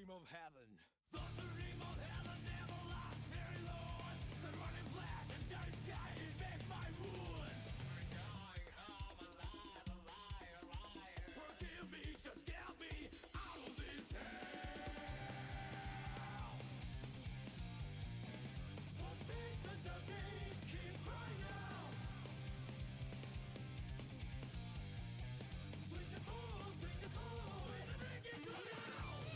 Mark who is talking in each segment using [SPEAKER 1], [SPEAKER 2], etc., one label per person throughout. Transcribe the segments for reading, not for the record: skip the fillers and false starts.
[SPEAKER 1] dream of heaven.
[SPEAKER 2] The dream of heaven never lasts very long. The running flash and dirty sky infect my wounds.
[SPEAKER 3] We're going home alive, alive, alive.
[SPEAKER 2] Forgive me, just get me out of this hell. For faith and the game keep crying out. Swing the soul, swing the soul, swing the drink it so loud.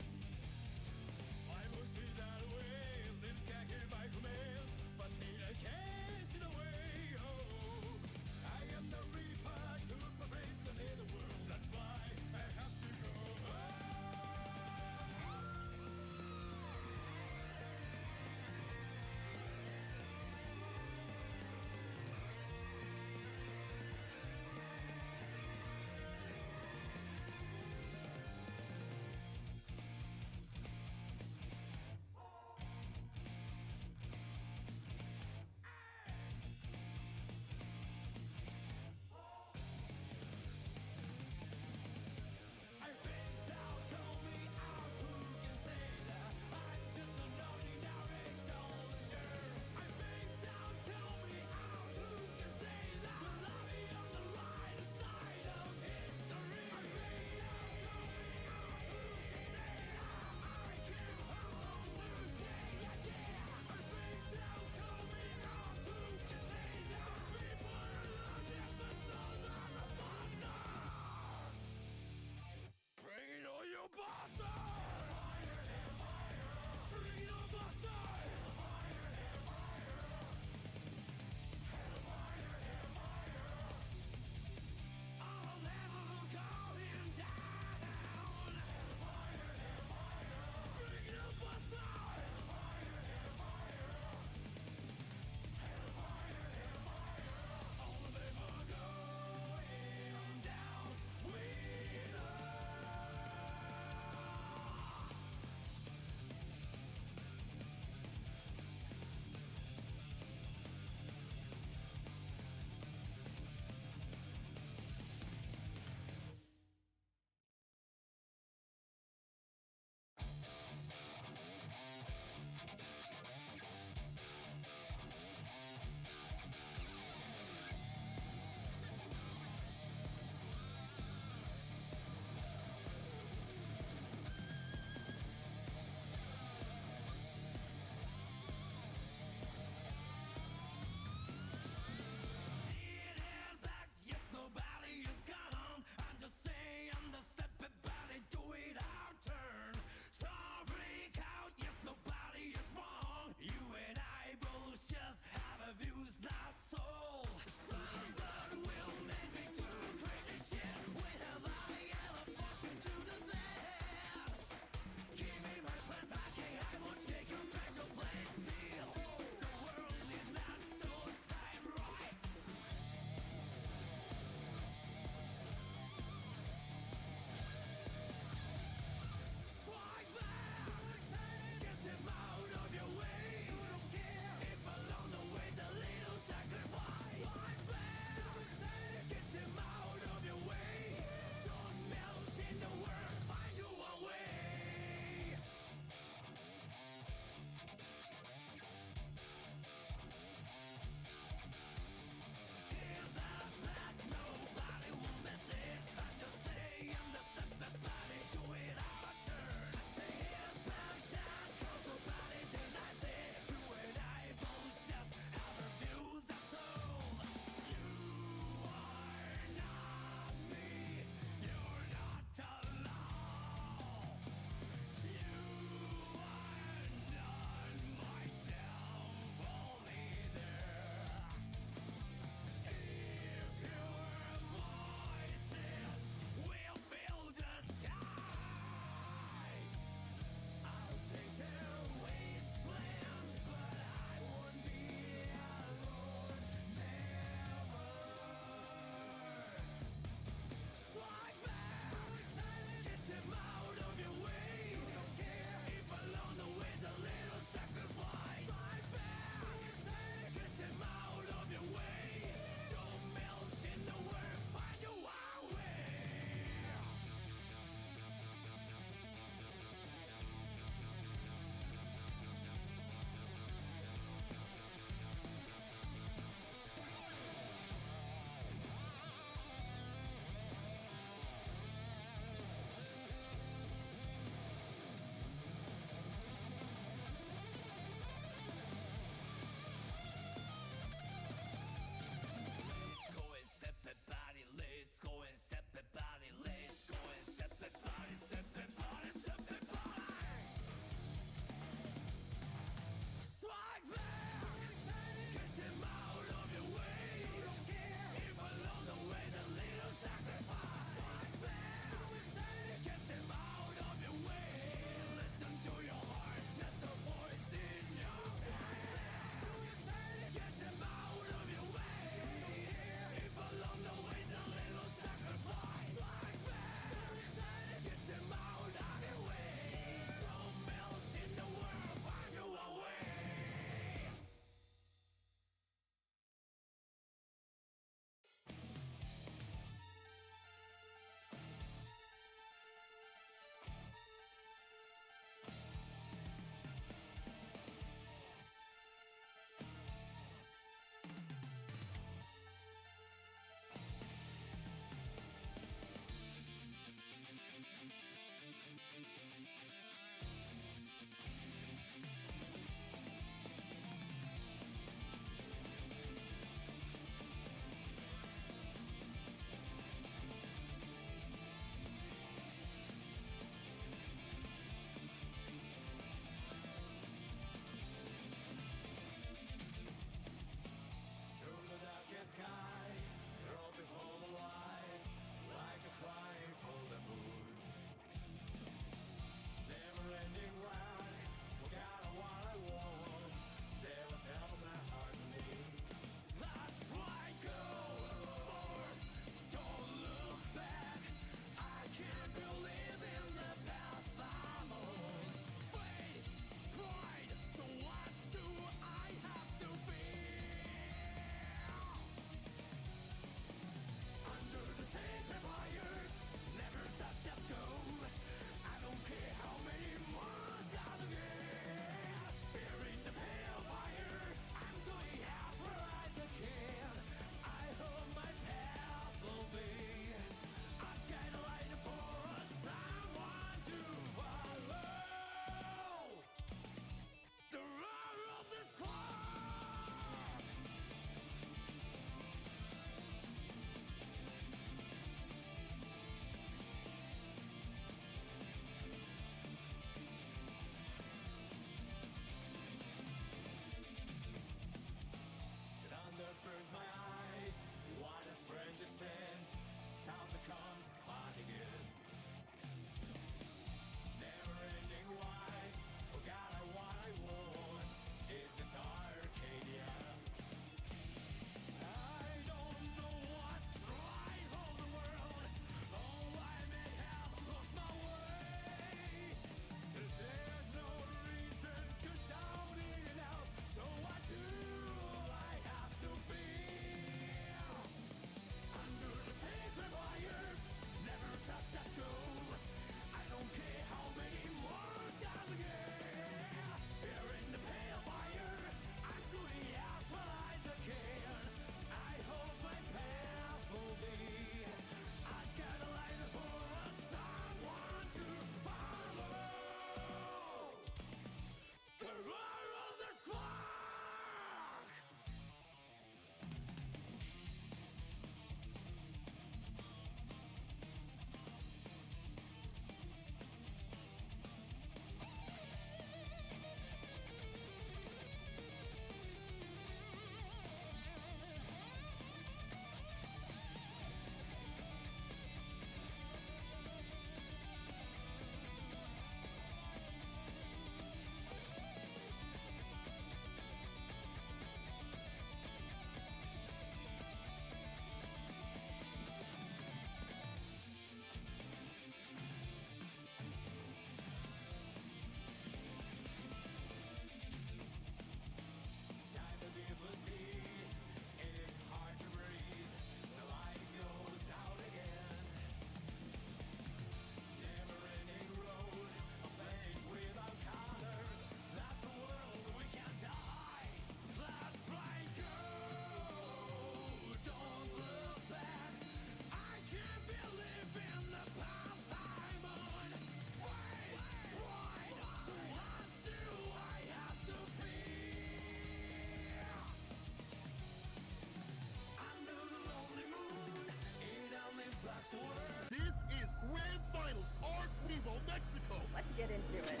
[SPEAKER 1] do it.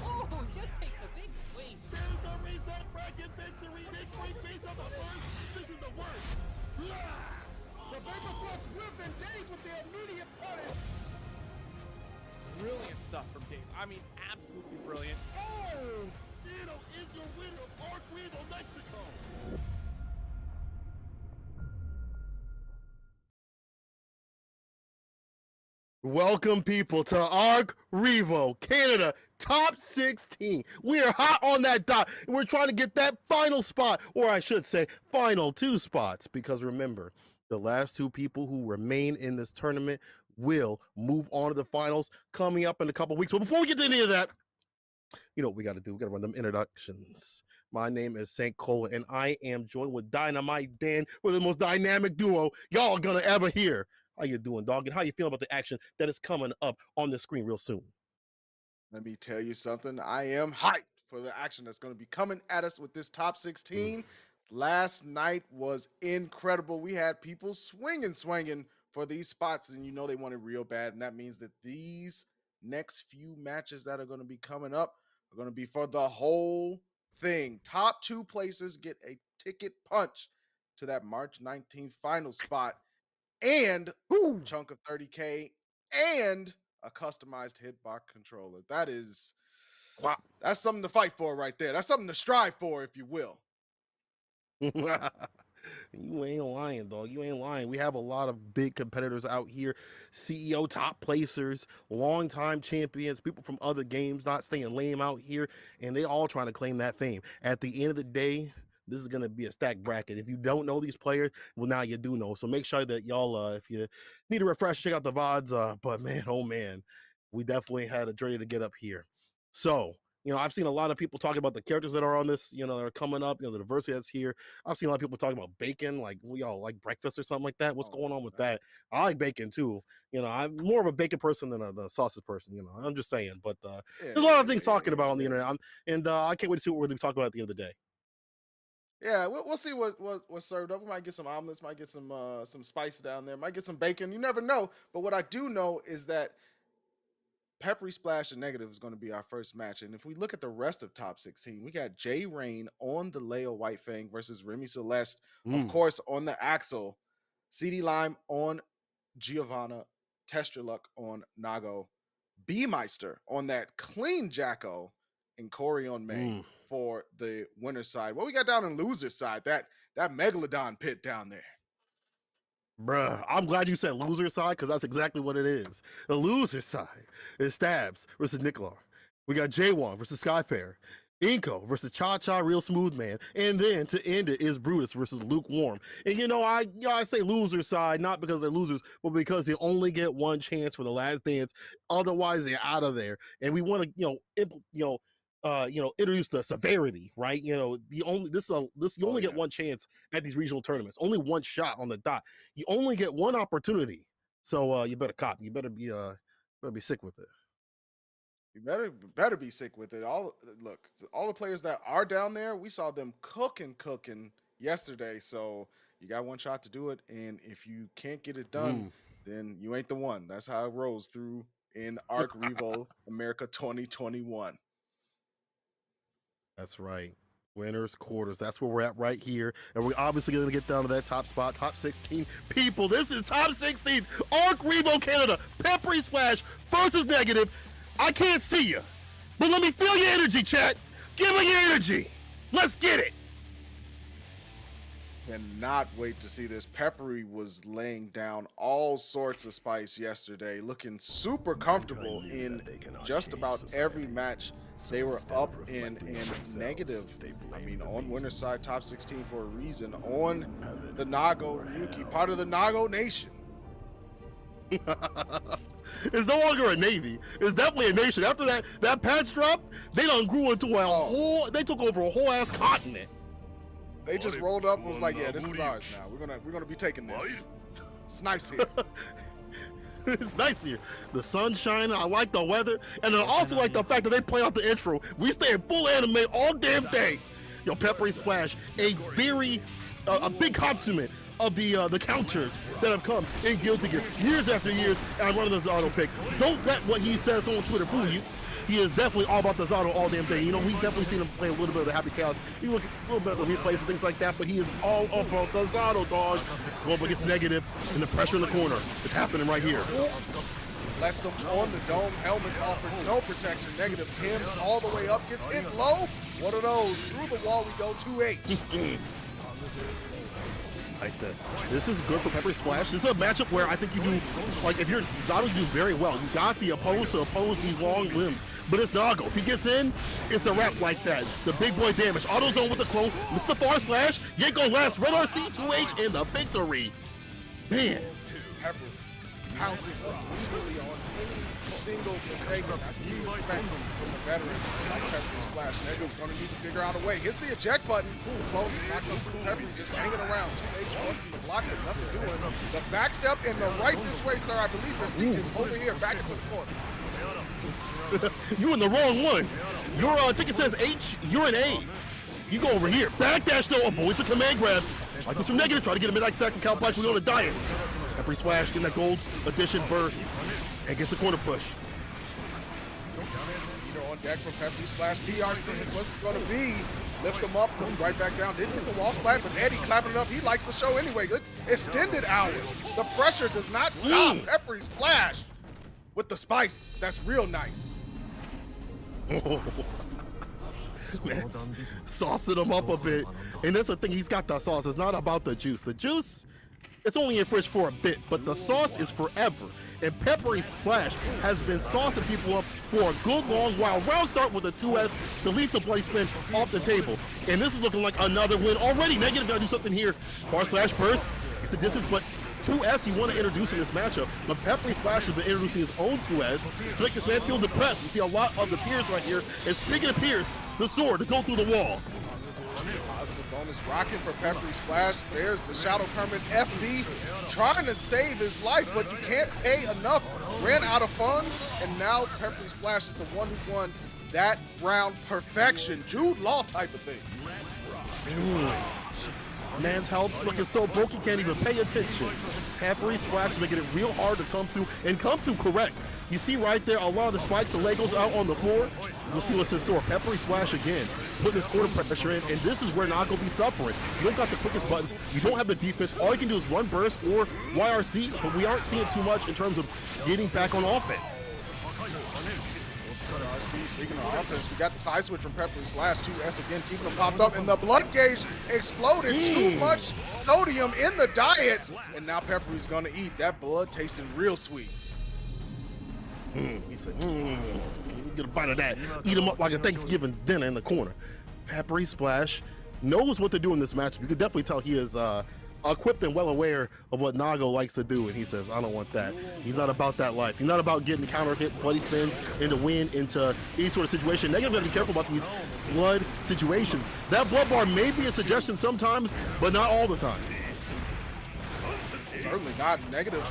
[SPEAKER 4] Oh, just takes the big swing.
[SPEAKER 5] There's the reset bracket victory. Big three beats on the first. This is the worst. The Vapor Thrust whip and days with the immediate punish.
[SPEAKER 6] Brilliant stuff from Dave. I mean, absolutely brilliant.
[SPEAKER 5] Oh, Gino is your winner of ARCREVO Mexico. Welcome, people, to ARCREVO Canada Top 16. We are hot on that dot. And we're trying to get that final spot, or I should say, final 2 spots, because remember, the last 2 people who remain in this tournament will move on to the finals coming up in a couple weeks. But before we get to any of that, you know what we got to do? We got to run them introductions. My name is St. Cola, and I am joined with Dynamite Dan. We're the most dynamic duo y'all gonna ever hear. How you doing, dog? And how you feeling about the action that is coming up on the screen real soon?
[SPEAKER 7] Let me tell you something. I am hyped for the action that's going to be coming at us with this top 16. Last night was incredible. We had people swinging for these spots, and you know they want it real bad. And that means that these next few matches that are going to be coming up are going to be for the whole thing. Top 2 placers get a ticket punch to that March 19th final spot and
[SPEAKER 5] Woo!
[SPEAKER 7] chunk of 30K and a customized hitbox controller. That's something to fight for right there. That's something to strive for, if you will.
[SPEAKER 5] You ain't lying, dog. You ain't lying. We have a lot of big competitors out here, CEO top placers, longtime champions, people from other games not staying lame out here, and they all trying to claim that fame. At the end of the day, this is going to be a stacked bracket. If you don't know these players, well, now you do know. So make sure that y'all, if you need a refresh, check out the VODs. But man, oh man, we definitely had a journey to get up here. So, you know, I've seen a lot of people talking about the characters that are on this, you know, that are coming up, you know, the diversity that's here. I've seen a lot of people talking about bacon, like we all like breakfast or something like that. What's going on with that? I like bacon too. You know, I'm more of a bacon person than a sausage person, you know, I'm just saying. But there's a lot of things talking about on the internet. I can't wait to see what we're going to be talking about at the end of the day.
[SPEAKER 7] Yeah, we'll see what's served up. We might get some omelets, might get some spice down there, might get some bacon. You never know. But what I do know is that Peppery Splash and Negative is going to be our first match. And if we look at the rest of top 16, we got Jay Rain on the Leo Whitefang versus Remy Celeste, of course, on the Axel, CD Lime on Giovanna, Test Your Luck on Nago, B-Meister on that Clean Jacko, and Corey on May for the winner's side. What we got down in loser's side, that Megalodon pit down there.
[SPEAKER 5] Bruh, I'm glad you said loser side, because that's exactly what it is. The loser side is Stabs versus Nicolar. We got J1 versus Skyfair. Inko versus Cha-Cha Real Smooth Man. And then to end it is Brutus versus Lukewarm. And you know, I say loser side, not because they're losers, but because they only get one chance for the last dance. Otherwise, they're out of there. And we want to, introduce the severity, right? You know, you only get one chance at these regional tournaments. Only one shot on the dot. You only get one opportunity. So you better cop. You better be sick with it.
[SPEAKER 7] You better be sick with it. All the players that are down there, we saw them cooking yesterday. So you got one shot to do it, and if you can't get it done, then you ain't the one. That's how it rolls through in ARCREVO America 2021.
[SPEAKER 5] That's right. Winners, quarters. That's where we're at right here. And we're obviously going to get down to that top spot, top 16. People, this is top 16. ARCREVO Canada, Peppery Splash versus Negative. I can't see you, but let me feel your energy, chat. Give me your energy. Let's get it.
[SPEAKER 7] Cannot wait to see this. Peppery was laying down all sorts of spice yesterday, looking super comfortable in just about every match they were up in. And Negative, I mean, on winner's side, top 16 for a reason. On the Nago Ryuki, part of the Nago Nation.
[SPEAKER 5] It's no longer a navy. It's definitely a nation. After that patch drop, they done grew into they took over a whole ass continent.
[SPEAKER 7] They just rolled up and was like, yeah, this is ours now. We're gonna be taking this. It's nice here.
[SPEAKER 5] It's nice here. The sun's shining. I like the weather. And I also like the fact that they play out the intro. We stay in full anime all damn day. Yo, Peppery Splash, a big consummate of the counters that have come in Guilty Gear years after years, and I'm running the Zato pick. Don't let what he says on Twitter fool you. He is definitely all about the Zato all damn day. You know, we've definitely seen him play a little bit of the Happy Chaos. You look a little bit of the replays and things like that, but he is all about the Zato, dog. Going up against Negative, and the pressure in the corner is happening right here.
[SPEAKER 7] Left him on the dome, helmet offered no protection. Negative him all the way up, gets hit low. One of those, through the wall we go, 2H.
[SPEAKER 5] Like this. This is good for Pepper Splash. This is a matchup where I think you do, like if you're Zato, you do very well. You got the opponents to oppose these long limbs, but it's Nago. If he gets in, it's a wrap like that. The big boy damage. Auto zone with the clone, missed the far slash, Yanko last, Red RC, 2H, and the victory. Man.
[SPEAKER 7] Pepper pouncing immediately on any single mistake, and that's what you expect from a veteran like Pepper Splash. Negative's going to need to figure out a way. Hits the eject button. Clone is not coming from Pepper, just hanging around. 2H from the block, but nothing doing. The back step and the right this way, sir. I believe your seat is over here, back into the corner.
[SPEAKER 5] You in the wrong one. Your ticket says H, you're an A. You go over here. Backdash though, avoids a command grab. Like this from Negative, try to get a mid-axe stack from Cal Black. We on a diet. Pepper Splash getting that gold edition burst and gets the corner push.
[SPEAKER 7] On deck from Pepper Splash. PRC is what's going to be. Lift him up, come right back down. Didn't hit the wall splat, but Eddie clapping it up. He likes the show anyway. It's extended hours. The pressure does not stop. Pepper Splash with the spice. That's real nice.
[SPEAKER 5] Man, saucing him up a bit. And that's the thing, he's got the sauce. It's not about the juice. The juice, it's only in fridge for a bit, but the sauce is forever. And Peppery Splash has been saucing people up for a good long while. Round start with a 2S, deletes a bloody spin off the table. And this is looking like another win already. Negative gotta do something here. Bar slash burst, it's the distance, but 2S you want to introduce in this matchup, but Peppery Splash has been introducing his own 2S to make this man feel depressed. You see a lot of the Pierce right here. And speaking of Pierce, the sword to go through the wall.
[SPEAKER 7] Positive bonus rocking for Peppery Splash. There's the Shadow Kermit FD trying to save his life, but you can't pay enough. Ran out of funds, and now Peppery Splash is the one who won that round perfection. Jude Law type of things.
[SPEAKER 5] Man's health looking so broke he can't even pay attention. Peppery Splash making it real hard to come through, and come through correct. You see right there a lot of the spikes and Legos out on the floor. We'll see what's in store. Peppery Splash again, putting his corner pressure in, and this is where Nago will be suffering. You don't got the quickest buttons, you don't have the defense. All you can do is run burst or YRC, but we aren't seeing too much in terms of getting back on offense.
[SPEAKER 7] Speaking of offense, we got the side switch from Peppery Splash. 2S again, keeping them popped up, and the blood gauge exploded. Too much sodium in the diet, and now Peppery's gonna eat. That blood tasting real sweet.
[SPEAKER 5] He said, get a bite of that. Eat him up like a Thanksgiving dinner in the corner. Peppery Splash knows what to do in this matchup. You can definitely tell he is equipped and well aware of what Nago likes to do, and he says, I don't want that. He's not about that life. He's not about getting counter hit, bloody spin, and to win into any sort of situation. Negative gotta be careful about these blood situations. That blood bar may be a suggestion sometimes, but not all the time.
[SPEAKER 7] Certainly not. Negative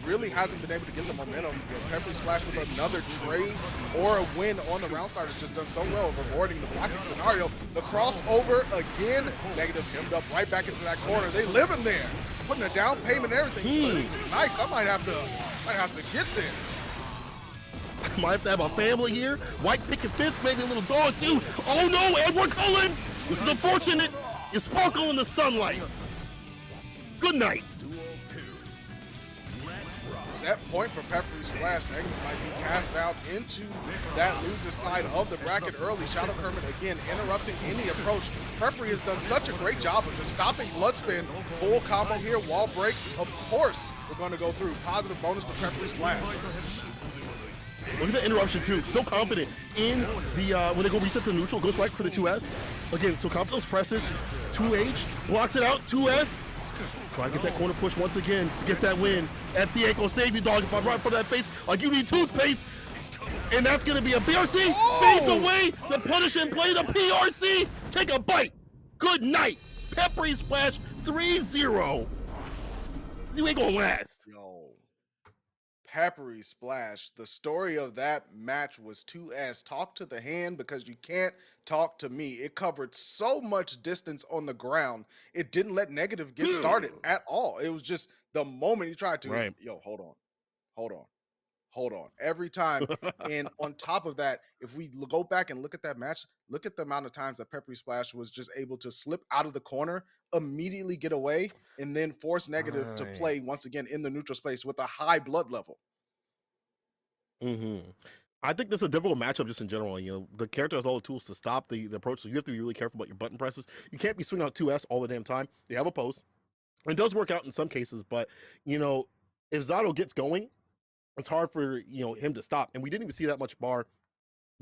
[SPEAKER 7] really hasn't been able to get the momentum. Peppery Splash with another trade or a win on the round start has just done so well of avoiding the blocking scenario. The crossover again. Negative hemmed up right back into that corner. They live in there, putting a down payment and everything. But it's nice. I might have to get this.
[SPEAKER 5] Might have to have a family here. White picket fence, maybe a little dog too. Oh no, Edward Cullen! This is unfortunate. You sparkle in the sunlight. Good night.
[SPEAKER 7] Set point for Peppery Splash. Negative might be cast out into that loser side of the bracket early. Shadow Kermit again interrupting any approach. Peppery has done such a great job of just stopping Bloodspin. Full combo here, wall break. Of course, we're going to go through. Positive bonus for Peppery Splash.
[SPEAKER 5] Look at the interruption too. So confident in the when they go reset the neutral, goes right for the 2S. Again, so confident those presses. 2H blocks it out. 2S. Try to get that corner push once again to get that win at the ankle. Save you, dog. If I'm right for that face, like you need toothpaste. And that's going to be a PRC. Fades away. The punish and play the PRC. Take a bite. Good night. Peppery Splash 3-0. You ain't going to last.
[SPEAKER 7] Yo. Peppery Splash. The story of that match was 2S. Talk to the hand because you can't talk to me. It covered so much distance on the ground. It didn't let Negative get started at all. It was just the moment he tried to,
[SPEAKER 5] Right.
[SPEAKER 7] yo, hold on, hold on, hold on. Every time. And on top of that, if we go back and look at that match, look at the amount of times that Peppery Splash was just able to slip out of the corner, immediately get away, and then force Negative to
[SPEAKER 5] Right.
[SPEAKER 7] play once again in the neutral space with a high blood level.
[SPEAKER 5] hmm I think this is a difficult matchup just in general. You know, the character has all the tools to stop the approach, so you have to be really careful about your button presses. You can't be swinging out 2S all the damn time. They have a post. It does work out in some cases, but, you know, if Zato gets going, it's hard for, you know, him to stop. And we didn't even see that much bar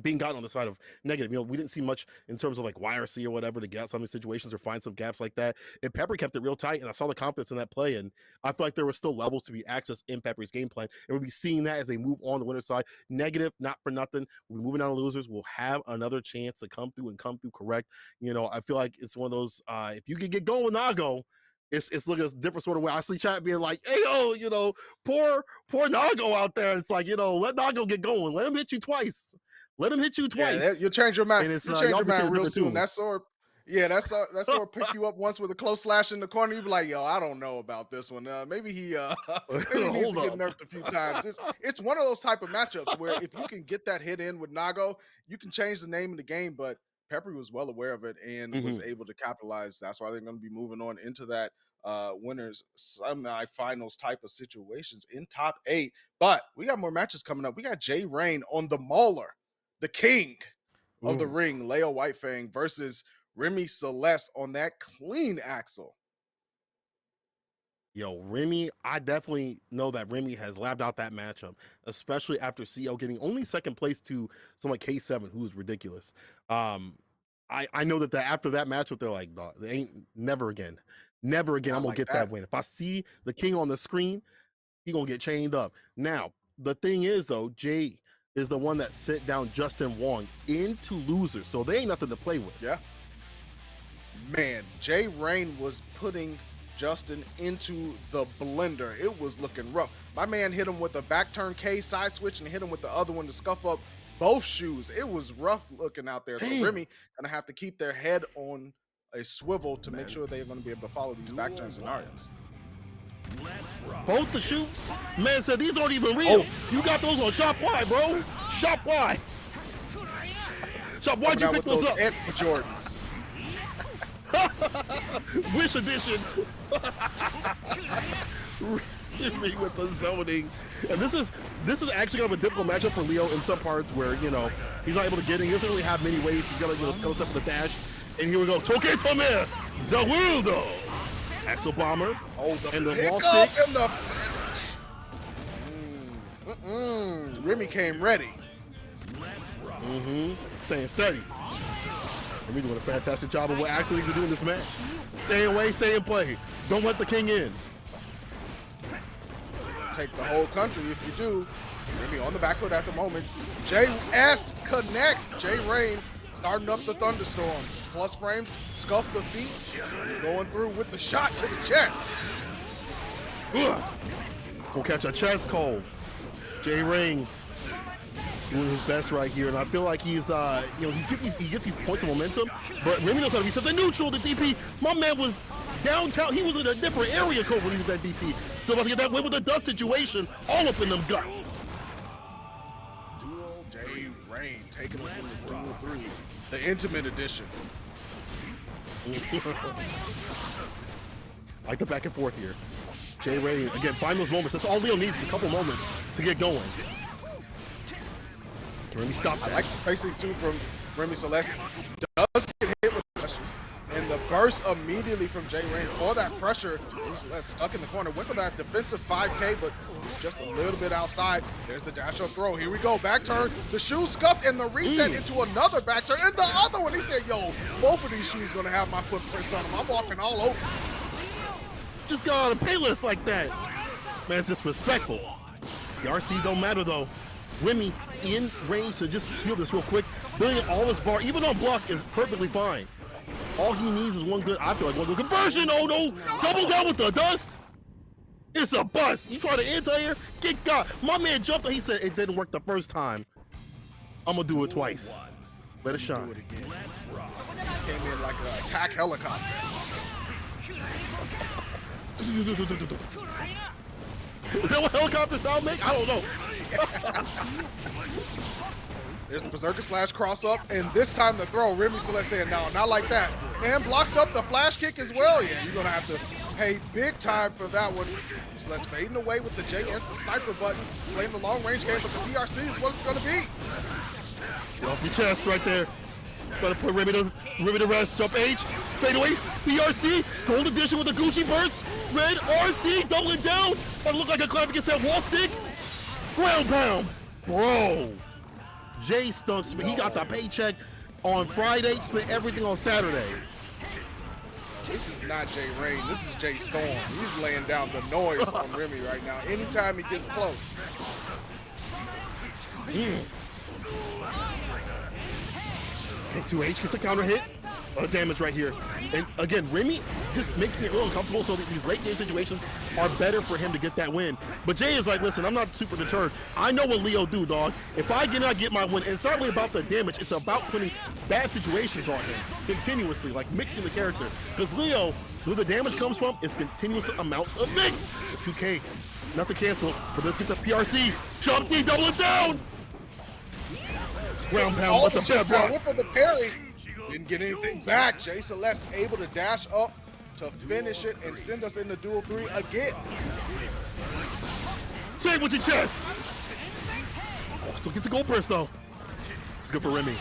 [SPEAKER 5] being gotten on the side of Negative. You know, we didn't see much in terms of like YRC or whatever to get out some of these situations or find some gaps like that. And Pepper kept it real tight, and I saw the confidence in that play. And I feel like there were still levels to be accessed in Pepper's game plan. And we'll be seeing that as they move on the winner's side. Negative, not for nothing. We're moving on to losers. We'll have another chance to come through correct. You know, I feel like it's one of those, if you can get going with Nago, it's looking a different sort of way. I see chat being like, hey, yo, you know, poor Nago out there. It's like, you know, let Nago get going. Let him hit you twice. Let him hit you twice.
[SPEAKER 7] Yeah, you'll change your mind.
[SPEAKER 5] And it's
[SPEAKER 7] You'll change
[SPEAKER 5] y'all
[SPEAKER 7] your
[SPEAKER 5] be seeing
[SPEAKER 7] mind
[SPEAKER 5] a
[SPEAKER 7] real
[SPEAKER 5] different
[SPEAKER 7] soon.
[SPEAKER 5] tune.
[SPEAKER 7] That sword pick you up once with a close slash in the corner. You be like, yo, I don't know about this one. Maybe he maybe he needs to get nerfed a few times. It's one of those type of matchups where if you can get that hit in with Nago, you can change the name of the game. But Peppery was well aware of it and was able to capitalize. That's why they're going to be moving on into that winners semifinals type of situations in top 8. But we got more matches coming up. We got Jay Rain on the Mauler, the king of the
[SPEAKER 5] Ooh.
[SPEAKER 7] ring, Leo Whitefang versus Remy Celeste on that clean axle.
[SPEAKER 5] Yo, Remy, I definitely know that Remy has labbed out that matchup, especially after CO getting only second place to someone like K7, who's ridiculous. I know that after that matchup, they're like, dog, they ain't never again. Never again.
[SPEAKER 7] Not
[SPEAKER 5] I'm gonna
[SPEAKER 7] like
[SPEAKER 5] get that win. If I see the king on the screen, he gonna get chained up. Now, the thing is though, Jay is the one that sent down Justin Wong into losers, so they ain't nothing to play with.
[SPEAKER 7] Yeah. Man, Jay Rain was putting Justin into the blender. It was looking rough. My man hit him with a back turn K side switch and hit him with the other one to scuff up both shoes. It was rough looking out there. So
[SPEAKER 5] Damn.
[SPEAKER 7] Remy gonna have to keep their head on a swivel to make sure they're gonna be able to follow these back turn scenarios.
[SPEAKER 5] Both the shoots? Man said these aren't even real.
[SPEAKER 7] Oh.
[SPEAKER 5] You got those on Shop Y, bro. Shop Y. Shop, why'd you
[SPEAKER 7] Coming
[SPEAKER 5] pick
[SPEAKER 7] out with
[SPEAKER 5] those up?
[SPEAKER 7] Etsy Jordans.
[SPEAKER 5] Wish edition. Remy with the zoning. And this is actually gonna be a difficult matchup for Leo in some parts where, you know, he's not able to get in. He doesn't really have many ways. He's got to, you know, skull step with the dash. And here we go. Toke Tome Zawildo. Axel Bomber.
[SPEAKER 7] Oh, the
[SPEAKER 5] and the
[SPEAKER 7] pickup
[SPEAKER 5] wall stick.
[SPEAKER 7] and the Remy came ready.
[SPEAKER 5] Staying steady. Remy doing a fantastic job of what Axel needs to do in this match. Stay away, stay in play. Don't let the king in.
[SPEAKER 7] Take the whole country if you do. Remy on the back foot at the moment. JS connects. Jay Rain starting up the thunderstorm. Plus frames, scuff the feet, going through with the shot to the chest.
[SPEAKER 5] We'll catch a chest cold. Jay Rain doing his best right here, and I feel like he's, you know, he gets these points of momentum, but Remy knows how to reset the neutral, the DP. My man was downtown. He was in a different area code when he did that DP. Still about to get that win with the dust situation all up in them guts.
[SPEAKER 7] Duel Jay Rain taking us into Duel 3, the Intimate Edition.
[SPEAKER 5] Like the back and forth here. Jay Rain, again, find those moments. That's all Leo needs is a couple moments to get going. Can Remy stop that?
[SPEAKER 7] I like the spacing too from Remy Celeste. Does get hit with pressure. And the burst immediately from Jay Rain for that pressure. Remy Celeste stuck in the corner. Went for that defensive 5K, but it's just a little bit outside. There's the dash up throw. Here we go. Back turn. The shoe scuffed and the reset into another back turn. And the other one, he said, yo, both of these shoes gonna have my footprints on them. I'm walking all over.
[SPEAKER 5] Just got on a paylist like that. Man, it's disrespectful. The RC don't matter though. Remy in range to just seal this real quick. Brilliant all his bar, even on block, is perfectly fine. All he needs is one good, I feel like one good conversion. Oh no! Double down with the dust. It's a bust. You try to anti-air? Get God. My man jumped and he said it didn't work the first time. I'm gonna do it twice. Let it shine.
[SPEAKER 7] Do it again. Came in like an attack helicopter.
[SPEAKER 5] Is that what helicopter sound make? I don't know.
[SPEAKER 7] There's the Berserker slash cross up, and this time the throw. Remy Celeste saying, no, not like that. And blocked up the flash kick as well. Yeah, you're gonna have to pay big time for that one. Celeste fading away with the JS, the sniper button, playing the long range game, but the PRC is what it's gonna be.
[SPEAKER 5] Get off your chest right there. Try to put Remy to rest. Jump H. Fade away. BRC. Gold edition with a Gucci burst. Red RC. Doubling down. That look like a clap against that wall stick. Ground pound. Bro. Jay stunts. He got the paycheck on Friday. Spent everything on Saturday.
[SPEAKER 7] This is not Jay Rain. This is Jay Storm. He's laying down the noise on Remy right now. Anytime he gets close.
[SPEAKER 5] K2H gets a counter hit. A lot of damage right here. And again, Remy just making it real uncomfortable so that these late game situations are better for him to get that win. But Jay is like, listen, I'm not super deterred. I know what Leo do, dog. If I get my win, and it's not really about the damage, it's about putting bad situations on him continuously, like mixing the character. Because Leo, where the damage comes from, is continuous amounts of mix. 2K, not to cancel, but let's get the PRC. Jump D, double it down. Ground pound,
[SPEAKER 7] All
[SPEAKER 5] let
[SPEAKER 7] the
[SPEAKER 5] the
[SPEAKER 7] chips
[SPEAKER 5] bed rock.
[SPEAKER 7] down, went for the parry. Didn't get anything back. Jay Celeste able to dash up to finish it and send us into duel 3 again.
[SPEAKER 5] Say it with your chest. Oh, still gets a gold burst though. It's good for Remy.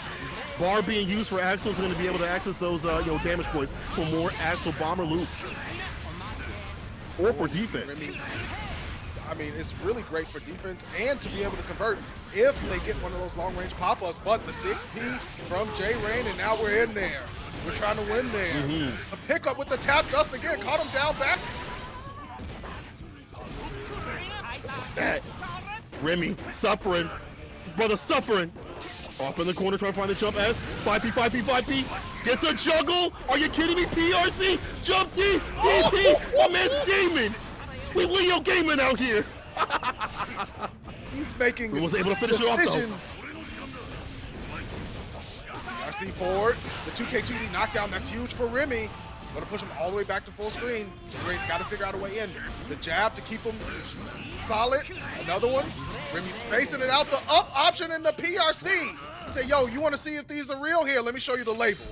[SPEAKER 5] Bar being used for Axel is going to be able to access those damage points for more Axel bomber loops. Or for defense.
[SPEAKER 7] Remy, I mean, it's really great for defense and to be able to convert if they get one of those long-range pop-ups. But the 6P from Jay Rain, and now we're in there. We're trying to win there. A pickup with the tap just again, caught him down back.
[SPEAKER 5] Just like that. Remy suffering. His brother suffering. Up in the corner trying to find the jump S. 5P, 5P, 5P. Gets a juggle. Are you kidding me? PRC. Jump D. DP. My man's gaming. We Leo gaming out here.
[SPEAKER 7] He's making
[SPEAKER 5] He was able to finish it off, though.
[SPEAKER 7] decisions. RC forward, the 2K2D knockdown, that's huge for Remy. Gonna push him all the way back to full screen. Ray's got to figure out a way in. The jab to keep him solid. Another one. Remy's spacing it out. The up option in the PRC. He said, yo, you want to see if these are real here? Let me show you the label.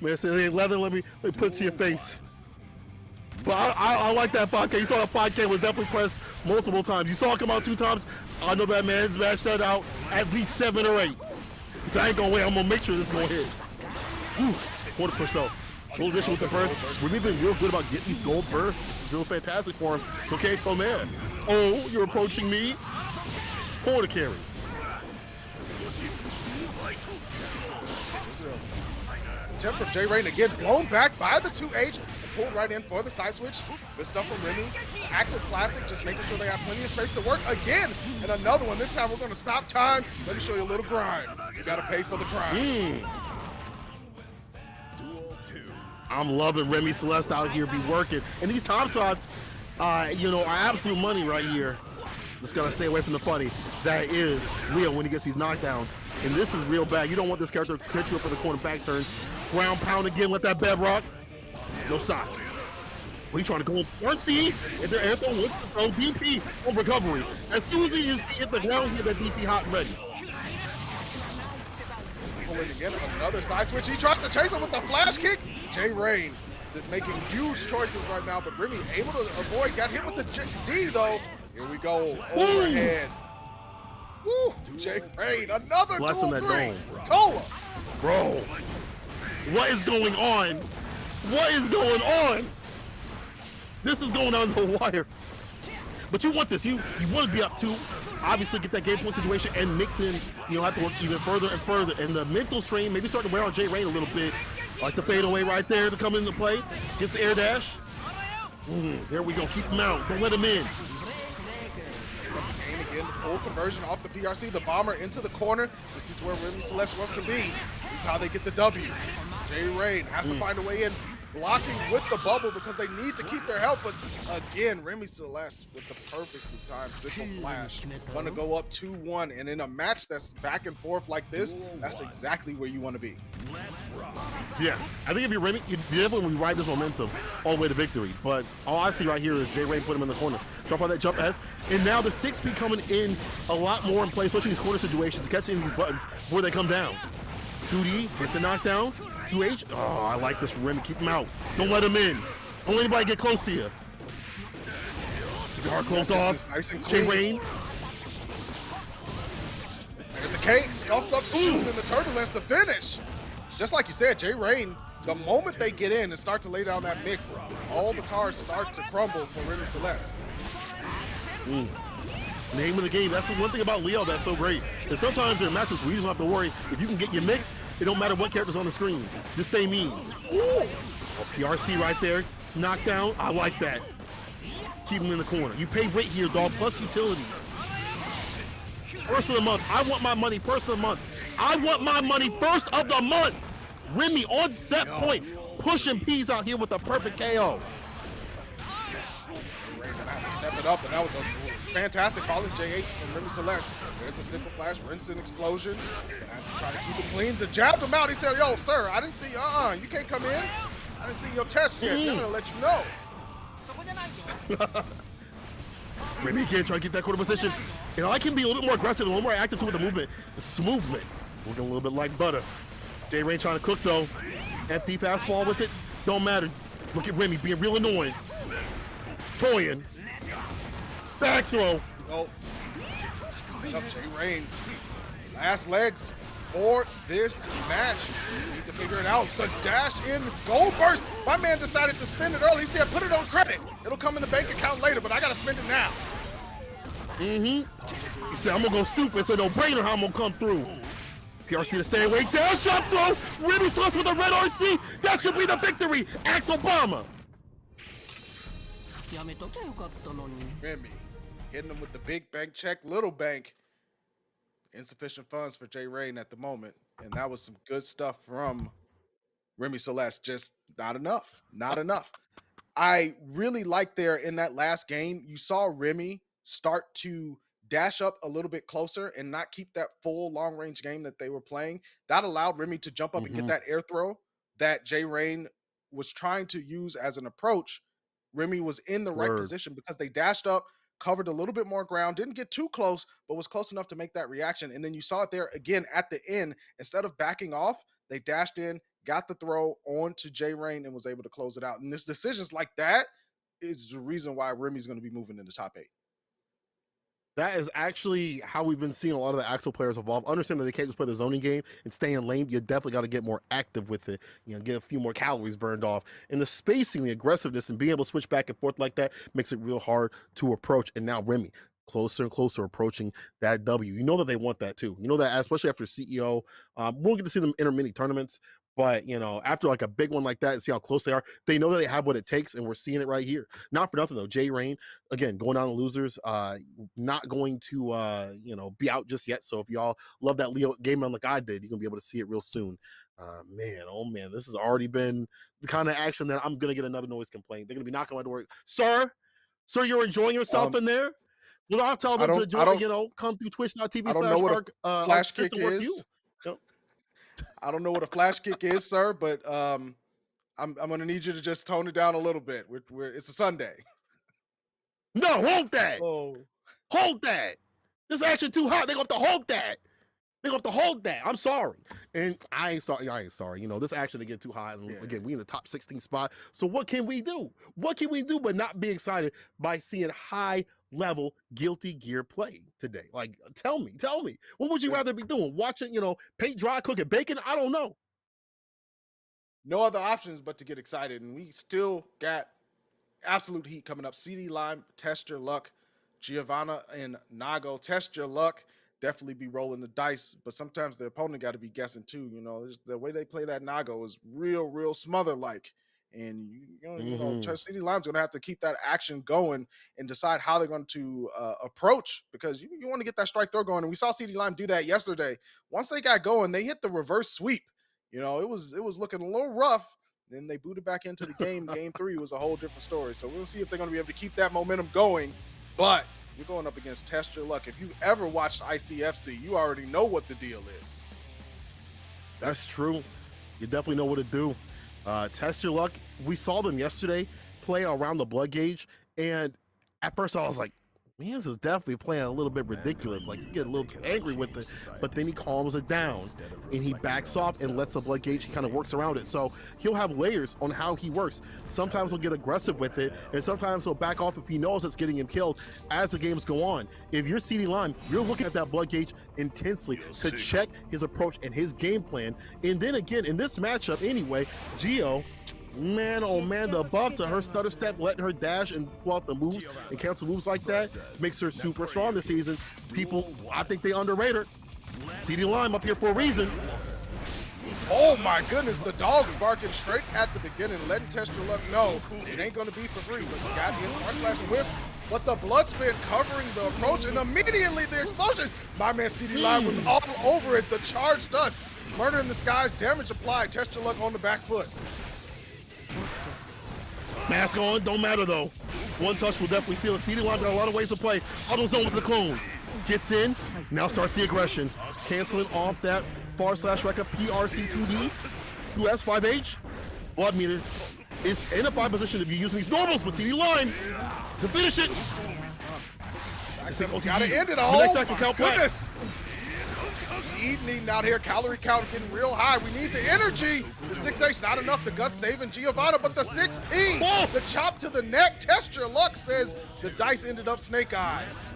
[SPEAKER 5] Man said, hey, leather, let me put it to your face. But I like that 5K. You saw that 5K was definitely pressed multiple times. You saw it come out 2 times. I know that man's mashed that out at least 7 or 8. He said, I ain't gonna wait. I'm gonna make sure this is gonna hit. Woo, quarter percent. Gold addition with the burst. We've been real good about getting these gold bursts. This is real fantastic for him. It's okay, Toman. Oh, you're approaching me? Quarter carry.
[SPEAKER 7] Attempt from Jay Rain again, blown back by the 2H. Pulled right in for the side switch. Good stuff from Remy. Axel Classic just making sure they have plenty of space to work again. And another one. This time we're going to stop time. Let me show you a little grind. You got to pay for the grind.
[SPEAKER 5] I'm loving Remy Celeste out here be working. And these top shots, are absolute money right here. Just gotta stay away from the funny. That is Leo when he gets these knockdowns. And this is real bad. You don't want this character to catch you up in the corner back turn. Ground pound again, let that bed rock. No socks. Well, he's trying to go in RC, and then Anthem with the throw, DP on recovery. As soon as he hit the ground, he had that DP hot and ready.
[SPEAKER 7] Pulling again, another side switch. He tried to chase him with the flash kick. Jay Rain just making huge choices right now, but Remy able to avoid. Got hit with the D though. Here we go, overhead. Woo, Jay Rain, another
[SPEAKER 5] Bless him
[SPEAKER 7] duel
[SPEAKER 5] that
[SPEAKER 7] 3.
[SPEAKER 5] dome.
[SPEAKER 7] Cola.
[SPEAKER 5] Bro, what is going on? What is going on? This is going on the wire. But you want this. You want to be up 2. Obviously, get that game point situation and make them, have to work even further and further. And the mental strain maybe starting to wear on Jay Rain a little bit. Like the fadeaway right there to come into play. Gets the air dash. There we go. Keep him out. Don't let him in.
[SPEAKER 7] Game again, full conversion off the PRC. The bomber into the corner. This is where Remy Celeste wants to be. This is how they get the W. Jay Rain has to find a way in. blocking with the bubble because they need to keep their health. But again, Remy Celeste with the perfectly timed simple flash. Gonna go up 2-1. And in a match that's back and forth like this, that's exactly where you want to be.
[SPEAKER 5] Yeah, I think if you're Remy, you definitely ride this momentum all the way to victory. But all I see right here is J Rain put him in the corner. Drop on that jump S. And now the 6B coming in a lot more in play, especially in these corner situations, catching these buttons before they come down. 2D gets the knockdown. 2H. Oh, I like this from Remy. Keep him out. Don't let him in. Don't let anybody get close to you. Keep your heart closed off.
[SPEAKER 7] Nice and
[SPEAKER 5] J
[SPEAKER 7] clean.
[SPEAKER 5] Rain.
[SPEAKER 7] There's the K, scuffed up the shoes and the turbulence to finish. It's just like you said, J Rain, the moment they get in and start to lay down that mix, all the cards start to crumble for Remy Celeste.
[SPEAKER 5] Name of the game. That's the one thing about Leo that's so great. And sometimes there are matches where you just don't have to worry. If you can get your mix, it don't matter what character's on the screen. Just stay mean. Ooh. PRC right there. Knockdown. I like that. Keep him in the corner. You pay rate here, dog, plus utilities. First of the month. I want my money first of the month. I want my money first of the month. Remy on set point. Pushing P's out here with the perfect KO.
[SPEAKER 7] Ray gonna have to step it up, and that was a fantastic falling JH from Remy Celeste. There's the simple flash, rinse and explosion. Gonna have to try to keep it clean. To jab him out, he said, yo, sir, I didn't see, you can't come in. I didn't see your test yet. I'm gonna let you know.
[SPEAKER 5] Remy again trying to get that quarter position. And I can be a little bit more aggressive, a little more active too with the movement. It's movement. Working a little bit like butter. J Rain trying to cook though. Empty fast fall with it. Don't matter. Look at Remy being real annoying. Toying. Back throw.
[SPEAKER 7] Oh, up J Rain. Last legs for this match. Need to figure it out. The dash in gold burst. My man decided to spend it early. He said, put it on credit. It'll come in the bank account later, but I gotta spend it now.
[SPEAKER 5] He said, I'm gonna go stupid. It's a no-brainer how I'm gonna come through. PRC to stay away. Down shot throw. Remy Celeste with a red RC. That should be the victory. Axe Obama.
[SPEAKER 7] Remy hitting him with the big bank check, little bank. Insufficient funds for J Rain at the moment. And that was some good stuff from Remy Celeste. Just not enough. Not enough. I really like there in that last game, you saw Remy start to dash up a little bit closer and not keep that full long range game that they were playing. That allowed Remy to jump up and get that air throw that J Rain was trying to use as an approach. Remy was in the right position because they dashed up, covered a little bit more ground, didn't get too close, but was close enough to make that reaction. And then you saw it there again at the end. Instead of backing off, they dashed in, got the throw onto J Rain, and was able to close it out. And this decisions like that is the reason why Remy's going to be moving in the top 8.
[SPEAKER 5] That is actually how we've been seeing a lot of the Axel players evolve. Understand that they can't just play the zoning game and stay in lane. You definitely got to get more active with it, get a few more calories burned off. And the spacing, the aggressiveness, and being able to switch back and forth like that makes it real hard to approach. And now Remy, closer and closer approaching that W. You know that they want that too. You know that, especially after CEO. We'll get to see them enter mini tournaments. But, after like a big one like that and see how close they are, they know that they have what it takes, and we're seeing it right here. Not for nothing, though. J Rain, again, going down to losers, not going to, be out just yet. So if y'all love that Leo game run like I did, you're going to be able to see it real soon. Man, this has already been the kind of action that I'm going to get another noise complaint. They're going to be knocking on my door. Sir, you're enjoying yourself in there? Well, I'll tell them to join, come through twitch.tv.
[SPEAKER 7] I don't know what a flash kick is. I don't know what a flash kick is, sir, but I'm gonna need you to just tone it down a little bit. It's a Sunday.
[SPEAKER 5] No, hold that.
[SPEAKER 7] Oh,
[SPEAKER 5] hold that. This is actually too hot. They're gonna have to hold that. They're gonna have to hold that. I'm sorry. And I ain't sorry. This actually get too hot. And again, we in the top 16 spot. So what can we do? What can we do but not be excited by seeing high level Guilty Gear play today? Like, tell me, what would you rather be doing? Watching, paint dry, cooking bacon? I don't know.
[SPEAKER 7] No other options but to get excited. And we still got absolute heat coming up. CD Lime, test your luck. Giovanna and Nago, test your luck. Definitely be rolling the dice, but sometimes the opponent got to be guessing too. The way they play that Nago is real smother like. And CD Lime's gonna have to keep that action going and decide how they're going to approach, because you want to get that strike throw going. And we saw CD Lime do that yesterday. Once they got going, they hit the reverse sweep. It was looking a little rough, Then they booted back into the game. Game 3 was a whole different story. So we'll see if they're going to be able to keep that momentum going. But you're going up against Test Your Luck. If you ever watched ICFC, you already know what the deal is.
[SPEAKER 5] That's true. You definitely know what to do. Test Your Luck. We saw them yesterday play around the blood gauge, and at first I was like, man, this is definitely playing a little bit ridiculous. Like, you get a little too angry with it, but then he calms it down and he backs off and lets the blood gauge, he kind of works around it. So he'll have layers on how he works. Sometimes he'll get aggressive with it, and sometimes he'll back off if he knows it's getting him killed as the games go on. If you're CD Lime, you're looking at that blood gauge intensely to check his approach and his game plan. And then again, in this matchup anyway, Gio, man, oh man, the buff to her stutter step, letting her dash and pull out the moves and cancel moves like that makes her super strong this season. People, I think they underrate her. CD Lime up here for a reason.
[SPEAKER 7] Oh my goodness, the dog's barking straight at the beginning, letting Test Your Luck know it ain't gonna be for free, but you got in /whiffs, but the blood spin covering the approach, and immediately the explosion. My man CD Lime was all over it. The charge dust, murder in the skies, damage applied, Test Your Luck on the back foot.
[SPEAKER 5] Mask on, don't matter though. One touch will definitely seal it. CD Lime got a lot of ways to play. Auto zone with the clone. Gets in, now starts the aggression. Canceling off that /Rekka PRC 2D, 2S 5H. Blood meter is in a 5 position to be using these normals, but CD Lime to finish it.
[SPEAKER 7] Gotta end it all.
[SPEAKER 5] Next second count
[SPEAKER 7] Goodness. Eating out here, calorie count getting real high. We need the energy. The 6H not enough. The Gus saving Giovanna, but the 6P, the chop to the neck. Test Your Luck says the dice ended up snake eyes.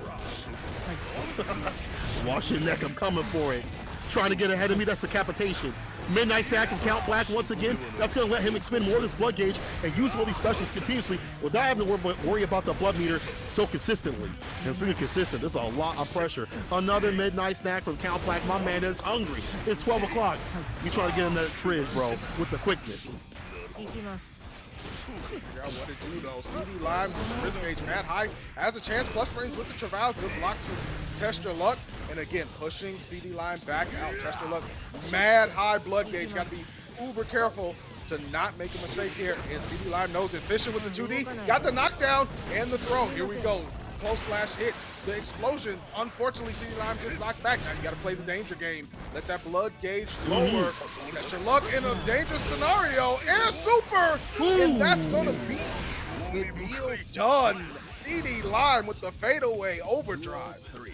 [SPEAKER 5] Wash your neck, I'm coming for it. Trying to get ahead of me, that's decapitation. Midnight Sack and Count Black once again. That's going to let him expend more of this blood gauge and use all these specials continuously without having to worry about the blood meter so consistently. And speaking of consistent, this is a lot of pressure. Another Midnight Snack from Count Black. My man is hungry. It's 12 o'clock. He's trying to get in that fridge, bro, with the quickness.
[SPEAKER 7] Figure out what to do though. CD Lime, risk gauge mad high, has a chance, plus frames with the Travail, good blocks from Test Your Luck, and again, pushing CD Lime back out. Test Your Luck, mad high blood gauge, gotta be uber careful to not make a mistake here, and CD Lime knows it. Fishing with the 2D, got the knockdown and the throw. Here we go. Close slash hits. The explosion, unfortunately, CD Lime gets knocked back. Now you got to play the danger game. Let that blood gauge lower. Test Your Luck in a dangerous scenario. And super! And that's going to be the deal done. CD Lime with the fadeaway overdrive.
[SPEAKER 5] Hit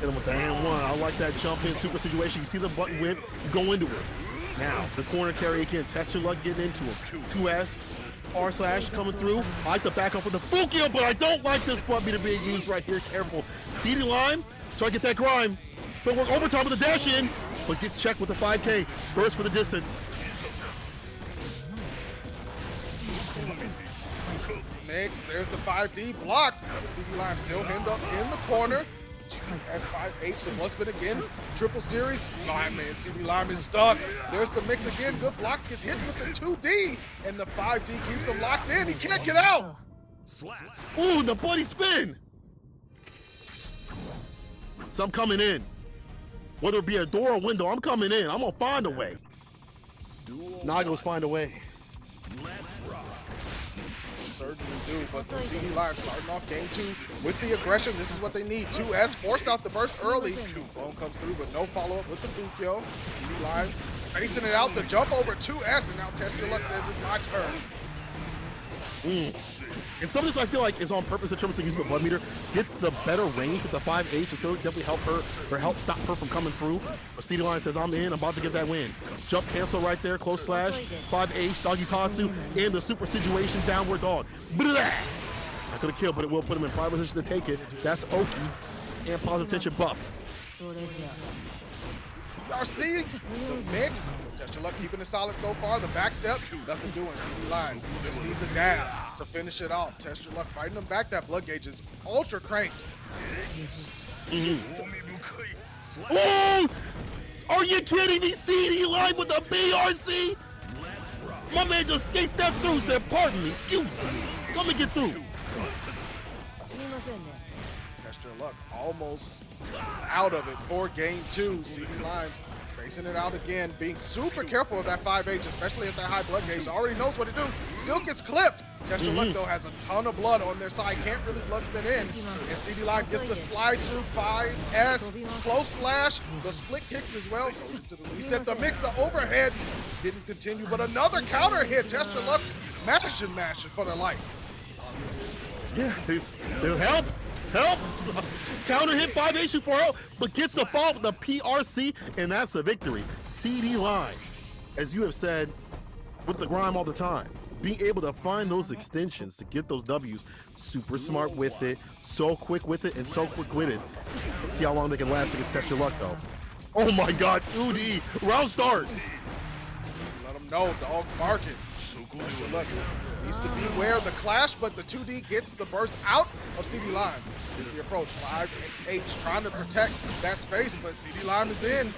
[SPEAKER 5] him with the hand one. I like that jump in super situation. You see the button whip, go into it. Now, the corner carry again. Test Your Luck getting into him. 2S. R/ coming through. I like the back up with the full kill, but I don't like this blood meter being used right here. Careful. CD Lime, try to get that grime. Don't work overtime with the dash in, but gets checked with the 5K. Burst for the distance.
[SPEAKER 7] Mix, there's the 5D block. CD Lime still hemmed up in the corner. S5H, the blood spin again. Triple series. My man, CD Lime is stuck. There's the mix again. Good blocks, gets hit with the 2D, and the 5D keeps him locked in. He can't get out.
[SPEAKER 5] Ooh, the bloody spin. So I'm coming in. Whether it be a door or window, I'm coming in. I'm gonna find a way. Nagos find a way.
[SPEAKER 7] Certainly do, but the CD Lime starting off game 2 with the aggression. This is what they need. 2S forced out the burst early. Phone comes through, but no follow-up with the Fukyo. CD Lime facing it out, the jump over 2S, and now Test Your Luck says it's my turn.
[SPEAKER 5] And some of this I feel like is on purpose in terms of using the blood meter. Get the better range with the 5H and so definitely help her or help stop her from coming through. But CD Line says, I'm in, I'm about to get that win. Jump cancel right there, close slash, 5H, Doggy Tatsu, and the super situation downward dog. Blah! I could have killed, but it will put him in prime position to take it. That's Oki and positive tension buff.
[SPEAKER 7] Y'all see the mix? Test Your Luck keeping it solid so far. The back step, nothing doing. CD Line just needs a dab to finish it off. Test Your Luck fighting them back. That blood gauge is ultra cranked.
[SPEAKER 5] Oh! Are you kidding me? CD Line with the BRC? My man just skate stepped through, said, pardon me, excuse me. Let me get through.
[SPEAKER 7] Test Your Luck almost out of it for game 2. CD Lime Spacing it out again, being super careful of that 5H, especially at that high blood gauge. Already knows what to do. Still gets clipped. Tester Luck, though, has a ton of blood on their side. Can't really blood spin in. And CD Line gets the slide through 5S. Close slash. The split kicks as well. Goes into the reset. The mix, the overhead. Didn't continue, but another counter hit. Tester Luck mashing for their life.
[SPEAKER 5] Yeah, it'll help. Help! Counter hit 5H 4-0, but gets the fall with the PRC, and that's a victory. CD Line, as you have said, with the grime all the time, being able to find those extensions to get those W's, super smart with it, so quick with it, and so quick-witted. Let's see how long they can last against Test Your Luck, though. Oh my God, 2D, round start.
[SPEAKER 7] Let them know, dog's barking. Test Your Luck needs to beware the clash, but the 2D gets the burst out of CD Lime. Here's the approach. 5H trying to protect that space, but CD Lime is in.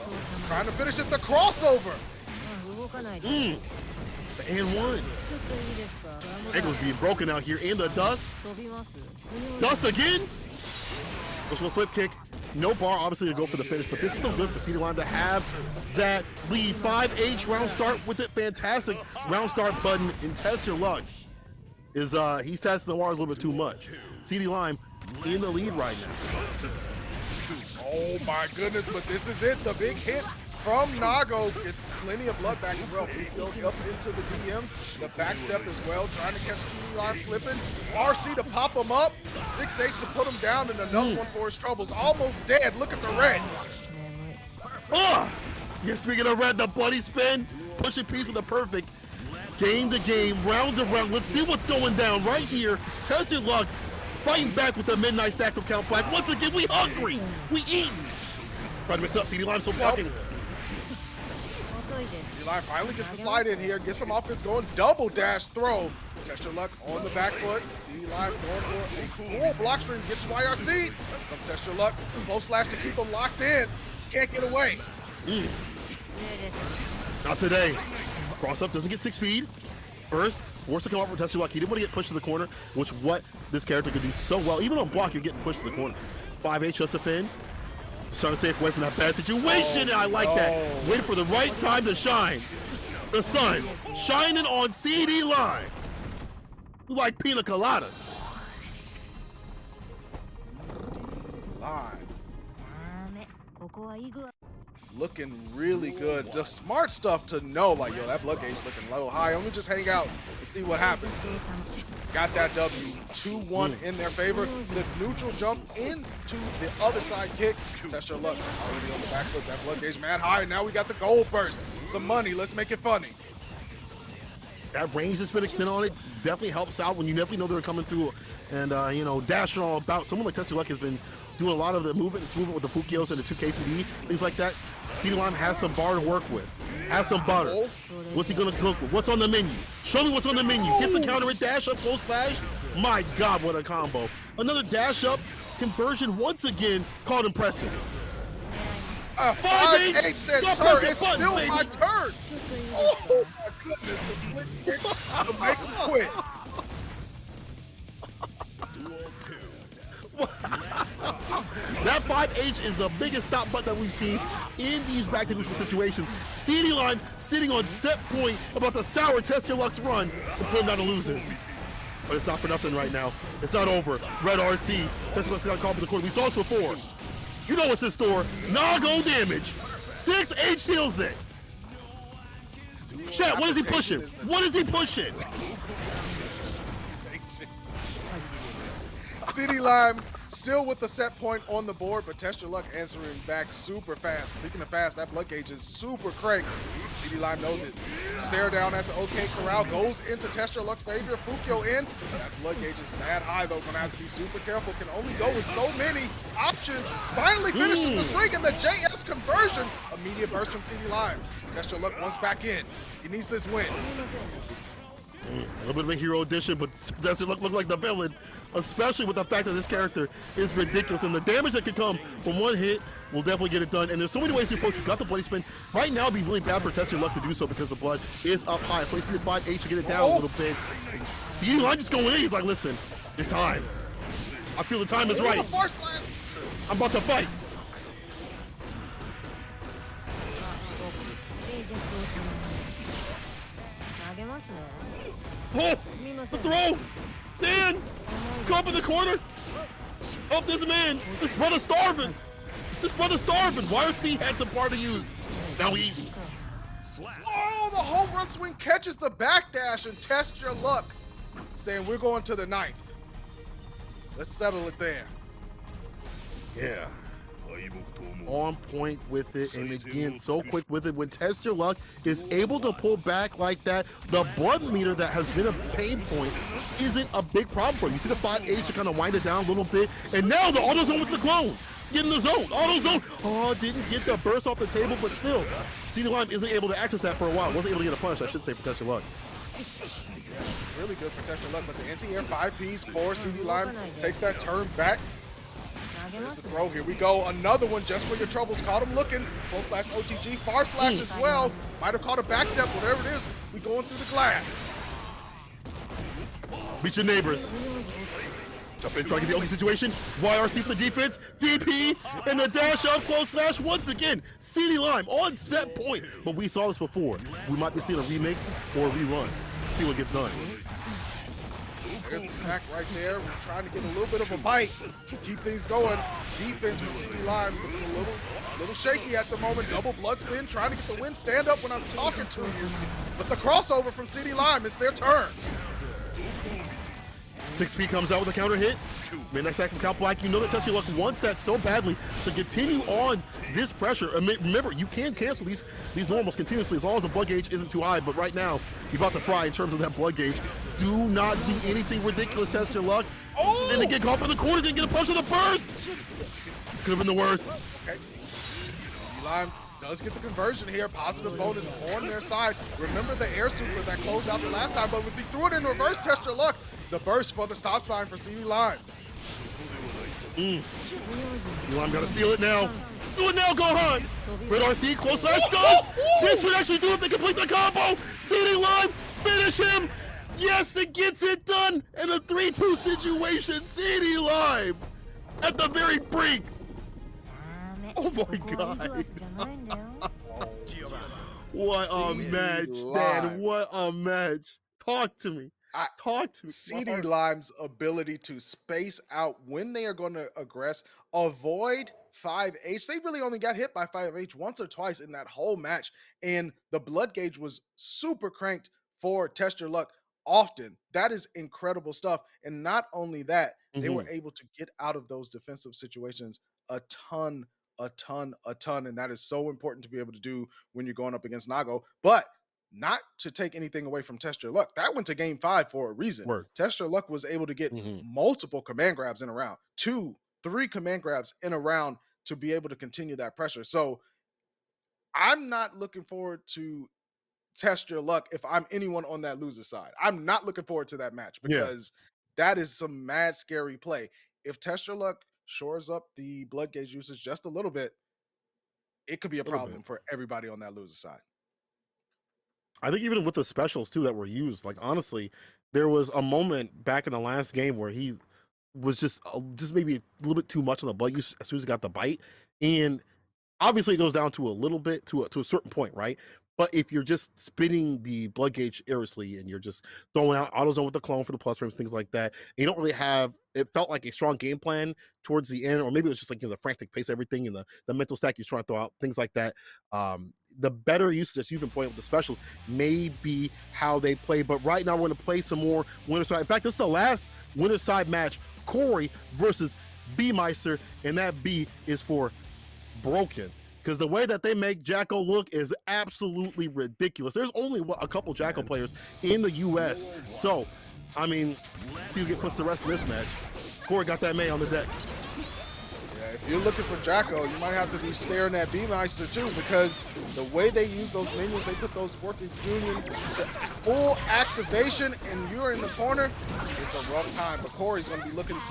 [SPEAKER 7] Trying to finish it. The crossover.
[SPEAKER 5] And one. Ankle's being broken out here in the dust. Dust again. Goes for the flip kick. No bar, obviously, to go for the finish, but this is still good for CD Line to have that lead. 5H round start with it. Fantastic round start button. And Test Your Luck is he's testing the waters a little bit too much. CD Line in the lead right now.
[SPEAKER 7] Oh my goodness, but this is it. The big hit from Nago gets plenty of blood back as well. Built up into the DMs. The back step as well, trying to catch CD Line slipping. RC to pop him up. 6H to put him down, and another one for his troubles. Almost dead. Look at the red.
[SPEAKER 5] Oh! Yeah, speaking of red, the bloody spin. Pushing Peace with a perfect. Game to game, round to round. Let's see what's going down right here. Test Your Luck fighting back with the midnight stack of count back. Once again, we hungry. We eating. Trying to mix up CD Line, so blocking.
[SPEAKER 7] CD Line finally gets the slide in here, gets some offense going, double dash throw. Test Your Luck on the back foot. CD Line going for a cool block string, gets YRC. Comes Test Your Luck, close slash to keep him locked in. Can't get away.
[SPEAKER 5] Not today. Cross up, doesn't get 6 speed. First, forced to come off for Test Your Luck. He didn't want to get pushed to the corner, which what this character could do so well. Even on block, you're getting pushed to the corner. 5H just a fin. Just trying to stay away from that bad situation, and I like that. Waiting for the right time to shine. The sun shining on CD Line. You like pina coladas.
[SPEAKER 7] Line. Looking really good. The smart stuff to know, like, yo, that blood gauge looking low, high. Let me just hang out and see what happens. Got that W, 2-1 in their favor. The neutral jump into the other side kick. Test Your Luck already on the back foot. That blood gauge mad high. Now we got the gold burst. Some money. Let's make it funny.
[SPEAKER 5] That range that's been extended on it definitely helps out when you definitely know they're coming through and, you know, dashing all about. Someone like Test Your Luck has been doing a lot of the movement and smoothing with the Fukios and the 2K2D, things like that. CD Line has some bar to work with, has some butter. What's he gonna cook with? What's on the menu? Show me what's on the menu. Gets a counter at dash up, close slash. My God, what a combo. Another dash up conversion once again, called impressive.
[SPEAKER 7] 5H said,
[SPEAKER 5] Stop
[SPEAKER 7] sir,
[SPEAKER 5] pressing
[SPEAKER 7] it's
[SPEAKER 5] buttons,
[SPEAKER 7] still
[SPEAKER 5] baby.
[SPEAKER 7] my turn. Oh my goodness, the split kick to make him quit.
[SPEAKER 5] That 5H is the biggest stop button that we've seen in these back to neutral situations. CD Line sitting on set point about to sour Test Your Luck's run and put him down to losers. But it's not for nothing right now. It's not over. Red RC. Test Your Luck's got a call for the corner. We saw this before. You know what's in store. Nago damage. 6H seals it. Chat, what is he pushing? What is he pushing?
[SPEAKER 7] CD Lime still with the set point on the board, but Test Your Luck answering back super fast. Speaking of fast, that blood gauge is super crank. CD Lime knows it. Stare down at the OK Corral, goes into Test Your Luck's favor. Fukyo in. That blood gauge is mad high though, gonna have to be super careful. Can only go with so many options. Finally finishes the streak and the JS conversion. Immediate burst from CD Lime. Test Your Luck once back in. He needs this win.
[SPEAKER 5] A little bit of a hero edition, but does it look like the villain, especially with the fact that this character is ridiculous, and the damage that could come from one hit will definitely get it done. And there's so many ways to approach. You got the bloody spin. Right now, it'd be really bad for Test Your Luck to do so because the blood is up high. So he's going to 5H to get it down a little bit. CD Line just going in. He's like, listen, it's time. I feel the time is right. I'm about to fight. Oh, the throw! Dan! Let's go up in the corner! Oh, there's a man! This brother's starving! This brother's starving! YRC had some part to use. Now we eating.
[SPEAKER 7] Oh, the home run swing catches the backdash and test your luck. Saying we're going to the 9th. Let's settle it there.
[SPEAKER 5] Yeah. On point with it, and again, so quick with it. When Test Your Luck is able to pull back like that, the blood meter that has been a pain point isn't a big problem for him. You see the 5H to kind of wind it down a little bit, and now the auto zone with the clone. Get in the zone, auto zone. Oh, didn't get the burst off the table, but still, CD Lime isn't able to access that for a while. Wasn't able to get a punish, I should say, for Test Your Luck.
[SPEAKER 7] Really good for Test Your Luck, but the anti-air 5Ps for CD Lime takes that turn back. There's the throw. Here we go. Another one just for your troubles. Caught him looking. Full slash OTG. Far slash as well. Might have caught a back step. Whatever it is, we going through the glass.
[SPEAKER 5] Beat your neighbors. Jump in, try to get the Oki situation. YRC for the defense. DP and the dash up close slash once again. CD Lime on set point. But we saw this before. We might be seeing a remix or a rerun. See what gets done.
[SPEAKER 7] There's the snack right there. We're trying to get a little bit of a bite to keep things going. Defense from CD Lime looking a little shaky at the moment. Double blood spin, trying to get the win. Stand up when I'm talking to you. But the crossover from CD Lime, it's their turn.
[SPEAKER 5] 6P comes out with a counter hit. Midnight Stack from Cal Black. You know that Test Your Luck wants that so badly to continue on this pressure. Remember, you can cancel these normals continuously as long as the blood gauge isn't too high. But right now, you're about to fry in terms of that blood gauge. Do not do anything ridiculous, Test Your Luck.
[SPEAKER 7] Oh!
[SPEAKER 5] Then they get caught in the corner, didn't get a punch of the burst. Could have been the worst.
[SPEAKER 7] Okay. CD Lime does get the conversion here. Positive bonus on their side. Remember the air super that closed out the last time, but if he threw it in reverse, Test Your Luck. The burst for the stop sign for CD Lime.
[SPEAKER 5] CD Lime gotta seal it now. Do it now, Gohan. Red RC, close slash does. This should actually do it. They complete the combo. CD Lime, finish him. Yes, it gets it done in a 3-2 situation. CD Lime at the very brink. Oh my God. What a match, man. What a match. Talk to me. Talk to me.
[SPEAKER 7] CD Lime's ability to space out when they are going to aggress, avoid 5H. They really only got hit by 5H once or twice in that whole match, and the blood gauge was super cranked for Test Your Luck often. That is incredible stuff. And not only that, they were able to get out of those defensive situations a ton, and that is so important to be able to do when you're going up against Nago. But not to take anything away from Test Your Luck. That went to game 5 for a reason. Test Your Luck was able to get multiple command grabs in a round, 2, 3 command grabs in a round to be able to continue that pressure. So I'm not looking forward to Test Your Luck if I'm anyone on that loser side. I'm not looking forward to that match because that is some mad scary play. If Test Your Luck shores up the blood gauge usage just a little bit, it could be a problem for everybody on that loser side.
[SPEAKER 5] I think even with the specials too that were used, like honestly, there was a moment back in the last game where he was just maybe a little bit too much on the blood use as soon as he got the bite, and obviously it goes down to a little bit to a certain point, right? But if you're just spinning the blood gauge airlessly and you're just throwing out AutoZone with the clone for the plus frames, things like that, and you don't really have, it felt like a strong game plan towards the end, or maybe it was just like, the frantic pace of everything and the mental stack you're trying to throw out, things like that. The better usage that you've been playing with the specials may be how they play, but right now we're going to play some more winner side. In fact, this is the last winner side match, Corey versus B-Meister, and that B is for Broken. Because the way that they make Jacko look is absolutely ridiculous. There's only a couple Jacko players in the U.S. So, I mean, see who puts the rest of this match. Corey got that May on the deck.
[SPEAKER 7] Yeah, if you're looking for Jacko, you might have to be staring at B-Meister too, because the way they use those minions, they put those working union to full activation, and you're in the corner, it's a rough time. But Corey's going to be looking to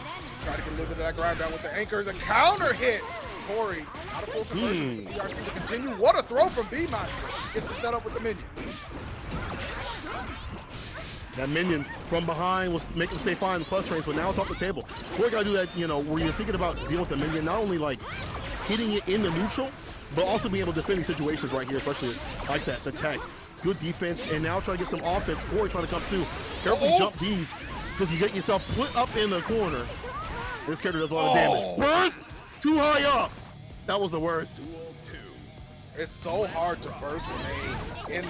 [SPEAKER 7] try to get a little bit of that grind down with the anchor. The counter hit. Corey, not a full conversion for BRC to continue. What a throw from B-Meister. It's the setup with the minion.
[SPEAKER 5] That minion from behind will make him stay fine in the plus frames, but now it's off the table. Corey got to do that, where you're thinking about dealing with the minion, not only like hitting it in the neutral, but also being able to defend these situations right here, especially like that, the tech. Good defense, and now trying to get some offense. Corey trying to come through. Carefully jump these, because you get yourself put up in the corner. This character does a lot of damage. Burst! Too high up! That was the worst.
[SPEAKER 7] It's so hard to burst an aim in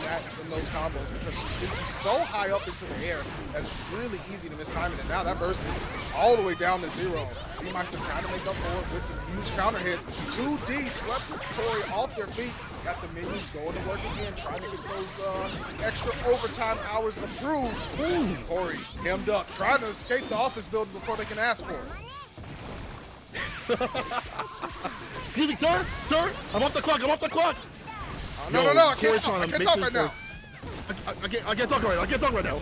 [SPEAKER 7] those combos because she sends you so high up into the air that it's really easy to miss timing. And now that burst is all the way down to 0. B-Meister trying to make up for it with some huge counter hits. 2D swept Corey off their feet. Got the minions going to work again, trying to get those extra overtime hours approved. Ooh, Corey hemmed up, trying to escape the office building before they can ask for it.
[SPEAKER 5] Excuse me, sir? Sir? I'm off the clock. I'm off the clock.
[SPEAKER 7] No, I can't talk right now.
[SPEAKER 5] I can't talk right now. I can't talk right now.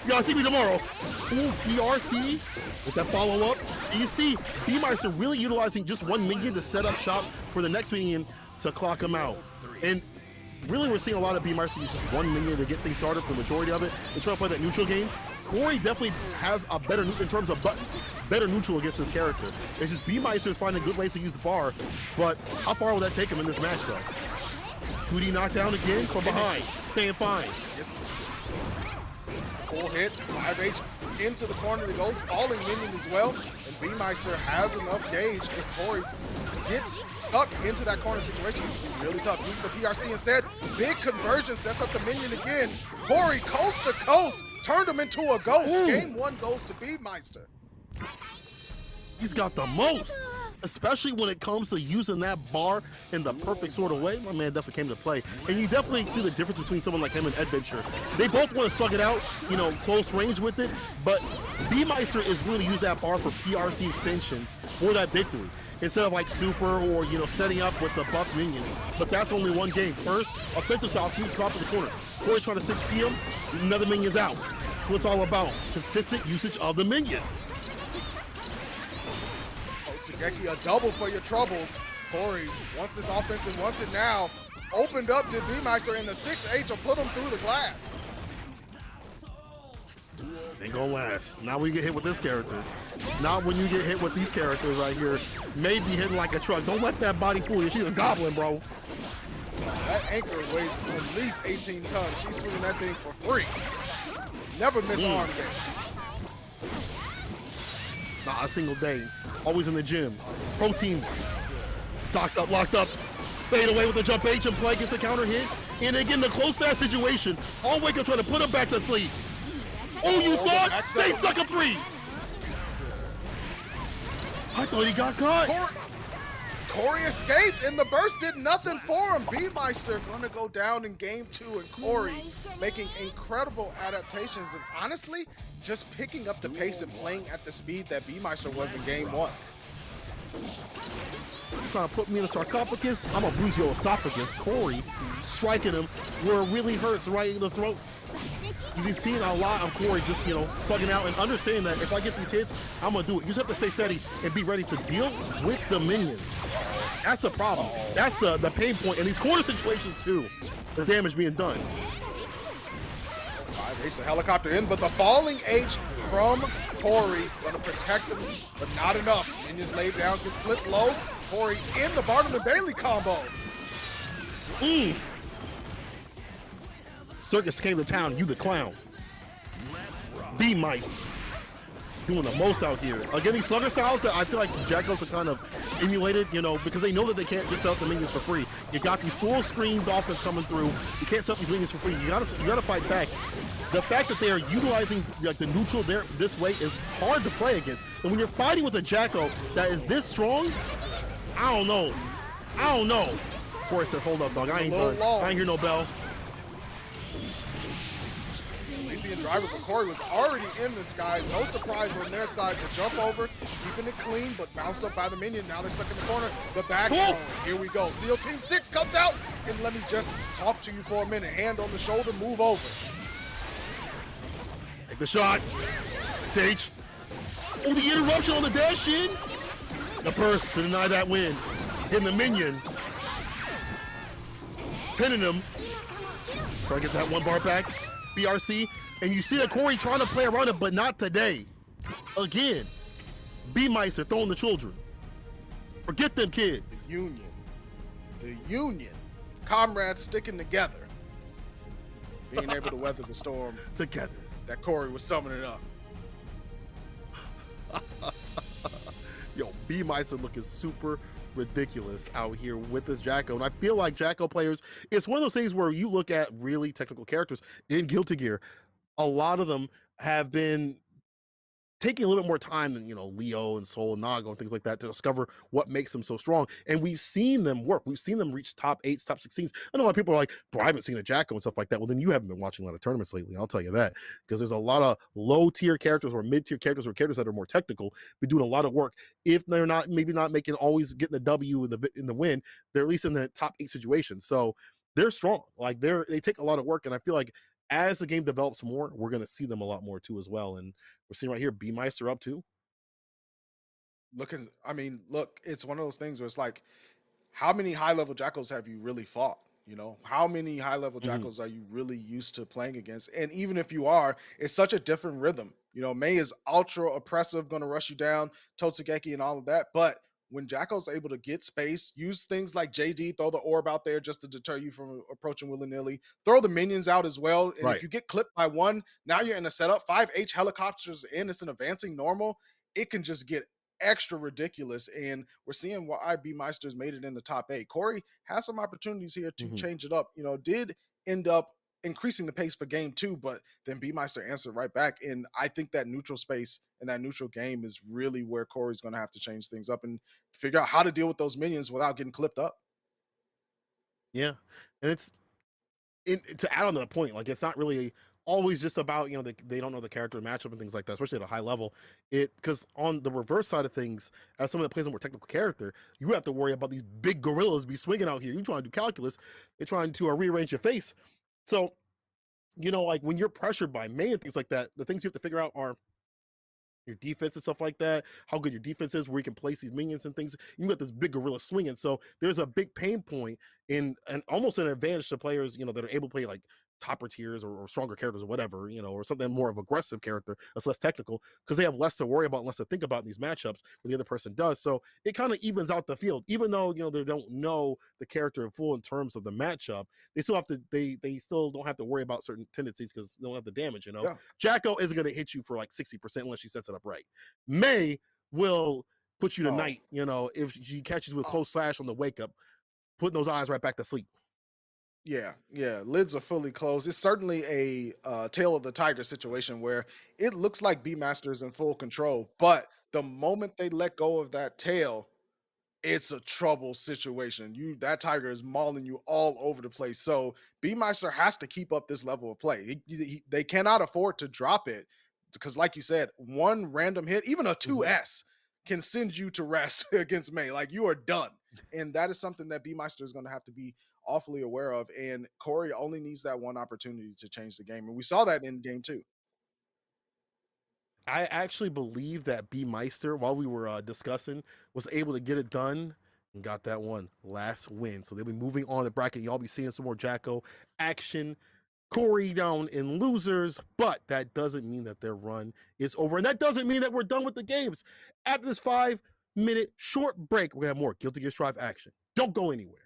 [SPEAKER 5] Y'all see me tomorrow. Ooh, PRC with that follow-up. You see B-Meister really utilizing just one minion to set up shop for the next minion to clock him out. And really we're seeing a lot of B-Meister use just one minion to get things started for the majority of it and try to play that neutral game. Corey definitely has a better, in terms of buttons, better neutral against his character. It's just B-Meister is finding good ways to use the bar, but how far will that take him in this match though? 2D knockdown again from behind, staying fine.
[SPEAKER 7] Just full hit, 5H into the corner that goes, falling minion as well, and B-Meister has enough gauge. If Corey gets stuck into that corner situation, it can be really tough. Uses the PRC instead, big conversion, sets up the minion again. Corey, coast to coast, turned him into a ghost.
[SPEAKER 5] Ooh.
[SPEAKER 7] Game 1 goes to B-Meister.
[SPEAKER 5] He's got the most, especially when it comes to using that bar in the perfect sort of way. My man definitely came to play. And you definitely see the difference between someone like him and Adventure. They both want to suck it out, you know, close range with it, but B-Meister is willing to use that bar for PRC extensions for that victory, instead of like super or, you know, setting up with the buff minions. But that's only one game. First, offensive style, keeps caught in the corner. Corey trying to 6 PM, another minion's out. That's what it's all about. Consistent usage of the minions.
[SPEAKER 7] Shigeki, a double for your troubles. Corey wants this offense and wants it now. Opened up to B-Meister, and the 6H will put him through the glass.
[SPEAKER 5] Ain't gonna last. Not when you get hit with this character. Not when you get hit with these characters right here. Maybe hitting like a truck. Don't let that body fool you. She's a goblin, bro.
[SPEAKER 7] That anchor weighs at least 18 tons. She's swinging that thing for free. Never miss arm game.
[SPEAKER 5] Not a single day. Always in the gym. Protein. Stocked up, locked up. Fade away with the jump H and play, gets a counter hit. And again, the close to that situation. All Wake up trying to put him back to sleep. Oh, you thought? Stay sucker free. I thought he got caught.
[SPEAKER 7] Corey escaped, and the burst did nothing for him. B-Meister gonna go down in game 2, and Corey making incredible adaptations, and honestly, just picking up the pace and playing at the speed that B-Meister was in game 1.
[SPEAKER 5] You trying to put me in a sarcophagus? I'm gonna bruise your esophagus. Corey striking him where it really hurts, right in the throat. You've been seeing a lot of Corey just, you know, slugging out and understanding that if I get these hits, I'm gonna do it. You just have to stay steady and be ready to deal with the minions. That's the problem. That's the pain point in these corner situations too. The damage being done.
[SPEAKER 7] 5H, the helicopter in, but the falling H from Corey gonna protect him, but not enough. Minions laid down, gets flipped low. Corey in the Barnum and Bailey combo.
[SPEAKER 5] Circus came to town, you the clown. B-Meister doing the most out here. Again, these slugger styles that I feel like Jackals are kind of emulated, you know, because they know that they can't just sell the minions for free. You got these full screen dolphins coming through. You can't sell these minions for free. You gotta fight back. The fact that they are utilizing like the neutral there this way is hard to play against. And when you're fighting with a Jacko that is this strong, I don't know. Corey says, hold up, dog. I ain't done. I ain't hear no bell.
[SPEAKER 7] Elysian driver, but Corey was already in the skies. No surprise on their side. The jump over, keeping it clean, but bounced up by the minion. Now they're stuck in the corner. The back throw. Here we go. SEAL Team 6 comes out. And let me just talk to you for a minute. Hand on the shoulder, move over.
[SPEAKER 5] Take the shot. Sage. Oh, the interruption on the dash in. The burst to deny that win. Getting the minion. Pinning him. Try to get that one bar back. BRC. And you see that Corey trying to play around it, but not today. Again. B-Meister throwing the children. Forget them kids.
[SPEAKER 7] Union. The union, comrades sticking together, being able to weather the storm
[SPEAKER 5] Together.
[SPEAKER 7] that Corey was summoning up.
[SPEAKER 5] Yo, B Meister looking super ridiculous out here with this Jacko. And I feel like Jacko players, it's one of those things where you look at really technical characters in Guilty Gear, a lot of them have been taking a little bit more time than Leo and Soul and Nago and things like that to discover what makes them so strong. And we've seen them work. We've seen them reach top 8s, top 16s. I know a lot of people are like, bro, I haven't seen a Jacko and stuff like that. Well, then you haven't been watching a lot of tournaments lately. I'll tell you that. Because there's a lot of low tier characters or mid tier characters or characters that are more technical, be doing a lot of work. If they're not maybe not making always getting the W in the win, they're at least in the top 8 situation. So they're strong. Like they take a lot of work. And I feel like as the game develops more, we're going to see them a lot more too as well. And we're seeing right here, B Meister up too.
[SPEAKER 7] Look, it's one of those things where it's like, how many high level jackals have you really fought? How many high level
[SPEAKER 5] Mhm.
[SPEAKER 7] jackals are you really used to playing against? And even if you are, it's such a different rhythm. Mei is ultra oppressive, going to rush you down, Totsugeki and all of that. But when Jackal's able to get space, use things like JD, throw the orb out there just to deter you from approaching willy nilly, throw the minions out as well. And if
[SPEAKER 5] Right.
[SPEAKER 7] you get clipped by one, now you're in a setup. 5H helicopters in, it's an advancing normal. It can just get extra ridiculous. And we're seeing why IB Meisters made it in the top 8. Corey has some opportunities here to
[SPEAKER 5] Mhm.
[SPEAKER 7] change it up. Did end up increasing the pace for game 2, but then B Meister answered right back. And I think that neutral space and that neutral game is really where Corey's going to have to change things up and figure out how to deal with those minions without getting clipped up.
[SPEAKER 5] Yeah. And it's to add on to the point, like it's not really always just about they don't know the character matchup and things like that, especially at a high level. It because on the reverse side of things, as someone that plays a more technical character, you have to worry about these big gorillas be swinging out here. You trying to do calculus, they're trying to rearrange your face. So like when you're pressured by May and things like that, the things you have to figure out are your defense and stuff like that, how good your defense is, where you can place these minions and things. You got this big gorilla swinging, so there's a big pain point in and almost an advantage to players, that are able to play like topper tiers or stronger characters or whatever, or something more of aggressive character that's less technical because they have less to worry about, less to think about in these matchups where the other person does. So it kind of evens out the field, even though they don't know the character in full in terms of the matchup. They still have to they still don't have to worry about certain tendencies because they don't have the damage.
[SPEAKER 7] Yeah.
[SPEAKER 5] Jacko isn't going to hit you for like 60% unless she sets it up right. May will put you to
[SPEAKER 7] Oh,
[SPEAKER 5] night, if she catches you with
[SPEAKER 7] uh,
[SPEAKER 5] close slash on the wake up, putting those eyes right back to sleep.
[SPEAKER 7] yeah. Lids are fully closed. It's certainly a tail of the tiger situation where it looks like B Master is in full control, but the moment they let go of that tail, it's a trouble situation. That tiger is mauling you all over the place. So B Meister has to keep up this level of play. They cannot afford to drop it because, like you said, one random hit, even a
[SPEAKER 5] Mhm.
[SPEAKER 7] 2S, can send you to rest against May. Like you are done. And that is something that B Meister is going to have to be awfully aware of. And Corey only needs that one opportunity to change the game. And we saw that in game 2.
[SPEAKER 5] I actually believe that B Meister, while we were discussing, was able to get it done and got that one last win. So they'll be moving on the bracket. Y'all be seeing some more Jacko action. Corey down in losers, but that doesn't mean that their run is over. And that doesn't mean that we're done with the games. After this 5-minute short break, we're going to have more Guilty Gear Strive action. Don't go anywhere.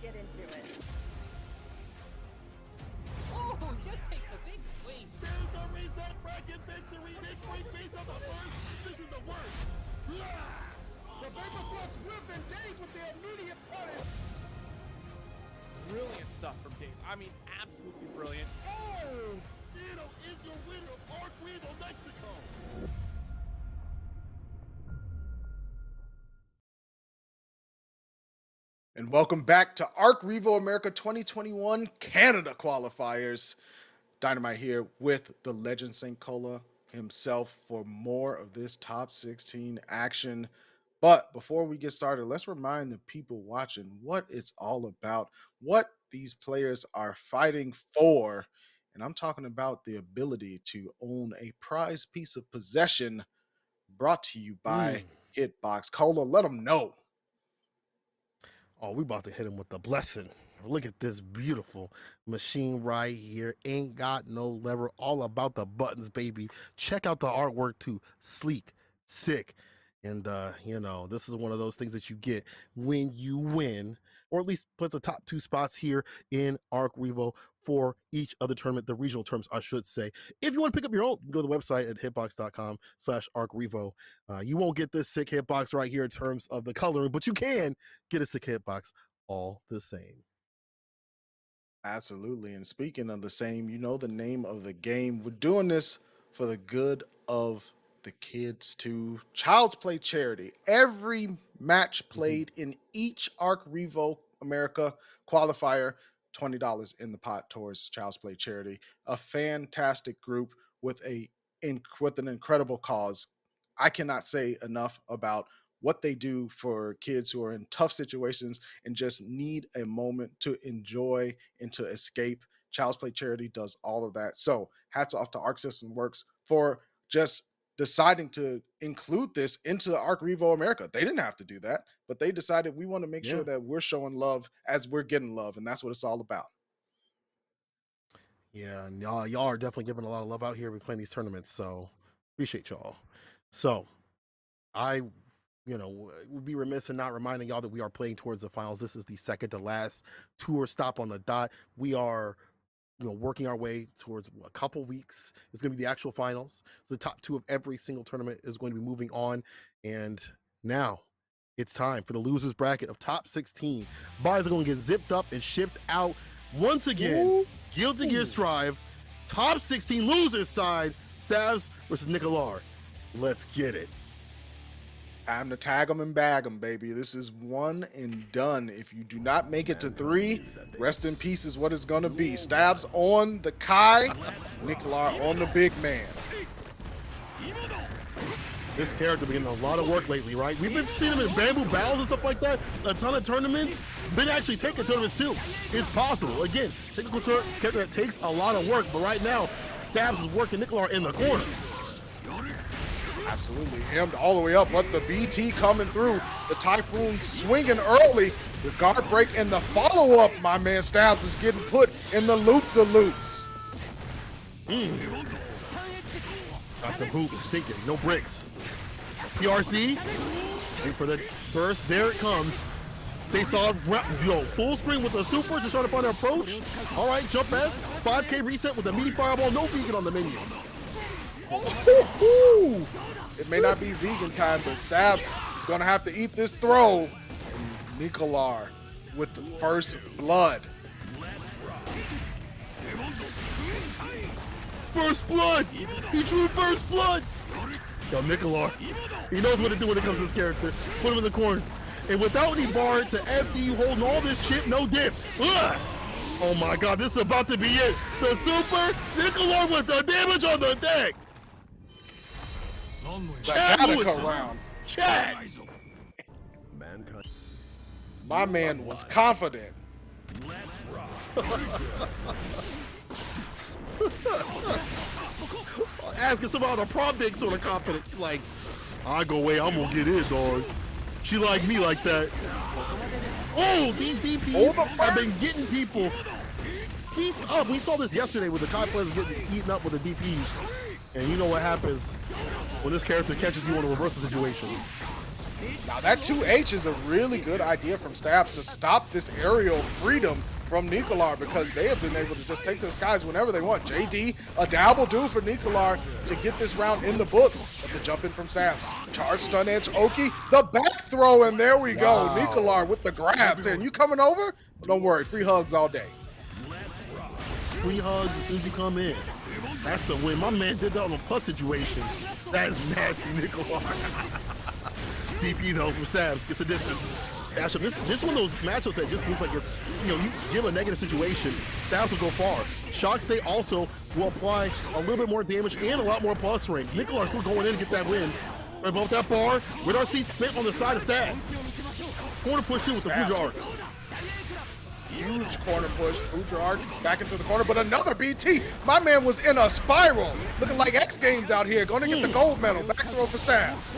[SPEAKER 1] get into it.
[SPEAKER 4] Oh, just takes the big swing.
[SPEAKER 5] There's the reset bracket victory. Victory beats on the first. This is the worst.
[SPEAKER 7] The Vapor Thrust whipped and dazed with the immediate punish.
[SPEAKER 6] Brilliant stuff from Dave. I mean, absolutely brilliant.
[SPEAKER 5] Oh, Gino is your winner of ARCREVO Mexico.
[SPEAKER 7] And welcome back to ARCREVO America 2021 Canada qualifiers. Dynamite here with the legend St. Cola himself for more of this top 16 action. But before we get started, let's remind the people watching what it's all about, what these players are fighting for. And I'm talking about the ability to own a prized piece of possession, brought to you by Hitbox. Cola, let them know.
[SPEAKER 5] Oh, we about to hit him with the blessing. Look at this beautiful machine right here. Ain't got no lever. All about the buttons, baby. Check out the artwork too. Sleek, sick. And, you know, this is one of those things that you get when you win, or at least puts the top 2 spots here in ARCREVO for each other tournament, the regional terms, I should say. If you want to pick up your own, go to the website at hitbox.com/ARCREVO. You won't get this sick hitbox right here in terms of the coloring, but you can get a sick hitbox all the same.
[SPEAKER 7] Absolutely. And speaking of the same, you know the name of the game. We're doing this for the good of the kids too. Child's Play charity. Every match played in each ARCREVO America qualifier, $20 in the pot towards Child's Play charity. A fantastic group with an incredible cause. I cannot say enough about what they do for kids who are in tough situations and just need a moment to enjoy and to escape. Child's Play Charity does all of that. So hats off to Arc System Works for just deciding to include this into ARCREVO America. They didn't have to do that, but they decided we want to make sure that we're showing love as we're getting love, and that's what it's all about.
[SPEAKER 5] Yeah, and y'all are definitely giving a lot of love out here. We're playing these tournaments, so appreciate y'all. So I would be remiss in not reminding y'all that we are playing towards the finals. This is the second to last tour stop on the dot. We are, working our way towards a couple weeks. It's going to be the actual finals. So the top 2 of every single tournament is going to be moving on. And now it's time for the losers bracket of top 16. Buys are going to get zipped up and shipped out once again. Guilty Gear Strive, top 16 losers side, Stabs versus Nicolar. Let's get it.
[SPEAKER 7] Time to tag them and bag them, baby. This is one and done. If you do not make it to 3, rest in peace is what it's going to be. Stabs on the Kai, Nicolar on the big man.
[SPEAKER 5] This character been getting a lot of work lately, right? We've been seeing him in bamboo battles and stuff like that, a ton of tournaments. Been actually taking tournaments too. It's possible. Again, technical character that takes a lot of work, but right now, Stabs is working Nicolar in the corner.
[SPEAKER 7] Absolutely hemmed all the way up, but the BT coming through. The Typhoon swinging early. The guard break and the follow-up, my man Stabs is getting put in the loop-the-loops.
[SPEAKER 5] Got the boot sinking, no bricks. PRC, wait for the burst, there it comes. Stay solid, full screen with the super, just trying to find an approach. All right, jump S, 5K reset with a meaty fireball, no vegan on the menu.
[SPEAKER 7] Ooh, it may not be vegan time, but Stabs is gonna have to eat this throw. And Nicolar with the first blood.
[SPEAKER 5] First blood! He drew first blood! Yo, Nicolar, he knows what to do when it comes to this character. Put him in the corner. And without any bar to FD holding all this chip, no dip. Ugh. Oh my god, this is about to be it. The super, Nicolar with the damage on the deck. Chad Lewis. Chad.
[SPEAKER 7] My man was confident.
[SPEAKER 5] Asking someone a prom date sort of confident. Like, I go away, I'm gonna get in, dog. She like me like that. Oh, these DPs have been getting people. He's up. We saw this yesterday with the Kai players getting eaten up with the DPs. And you know what happens when this character catches you in a reversal situation.
[SPEAKER 7] Now that 2H is a really good idea from Stabs to stop this aerial freedom from Nikolar, because they have been able to just take to the skies whenever they want. JD, a dab will do for Nikolar to get this round in the books. But the jump in from Stabs. Charge stun edge, Oki, the back throw, and there we go.
[SPEAKER 5] Wow.
[SPEAKER 7] Nikolar with the grab saying, you coming over? Don't worry, free hugs all day.
[SPEAKER 5] Free hugs as soon as you come in. That's a win. My man did that on a plus situation. That is nasty, Nikolai. TP though from Stabs gets the distance. Actually, this one of those matchups that just seems like it's, you give a negative situation, Stabs will go far. Shock State also will apply a little bit more damage and a lot more plus range. Nikolai still going in to get that win. Above that bar, with RC spent on the side of Stabs. Corner push in with the Fuja Arc.
[SPEAKER 7] Huge corner push. Fuja Arc back into the corner, but another BT. My man was in a spiral, looking like X Games out here, going to get the gold medal. Back throw for Stabs.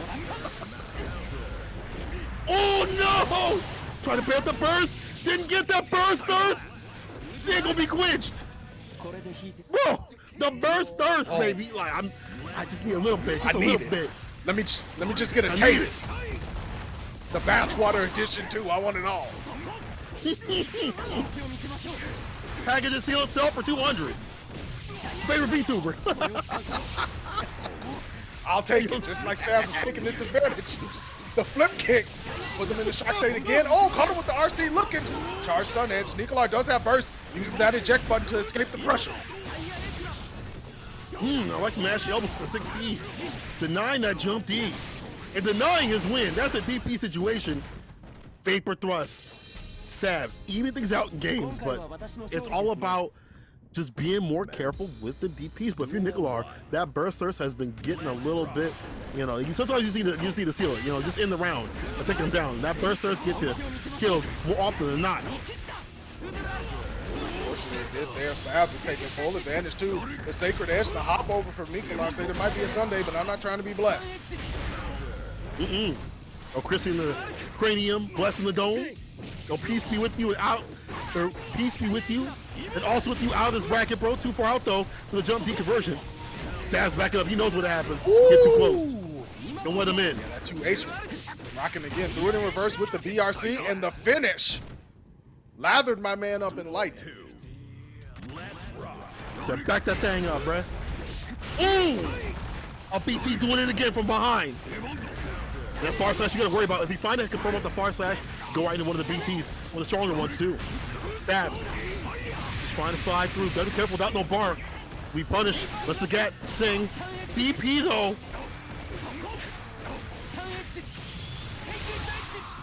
[SPEAKER 5] Oh no! Trying to pay up the burst, didn't get that burst thirst. They ain't gonna be quenched. Bro, the burst thirst, baby. Like I just need a little bit, just a little bit.
[SPEAKER 7] Let me just get a taste. The Bathwater edition too. I want it all.
[SPEAKER 5] Package and seal itself for 200. Favorite VTuber.
[SPEAKER 7] I'll take it. Just like Stabs is taking this advantage. The flip kick. Put them in the shock state again. Oh, caught him with the RC looking. Charge stun edge. Nikolai does have burst. Uses that eject button to escape the pressure.
[SPEAKER 5] I like the mashy elbow for the 6P. Denying that jump D. And denying his win. That's a DP situation. Vapor thrust. Stabs. Even things out in games, but it's all about just being more careful with the DPs. But if you're Nikolai, that burst thirst has been getting a little bit, sometimes you see the seal it, just in the round, and take them down. That burst thirst gets you killed more often than not.
[SPEAKER 7] Unfortunately, it did there. Stabs is taking full advantage too. The Sacred Edge, the hop over from Nikolai. Said it might be a Sunday, but I'm not trying to be blessed.
[SPEAKER 5] Oh, Chris in the cranium, blessing the dome. Oh, peace be with you and out, or peace be with you. And also with you out of this bracket, bro. Too far out, though, for the jump D conversion. Stabs back up. He knows what happens. Get too close. Don't let him in.
[SPEAKER 7] Yeah, that 2H rocking again. Threw it in reverse with the BRC and the finish. Lathered my man up in light.
[SPEAKER 5] So back that thing up, bruh. Ooh! A BT doing it again from behind. That far slash you gotta worry about. If you find it, confirm up the far slash, go right into one of the BTs. One of the stronger ones, too. Stabs. Just trying to slide through. Gotta be careful without no bar. We punish. Let's get sing. DP though.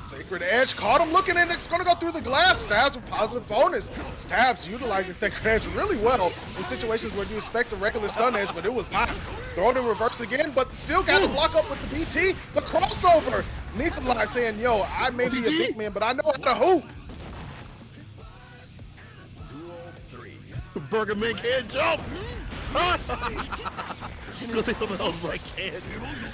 [SPEAKER 7] Sacred Edge caught him looking in. It's gonna go through the glass. Stabs with positive bonus. Stabs utilizing Sacred Edge really well in situations where you expect a regular stun edge, but it was not. Throw it in reverse again, but still got to block up with the BT. The crossover. Nikolai saying, yo, I may be a big man, but I know how to hoop.
[SPEAKER 5] Burger Man can't jump. I was gonna say something else, but I can't.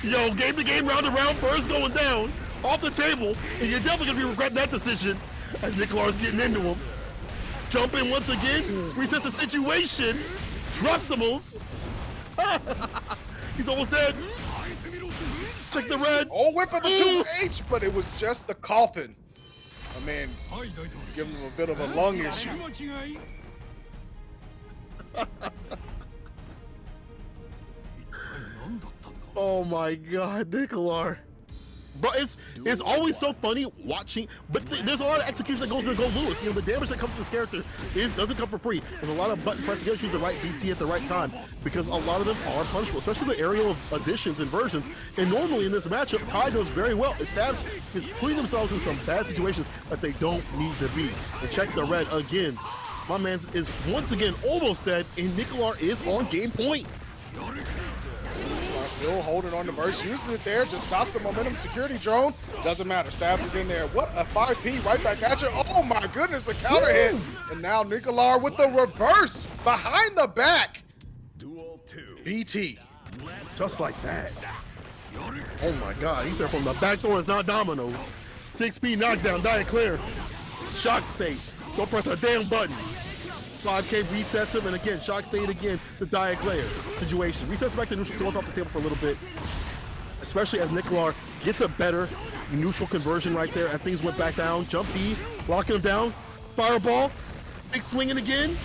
[SPEAKER 5] Yo, game to game, round to round, first going down off the table, and you're definitely gonna be regretting that decision as Nikolai's getting into him. Jump in once again, resets the situation. Trustimals. He's almost dead. Check the red.
[SPEAKER 7] Oh, went for the 2H, but it was just the coffin. I mean, giving him a bit of a lung issue.
[SPEAKER 5] Oh my God, Nikolai. Bro, it's always so funny watching, but there's a lot of execution that goes into Gold Lewis. The damage that comes from this character doesn't come for free. There's a lot of button pressing. You gotta choose the right BT at the right time because a lot of them are punishable, especially the aerial additions and versions. And normally in this matchup, Kai does very well. Stabs is putting themselves in some bad situations that they don't need to be. And check the red again. My man is once again almost dead, and Nikolai is on game point.
[SPEAKER 7] Still holding on the burst, uses it there, just stops the momentum. Security drone, doesn't matter. Stabs is in there. What a 5P right back at you. Oh my goodness, a counter hit. And now Nikolai with the reverse behind the back. BT.
[SPEAKER 5] Just like that. Oh my God, he's there from the back door. It's not dominoes. 6P knockdown, Diet Clear. Shock state. Don't press a damn button. 5K resets him, and again, shock state again, the Diet Clear situation. Resets back to neutral, so it's off the table for a little bit. especially as Nicolar gets a better neutral conversion right there. And things went back down. Jump D, locking him down. Fireball, big swinging again.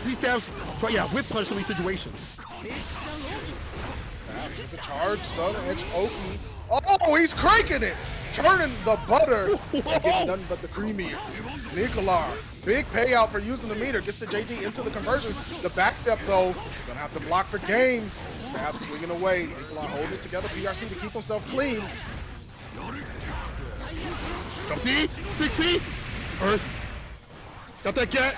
[SPEAKER 5] Z stabs, try, yeah, whip punch in these situations.
[SPEAKER 7] The charge, stun edge, Oki. Oh, he's cranking it! Turning the butter and getting nothing but the creamiest. Nicolar, big payout for using the meter. Gets the JD into the conversion. The backstep, though, gonna have to block for game. Stab swinging away. Nicolar holding it together. PRC to keep himself clean.
[SPEAKER 5] Jump D, 6P, burst. Got that cat.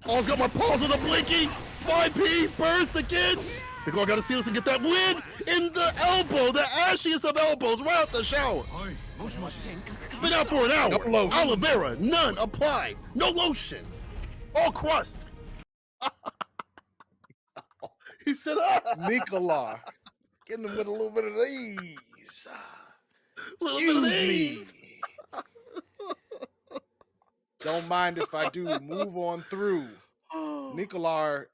[SPEAKER 5] All's got my paws on the blinky. 5P, burst again. Nicolar got to seal this and get that win in the elbow, the ashiest of elbows, right out the shower. Been out for an hour.
[SPEAKER 7] No lotion.
[SPEAKER 5] Aloe vera, none applied. No lotion. All crust. He said,
[SPEAKER 7] Nicolar, getting him with a little bit of these.
[SPEAKER 5] Little bit of
[SPEAKER 7] Excuse me.
[SPEAKER 5] these.
[SPEAKER 7] Don't mind if I do. Move on through. Nicolar,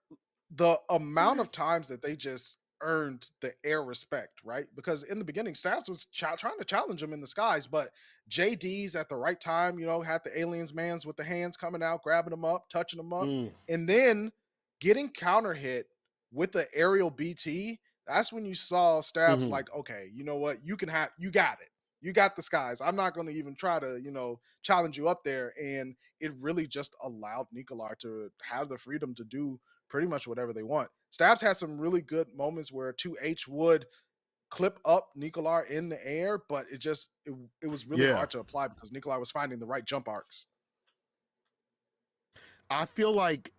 [SPEAKER 7] the amount of times that they just earned the air respect, right? Because in the beginning, Stabs was trying to challenge him in the skies, but JD's at the right time, you know, had the aliens mans with the hands coming out, grabbing them up, touching them up, and then getting counter hit with the aerial BT. That's when you saw Stabs like, okay, you know what? You got it. You got the skies. I'm not going to even try to, you know, challenge you up there. And it really just allowed Nicolar to have the freedom to do pretty much whatever they want. Stabs had some really good moments where 2H would clip up Nicolar in the air, but it was really hard to apply because Nicolar was finding the right jump arcs.
[SPEAKER 5] I feel like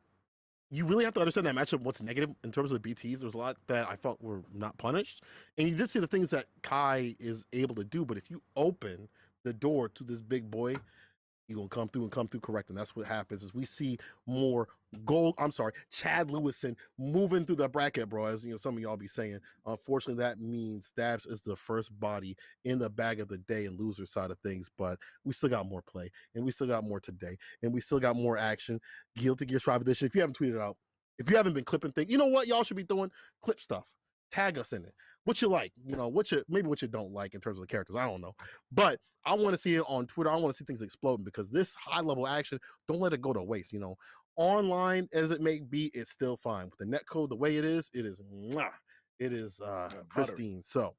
[SPEAKER 5] you really have to understand that matchup, what's negative in terms of the BTs. There was a lot that I felt were not punished. And you just see the things that Kai is able to do. But if you open the door to this big boy, you're going to come through correct. And that's what happens is we see more Chad Lewison moving through the bracket, bro. As you know, some of y'all be saying, unfortunately, that means Stabs is the first body in the bag of the day and loser side of things. But we still got more play and we still got more today and we still got more action. Guilty Gear Strive Edition. If you haven't tweeted out, if you haven't been clipping things, you know what y'all should be doing? Clip stuff. Tag us in it. What you like, you know, maybe what you don't like in terms of the characters. I don't know. But I want to see it on Twitter. I want to see things exploding because this high level action, don't let it go to waste. You know, online as it may be, it's still fine. With the netcode the way it is pristine. So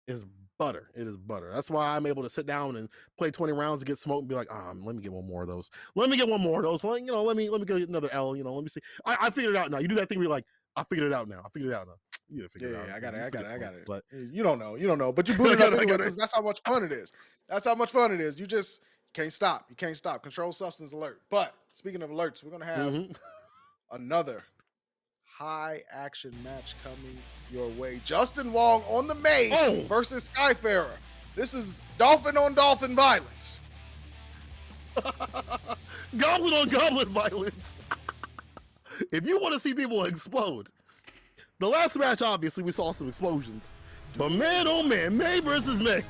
[SPEAKER 5] it's butter. It is butter. That's why I'm able to sit down and play 20 rounds and get smoked and be like, let me get one more of those. Let me get one more of those. Like, you know, let me get another L. You know, let me see. I figured it out now. You do that thing where you're like, I figured it out now. You gotta figure it out.
[SPEAKER 7] I got it.
[SPEAKER 5] But
[SPEAKER 7] you don't know. But you boot it up anyway because that's how much fun it is. That's how much fun it is. You just can't stop. You can't stop. Control substance alert. But speaking of alerts, we're gonna have another high action match coming your way. Justin Wong on the May versus Skyfarer. This is dolphin on dolphin violence.
[SPEAKER 5] Goblin on goblin violence. If you want to see people explode, the last match, obviously, we saw some explosions. But man, oh man, May versus May.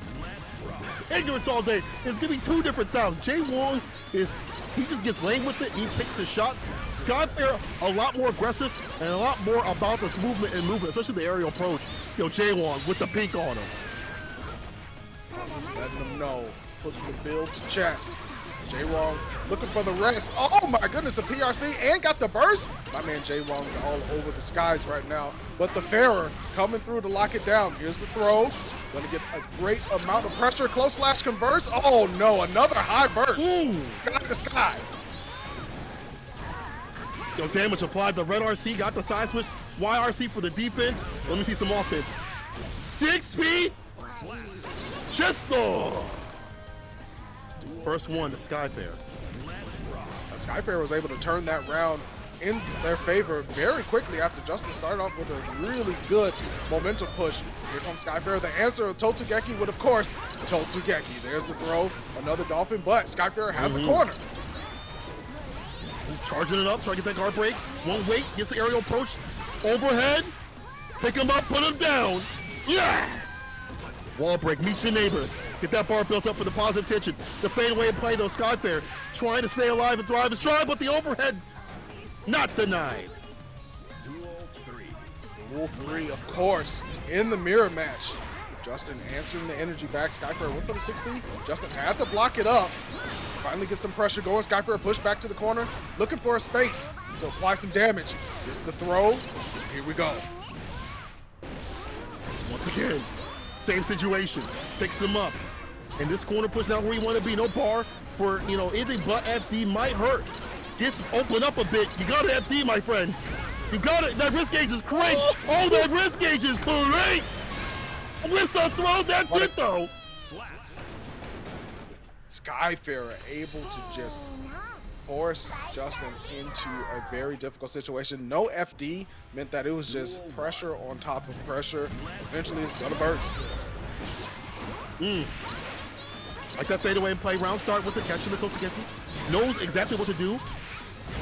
[SPEAKER 5] Ignorance all day. It's going to be two different styles. Jay Wong he just gets lane with it. He picks his shots. Skyfair, a lot more aggressive and a lot more about this movement, especially the aerial approach. Yo, Jay Wong with the peak on him.
[SPEAKER 7] Letting them know. Putting the build to chest. J-Wong looking for the rest. Oh my goodness, the PRC and got the burst. My man J-Wong's all over the skies right now. But the Farer coming through to lock it down. Here's the throw. Gonna get a great amount of pressure. Close slash converts. Oh no, another high burst. Sky to sky.
[SPEAKER 5] Yo, damage applied. The red RC got the side switch. YRC for the defense. Let me see some offense. 6 speed. Chesto. First one to Skyfair.
[SPEAKER 7] Skyfair was able to turn that round in their favor very quickly after Justin started off with a really good momentum push. Here comes Skyfair. The answer of Totugeki would, of course, Totugeki. There's the throw. Another dolphin, but Skyfair has the corner.
[SPEAKER 5] Charging it up, trying to get that guard break. Won't wait, gets the aerial approach. Overhead. Pick him up, put him down. Yeah! Wall break, meet your neighbors. Get that bar built up for the positive tension. The fadeaway and play, though, Skyfair trying to stay alive and thrive and strive, but the overhead not denied.
[SPEAKER 7] Rule 3, of course, in the mirror match. Justin answering the energy back. Skyfarer went for the 6B. Justin had to block it up. Finally gets some pressure going. Skyfarer pushed back to the corner, looking for a space to apply some damage. Gets the throw. Here we go.
[SPEAKER 5] Once again, same situation. Picks him up. And this corner push not where you want to be. No bar for, you know, anything but FD might hurt. Gets opened up a bit. You got to FD, my friend. You got it. That wrist gauge is cranked. Oh, that wrist gauge is cranked. Lifts a throw. That's it, though.
[SPEAKER 7] Skyfarer able to just force Justin into a very difficult situation. No FD meant that it was just pressure on top of pressure. Eventually, it's gonna burst.
[SPEAKER 5] Like that fadeaway and play round start with the catch and the Totsuki. Knows exactly what to do.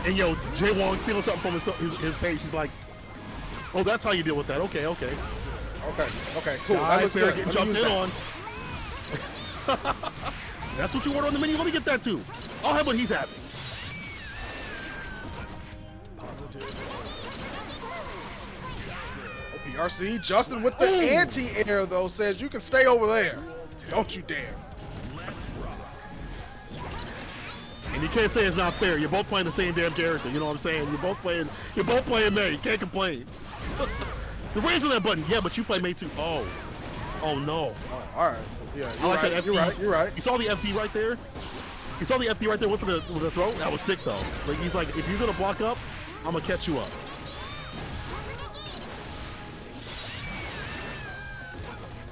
[SPEAKER 5] And yo, Jay Wong stealing something from his page. He's like, oh, that's how you deal with that. Okay.
[SPEAKER 7] Okay, cool. That looks good.
[SPEAKER 5] Getting jumped in on. That's what you order on the menu. Let me get that too. I'll have what he's having.
[SPEAKER 7] PRC, Justin with the anti-air though says you can stay over there. Don't you dare.
[SPEAKER 5] And you can't say it's not fair. You're both playing the same damn character. You know what I'm saying? You're both playing May. You can't complain. The range of that button, yeah, but you play May too. Oh no.
[SPEAKER 7] Oh, all right. Yeah,
[SPEAKER 5] I like that FD.
[SPEAKER 7] You're right.
[SPEAKER 5] You saw the FD right there? You saw the FD right there with the throw? That was sick though. Like he's like, if you're gonna block up, I'm gonna catch you up.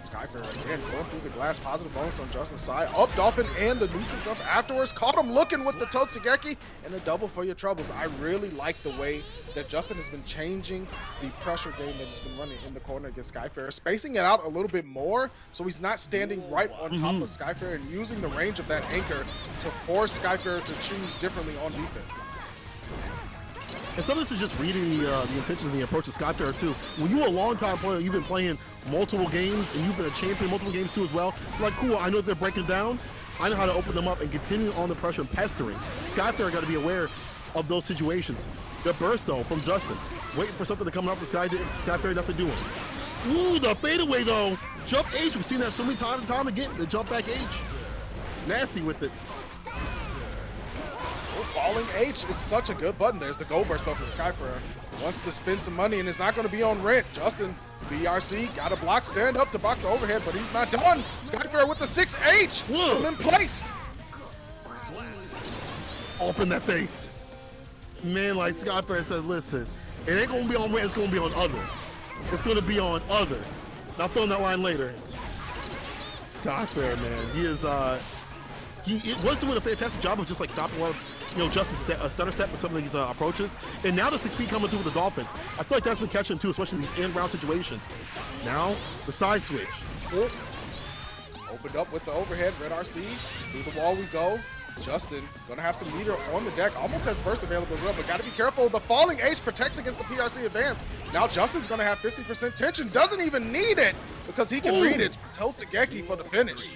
[SPEAKER 7] Skyfarer again going through the glass, positive bonus on Justin's side. Up Dolphin and the neutral jump afterwards. Caught him looking with the Totsugeki and a double for your troubles. I really like the way that Justin has been changing the pressure game that he's been running in the corner against Skyfarer, spacing it out a little bit more so he's not standing right on top of Skyfarer and using the range of that anchor to force Skyfarer to choose differently on defense.
[SPEAKER 5] And some of this is just reading the intentions and the approach of Skyfarer too. When you're a long-time player, you've been playing multiple games, and you've been a champion multiple games too as well. You're like, cool, I know they're breaking down. I know how to open them up and continue on the pressure and pestering. Skyfarer got to be aware of those situations. The burst though from Justin, waiting for something to come up for Skyfarer, nothing doing. Ooh, the fadeaway though. Jump H, we've seen that so many times and time again. The jump back H, nasty with it.
[SPEAKER 7] Falling H is such a good button. There's the go burst though from Skyfarer. Wants to spend some money and it's not going to be on rent. Justin, BRC, got a block, stand up to block the overhead, but he's not done. Skyfarer with the 6H, put him in place.
[SPEAKER 5] Open that face. Man, like Skyfarer says, listen, it ain't going to be on rent, it's going to be on other. It's going to be on other. And I'll throw in that line later. Skyfarer, man, he is, he was doing a fantastic job of just like stopping one, you know, just a stutter step with some of these approaches. And now the 6P coming through with the Dolphins. I feel like that's been catching too, especially in these end-round situations. Now, the side switch.
[SPEAKER 7] Opened up with the overhead, Red RC. Through the wall we go. Justin gonna have some meter on the deck. Almost has burst available as well, but gotta be careful. The falling H protects against the PRC advance. Now Justin's gonna have 50% tension. Doesn't even need it because he can read it. Totsugeki for the finish.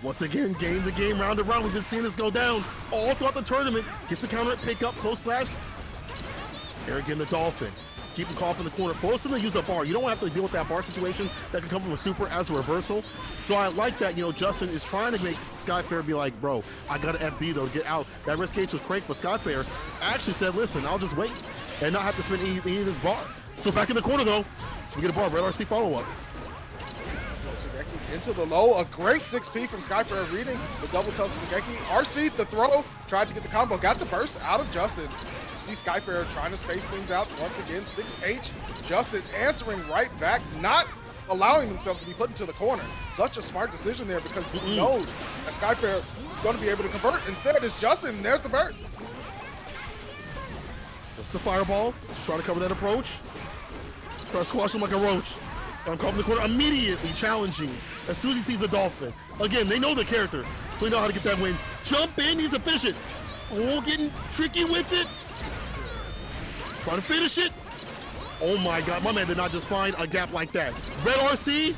[SPEAKER 5] Once again, game to game, round to round, we've been seeing this go down all throughout the tournament. Gets the counter, pick up, close slash. There again, the Dolphin. Keep him caught up in the corner. Force him to use the bar. You don't have to deal with that bar situation that can come from a super as a reversal. So I like that, you know, Justin is trying to make Skyfarer be like, bro, I got to FB though to get out. That wrist gauge was cranked, but Skyfarer actually said, listen, I'll just wait and not have to spend any of this bar. Still back in the corner though. So we get a bar, Red RC follow-up.
[SPEAKER 7] Totsugeki into the low, a great 6P from Skyfarer reading the double Totsugeki. RC, the throw, tried to get the combo, got the burst out of Justin. You see Skyfarer trying to space things out once again, 6H. Justin answering right back, not allowing themselves to be put into the corner. Such a smart decision there because he knows that Skyfarer is going to be able to convert. Instead, it's Justin, and there's the burst.
[SPEAKER 5] That's the fireball, trying to cover that approach. Try to squash him like a roach. I'm caught in the corner, immediately challenging as soon as he sees the Dolphin. Again, they know the character, so they know how to get that win. Jump in, he's efficient. Oh, getting tricky with it. Trying to finish it. Oh my God, my man did not just find a gap like that. Red RC,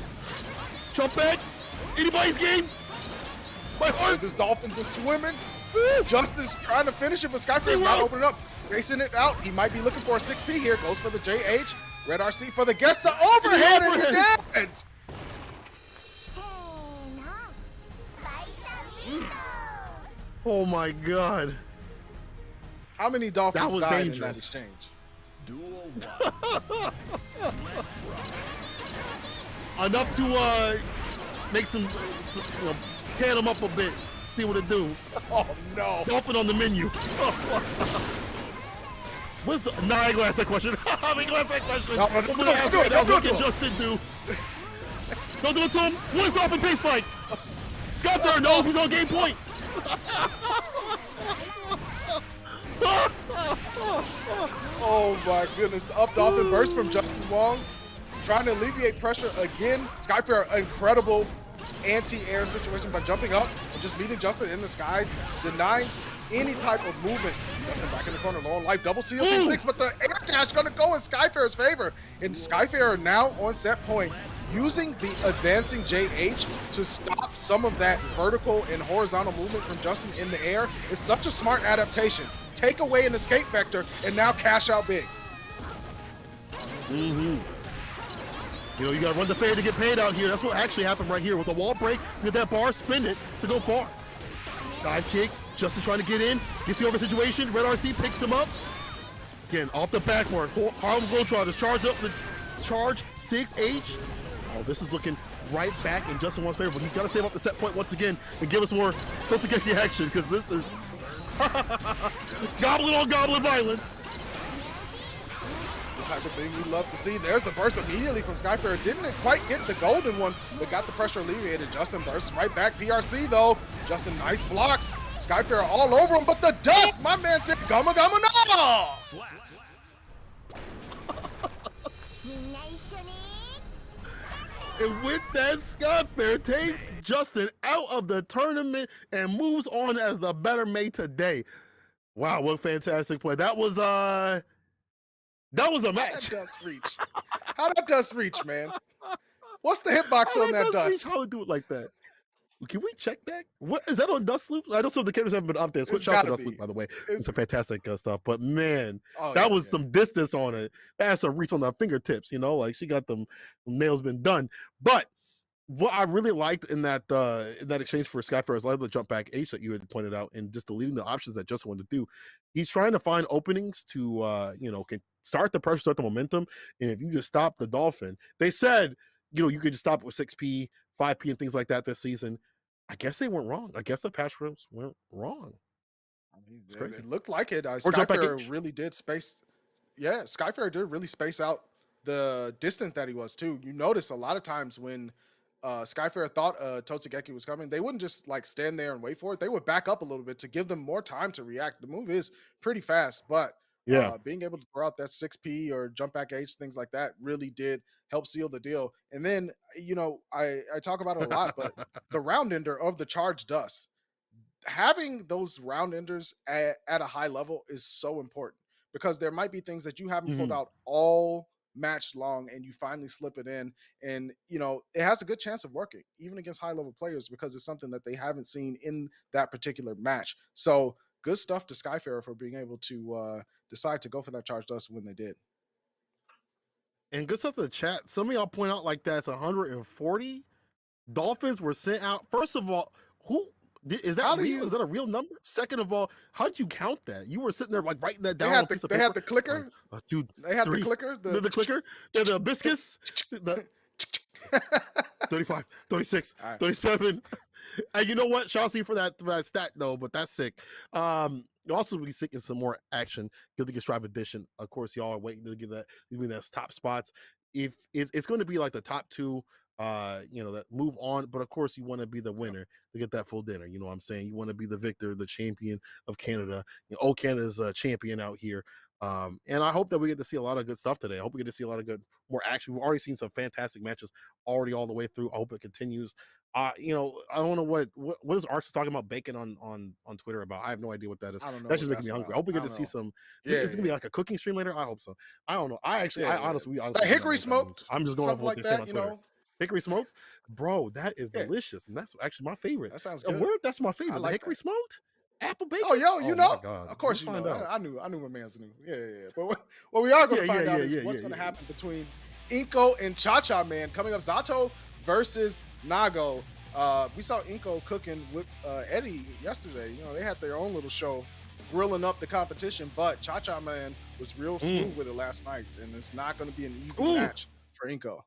[SPEAKER 5] jump back. Anybody's game. My heart.
[SPEAKER 7] This Dolphins are swimming. Justin's trying to finish it, but Skyfarer's not opening up. Racing it out. He might be looking for a 6P here. Goes for the JH. Red RC for the gets the overhead and dead.
[SPEAKER 5] Oh my God.
[SPEAKER 7] How many Dolphins
[SPEAKER 5] That was
[SPEAKER 7] died
[SPEAKER 5] dangerous.
[SPEAKER 7] in that exchange?
[SPEAKER 3] Duel 1.
[SPEAKER 5] Enough to make some can them up a bit. See what it do.
[SPEAKER 7] Oh no.
[SPEAKER 5] Dolphin on the menu. What's the? Nah, I ain't gonna ask that question. I ain't gonna ask that question.
[SPEAKER 7] No,
[SPEAKER 5] I'm
[SPEAKER 7] don't
[SPEAKER 5] gonna
[SPEAKER 7] do it,
[SPEAKER 5] ask
[SPEAKER 7] don't do it,
[SPEAKER 5] what
[SPEAKER 7] don't do it.
[SPEAKER 5] Justin do. Don't do it to him. What does Dolphin taste like? Skyfarer knows he's on game point.
[SPEAKER 7] Oh my goodness. The up Dolphin burst from Justin Wong. Trying to alleviate pressure again. Skyfarer, incredible anti-air situation by jumping up and just meeting Justin in the skies, denying any type of movement. Justin back in the corner, low on life, double seal team 6, but the air dash gonna go in Skyfarer's favor. And Skyfarer now on set point, using the advancing JH to stop some of that vertical and horizontal movement from Justin in the air is such a smart adaptation. Take away an escape vector and now cash out big.
[SPEAKER 5] You know, you gotta run the fade to get paid out here. That's what actually happened right here with the wall break. Get that bar, spin it to go far. Dive kick. Justin trying to get in. Gets the over situation. Red RC picks him up. Again, off the backward. Harlem Globetrotters charge up the charge 6H. Oh, this is looking right back in Justin Wong's favor, but he's got to save up the set point once again and give us more Totogeki action because this is goblin on goblin violence.
[SPEAKER 7] The type of thing we love to see. There's the burst immediately from Skyfarer. Didn't quite get the golden one, but got the pressure alleviated. Justin bursts right back. PRC though. Justin nice blocks. Skyfarer all over him, but the dust! My man said, Gama Gama no!
[SPEAKER 5] And with that, Skyfarer takes Justin out of the tournament and moves on as the better mate today. Wow, what a fantastic play. That was a match.
[SPEAKER 7] That dust reach. How that dust reach, man? What's the hitbox on that dust?
[SPEAKER 5] How would do it like that? Can we check that? What is that on Dust Loop? I know some of the cameras haven't been up there. Switch out to Dust Loop, by the way. It's some fantastic stuff. But man, that was some distance on it. That's a reach on the fingertips, you know, like she got them nails been done. But what I really liked in that exchange for Skyfarer is like the jump back H that you had pointed out, and just deleting the options that Justin wanted to do. He's trying to find openings to can start the pressure, start the momentum. And if you just stop the Dolphin, they said, you could just stop it with 6P, 5P, and things like that this season. I guess they weren't wrong. I guess the patch rules weren't wrong.
[SPEAKER 7] It's crazy. It looked like it. Skyfarer really did space. Yeah, Skyfarer did really space out the distance that he was too. You notice a lot of times when Skyfarer thought Totogeki was coming, they wouldn't just like stand there and wait for it. They would back up a little bit to give them more time to react. The move is pretty fast, but being able to throw out that 6P or jump back H, things like that really did help seal the deal. And then, I talk about it a lot, but the round ender of the charge dust, having those round enders at a high level is so important because there might be things that you haven't pulled out all match long and you finally slip it in, and it has a good chance of working even against high level players because it's something that they haven't seen in that particular match. So good stuff to Skyfarer for being able to decide to go for that charge dust when they did.
[SPEAKER 5] And good stuff to the chat. Some of y'all point out like that's 140 Dolphins were sent out. First of all, is that real? Is that a real number? Second of all, how did you count that? You were sitting there like writing that down.
[SPEAKER 7] They had the clicker.
[SPEAKER 5] Dude,
[SPEAKER 7] they had the clicker.
[SPEAKER 5] The clicker. The biscuits. 35, 36, 37. And you know what? Shout out to you for that stat though, but that's sick. Also be sick in some more action. Good to get Strive Edition. Of course, y'all are waiting to get that. That's top spots. If it's going to be like the top two, that move on. But of course, you want to be the winner to get that full dinner. You know what I'm saying? You want to be the victor, the champion of Canada. Canada's a champion out here. And I hope that we get to see a lot of good stuff today. I hope we get to see a lot of more action. We've already seen some fantastic matches already all the way through. I hope it continues. I don't know what is Arcs talking about bacon on Twitter about. I have no idea what that is.
[SPEAKER 7] I don't know.
[SPEAKER 5] That's just making me hungry. I hope we get to see some. It's gonna be like a cooking stream later. I hope so. I don't know. I honestly
[SPEAKER 7] that hickory smoked.
[SPEAKER 5] I'm just going off what they say on Twitter. Hickory smoked, bro. That is delicious, and that's actually my favorite.
[SPEAKER 7] That sounds good.
[SPEAKER 5] That's my favorite. The hickory smoked. Apple bacon?
[SPEAKER 7] Oh, yo, you
[SPEAKER 5] Oh
[SPEAKER 7] know?
[SPEAKER 5] my God.
[SPEAKER 7] Of course
[SPEAKER 5] We'll
[SPEAKER 7] you
[SPEAKER 5] find
[SPEAKER 7] know.
[SPEAKER 5] out.
[SPEAKER 7] I knew my man's knew. Yeah, yeah, yeah. But what we are going to
[SPEAKER 5] Yeah,
[SPEAKER 7] find
[SPEAKER 5] yeah,
[SPEAKER 7] out
[SPEAKER 5] yeah,
[SPEAKER 7] is
[SPEAKER 5] yeah,
[SPEAKER 7] what's
[SPEAKER 5] yeah,
[SPEAKER 7] going to
[SPEAKER 5] yeah.
[SPEAKER 7] happen between Inko and Cha-Cha Man. Coming up, Zato versus Nago. We saw Inko cooking with Eddie yesterday. You know, they had their own little show grilling up the competition, but Cha-Cha Man was real smooth with it last night, and it's not going to be an easy
[SPEAKER 5] Ooh.
[SPEAKER 7] match for Inko.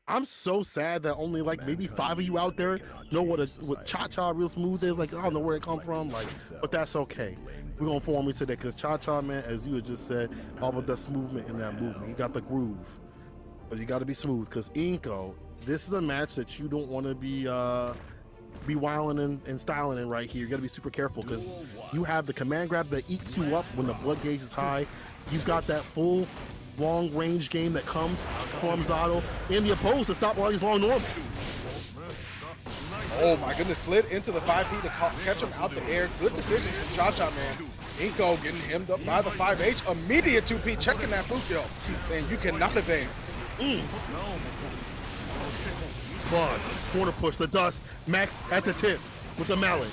[SPEAKER 5] I'm so sad that only like maybe 5 of you out there know what Cha-Cha real smooth is. Like, I don't know where it come from. Like, but that's okay. We're gonna inform you today because Cha-Cha Man, as you had just said, all about that movement in that movement. He got the groove, but you got to be smooth because Inko, this is a match that you don't want to be wilding and styling in right here. You got to be super careful because you have the command grab that eats you up when the blood gauge is high. You've got that full long range game that comes from Zato and the opposed to stop all these long normals.
[SPEAKER 7] Oh my goodness, slid into the 5P to catch him out the air. Good decisions from Cha-Cha Man. Inko getting hemmed up by the 5H. Immediate 2P, checking that Fukyo, saying you cannot advance.
[SPEAKER 5] Claws, corner push, the dust, Max at the tip with the mallet.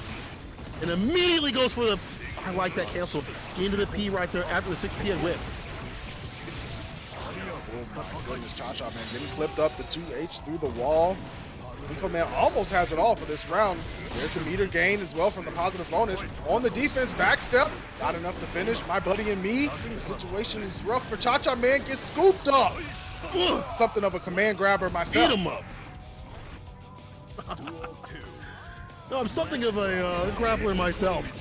[SPEAKER 5] And immediately goes for the, I like that cancel, into the P right there after the 6P had whipped.
[SPEAKER 7] Oh my goodness, Cha-Cha Man getting clipped up, the 2H through the wall. Inko Man almost has it all for this round. There's the meter gain as well from the positive bonus. On the defense, backstep, not enough to finish. My buddy and me, the situation is rough for Cha-Cha Man, gets scooped up. Something of a command grabber myself.
[SPEAKER 5] Eat him up. No, I'm something of a grappler myself.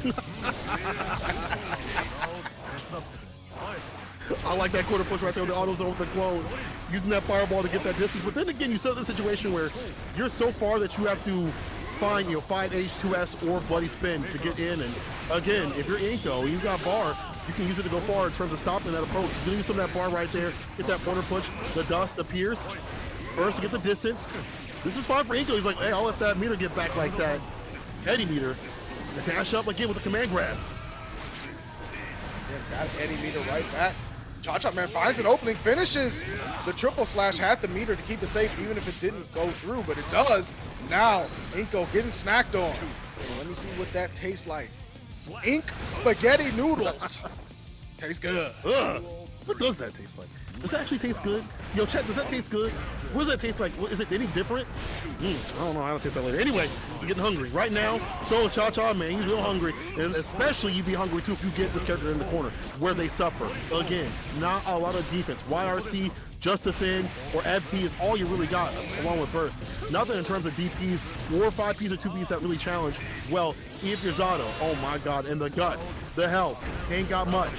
[SPEAKER 5] I like that quarter push right there with the auto zone with the clone. Using that fireball to get that distance. But then again, you set up the situation where you're so far that you have to find, 5H, 2S, or bloody spin to get in. And again, if you're Inko, you've got bar, you can use it to go far in terms of stopping that approach. You can use some of that bar right there, get that corner push, the dust, the pierce, burst to get the distance. This is fine for Inko. He's like, hey, I'll let that meter get back like that. Eddie meter. The dash up again with the command grab.
[SPEAKER 7] Yeah, got Eddie meter right back. Cha-Cha Man finds an opening, finishes the triple slash, had the meter to keep it safe even if it didn't go through, but it does. Now, Inko getting snacked on. So let me see what that tastes like. Ink spaghetti noodles. Tastes good.
[SPEAKER 5] Ugh. What does that taste like? Does that actually taste good? Yo, chat, does that taste good? What does that taste like? Is it any different? I don't know. I don't taste that later. Anyway, I'm getting hungry. Right now, so is Cha-Cha Man. He's real hungry. And especially you'd be hungry too if you get this character in the corner where they suffer. Again, not a lot of defense. YRC, just defend, or FP is all you really got, along with burst. Nothing in terms of DPs or 5Ps or 2Ps that really challenge. Well, if you're Zato, oh my God, and the guts, the health, ain't got much.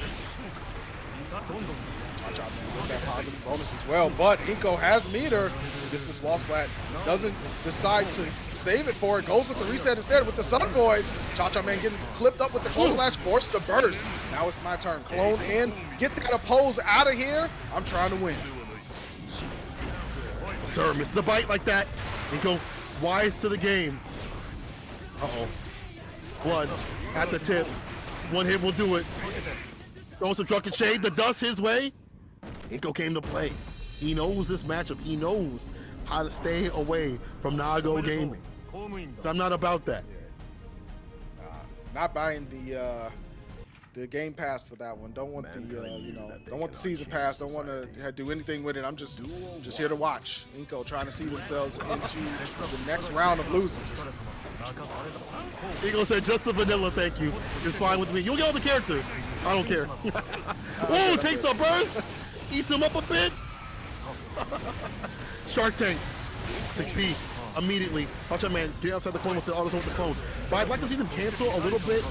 [SPEAKER 7] Cha-Cha Man with that positive bonus as well, but Inko has meter. This wall splat doesn't decide to save it for it. Goes with the reset instead with the Sun Void. Cha-Cha Man getting clipped up with the clone slash, forced to burst. Now it's my turn. Clone in, get that oppose out of here. I'm trying to win.
[SPEAKER 5] Sir, miss the bite like that. Inko wise to the game. Uh-oh. Blood at the tip. One hit will do it. Throw some drunken shade, the dust his way. Inko came to play. He knows this matchup. He knows how to stay away from Nago Gaming. So I'm not about that.
[SPEAKER 7] Not buying the game pass for that one. Don't want the don't want the season pass. Don't want to do anything with it. I'm just here to watch Inko trying to see themselves into the next round of losers.
[SPEAKER 5] Inko said just the vanilla, thank you. It's fine with me. You'll get all the characters. I don't care. Ooh, takes the burst, eats him up a bit. Shark Tank, 6P. Immediately, Cha-Cha Man get outside the clone with the auto zone with the clone. But I'd like to see them cancel a little bit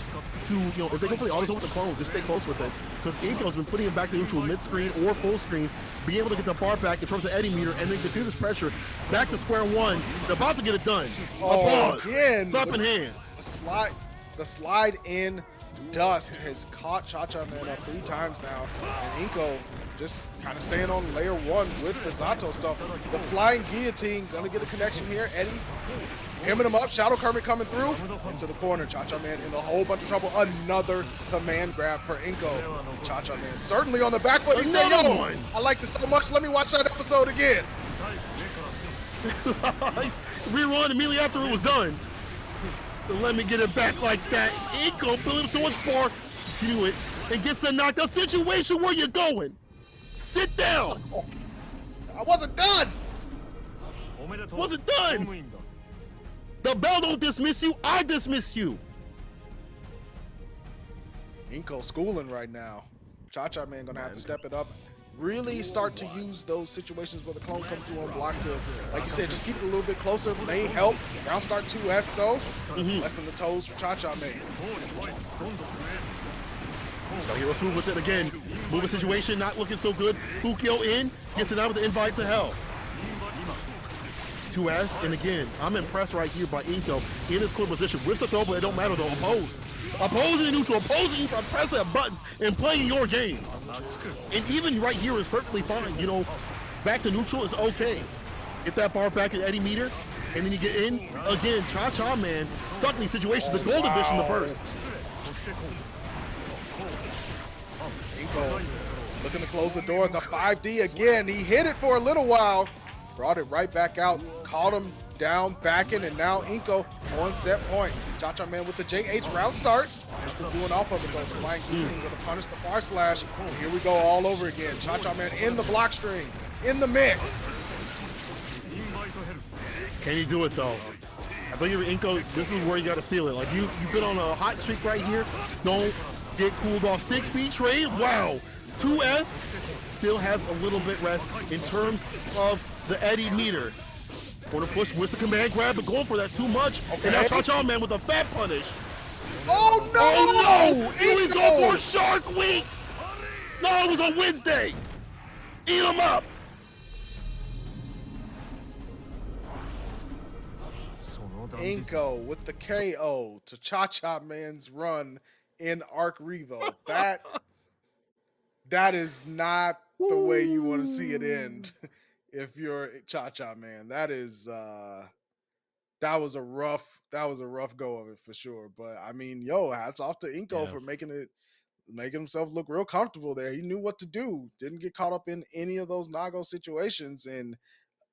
[SPEAKER 5] to, if they go for the auto zone with the clone, just stay close with it. Because Inko's been putting him back to neutral mid-screen or full screen, being able to get the bar back in terms of Eddie meter, and then continue this pressure back to square one. They're about to get it done. Applause.
[SPEAKER 7] Again,
[SPEAKER 5] Clap in hand.
[SPEAKER 7] The slide in dust has caught Cha-Cha Man up 3 times now, and Inko just kind of staying on layer 1 with the Zato stuff. The flying guillotine, gonna get a connection here. Eddie hemming him up, Shadow Kermit coming through into the corner. Cha-Cha Man in a whole bunch of trouble. Another command grab for Inko. Cha-Cha Man certainly on the back foot. He said,
[SPEAKER 5] Another
[SPEAKER 7] yo,
[SPEAKER 5] one.
[SPEAKER 7] I like this so much, let me watch that episode again.
[SPEAKER 5] Rerun immediately after it was done. So let me get it back like that. Inko building so much bar. Continue it. And gets the knockout situation. Where you going? Sit down.
[SPEAKER 7] I wasn't done.
[SPEAKER 5] Wasn't done. The bell don't dismiss you. I dismiss you.
[SPEAKER 7] Inko schooling right now. Cha-Cha Man gonna have to step it up. Really start to use those situations where the clone comes through on block to, like you said, just keep it a little bit closer. May help. Round start 2S though. Lessen the toes for Cha-Cha Man.
[SPEAKER 5] Gotta get smooth with it again. Moving situation, not looking so good. Fukio in, gets it out with the invite to hell. 2S, and again, I'm impressed right here by Inko in his clear position. Risk the throw, but it don't matter though. Opposed. Opposing neutral, opposing you, pressing buttons and playing your game. And even right here is perfectly fine. You know, back to neutral is okay. Get that bar back at Eddie meter, and then you get in. Again, Cha-Cha Man stuck in these situations. The golden vision, the burst.
[SPEAKER 7] Inko looking to close the door. The 5D again. He hit it for a little while. Brought it right back out. Caught him down, backing, and now Inko on set point. Cha-Cha Man with the JH round start. Doing off of it though. The Lion King team gonna punish the far slash. Here we go all over again. Cha-Cha Man in the block string, in the mix.
[SPEAKER 5] Can he do it though? I think Inko, this is where you gotta seal it. Like you've been on a hot streak right here. Don't get cooled off. 6-speed trade. Wow. 2S still has a little bit rest in terms of the Eddie meter. Going to push with the command grab, but going for that too much. Okay. And now Cha-Cha Man with a fat punish.
[SPEAKER 7] Oh no!
[SPEAKER 5] Oh no! He's going for Shark Week! No, it was on Wednesday! Eat him up!
[SPEAKER 7] Inko with the KO to Cha-Cha Man's run in ARCREVO. That is not the way you want to see it end. If you're Cha-Cha Man, that was a rough go of it for sure. But I mean, yo, hats off to Inko for making himself look real comfortable there. He knew what to do. Didn't get caught up in any of those Nago situations, and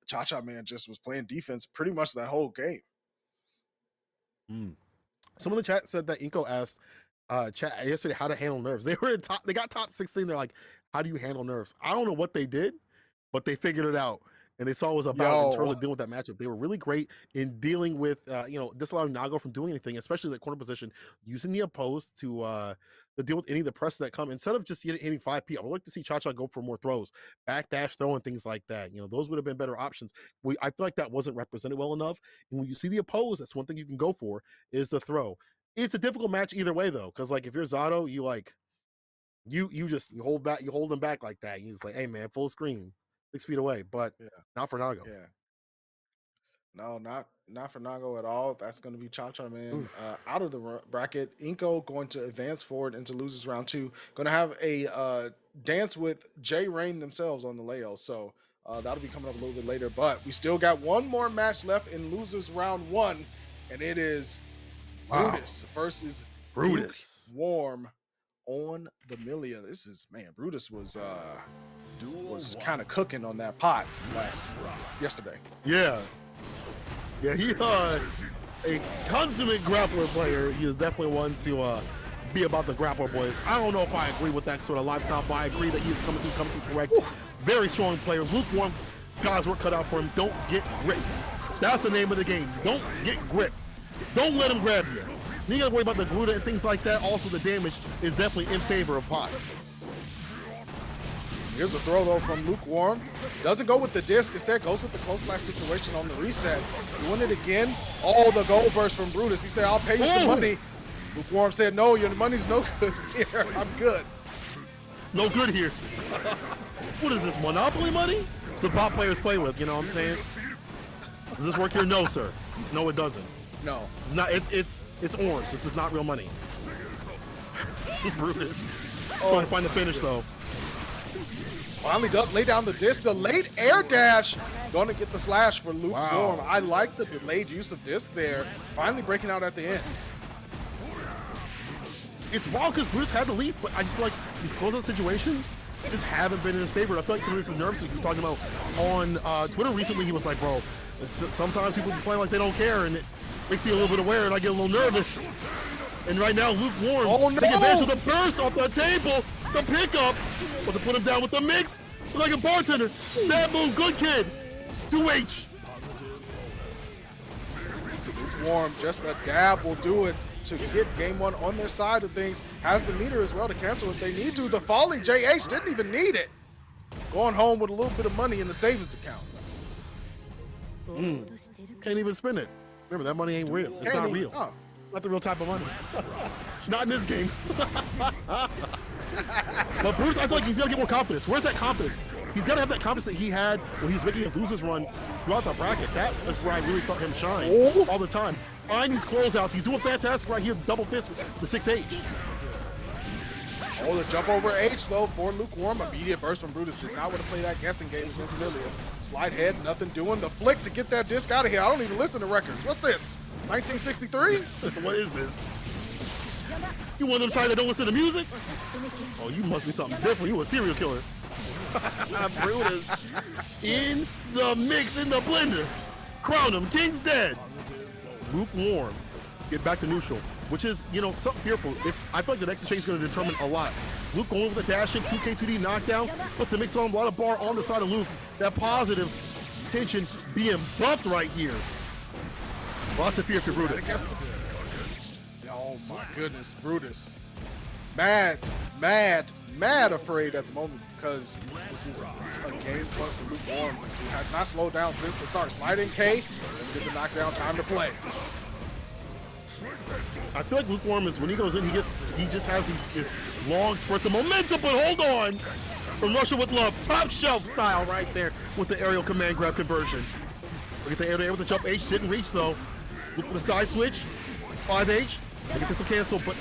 [SPEAKER 7] Cha-Cha Man just was playing defense pretty much that whole game.
[SPEAKER 5] Someone in the chat said that Inko asked chat yesterday how to handle nerves. They got top 16. They're like, how do you handle nerves? I don't know what they did, but they figured it out. And they saw what it was about in terms of dealing with that matchup. They were really great in dealing with, disallowing Nago from doing anything, especially that corner position, using the opposed to deal with any of the press that come. Instead of just hitting 5P, I would like to see Cha-Cha go for more throws, backdash throw and things like that. You know, those would have been better options. I feel like that wasn't represented well enough. And when you see the opposed, that's one thing you can go for is the throw. It's a difficult match either way though, because like if you're Zato, you hold them back like that. You just like, hey man, full screen. 6 feet away, but not for Nago.
[SPEAKER 7] Yeah. No, not for Nago at all. That's going to be Cha-Cha Man out of the bracket. Inko going to advance forward into losers round 2. Going to have a dance with J Rain themselves on the Leo. So that'll be coming up a little bit later. But we still got one more match left in losers round 1, and it is Brutus versus
[SPEAKER 5] Brutus.
[SPEAKER 7] Warm on the Million. This is, man, Brutus was kind of cooking on that pot yesterday.
[SPEAKER 5] Yeah, he a consummate grappler player. He is definitely one to be about the grappler boys. I don't know if I agree with that sort of lifestyle, but I agree that he's coming through correct. Very strong player. Lukewarm guys work cut out for him. Don't get gripped. That's the name of the game. Don't get gripped. Don't let him grab you. You gotta worry about the Gruda and things like that. Also, the damage is definitely in favor of Pot.
[SPEAKER 7] Here's a throw though from Lukewarm. Doesn't go with the disc, instead goes with the close slash situation on the reset. Doing it again. Oh, the gold burst from Brutus. He said, I'll pay you some money. Lukewarm said, no, your money's no good here. I'm good.
[SPEAKER 5] No good here. What is this, Monopoly money? Some Pot players play with, you know what I'm saying? Does this work here? No, sir. No, it doesn't.
[SPEAKER 7] No.
[SPEAKER 5] It's not, it's orange. This is not real money. Brutus. Trying to find the finish though.
[SPEAKER 7] Finally does lay down the disc. The late air dash. Going to get the slash for Lukewarm. I like the delayed use of disc there. Finally breaking out at the end.
[SPEAKER 5] It's wild because Brutus had the lead, but I just feel like these closeout situations, just haven't been in his favor. I feel like some of this is nerves. He was talking about on Twitter recently. He was like, bro, sometimes people play like they don't care, and it makes you a little bit aware, and I get a little nervous. And right now, lukewarm taking advantage of the burst off the table, the pickup, but to put him down with the mix, like a bartender. Bad move, good kid. 2H.
[SPEAKER 7] Lukewarm, just a dab will do it to get game one on their side of things. Has the meter as well to cancel if they need to. The falling JH didn't even need it. Going home with a little bit of money in the savings account.
[SPEAKER 5] Can't even spend it. Remember, that money ain't real. It's not real.
[SPEAKER 7] Oh.
[SPEAKER 5] Not the real type of money. Not in this game. But Bruce, I feel like he's got to get more confidence. Where's that confidence? He's got to have that confidence that he had when he's making his losers run throughout the bracket. That is where I really thought him shine all the time. Find these closeouts. He's doing fantastic right here. Double fist with the 6H.
[SPEAKER 7] Oh, the jump over H though for lukewarm. Immediate burst from Brutus. Did not want to play that guessing game against Lilia. Slide head, nothing doing. The flick to get that disc out of here. I don't even listen to records. What's this? 1963?
[SPEAKER 5] What is this? You one of them types that don't listen to music? Oh, you must be something different. You a serial killer. Brutus in the mix, in the blender. Crown him. King's dead. Lukewarm. Get back to neutral, which is, you know, something fearful. I feel like the next exchange is going to determine a lot. Luke going with the dash in, 2K2D knockdown. Puts the mix on him. A lot of bar on the side of Luke. That positive tension being buffed right here. Lots of fear for Brutus.
[SPEAKER 7] Oh my goodness, Brutus. Mad afraid at the moment because this is a game point for lukewarm, who has not slowed down since the start. Sliding K, get the knockdown, time to play.
[SPEAKER 5] I feel like lukewarm is when he goes in, he just has these long spurts of momentum, but hold on. From Russia with love, top shelf style right there with the aerial command grab conversion. Look at the air to air with the jump H, sit and reach though. Look for the side switch, 5H. Look at this will cancel, but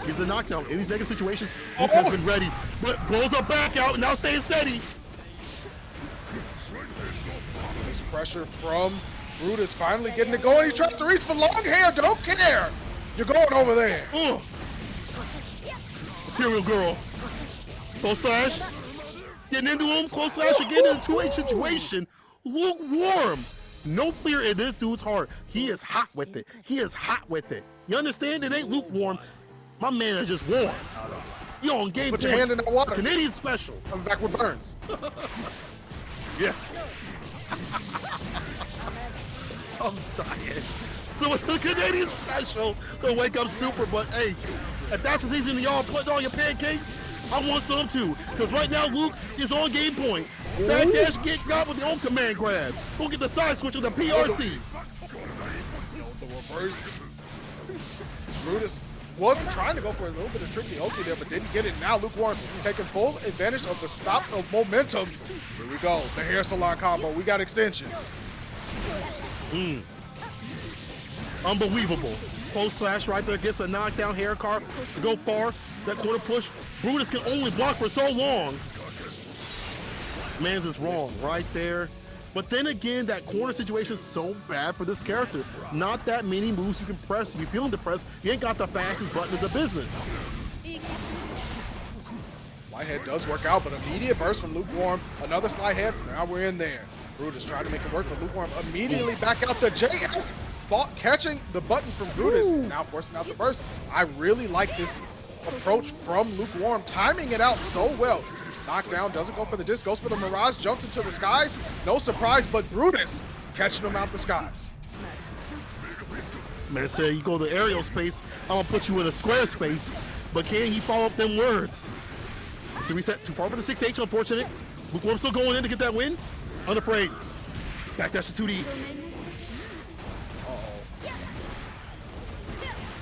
[SPEAKER 5] here's the knockdown. In these negative situations, Luke has been ready, but blows up back out and now staying steady.
[SPEAKER 7] This pressure from Brutus finally getting it going. He tries to reach for long hair, don't care. You're going over there.
[SPEAKER 5] Material girl. Close slash. Getting into him. Close slash again in a 2H situation. Lukewarm. No fear in this dude's heart. He is hot with it. He is hot with it. You understand? It ain't lukewarm. My man is just warm. You on game
[SPEAKER 7] Put your hand in that water.
[SPEAKER 5] Canadian special.
[SPEAKER 7] Coming back with burns.
[SPEAKER 5] Yes. I'm tired. So it's a Canadian special, the wake up super, but hey, if that's the season y'all putting on your pancakes, I want some too. Because right now Luke is on game point. Back dash get got with the own command grab. Go get the side switch with the PRC.
[SPEAKER 7] The reverse. Brutus was trying to go for a little bit of tricky okey there, but didn't get it. Now lukewarm taking full advantage of the stop of momentum. Here we go, the hair salon combo. We got extensions.
[SPEAKER 5] Unbelievable. Close slash right there, gets a knockdown hair car to go far. That corner push. Brutus can only block for so long. Man's is wrong right there. But then again, that corner situation is so bad for this character. Not that many moves you can press. If you're feeling depressed, you ain't got the fastest button in the business.
[SPEAKER 7] Slide head does work out, but immediate burst from lukewarm. Another slide head. Now we're in there. Brutus trying to make it work, but lukewarm immediately back out the JS. Catching the button from Brutus, now forcing out the burst. I really like this approach from lukewarm, timing it out so well. Knockdown, doesn't go for the disc, goes for the Mirage, jumps into the skies. No surprise, but Brutus catching him out the skies.
[SPEAKER 5] Man said you go to aerial space, I'm gonna put you in a square space, but can he follow up them words? So reset too far for the 6H, unfortunate. Lukewarm still going in to get that win. Unafraid. Back dash to 2D.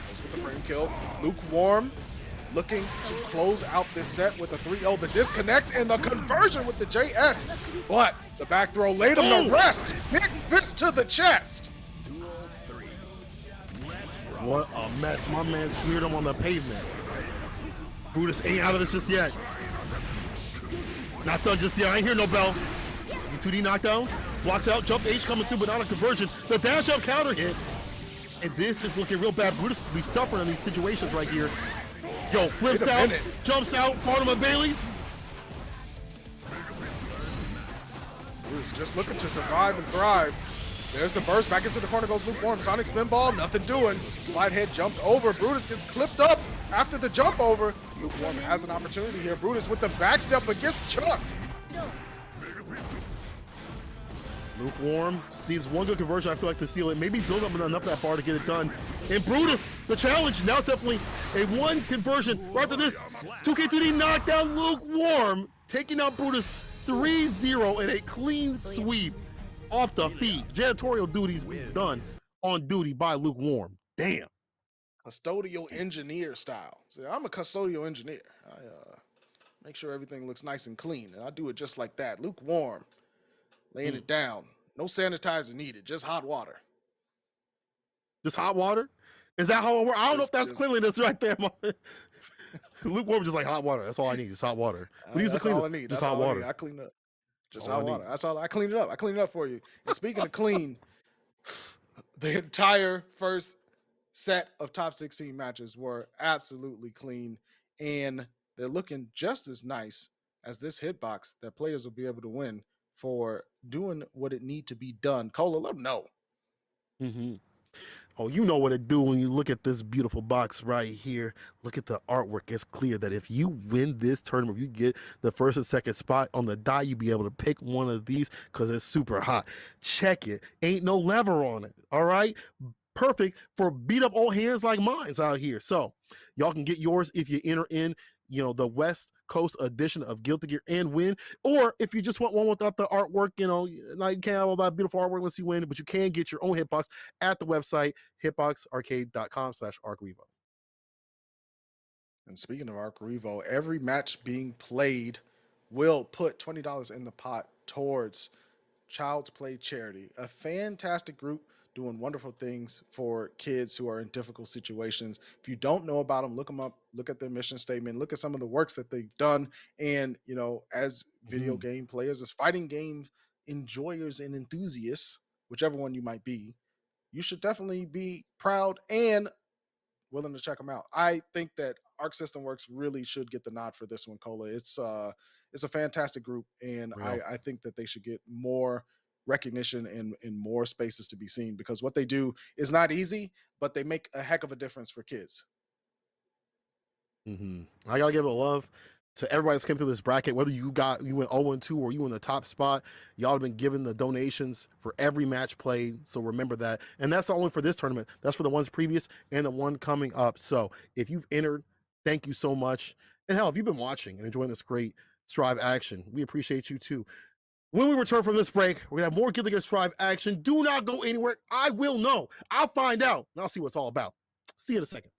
[SPEAKER 7] With the frame kill. Lukewarm looking to close out this set with a 3-0. The disconnect and the conversion with the JS. But the back throw laid him to rest. Big fist to the chest.
[SPEAKER 5] What a mess. My man smeared him on the pavement. Brutus ain't out of this just yet. Not done just yet. I ain't hear no bell. 2D knockdown. Blocks out. Jump H coming through, but not a conversion. The dash up counter hit. And this is looking real bad. Brutus will be suffering in these situations right here. Yo, flips out, jumps out, bottom of Bailey's.
[SPEAKER 7] Brutus just looking to survive and thrive. There's the burst. Back into the corner goes Lukewarm. Sonic spinball. Nothing doing. Slide head jumped over. Brutus gets clipped up after the jump over. Lukewarm has an opportunity here. Brutus with the backstep but gets chucked.
[SPEAKER 5] Lukewarm sees one good conversion. I feel like to seal it. Maybe build up enough of that bar to get it done. And Brutus, the challenge. Now it's definitely a one conversion. Right after this, 2K2D knockdown Lukewarm, taking out Brutus 3-0 in a clean sweep off the feet. Janitorial duties done on duty by Lukewarm. Damn.
[SPEAKER 7] Custodial engineer style. See, I'm a custodial engineer. I make sure everything looks nice and clean, and I do it just like that. Lukewarm. Laying it down. No sanitizer needed, just hot water.
[SPEAKER 5] Just hot water? Is that how it works? I don't know if that's
[SPEAKER 7] Just-
[SPEAKER 5] cleanliness right there. Lukewarm just like hot water. That's all I need. Just hot water. What do you use to
[SPEAKER 7] That's
[SPEAKER 5] clean
[SPEAKER 7] all
[SPEAKER 5] this?
[SPEAKER 7] I need.
[SPEAKER 5] Just
[SPEAKER 7] That's
[SPEAKER 5] hot
[SPEAKER 7] all I
[SPEAKER 5] water.
[SPEAKER 7] need. I clean it up. Just
[SPEAKER 5] All I
[SPEAKER 7] hot
[SPEAKER 5] need.
[SPEAKER 7] water. That's all. I clean it up. I clean it up for you. And speaking of clean, the entire first set of top 16 matches were absolutely clean, and they're looking just as nice as this hitbox that players will be able to win for doing what it need to be done. Cola, let them know.
[SPEAKER 5] Mm-hmm. Oh, you know what it do when you look at this beautiful box right here. Look at the artwork. It's clear that if you win this tournament, if you get the first and second spot on the die, you'll be able to pick one of these because it's super hot. Check it. Ain't no lever on it. All right. Perfect for beat up old hands like mine's out here. So y'all can get yours if you enter in, the West Coast edition of Guilty Gear and win. Or if you just want one without the artwork, now you can't have all that beautiful artwork unless you win, but you can get your own hitbox at the website, hitboxarcade.com/ARCREVO.
[SPEAKER 7] And speaking of ARCREVO, every match being played will put $20 in the pot towards Child's Play charity, a fantastic group doing wonderful things for kids who are in difficult situations. If you don't know about them, look them up, look at their mission statement, look at some of the works that they've done. And, as video game players, as fighting game enjoyers and enthusiasts, whichever one you might be, you should definitely be proud and willing to check them out. I think that Arc System Works really should get the nod for this one, Cola. It's a fantastic group, and I think that they should get more recognition and more spaces to be seen, because what they do is not easy, but they make a heck of a difference for kids.
[SPEAKER 5] I gotta give it love to everybody that's came through this bracket. Whether you went 0-2 or you in the top spot, y'all have been given the donations for every match played. So remember that, and that's not only for this tournament. That's for the ones previous and the one coming up. So if you've entered, thank you so much. And hell, if you've been watching and enjoying this great Strive action, we appreciate you too. When we return from this break, we're gonna have more Guilty Gear Strive action. Do not go anywhere. I will know. I'll find out, and I'll see what it's all about. See you in a second.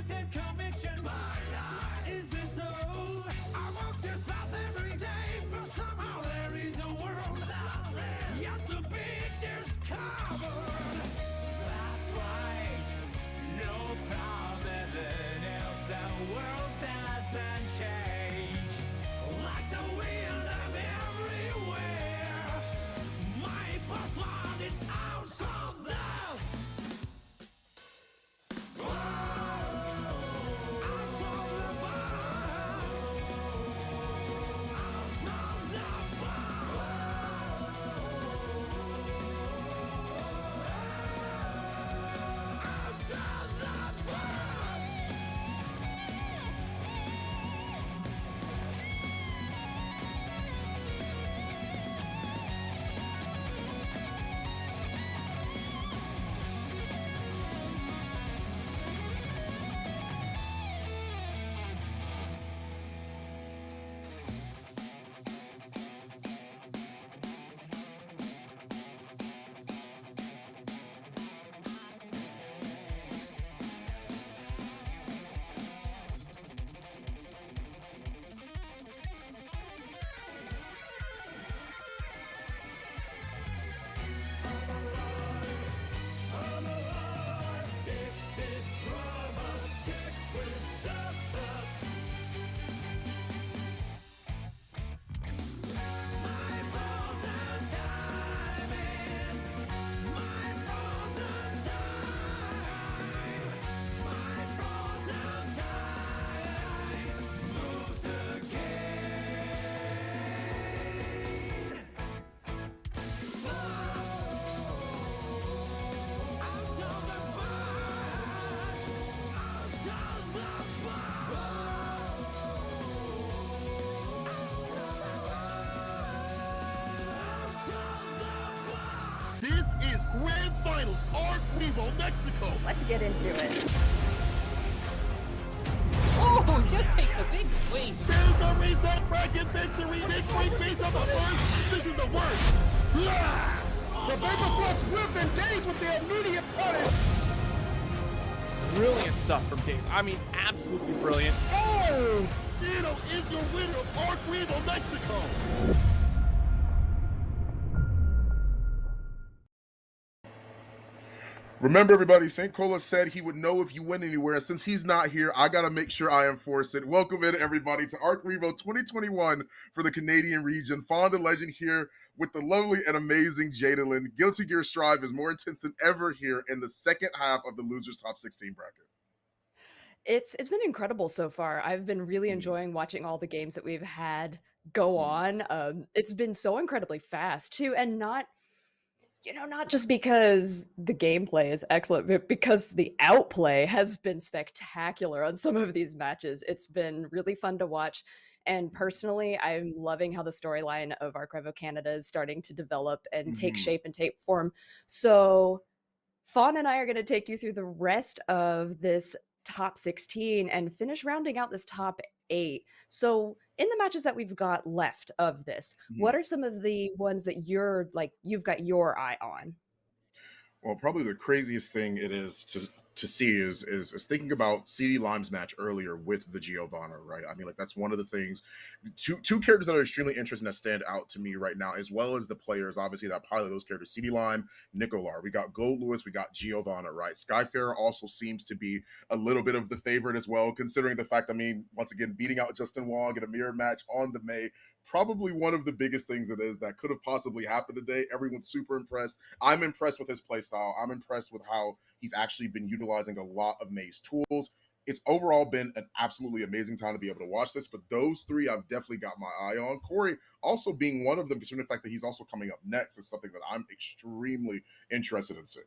[SPEAKER 2] faith and conviction. My life is this so. I walk this path every day, but somehow there is a world out there yet to be discovered. That's right. No problem even if the world doesn't change. Like the wind, I'm everywhere. My password is out of the
[SPEAKER 5] This is Grand Finals, ARCREVO, Mexico.
[SPEAKER 1] Let's get into it.
[SPEAKER 4] Oh, just takes the big swing.
[SPEAKER 5] There's the reset bracket victory. Victory beats on the first. This is the worst. Yeah!
[SPEAKER 7] The Vaporflux whip and days with the immediate punish.
[SPEAKER 6] Brilliant stuff from Dave. I mean, absolutely brilliant.
[SPEAKER 5] Oh! Gino is your winner of ARCREVO, Mexico.
[SPEAKER 8] Remember, everybody, St. Cola said he would know if you went anywhere. And since he's not here, I got to make sure I enforce it. Welcome in, everybody, to ARCREVO 2021 for the Canadian region. Fawn the Legend here with the lovely and amazing Jadalyn. Guilty Gear Strive is more intense than ever here in the second half of the Losers Top 16 bracket.
[SPEAKER 1] It's been incredible so far. I've been really enjoying watching all the games that we've had go on. It's been so incredibly fast too, and not just because the gameplay is excellent, but because the outplay has been spectacular on some of these matches. It's been really fun to watch. And personally, I'm loving how the storyline of ARCREVO Canada is starting to develop and take shape and take form. So Fawn and I are going to take you through the rest of this top 16 and finish rounding out this top 8. So in the matches that we've got left of this, what are some of the ones that you've got your eye on?
[SPEAKER 8] Well, probably the craziest thing it is to see is thinking about CD Lime's match earlier with the Giovanna, right? I mean, like, that's one of the things. Two characters that are extremely interesting that stand out to me right now, as well as the players, obviously, that pilot those characters: CD Lime, Nicolar. We got Gold Lewis, we got Giovanna, right? Skyfarer also seems to be a little bit of the favorite as well, considering the fact, I mean, once again, beating out Justin Wong in a mirror match on the May. Probably one of the biggest things it is that could have possibly happened today. Everyone's super impressed. I'm impressed with his play style. I'm impressed with how he's actually been utilizing a lot of May's tools. It's overall been an absolutely amazing time to be able to watch this, but those three I've definitely got my eye on. Corey also being one of them, considering the fact that he's also coming up next, is something that I'm extremely interested in seeing.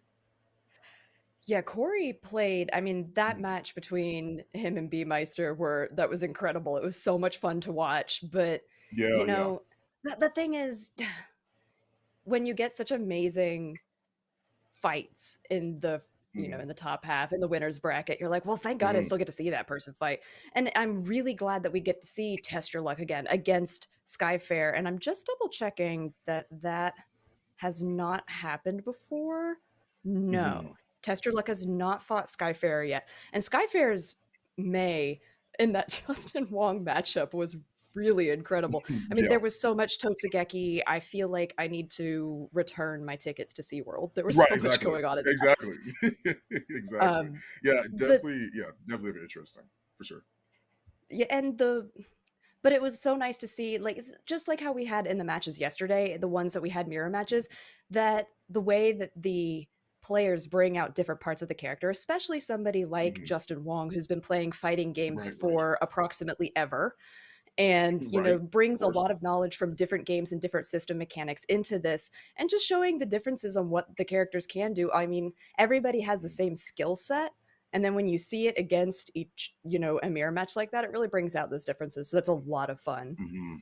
[SPEAKER 1] Yeah, Corey played, I mean, that match between him and B Meister that was incredible. It was so much fun to watch, but
[SPEAKER 8] Yeah.
[SPEAKER 1] the thing is, when you get such amazing fights in the in the top half in the winners bracket, you're like, well, thank God I still get to see that person fight. And I'm really glad that we get to see Test Your Luck again against Skyfair. And I'm just double checking that has not happened before. No, Test Your Luck has not fought Skyfair yet. And Skyfair's May in that Justin Wong matchup was really incredible. I mean,
[SPEAKER 8] Yeah.
[SPEAKER 1] there was so much Totsugeki. I feel like I need to return my tickets to SeaWorld. There was
[SPEAKER 8] Right,
[SPEAKER 1] so much
[SPEAKER 8] exactly.
[SPEAKER 1] going on in that.
[SPEAKER 8] Exactly. Exactly.
[SPEAKER 1] Um,
[SPEAKER 8] Yeah,
[SPEAKER 1] but
[SPEAKER 8] definitely very interesting, for sure.
[SPEAKER 1] yeah, and the but it was so nice to see, like, just like how we had in the matches yesterday, the ones that we had mirror matches, that the way that the players bring out different parts of the character, especially somebody like
[SPEAKER 8] Mhm.
[SPEAKER 1] Justin Wong, who's been playing fighting games
[SPEAKER 8] Right, right.
[SPEAKER 1] for approximately ever, and
[SPEAKER 8] Right, of
[SPEAKER 1] brings a
[SPEAKER 8] course.
[SPEAKER 1] lot of knowledge from different games and different system mechanics into this, and just showing the differences on what the characters can do. I mean, everybody has the
[SPEAKER 8] Mhm.
[SPEAKER 1] same skill set, and then when you see it against each, a mirror match like that, it really brings out those differences. So that's a lot of fun.
[SPEAKER 8] Mhm.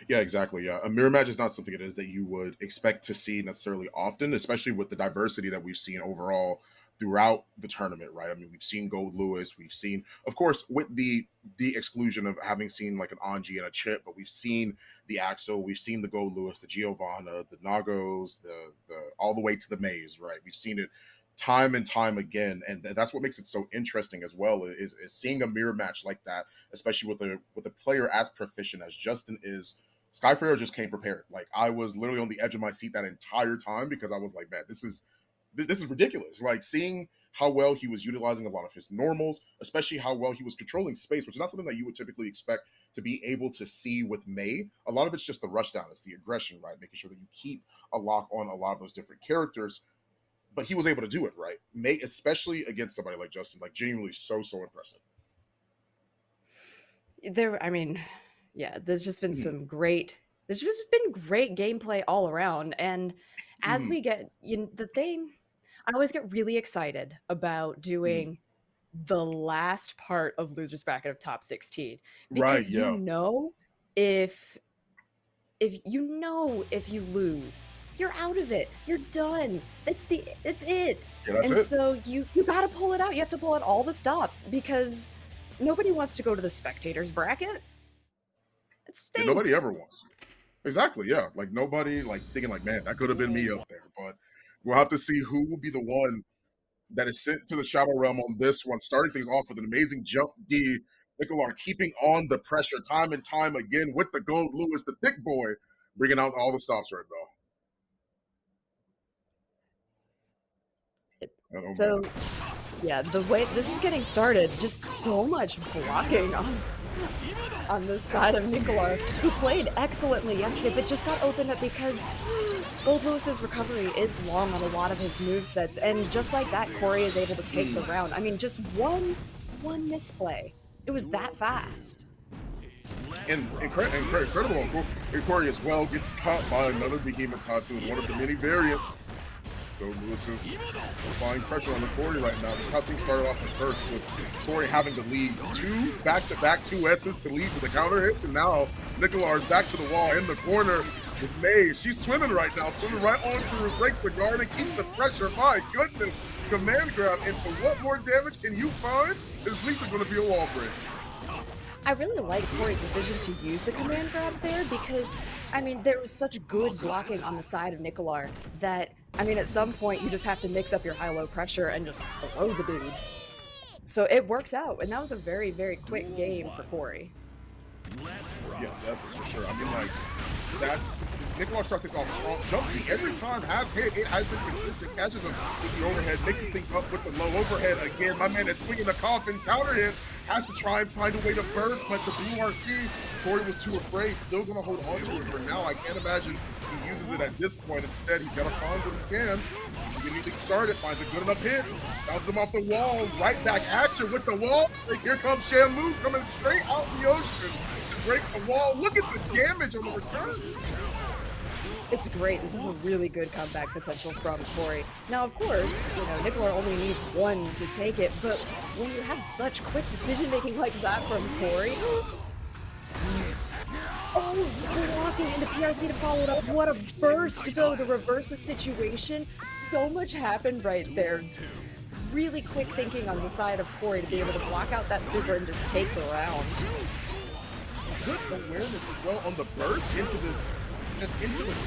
[SPEAKER 8] Yeah, exactly. Yeah, a mirror match is not something it is that you would expect to see necessarily often, especially with the diversity that we've seen overall throughout the tournament. Right? I mean, we've seen Gold Lewis, we've seen, of course, with the exclusion of having seen like an Anji and a Chip, but we've seen the Axel, we've seen the Gold Lewis, the Giovanna, the Nagos, the all the way to the Maze. Right? We've seen it time and time again, and that's what makes it so interesting as well. Is seeing a mirror match like that, especially with a player as proficient as Justin is. Skyfarer just came prepared. Like I was literally on the edge of my seat that entire time because I was like, man, this is ridiculous. Like seeing how well he was utilizing a lot of his normals, especially how well he was controlling space, which is not something that you would typically expect to be able to see with May. A lot of it's just the rush down, it's the aggression, right? Making sure that you keep a lock on a lot of those different characters. But he was able to do it, right? May, especially against somebody like Justin, like genuinely so impressive.
[SPEAKER 1] I mean, yeah,
[SPEAKER 8] Mhm.
[SPEAKER 1] there's just been great gameplay all around. And as
[SPEAKER 8] Mhm.
[SPEAKER 1] we get, the thing, I always get really excited about
[SPEAKER 8] Mhm.
[SPEAKER 1] doing the last part of losers bracket of top 16,
[SPEAKER 8] Right,
[SPEAKER 1] because
[SPEAKER 8] yeah.
[SPEAKER 1] if if you lose, you're out of it. You're done. It's it.
[SPEAKER 8] Yeah, that's
[SPEAKER 1] And
[SPEAKER 8] it.
[SPEAKER 1] so you got to pull it out. You have to pull out all the stops, because nobody wants to go to the spectators bracket. It
[SPEAKER 8] Yeah, nobody
[SPEAKER 1] stinks.
[SPEAKER 8] ever wants to. Exactly, yeah. Like nobody like thinking like, man, that could have been me up there. But we'll have to see who will be the one that is sent to the Shadow Realm on this one, starting things off with an amazing jump D. Nicolar keeping on the pressure time and time again with the Gold Lewis, the thick boy, bringing out all the stops right
[SPEAKER 1] It-
[SPEAKER 8] now. Oh man.
[SPEAKER 1] So yeah, the way this is getting started, just so much blocking on the side of Nicolar, who played excellently yesterday, but just got opened up because Gold Lewis's recovery is long on a lot of his move sets, and just like that, Corey is able to take the round. I mean, just one misplay. It was that fast.
[SPEAKER 8] And incredible and cool. And Corey as well gets stopped by another behemoth tattoo in one of the many variants. So Lewis is applying pressure on the Corey right now. This is how things started off at first, with Corey having to lead two back-to-back 2S's to lead to the counter hits, and now Nicolar is back to the wall in the corner with May. She's swimming right now, swimming right on through, breaks the guard and keeps the pressure. My goodness, command grab into what more damage can you find? It's at least going to be a wall break.
[SPEAKER 1] I really like Corey's decision to use the command grab there, because, I mean, there was such good blocking on the side of Nicolar that, I mean, at some point you just have to mix up your high-low pressure and just throw the dude. So it worked out, and that was a very, very quick game for Corey.
[SPEAKER 8] Yeah, definitely, for sure. I mean, like, that's Nicolas starts things off strong. Jump D every time has hit. It has been consistent. Catches him with the overhead, mixes things up with the low overhead again. My man is swinging the coffin, counter hit, has to try and find a way to burst, but the blue RC, Corey was too afraid. Still going to hold on to it for now. I can't imagine he uses it at this point. Instead, he's got to find what he can. Get anything started, finds a good enough hit, bounces him off the wall, right back action with the wall. Here comes Shamu coming straight out the ocean to break the wall. Look at the damage on the return.
[SPEAKER 1] It's great. This is a really good comeback potential from Corey. Now, of course, Nicolar only needs one to take it, but when you have such quick decision-making like that from Corey, oh, blocking into PRC to follow it up. What a burst, though, to reverse the situation. So much happened right there. Really quick thinking on the side of Corey to be able to block out that super and just take the round.
[SPEAKER 8] Good awareness as well on the burst into the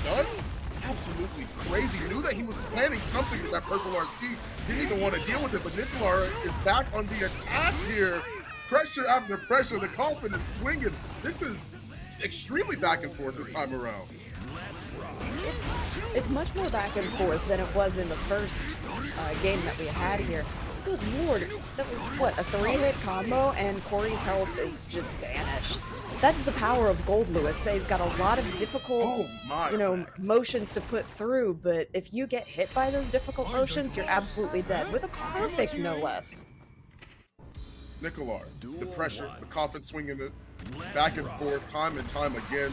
[SPEAKER 8] dust. Absolutely crazy. Knew that he was planning something with that purple RC. Didn't even want to deal with it, but Nicolar is back on the attack here. Pressure after pressure. The coffin is swinging. This is extremely back and forth this time around.
[SPEAKER 1] It's much more back and forth than it was in the first game that we had here. Good lord, that was what, a 3-hit combo, and Corey's health is just vanished. That's the power of Gold Lewis. He's got a lot of difficult,
[SPEAKER 8] Oh my.
[SPEAKER 1] motions to put through, but if you get hit by those difficult motions, you're absolutely dead, with a perfect no less.
[SPEAKER 8] Nicolar, the pressure, the coffin swinging it back and forth, time and time again.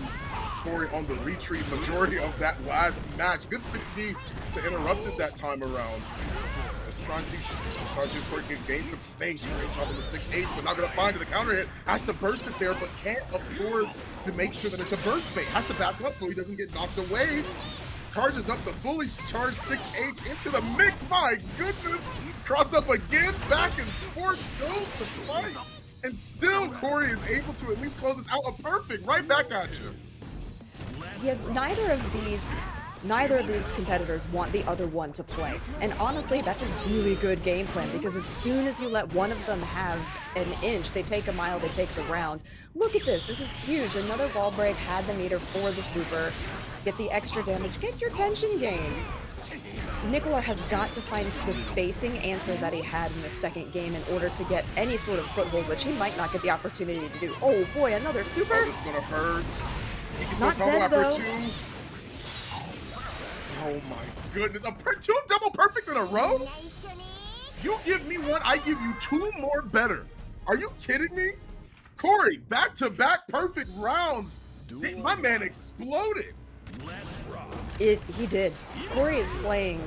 [SPEAKER 8] Corey on the retreat majority of that last match. Good 6B to interrupt it that time around. Let's try and see Corey can gain some space. Range up in the 6H, but not going to find it. The counter hit has to burst it there, but can't afford to make sure that it's a burst bait. Has to back up so he doesn't get knocked away. Charges up the fully charged 6H into the mix. My goodness. Cross up again. Back and forth goes the fight. And still Corey is able to at least close this out. A perfect right back at you.
[SPEAKER 1] Yeah, neither of these competitors want the other one to play. And honestly, that's a really good game plan, because as soon as you let one of them have an inch, they take a mile, they take the round. Look at this. This is huge. Another wall break, had the meter for the super. Get the extra damage, get your tension gain. Nicolar has got to find the spacing answer that he had in the second game in order to get any sort of foothold, which he might not get the opportunity to do. Oh boy, another super!
[SPEAKER 8] Oh, this is gonna hurt. He can still
[SPEAKER 1] Not
[SPEAKER 8] combo
[SPEAKER 1] dead,
[SPEAKER 8] after
[SPEAKER 1] though.
[SPEAKER 8] 2. Oh my goodness. 2 double perfects in a row? You give me one, I give you 2 more better. Are you kidding me? Corey, back-to-back perfect rounds. My man exploded.
[SPEAKER 1] He did. Corey is playing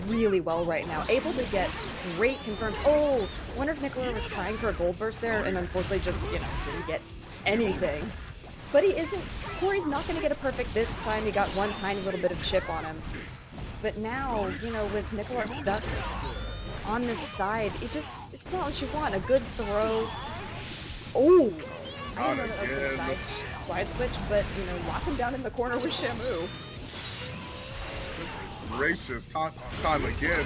[SPEAKER 1] really well right now, able to get great confirms. Oh, wonder if Nicolar was trying for a gold burst there and unfortunately just, didn't get anything. But he isn't. Corey's not going to get a perfect this time. He got one tiny little bit of chip on him. But now, with Nicolar stuck on this side, it's not what you want. A good throw. Oh! I didn't know that was going to side switch, but, lock him down in the corner with Shamu.
[SPEAKER 8] Gracious, time again.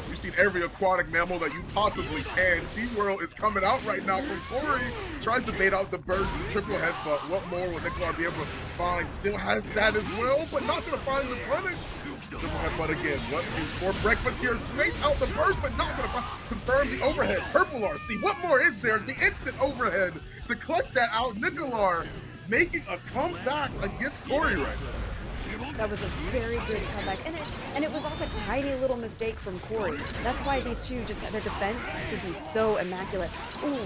[SPEAKER 8] You've seen every aquatic mammal that you possibly can. SeaWorld is coming out right now from Corey. Tries to bait out the burst, the triple headbutt. What more will Nicolar be able to find? Still has that as well, but not going to find the punish. Triple headbutt again. What is for breakfast here? Face out the burst, but not going to confirm the overhead. Purple RC. What more is there? The instant overhead to clutch that out. Nicolar making a comeback against Corey right now.
[SPEAKER 1] That was a very good comeback, and it was off a tiny little mistake from Corey. That's why these two, just their defense has to be so immaculate. Ooh,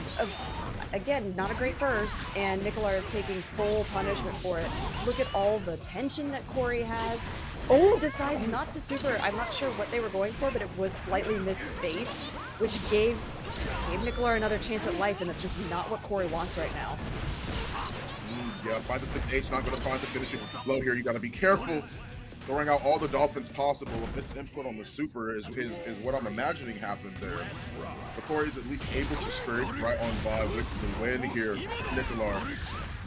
[SPEAKER 1] again, not a great burst, and Nicolar is taking full punishment for it. Look at all the tension that Corey has. Oh, decides not to super. I'm not sure what they were going for, but it was slightly missed-spaced, which gave Nicolar another chance at life, and that's just not what Corey wants right now.
[SPEAKER 8] Yeah, find the 6H, not going to find the finishing blow here. You got to be careful throwing out all the dolphins possible. A missed input on the super is what I'm imagining happened there. But Corey's at least able to scrape right on by with the win here. Nicolar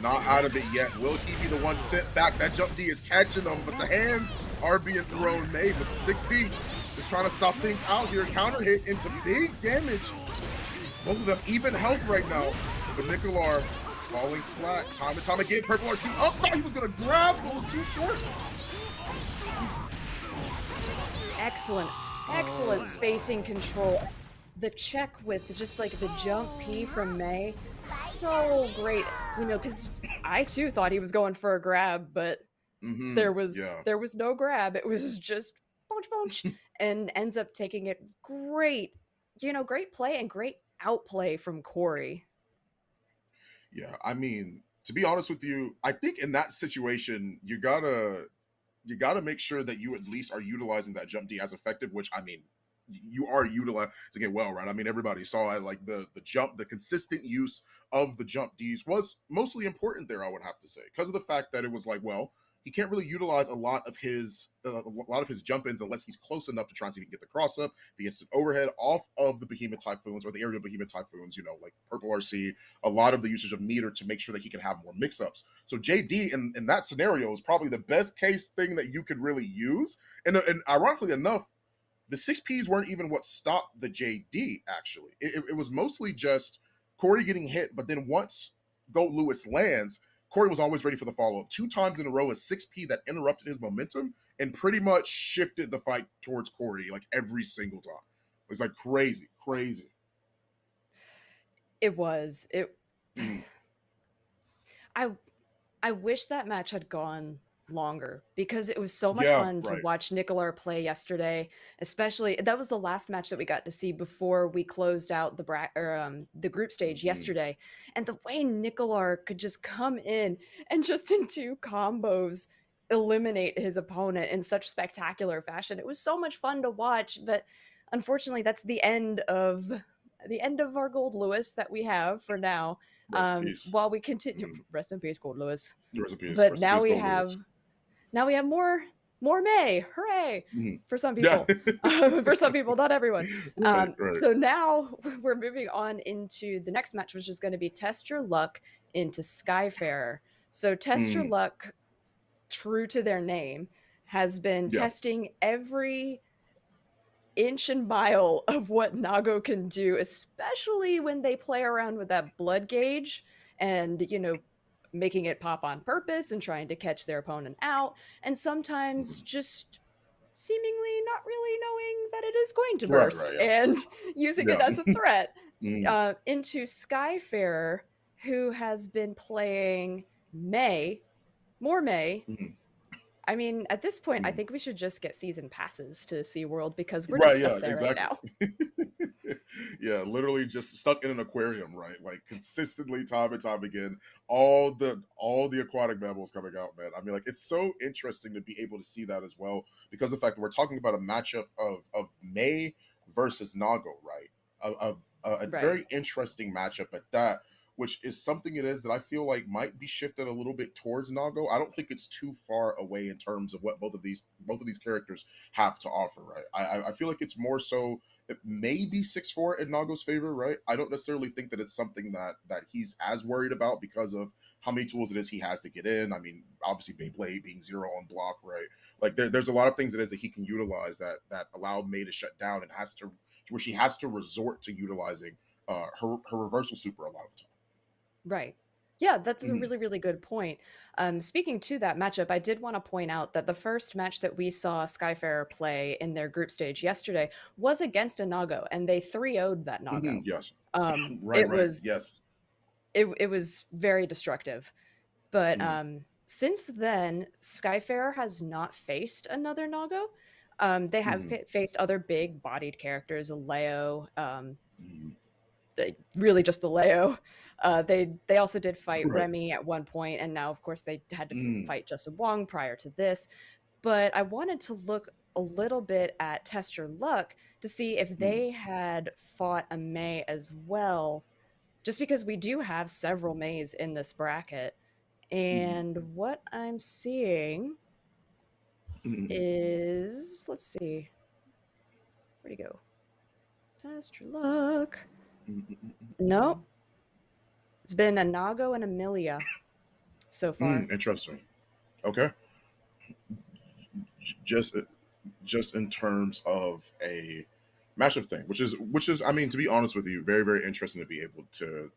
[SPEAKER 8] not out of it yet. Will he be the one sent back? That jump D is catching him, but the hands are being thrown made. But the 6P is trying to stop things out here. Counter hit into big damage. Both of them even health right now. But Nicolar falling flat time and time again. Purple RC up. Thought he was going to grab, but was too short.
[SPEAKER 1] Excellent spacing control. The check with just like the jump P from May, so great. Because I too thought he was going for a grab, but there was no grab. It was just punch, and ends up taking it. Great, great play and great outplay from Corey.
[SPEAKER 8] Yeah, I mean, to be honest with you, I think in that situation, you gotta make sure that you at least are utilizing that jump D as effective, which I mean, you are utilizing it well, right? I mean, everybody saw it, like the consistent use of the jump Ds was mostly important there, I would have to say, because of the fact that it was like, well, he can't really utilize a lot of his jump ins unless he's close enough to try and see if he can get the cross up, the instant overhead off of the Behemoth Typhoons or the aerial Behemoth Typhoons, like Purple RC, a lot of the usage of meter to make sure that he can have more mix-ups. So JD in that scenario is probably the best case thing that you could really use. And ironically enough, the 6Ps weren't even what stopped the JD, actually. It was mostly just Corey getting hit, but then once Goat Lewis lands, Corey was always ready for the follow up. 2 times in a row, a 6P that interrupted his momentum and pretty much shifted the fight towards Corey like every single time. It was like crazy, crazy.
[SPEAKER 1] It was.
[SPEAKER 8] Mm.
[SPEAKER 1] I I wish that match had gone longer because it was so much
[SPEAKER 8] Yeah,
[SPEAKER 1] fun to
[SPEAKER 8] right.
[SPEAKER 1] watch Nicolar play yesterday. Especially that was the last match that we got to see before we closed out the group stage
[SPEAKER 8] Mhm.
[SPEAKER 1] yesterday. And the way Nicolar could just come in and just in 2 combos eliminate his opponent in such spectacular fashion. It was so much fun to watch, but unfortunately that's the end of our Gold Lewis that we have for now.
[SPEAKER 8] Rest in peace.
[SPEAKER 1] While we continue,
[SPEAKER 8] Mhm.
[SPEAKER 1] rest in peace, Gold Lewis.
[SPEAKER 8] Rest in peace.
[SPEAKER 1] But
[SPEAKER 8] Rest in peace, Gold Lewis.
[SPEAKER 1] now we have more May. Hooray
[SPEAKER 8] Mhm.
[SPEAKER 1] for some
[SPEAKER 8] Yeah.
[SPEAKER 1] people. For some people, not everyone.
[SPEAKER 8] Right, right.
[SPEAKER 1] So now we're moving on into the next match, which is going to be Test Your Luck into Skyfarer. So Test Your
[SPEAKER 8] Mm,
[SPEAKER 1] Luck, true to their name, has been
[SPEAKER 8] yeah.
[SPEAKER 1] testing every inch and mile of what Nago can do, especially when they play around with that blood gauge and, making it pop on purpose and trying to catch their opponent out, and sometimes
[SPEAKER 8] Mhm.
[SPEAKER 1] just seemingly not really knowing that it is going to
[SPEAKER 8] Right,
[SPEAKER 1] burst
[SPEAKER 8] right, yeah.
[SPEAKER 1] and using it
[SPEAKER 8] Yeah.
[SPEAKER 1] as a threat.
[SPEAKER 8] Mhm,
[SPEAKER 1] Into Skyfarer, who has been playing May, more May.
[SPEAKER 8] mhm,
[SPEAKER 1] I mean, at this point, I
[SPEAKER 8] mhm.
[SPEAKER 1] think we should just get season passes to SeaWorld because we're just
[SPEAKER 8] Right, yeah,
[SPEAKER 1] stuck there right
[SPEAKER 8] exactly.
[SPEAKER 1] now.
[SPEAKER 8] Yeah, literally just stuck in an aquarium, right? Like consistently, time and time again, all the aquatic mammals coming out, man. I mean, like it's so interesting to be able to see that as well, because the fact that we're talking about a matchup of May versus Nago, right? A
[SPEAKER 1] Right.
[SPEAKER 8] very interesting matchup at that, which is something it is that I feel like might be shifted a little bit towards Nago. I don't think it's too far away in terms of what both of these characters have to offer, right? I feel like it's more so it may be 6-4 in Nago's favor, right? I don't necessarily think that it's something that he's as worried about because of how many tools it is he has to get in. I mean, obviously Beyblade being 0 on block, right? Like there's a lot of things it is that he can utilize that allow May to shut down and has to where she has to resort to utilizing her reversal super a lot of the
[SPEAKER 1] Right. Yeah, that's a
[SPEAKER 8] time.
[SPEAKER 1] really, really good point. Speaking to that matchup, I did want to point out that the first match that we saw Skyfarer play in their group stage yesterday was against a Nago, and they 3-0'd that Nago.
[SPEAKER 8] Yes. Right,
[SPEAKER 1] It
[SPEAKER 8] right.
[SPEAKER 1] was
[SPEAKER 8] Yes.
[SPEAKER 1] it was very destructive. But
[SPEAKER 8] Mhm,
[SPEAKER 1] since then, Skyfarer has not faced another Nago. They have
[SPEAKER 8] mhm,
[SPEAKER 1] faced other big bodied characters, Leo,
[SPEAKER 8] mhm.
[SPEAKER 1] really just the Leo. They also did fight
[SPEAKER 8] Right.
[SPEAKER 1] Remy at one point, and now of course they had to
[SPEAKER 8] Mm,
[SPEAKER 1] fight Justin Wong prior to this. But I wanted to look a little bit at Test Your Luck to see if
[SPEAKER 8] mhm,
[SPEAKER 1] they had fought a May as well, just because we do have several Mays in this bracket.
[SPEAKER 8] mhm,
[SPEAKER 1] And what I'm seeing
[SPEAKER 8] mhm,
[SPEAKER 1] is, let's see, where'd he go? Test Your Luck.
[SPEAKER 8] mhm, mhm,
[SPEAKER 1] No,
[SPEAKER 8] mhm.
[SPEAKER 1] it's been a Nago and Amelia so far.
[SPEAKER 8] Interesting. Okay. Just just in terms of a matchup thing, which is I mean, to be honest with you, very very interesting to be able to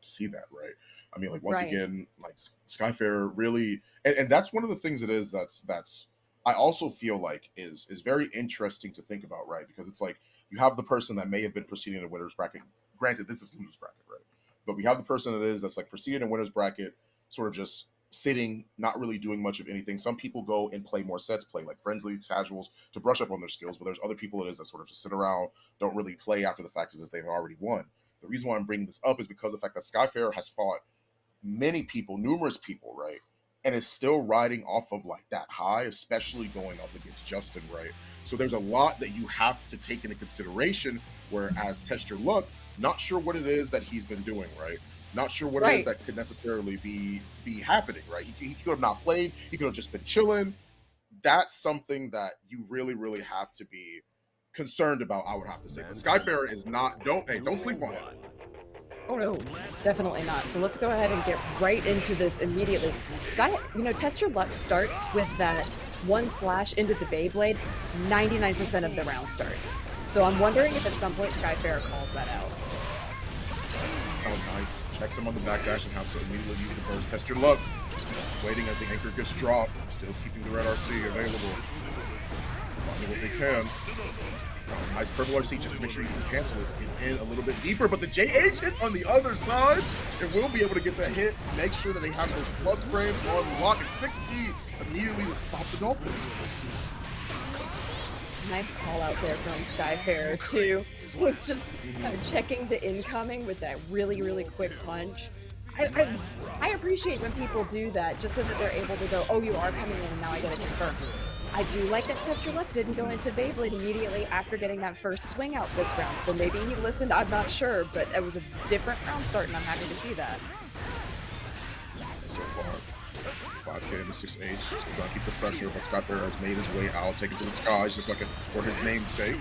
[SPEAKER 8] see that, right? I mean, like once
[SPEAKER 1] Right.
[SPEAKER 8] again, like Skyfair really, and that's one of the things it is that's I also feel like is very interesting to think about, right? Because it's like you have the person that may have been preceding a winner's bracket. Granted, this is losers bracket, right? But we have the person that is that's like preceding a winner's bracket, sort of just sitting, not really doing much of anything. Some people go and play more sets, play like friends leagues, casuals to brush up on their skills, but there's other people it is that sort of just sit around, don't really play after the fact as they've already won. The reason why I'm bringing this up is because of the fact that Skyfair has fought many people, numerous people, right? And is still riding off of like that high, especially going up against Justin, right? So there's a lot that you have to take into consideration. Whereas Test Your Luck, not sure what it is that he's been doing, right? Not sure what it is
[SPEAKER 1] Right.
[SPEAKER 8] that could necessarily be happening, right? He could have not played. He could have just been chilling. That's something that you really, really have to be concerned about. I would have to say, but Skyfarer is not. Don't sleep on him.
[SPEAKER 1] Oh no, definitely not. So let's go ahead and get right into this immediately. Test Your Luck starts with that one slash into the Beyblade 99% of the round starts. So I'm wondering if at some point Skyfarer calls that out.
[SPEAKER 8] Oh, nice. Checks him on the backdash and has to immediately use the burst. Test your luck. Waiting as the anchor gets dropped. Still keeping the red RC available. Finding what they can. Nice purple RC just to make sure you can cancel it. Get in a little bit deeper, but the JH hits on the other side. It will be able to get the hit. Make sure that they have those plus frames on lock at 6P immediately to stop the Dolphin.
[SPEAKER 1] Nice call out there from Skyfarer too. Was just checking the incoming with that really, really quick punch. I appreciate when people do that just so that they're able to go, oh, you are coming in and now I gotta confirm. I do like that Test Your Luck didn't go into Beyblade immediately after getting that first swing out this round, so maybe he listened, I'm not sure, but it was a different round start and I'm happy to see that.
[SPEAKER 8] So far, 5K into 6H, just trying to keep the pressure, but Skyfarer has made his way out, taken to the skies, just like for his name's sake.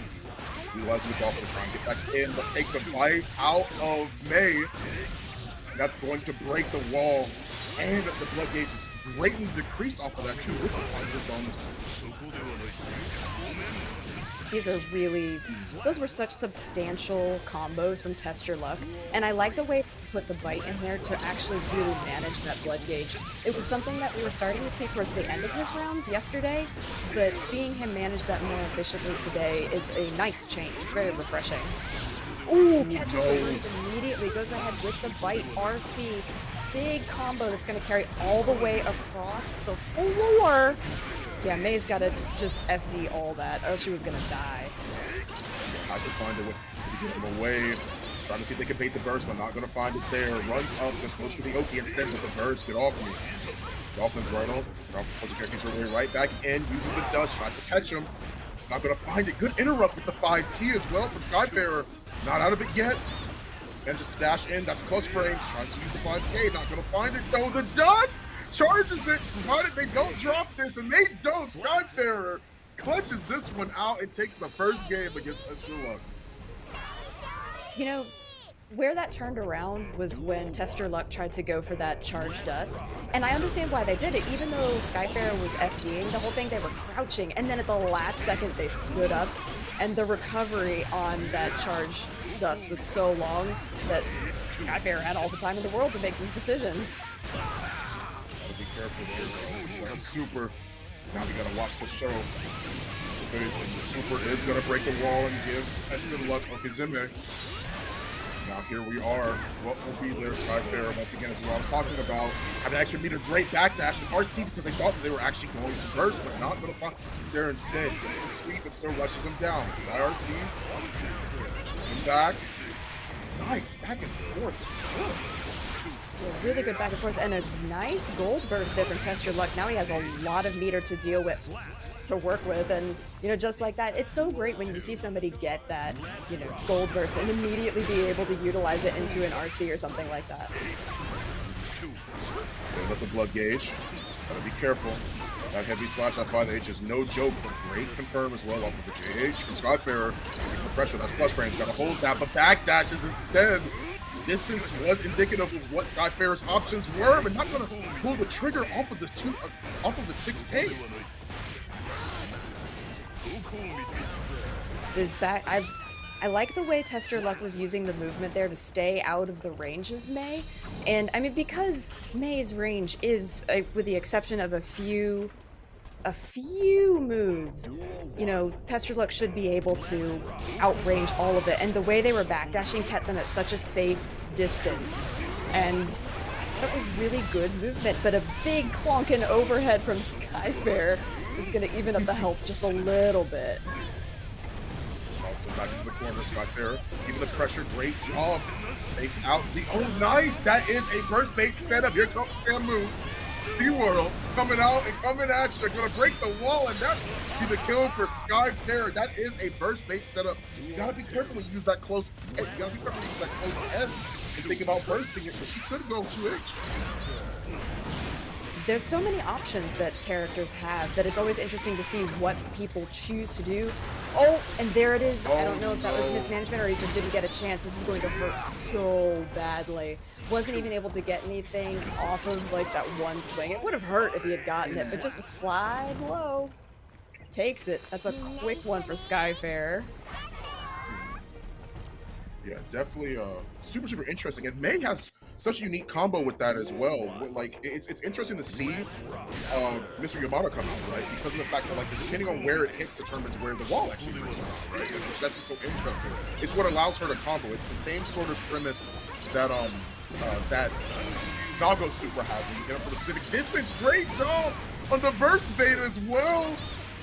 [SPEAKER 8] Utilizing the Dolphin to try and get back in, but takes a bite out of May. That's going to break the wall, and the blood gauge is greatly decreased off of that too with the positive bonus.
[SPEAKER 1] These are really, those were such substantial combos from Test Your Luck, and I like the way he put the bite in there to actually really manage that blood gauge. It was something that we were starting to see towards the end of his rounds yesterday, but seeing him manage that more efficiently today is a nice change. It's very refreshing. Ooh, catches the burst immediately, goes ahead with the bite, RC. Big combo that's going to carry all the way across the floor. Yeah, May's got to just FD all that, or she was going to die.
[SPEAKER 8] Has to find a way to get him away. Trying to see if they can bait the burst, but not going to find it there. Runs up, just goes for the Oki instead with the burst. Get off me. Dolphins right on. Dolphins carries her way right back in, uses the dust, tries to catch him. Not going to find it. Good interrupt with the 5P as well from Skyfarer. Not out of it yet. And just dash in, that's plus frames. Tries to use the 5K, not gonna find it though. The dust charges it. Why did they don't drop this? And they don't. Skyfarer clutches this one out and takes the first game against Test Your Luck.
[SPEAKER 1] You know, where that turned around was when Test Your Luck tried to go for that charged dust. And I understand why they did it. Even though Skyfarer was FDing the whole thing, they were crouching. And then at the last second, they stood up. And the recovery on that charged dust was so long that Skyfarer had all the time in the world to make these decisions.
[SPEAKER 8] Gotta be careful there. Super. Now we gotta watch the show. The super is gonna break the wall and give Test Your Luck Okizeme. Now here we are. What will be their Skyfarer once again is what I was talking about. Have an extra meter, great backdash and RC because they thought that they were actually going to burst, but not going to find there instead. Gets the sweep and still rushes them down. IRC. And back. Nice. Back and forth.
[SPEAKER 1] Yeah, really good back and forth and a nice gold burst there from Test Your Luck. Now he has a lot of meter to deal with, to work with, and you know, just like that, it's so great when you see somebody get that, you know, gold burst and immediately be able to utilize it into an RC or something like that.
[SPEAKER 8] They let the blood gauge. Gotta be careful. That heavy slash at 5H is no joke, but great confirm as well off of the JH from Skyfarer. Taking the pressure, that's plus frames. Gotta hold that, but backdashes instead. Distance was indicative of what Skyfarer's options were, but not gonna pull the trigger off of the 6K.
[SPEAKER 1] Is back. I like the way Test Your Luck was using the movement there to stay out of the range of May, and I mean because May's range is, with the exception of a few moves, you know, Test Your Luck should be able to outrange all of it, and the way they were backdashing kept them at such a safe distance, and that was really good movement. But a big clonkin' overhead from Skyfarer is going to even up the health just a little bit.
[SPEAKER 8] Also back into the corner, Skyfarer. Keeping the pressure, great job. Takes out the, oh nice! That is a burst bait setup. Here comes the move. B-World coming out and coming at you. They're gonna break the wall, and that's the kill for Skyfarer. That is a burst bait setup. You gotta be careful when you use that close. You gotta be careful when you use that close S and think about bursting it, but she could go 2H.
[SPEAKER 1] There's so many options that characters have that it's always interesting to see what people choose to do. Oh, and there it is. I don't know if that was mismanagement or he just didn't get a chance. This is going to hurt so badly. Wasn't even able to get anything off of like that one swing. It would have hurt if he had gotten it, but just a slide low. Takes it. That's a quick one for Skyfarer.
[SPEAKER 8] Yeah, definitely super super interesting. And May has such a unique combo with that as well. Like it's interesting to see Mr. Yamada come out, right? Because of the fact that like depending on where it hits determines where the wall actually goes around, right? That's what's so interesting. It's what allows her to combo. It's the same sort of premise that Nago Super has when you get up from a specific distance. Great job on the burst bait as well.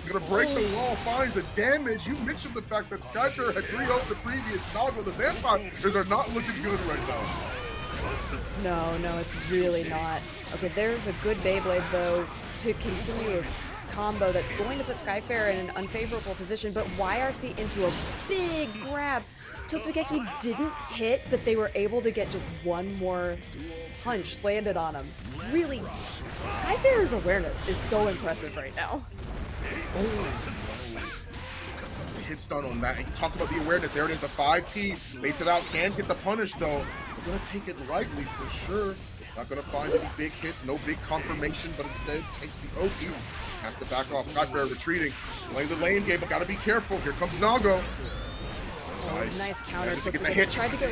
[SPEAKER 8] Gonna break the wall, find the damage. You mentioned the fact that Skyfair had 3-0 the previous Nago. The vampires are not looking good right now.
[SPEAKER 1] No, it's really not. Okay, there's a good Beyblade, though, to continue a combo that's going to put Skyfair in an unfavorable position, but YRC into a big grab. Totogeki didn't hit, but they were able to get just one more punch landed on him. Really, Skyfair's awareness is so impressive right now.
[SPEAKER 8] Hit stun on that. And you talked about the awareness. There it is, the 5P. Baits it out. Can get the punish, though. We're going to take it lightly for sure. Not going to find any big hits, no big confirmation, but instead takes the Oki. Has to back off. Skyfair retreating. Playing the lane game, but got to be careful. Here comes Nago.
[SPEAKER 1] Nice counter.
[SPEAKER 8] Just to get the hit.
[SPEAKER 1] Tried to go.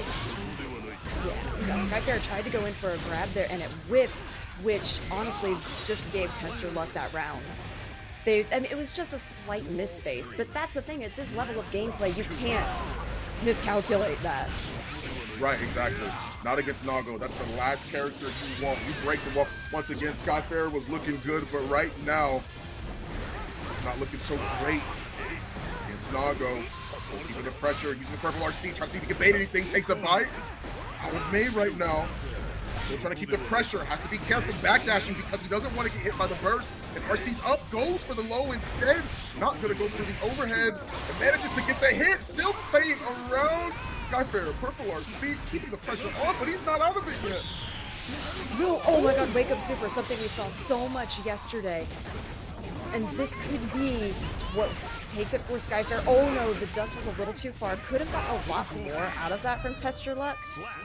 [SPEAKER 1] Yeah, Skyfair tried to go in for a grab there, and it whiffed, which honestly just gave Tester luck that round. I mean, it was just a slight misspace, but that's the thing. At this level of gameplay, you can't miscalculate that.
[SPEAKER 8] Right, exactly. Not against Nago. That's the last character you want. You break the wall. Once again, Skyfair was looking good, but right now, it's not looking so great against Nago. Keeping the pressure, using the purple RC, trying to see if he can bait anything, takes a bite. Out of May right now. Still trying to keep the pressure, has to be careful backdashing because he doesn't want to get hit by the burst. And RC's up, goes for the low instead. Not going to go through the overhead. And manages to get the hit, still playing around. Skyfair, purple RC, keeping the pressure on, but he's not out of it yet.
[SPEAKER 1] No, oh my god, Wake Up Super, something we saw so much yesterday. And this could be what takes it for Skyfair. Oh no, the dust was a little too far. Could have got a lot more out of that from Tester Luck.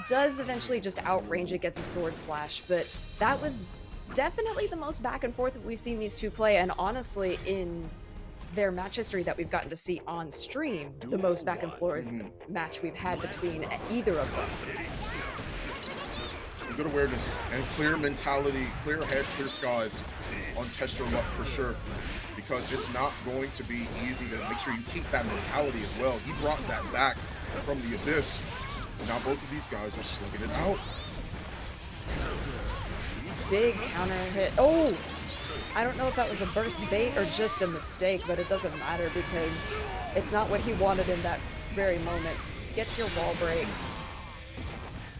[SPEAKER 1] Does eventually just outrange it, gets a sword slash, but that was definitely the most back and forth that we've seen these two play, and honestly, in their match history that we've gotten to see on stream, the most back and forth match we've had between either of them.
[SPEAKER 8] Good awareness and clear mentality, clear head, clear skies on Tester Luck for sure. Because it's not going to be easy to make sure you keep that mentality as well. He brought that back from the abyss. And now both of these guys are slinging it out.
[SPEAKER 1] Big counter hit. Oh! I don't know if that was a burst bait or just a mistake, but it doesn't matter because it's not what he wanted in that very moment. Gets your wall break.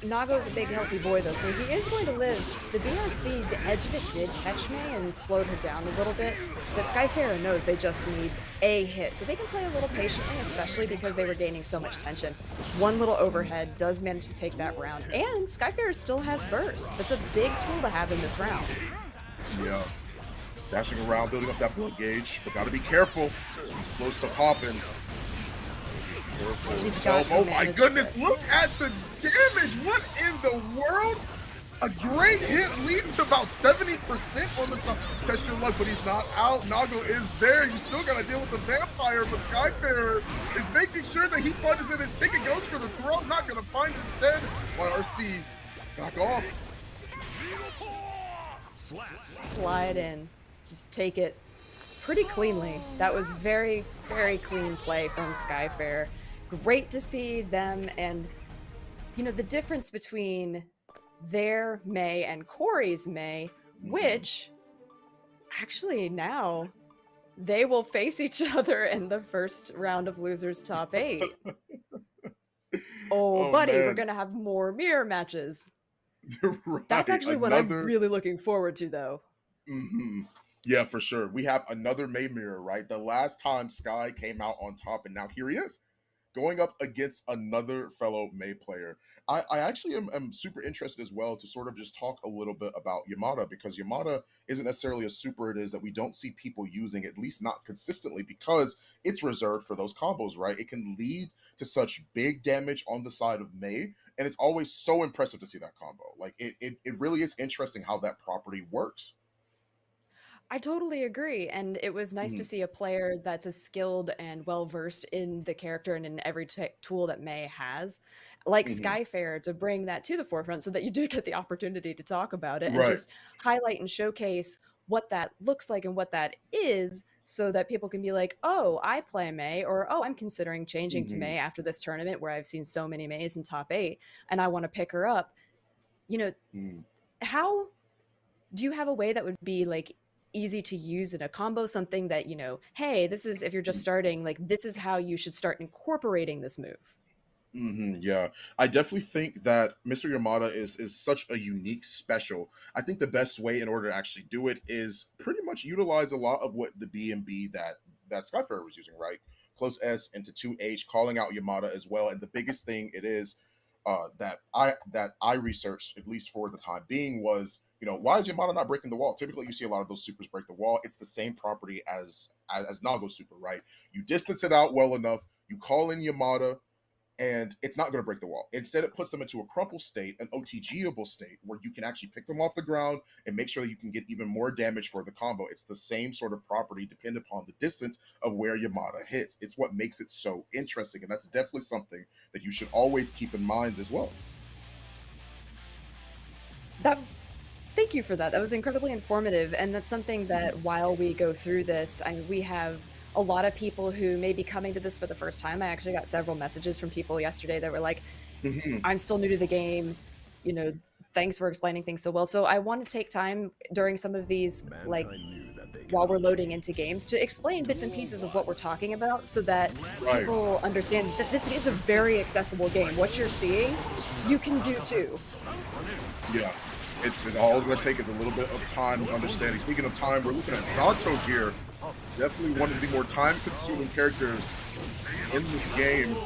[SPEAKER 1] Nago is a big healthy boy though, so he is going to live. The BRC, the edge of it did catch me and slowed her down a little bit, but Skyfair knows they just need a hit, so they can play a little patiently, especially because they were gaining so much tension. One little overhead does manage to take that round, and Skyfair still has burst. That's a big tool to have in this round.
[SPEAKER 8] Yeah. Dashing around, building up that blood gauge, but gotta be careful. He's close to popping. Oh my goodness,
[SPEAKER 1] this.
[SPEAKER 8] look at the damage! What in the world? A great hit leads to about 70% on the Tester Luck, but he's not out. Nago is there. You still gotta deal with the vampire, but Skyfarer is making sure that he punches in his ticket, goes for the throat, not gonna find it instead. YRC back off.
[SPEAKER 1] Slide in. Just take it pretty cleanly. That was very, very clean play from Skyfair. Great to see them, and you know, the difference between their May and Corey's May, which actually now they will face each other in the first round of Losers Top 8. Oh, buddy,
[SPEAKER 8] man.
[SPEAKER 1] we're gonna have more mirror matches.
[SPEAKER 8] Right,
[SPEAKER 1] That's actually what I'm really looking forward to, though.
[SPEAKER 8] Yeah, for sure. We have another May mirror, right? The last time Sky came out on top, and now here he is, going up against another fellow May player. I actually am super interested as well to sort of just talk a little bit about Yamada, because Yamada isn't necessarily a super it is that we don't see people using, at least not consistently, because it's reserved for those combos, right? It can lead to such big damage on the side of May, and it's always so impressive to see that combo. Like, it really is interesting how that property works.
[SPEAKER 1] I totally agree, and it was nice to
[SPEAKER 8] Mhm,
[SPEAKER 1] see a player that's as skilled and well-versed in the character and in every tool that Mei has, like
[SPEAKER 8] mhm.
[SPEAKER 1] Skyfair, to bring that to the forefront so that you do get the opportunity to talk about it and
[SPEAKER 8] Right.
[SPEAKER 1] just highlight and showcase what that looks like and what that is so that people can be like, "Oh, I play Mei," or, "Oh, I'm considering changing to
[SPEAKER 8] Mhm,
[SPEAKER 1] Mei after this tournament where I've seen so many Meis in top 8 and I wanna pick her up." You know,
[SPEAKER 8] mhm,
[SPEAKER 1] how do you have a way that would be, like, easy to use in a combo? Something that, "Hey, this is if you're just
[SPEAKER 8] mhm.
[SPEAKER 1] starting, like, this is how you should start incorporating this move."
[SPEAKER 8] Yeah, I definitely think that Mr. Yamada is such a unique special. I think the best way in order to actually do it is pretty much utilize a lot of what the B that Skyfarer was using, right? Close S into 2H, calling out Yamada as well. And the biggest thing it is that I researched, at least for the time being, was why is Yamada not breaking the wall? Typically, you see a lot of those supers break the wall. It's the same property as Nago super, right? You distance it out well enough, you call in Yamada, and it's not going to break the wall. Instead, it puts them into a crumple state, an OTGable state, where you can actually pick them off the ground and make sure that you can get even more damage for the combo. It's the same sort of property, depending upon the distance of where Yamada hits. It's what makes it so interesting, and that's definitely something that you should always keep in mind as well.
[SPEAKER 1] That Thank you for that. That was incredibly informative, and that's something that while we go through this, we have a lot of people who may be coming to this for the first time. I actually got several messages from people yesterday that were like,
[SPEAKER 8] Mhm.
[SPEAKER 1] "I'm still new to the game, you know, thanks for explaining things so well." So I want to take time during some of these, like,
[SPEAKER 2] Mankind knew that they could
[SPEAKER 1] while we're
[SPEAKER 2] not
[SPEAKER 1] loading
[SPEAKER 2] change.
[SPEAKER 1] into games to explain bits and pieces of what we're talking about so that
[SPEAKER 8] Right.
[SPEAKER 1] people understand that this is a very accessible game. What you're seeing, you can do too.
[SPEAKER 8] Yeah. It's all it's going to take is a little bit of time and understanding. Speaking of time, we're looking at Zato here. Definitely one of the more time-consuming characters in this game.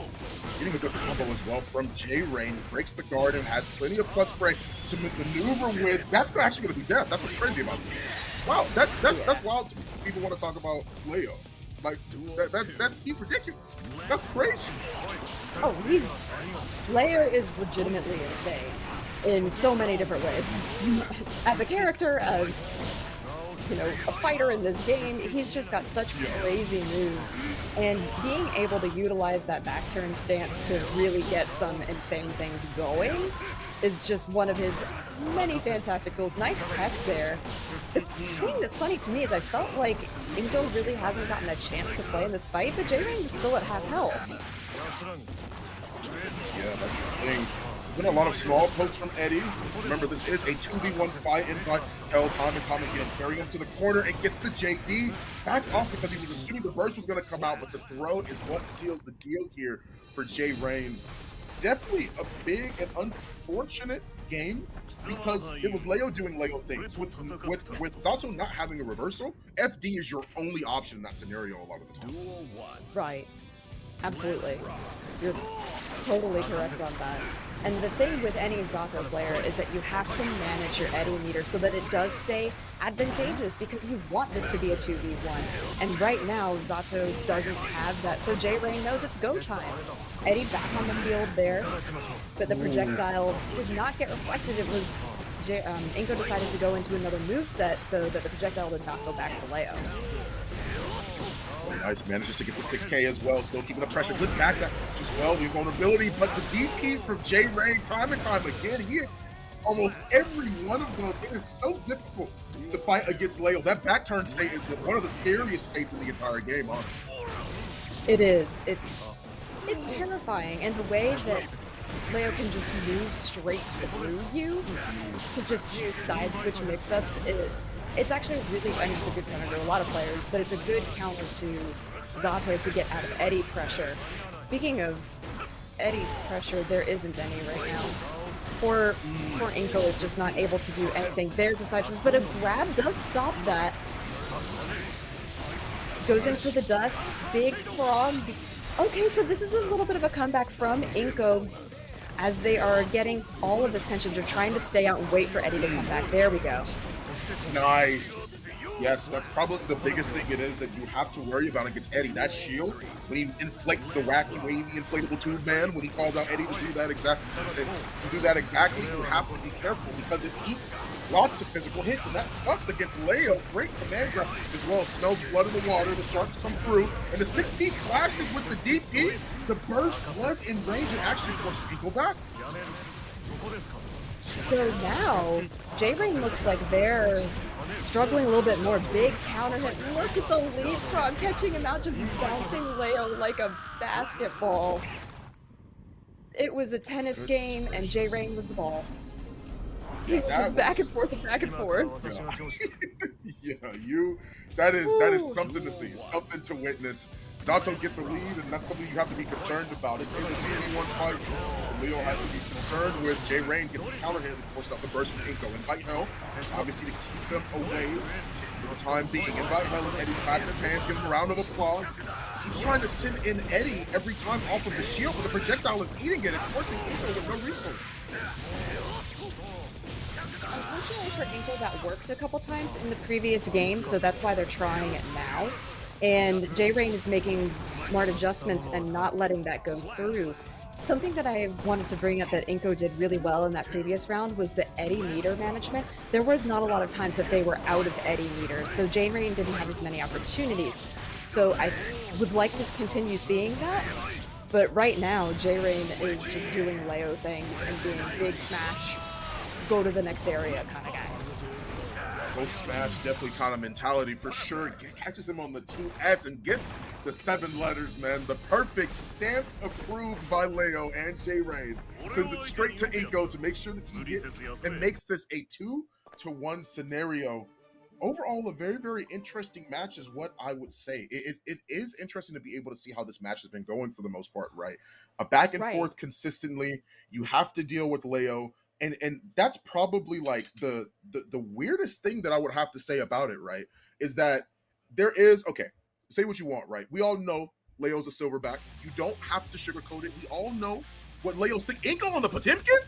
[SPEAKER 8] Getting a good combo as well from J Rain. Breaks the guard and has plenty of plus spray to maneuver with. That's actually going to be death. That's what's crazy about this. Wow, that's
[SPEAKER 1] Yeah.
[SPEAKER 8] wild to me. People want to talk about Leo. Like that's he's ridiculous. That's crazy.
[SPEAKER 1] Oh, Leo is legitimately insane in so many different ways. As a character, as a fighter in this game, he's just got such crazy moves. And being able to utilize that back turn stance to really get some insane things going is just one of his many fantastic tools. Nice tech there. The thing that's funny to me is I felt like Ingo really hasn't gotten a chance to play in this fight, but J-Rain was still at half health.
[SPEAKER 8] Yeah, that's the thing. There's been a lot of small pokes from Eddie. Remember, this is a 2v1 fight in fight. Held time and time again, carrying him to the corner and gets the JD. Backs off because he was assuming the burst was going to come out, but the throw is what seals the deal here for J Rain. Definitely a big and unfortunate game because it was Leo doing Leo things. With Zato not having a reversal, FD is your only option in that scenario a lot of the time.
[SPEAKER 1] Right. Absolutely. You're totally correct on that. And the thing with any Zato player is that you have to manage your Eddie meter so that it does stay advantageous because you want this to be a 2v1. And right now, Zato doesn't have that, so J-Rain knows it's go time. Eddie back on the field there, but the projectile did not get reflected. It was Inko decided to go into another move set so that the projectile did not go back to Leo.
[SPEAKER 8] Oh, nice. Manages to get the 6K as well. Still keeping the pressure. Good back dash as well. The vulnerability, but the DPs from J Rain time and time again. He hit almost every one of those. It is so difficult to fight against Leo. That back turn state is one of the scariest states in the entire game, honestly.
[SPEAKER 1] It is. It's terrifying, and the way that Leo can just move straight through you to just do side switch mix-ups, it's actually really, I mean, it's a good counter to a lot of players, but it's a good counter to Zato to get out of Eddie pressure. Speaking of Eddie pressure, there isn't any right now. Poor Inko is just not able to do anything. There's a side switch, but a grab does stop that. Goes in for the dust. Big frog. Okay, so this is a little bit of a comeback from Inko as they are getting all of this tension. They're trying to stay out and wait for Eddie to come back. There we go.
[SPEAKER 8] Nice. Yes, that's probably the biggest thing it is that you have to worry about against Eddie. That shield, when he inflates the wacky, wavy, inflatable tube man, when he calls out Eddie to do that exactly, you have to be careful because it eats lots of physical hits, and that sucks against Leo. Great command grab as well. Smells blood in the water. The sharks come through, and the 6P clashes with the DP. The burst was in range and actually forced Eagle back.
[SPEAKER 1] So now, J-Rain looks like they're struggling a little bit more. Big counter hit. Look at the leapfrog catching him out, just bouncing Leo like a basketball. It was a tennis game, and J-Rain was the ball. He was just back and forth and back and forth.
[SPEAKER 8] Yeah, that is
[SPEAKER 1] Woo.
[SPEAKER 8] something to see, something to witness. Zato gets a lead, and that's something you have to be concerned about. This is a 2v1 fight. Leo has to be concerned with. J-Rain gets the counter hit and forces out the burst from Inko. Invite Hell, obviously to keep them away for the time being. Invite Hell and Eddie's clapping his hands, give him a round of applause. He's trying to send in Eddie every time off of the shield, but the projectile is eating it. It's forcing Inko with no resources.
[SPEAKER 1] Unfortunately for Inkle, that worked a couple times in the previous game, so that's why they're trying it now. And J-Rain is making smart adjustments and not letting that go through. Something that I wanted to bring up that Inko did really well in that previous round was the Eddie meter management. There was not a lot of times that they were out of Eddie meters, so J-Rain didn't have as many opportunities. So I would like to continue seeing that, but right now J-Rain is just doing Leo things and being big smash, go to the next area kind of guy.
[SPEAKER 8] Both smash, definitely kind of mentality for sure. Catches him on the 2S and gets the 7 letters, man. The perfect stamp approved by Leo and J-Rain. Sends it straight to Inko to make sure that he gets and makes this a 2-1 scenario. Overall, a very, very interesting match is what I would say. It is interesting to be able to see how this match has been going for the most part, right? A back and forth consistently. You have to deal with Leo. And that's probably like the weirdest thing that I would have to say about it, right? Is that there is, okay, say what you want, right? We all know Leo's a silverback. You don't have to sugarcoat it. We all know what Leo's think. Inko on the Potemkin?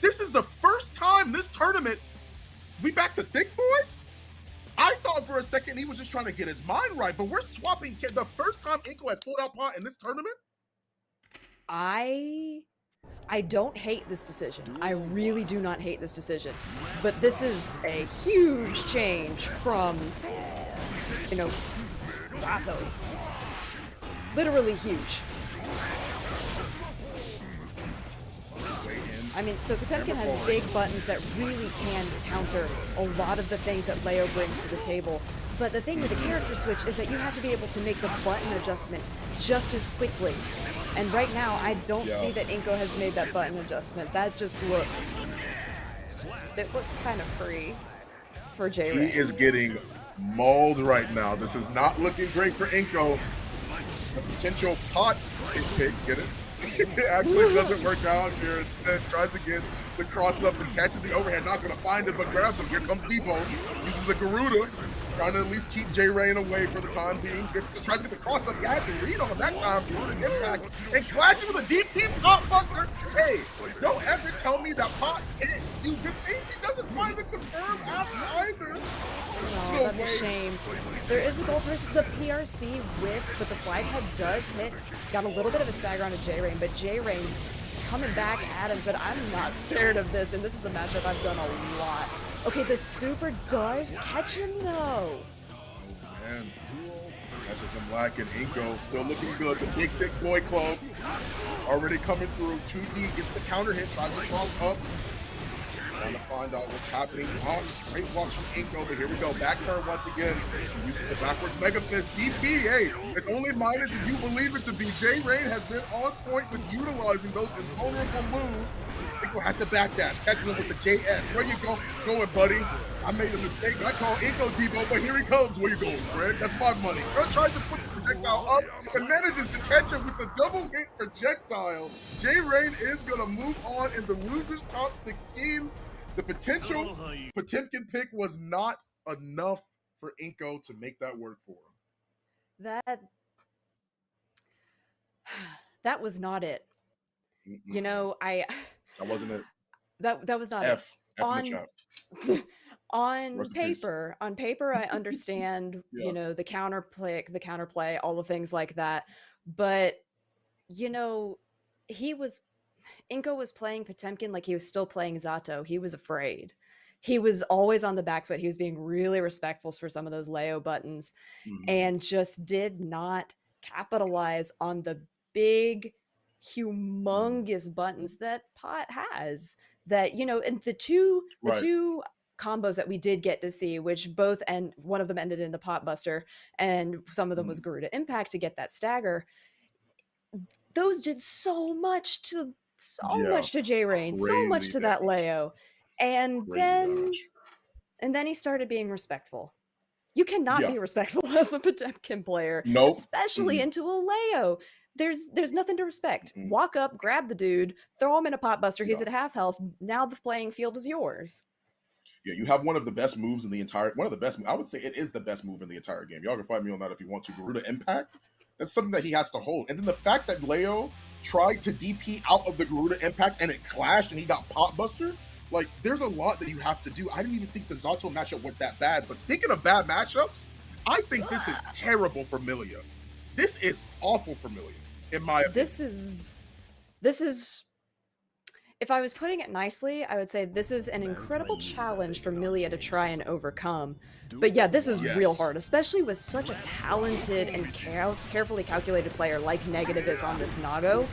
[SPEAKER 8] This is the first time this tournament we back to thick boys? I thought for a second he was just trying to get his mind right, but we're swapping the first time Inko has pulled out pot in this tournament?
[SPEAKER 1] I don't hate this decision. I really do not hate this decision. But this is a huge change from, you know, Sato. Literally huge. I mean, so Potemkin has big buttons that really can counter a lot of the things that Leo brings to the table. But the thing with the character switch is that you have to be able to make the button adjustment just as quickly. And right now, I don't see that Inko has made that button adjustment. That just looked... It looked kind of free for J-Rain.
[SPEAKER 8] He is getting mauled right now. This is not looking great for Inko. The potential pot pick, get it? It actually doesn't work out here. Instead, tries to get the cross up and catches the overhead. Not going to find it, but grabs him. Here comes Debo. Uses a Garuda. Trying to at least keep J-Rain away for the time being. Tries to get the cross up. You had to read on that time. Impact. And clashes with a DP Pot Buster. Hey, don't ever tell me that Pot can't do good things. He doesn't find the confirm after either.
[SPEAKER 1] No, that's a shame. There is a goal person. The PRC whiffs, but the slide head does hit. Got a little bit of a stagger onto J-Rain, but J-Rain's coming back at him, said, I'm not scared of this, and this is a matchup I've done a lot. Okay, the super does catch him, though.
[SPEAKER 8] Oh, man. Catches him lacking. Inko still looking good. The big, thick boy club already coming through. 2D gets the counter hit, tries to cross up. Trying to find out what's happening. Oh, straight walks from Inko, but here we go. Back turn once again. He uses the backwards Mega Fist. DP, hey, it's only minus if you believe it to be. J-Rain has been on point with utilizing those invulnerable moves. Inko has to backdash. Catches him with the JS. Where you going, buddy? I made a mistake. I call Inko Debo, but here he comes. Where you going, Fred? That's my money. Fred tries to put the projectile up and manages to catch him with the double hit projectile. J-Rain is going to move on in the losers top 16. The potential Potemkin pick was not enough for Inko to make that work for him.
[SPEAKER 1] That was not it. You know,
[SPEAKER 8] That wasn't it.
[SPEAKER 1] That was not
[SPEAKER 8] F
[SPEAKER 1] it.
[SPEAKER 8] in the chat. Rest in peace.
[SPEAKER 1] On paper, I understand,
[SPEAKER 8] Yeah.
[SPEAKER 1] the counterplay, all the things like that. But, you know, he was Inko was playing Potemkin like he was still playing Zato. He was afraid. He was always on the back foot. He was being really respectful for some of those Leo buttons
[SPEAKER 8] Mhm.
[SPEAKER 1] and just did not capitalize on the big,
[SPEAKER 8] Mhm.
[SPEAKER 1] humongous buttons that Pot has. That, and the
[SPEAKER 8] Right.
[SPEAKER 1] two combos that we did get to see, which both and one of them ended in the pot buster, and some of them was
[SPEAKER 8] Mhm.
[SPEAKER 1] Garuda Impact to get that stagger. Those did so
[SPEAKER 8] Yeah.
[SPEAKER 1] much to J Rain, so much
[SPEAKER 8] Crazy
[SPEAKER 1] to that
[SPEAKER 8] damage.
[SPEAKER 1] Leo. And
[SPEAKER 8] Crazy
[SPEAKER 1] then
[SPEAKER 8] damage.
[SPEAKER 1] and then he started being respectful. You cannot
[SPEAKER 8] Yeah.
[SPEAKER 1] be respectful as a Potemkin player,
[SPEAKER 8] Nope.
[SPEAKER 1] especially
[SPEAKER 8] Mm-mm.
[SPEAKER 1] into a Leo. There's nothing to respect.
[SPEAKER 8] Mm-mm.
[SPEAKER 1] Walk up, grab the dude, throw him in a pot buster. He's
[SPEAKER 8] Yeah.
[SPEAKER 1] at half health. Now the playing field is yours.
[SPEAKER 8] Yeah, you have one of the best moves in the entire one of the best. I would say it is the best move in the entire game. Y'all can fight me on that if you want to. Garuda Impact. That's something that he has to hold. And then the fact that Leo tried to DP out of the Garuda Impact and it clashed and he got pot buster. Like, there's a lot that you have to do. I didn't even think the Zato matchup went that bad. But speaking of bad matchups, I think this is terrible for Milia. This is awful for Milia, in my opinion.
[SPEAKER 1] This is if I was putting it nicely, I would say this is an incredible challenge for Milia to try and overcome. But yeah, this is real
[SPEAKER 8] Yes.
[SPEAKER 1] hard, especially with such a talented and carefully calculated player like Negative is on this Nago.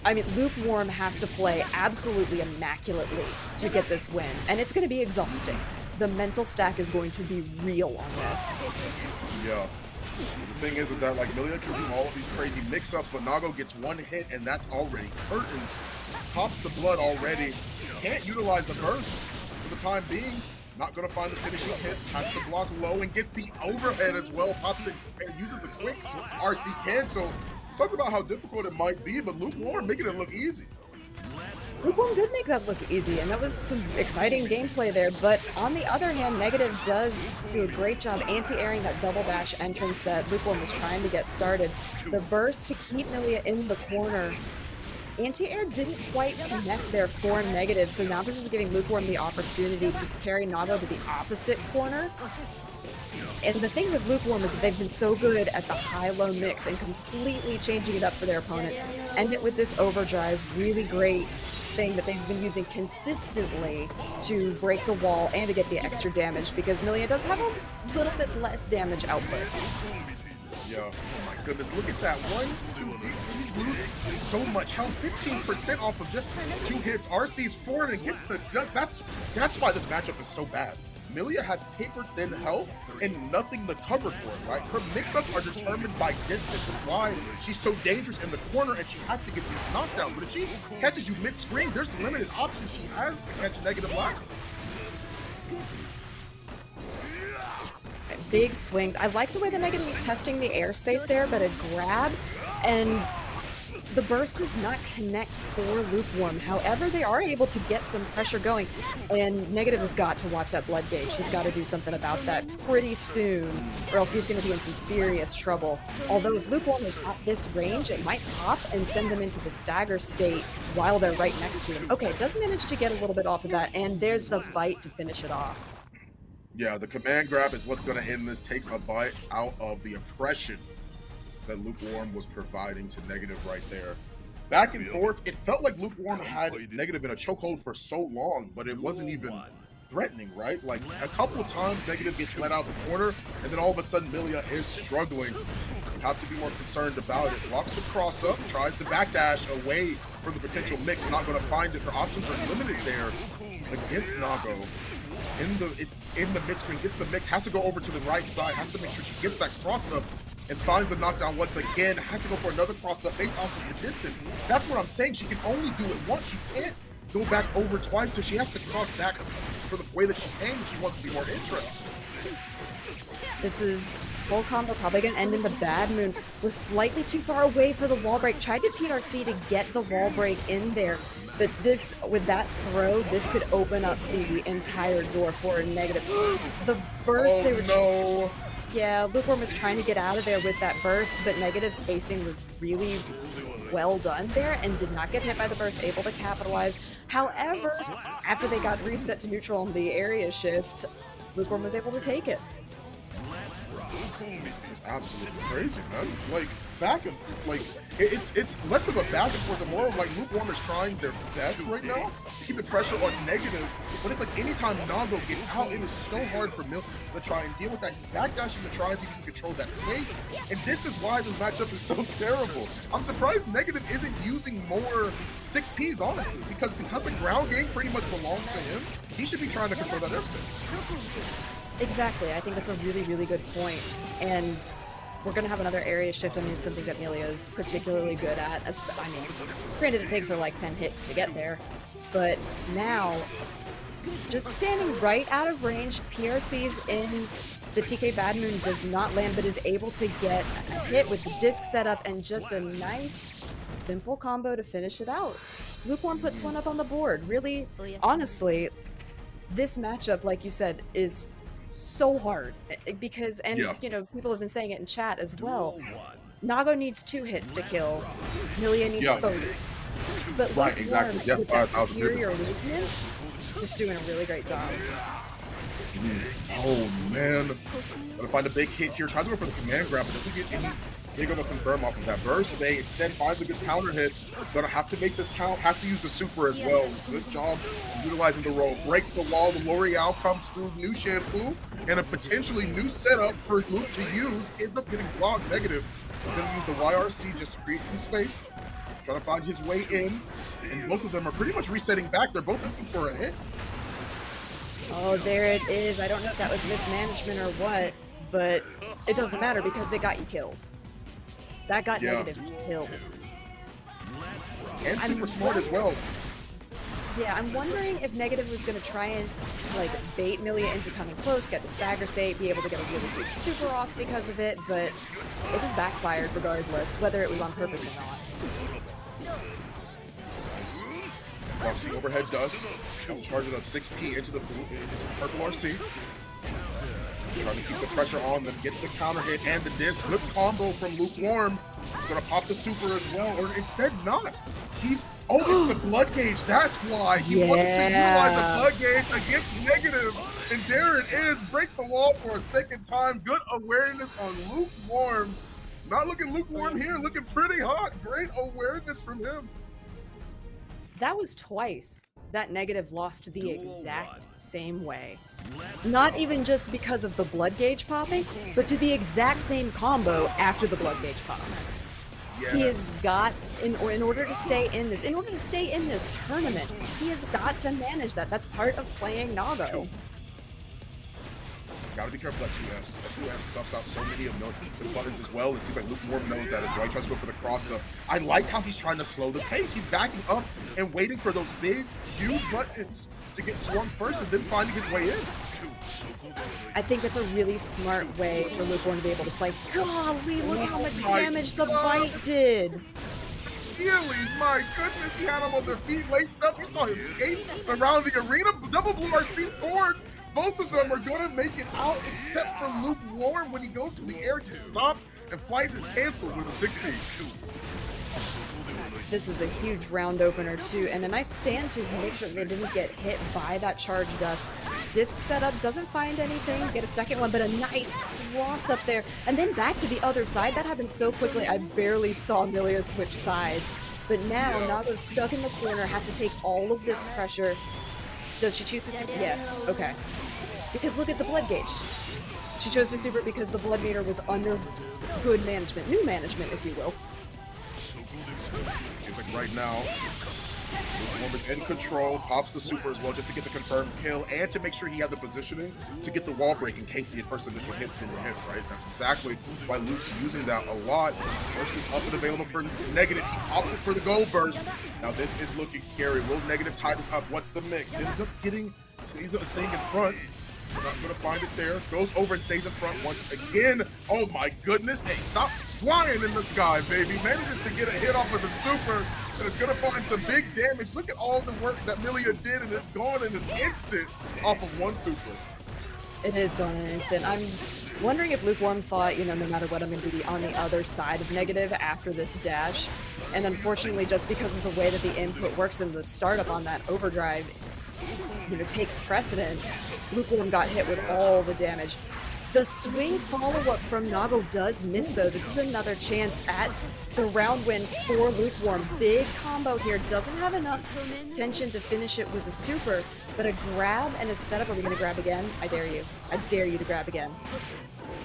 [SPEAKER 1] I mean, Lukewarm has to play absolutely immaculately to get this win, and it's going to be exhausting. The mental stack is going to be real on this.
[SPEAKER 8] Yeah. The thing is that like Milia can do all of these crazy mix-ups, but Nago gets one hit and that's already curtains. Pops the blood already. Can't utilize the burst for the time being. Not gonna find the finishing hits. Has to block low and gets the overhead as well. Pops it and uses the quicks. RC cancel. Talk about how difficult it might be, but Lukewarm making it look easy.
[SPEAKER 1] Lukewarm did make that look easy, and that was some exciting gameplay there, but on the other hand, Negative does do a great job anti-airing that double dash entrance that Lukewarm was trying to get started. The burst to keep Milia in the corner. Anti-air didn't quite connect there for Negative, so now this is giving Lukewarm the opportunity to carry Nago to the opposite corner. And the thing with Lukewarm is that they've been so good at the high-low mix and completely changing it up for their opponent. End it with this overdrive, really great thing that they've been using consistently to break the wall and to get the extra damage, because Milia does have a little bit less damage output.
[SPEAKER 8] Yeah, oh my goodness, look at that. 1, 2, he's losing so much health. 15% off of just 2 hits. RC's forward and gets the dust. That's why this matchup is so bad. Milia has paper thin health and nothing to cover for it, right? Her mix-ups are determined by distance. It's why she's so dangerous in the corner and she has to get these knockdowns. But if she catches you mid-screen, there's limited options she has to catch Negative Black.
[SPEAKER 1] Big swings. I like the way the Negative is testing the airspace there, but a grab and the burst does not connect for Lukewarm. However, they are able to get some pressure going, and Negative has got to watch that blood gauge. He's got to do something about that pretty soon, or else he's going to be in some serious trouble. Although if Lukewarm is at this range, it might pop and send them into the stagger state while they're right next to him. Okay, does manage to get a little bit off of that, and there's the bite to finish it off.
[SPEAKER 8] Yeah, the command grab is what's going to end this. Takes a bite out of the oppression that Lukewarm was providing to Negative right there. Back and forth, it felt like Lukewarm had Negative in a chokehold for so long, but it wasn't even threatening, right? Like, a couple of times Negative gets let out of the corner, and then all of a sudden Milia is struggling. You have to be more concerned about it. Blocks the cross up, tries to backdash away from the potential mix, but not going to find it. Her options are limited there against Nago. In the mid screen, gets the mix, has to go over to the right side, has to make sure she gets that cross up and finds the knockdown once again, has to go for another cross up based off of the distance. That's what I'm saying. She can only do it once. She can't go back over twice, so she has to cross back for the way that she can if she wants to be more interested.
[SPEAKER 1] This is full combo, probably going to end in the bad moon. Was slightly too far away for the wall break. Tried to PRC to get the wall break in there. But this, with that throw, this could open up the entire door for a Negative. The burst they were...
[SPEAKER 8] No.
[SPEAKER 1] Yeah, Lukewarm was trying to get out of there with that burst, but Negative spacing was really, well done there and did not get hit by the burst, able to capitalize. However, after they got reset to neutral on the area shift, Lukewarm was able to take it.
[SPEAKER 8] It's absolutely crazy, man. Like back and like it's less of a back and forth and more of like Lukewarm is trying their best right now to keep the pressure on negative. But it's like anytime Nago gets out, it is so hard for Milk to try and deal with that. He's backdashing to try and see if he can control that space. And this is why this matchup is so terrible. I'm surprised Negative isn't using more 6Ps, honestly, because the ground game pretty much belongs to him. He should be trying to control that airspace.
[SPEAKER 1] Exactly. I think that's a really, really good point. And we're going to have another area shift. I mean, it's something that Melia is particularly good at. I mean, granted, it takes her like 10 hits to get there. But now, just standing right out of range, PRC's in the TK Bad Moon does not land, but is able to get a hit with the disc setup and just a nice, simple combo to finish it out. Lukewarm puts one up on the board. Really, honestly, this matchup, like you said, is so hard because, and you know, people have been saying it in chat as well. Nago needs 2 hits to kill. Milia needs 30. But
[SPEAKER 8] Right, exactly. Yeah,
[SPEAKER 1] with that
[SPEAKER 8] 5,000
[SPEAKER 1] superior movement, just doing a really great job.
[SPEAKER 8] Oh man, gonna find a big hit here. Tries to go for the command grab, but doesn't get any big of a confirm off of that burst. They instead finds a good counter hit. Gonna have to make this count. Has to use the super as well. Good job utilizing the roll. Breaks the wall. The L'Oreal comes through. New shampoo and a potentially new setup for Luke to use. Ends up getting blocked. Negative. He's gonna use the YRC just to create some space. Trying to find his way in, and both of them are pretty much resetting back. They're both looking for a hit.
[SPEAKER 1] Oh, there it is. I don't know if that was mismanagement or what, but it doesn't matter because they got you killed. That got Negative killed.
[SPEAKER 8] And super smart as well.
[SPEAKER 1] Yeah, I'm wondering if Negative was going to try and like bait Milia into coming close, get the stagger state, be able to get a really huge super off because of it, but it just backfired regardless, whether it was on purpose or not.
[SPEAKER 8] RC overhead dust. Charging up 6P into the purple RC. Trying to keep the pressure on them. Gets the counter hit and the disc. Good combo from Lukewarm. It's going to pop the super as well. Or instead not. It's the blood gauge. That's why he wanted to utilize the blood gauge against Negative. And there it is. Breaks the wall for a second time. Good awareness on Lukewarm. Not looking lukewarm here. Looking pretty hot. Great awareness from him.
[SPEAKER 1] That was twice that Negative lost the exact same way. Not even just because of the blood gauge popping, but to the exact same combo after the blood gauge pop.
[SPEAKER 8] Yes.
[SPEAKER 1] He has got, in order to stay in this tournament, he has got to manage that. That's part of playing Nago.
[SPEAKER 8] Gotta be careful that 2S. That 2S stuffs out so many of his buttons as well. It seems like Lukewarm knows that as well. He tries to go for the cross-up. I like how he's trying to slow the pace. He's backing up and waiting for those big, huge buttons to get swung first and then finding his way in.
[SPEAKER 1] I think that's a really smart way for Lukewarm to be able to play. Golly, look how much damage the bite did.
[SPEAKER 8] Achilles, my goodness, he had him on their feet laced up. You saw him skate around the arena. Double blue RC forward. Both of them are going to make it out, except for Lukewarm when he goes to the air to stop, and flight is canceled with a 6P.
[SPEAKER 1] This is a huge round opener too, and a nice stand to make sure they didn't get hit by that charge dust. Disc setup, doesn't find anything, get a second one, but a nice cross up there, and then back to the other side. That happened so quickly, I barely saw Milia switch sides. But now, Nago's stuck in the corner, has to take all of this pressure. Does she choose to super? Yes, okay. Because look at the blood gauge. She chose to super because the blood meter was under good management, new management, if you will.
[SPEAKER 8] Seems like right now, Lukewarm is in control, pops the super as well just to get the confirmed kill and to make sure he had the positioning to get the wall break in case the first initial hits didn't hit, right? That's exactly why Luke's using that a lot. Burst is up and available for Negative. He pops it for the gold burst. Now this is looking scary. Will Negative tie this up? What's the mix? Ends up staying in front. Not gonna find it there. Goes over and stays in front once again. Oh my goodness. Hey, stop flying in the sky, baby. Manages to get a hit off of the super and is gonna find some big damage. Look at all the work that Milia did, and it's gone in an instant off of one super.
[SPEAKER 1] It is gone in an instant. I'm wondering if Lukewarm thought, you know, no matter what, I'm going to be on the other side of Negative after this dash. and unfortunately, just because of the way that the input works in the startup on that overdrive, takes precedence. Lukewarm got hit with all the damage. The swing follow-up from Nago does miss, though. This is another chance at the round win for Lukewarm. Big combo here. Doesn't have enough tension to finish it with a super, but a grab and a setup. Are we going to grab again? I dare you. I dare you to grab again.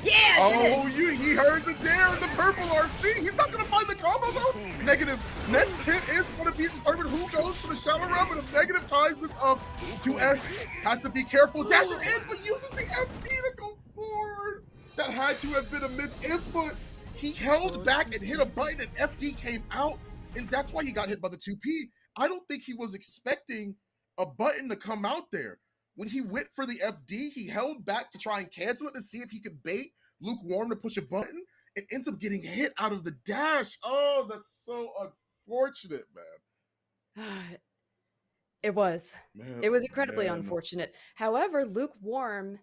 [SPEAKER 1] Yeah!
[SPEAKER 8] Oh, he heard the dare in the purple RC. He's not going to find the combo, though. Negative. Next hit is going to be determined who goes for the shallow run, but if Negative ties this up, 2S has to be careful. Dashes in, but uses the FD to go forward. That had to have been a misinput. He held back and hit a button, and FD came out, and that's why he got hit by the 2P. I don't think he was expecting a button to come out there. When he went for the FD, he held back to try and cancel it to see if he could bait Lukewarm to push a button. It ends up getting hit out of the dash. Oh, that's so unfortunate, man.
[SPEAKER 1] It was.
[SPEAKER 8] Man,
[SPEAKER 1] It was incredibly
[SPEAKER 8] man.
[SPEAKER 1] unfortunate. However, Lukewarm,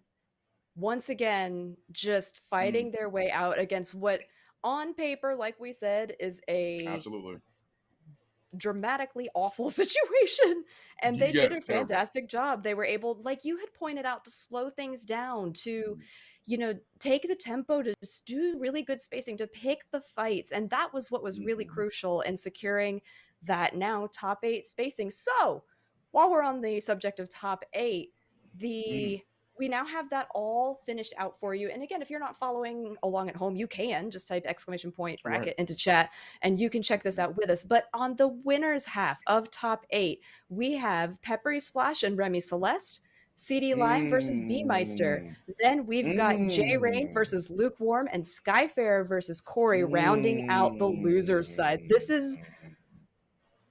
[SPEAKER 1] once again, just fighting their way out against what, on paper, like we said, is a
[SPEAKER 8] Absolutely.
[SPEAKER 1] dramatically awful situation, and they did
[SPEAKER 8] Yes,
[SPEAKER 1] a
[SPEAKER 8] terrible.
[SPEAKER 1] fantastic job. They were able, like you had pointed out, to slow things down, to take the tempo, to just do really good spacing, to pick the fights, and that was what was really crucial in securing that now top 8 spacing. So while we're on the subject of top 8, we now have that all finished out for you. And again, if you're not following along at home, you can just type !bracket
[SPEAKER 8] Right.
[SPEAKER 1] into chat and you can check this out with us. But on the winners half of top 8, we have Peppery Splash and Remy Celeste, CD Lime versus B Meister. Then we've got J Rain versus Lukewarm and Skyfarer versus Corey rounding out the losers side. This is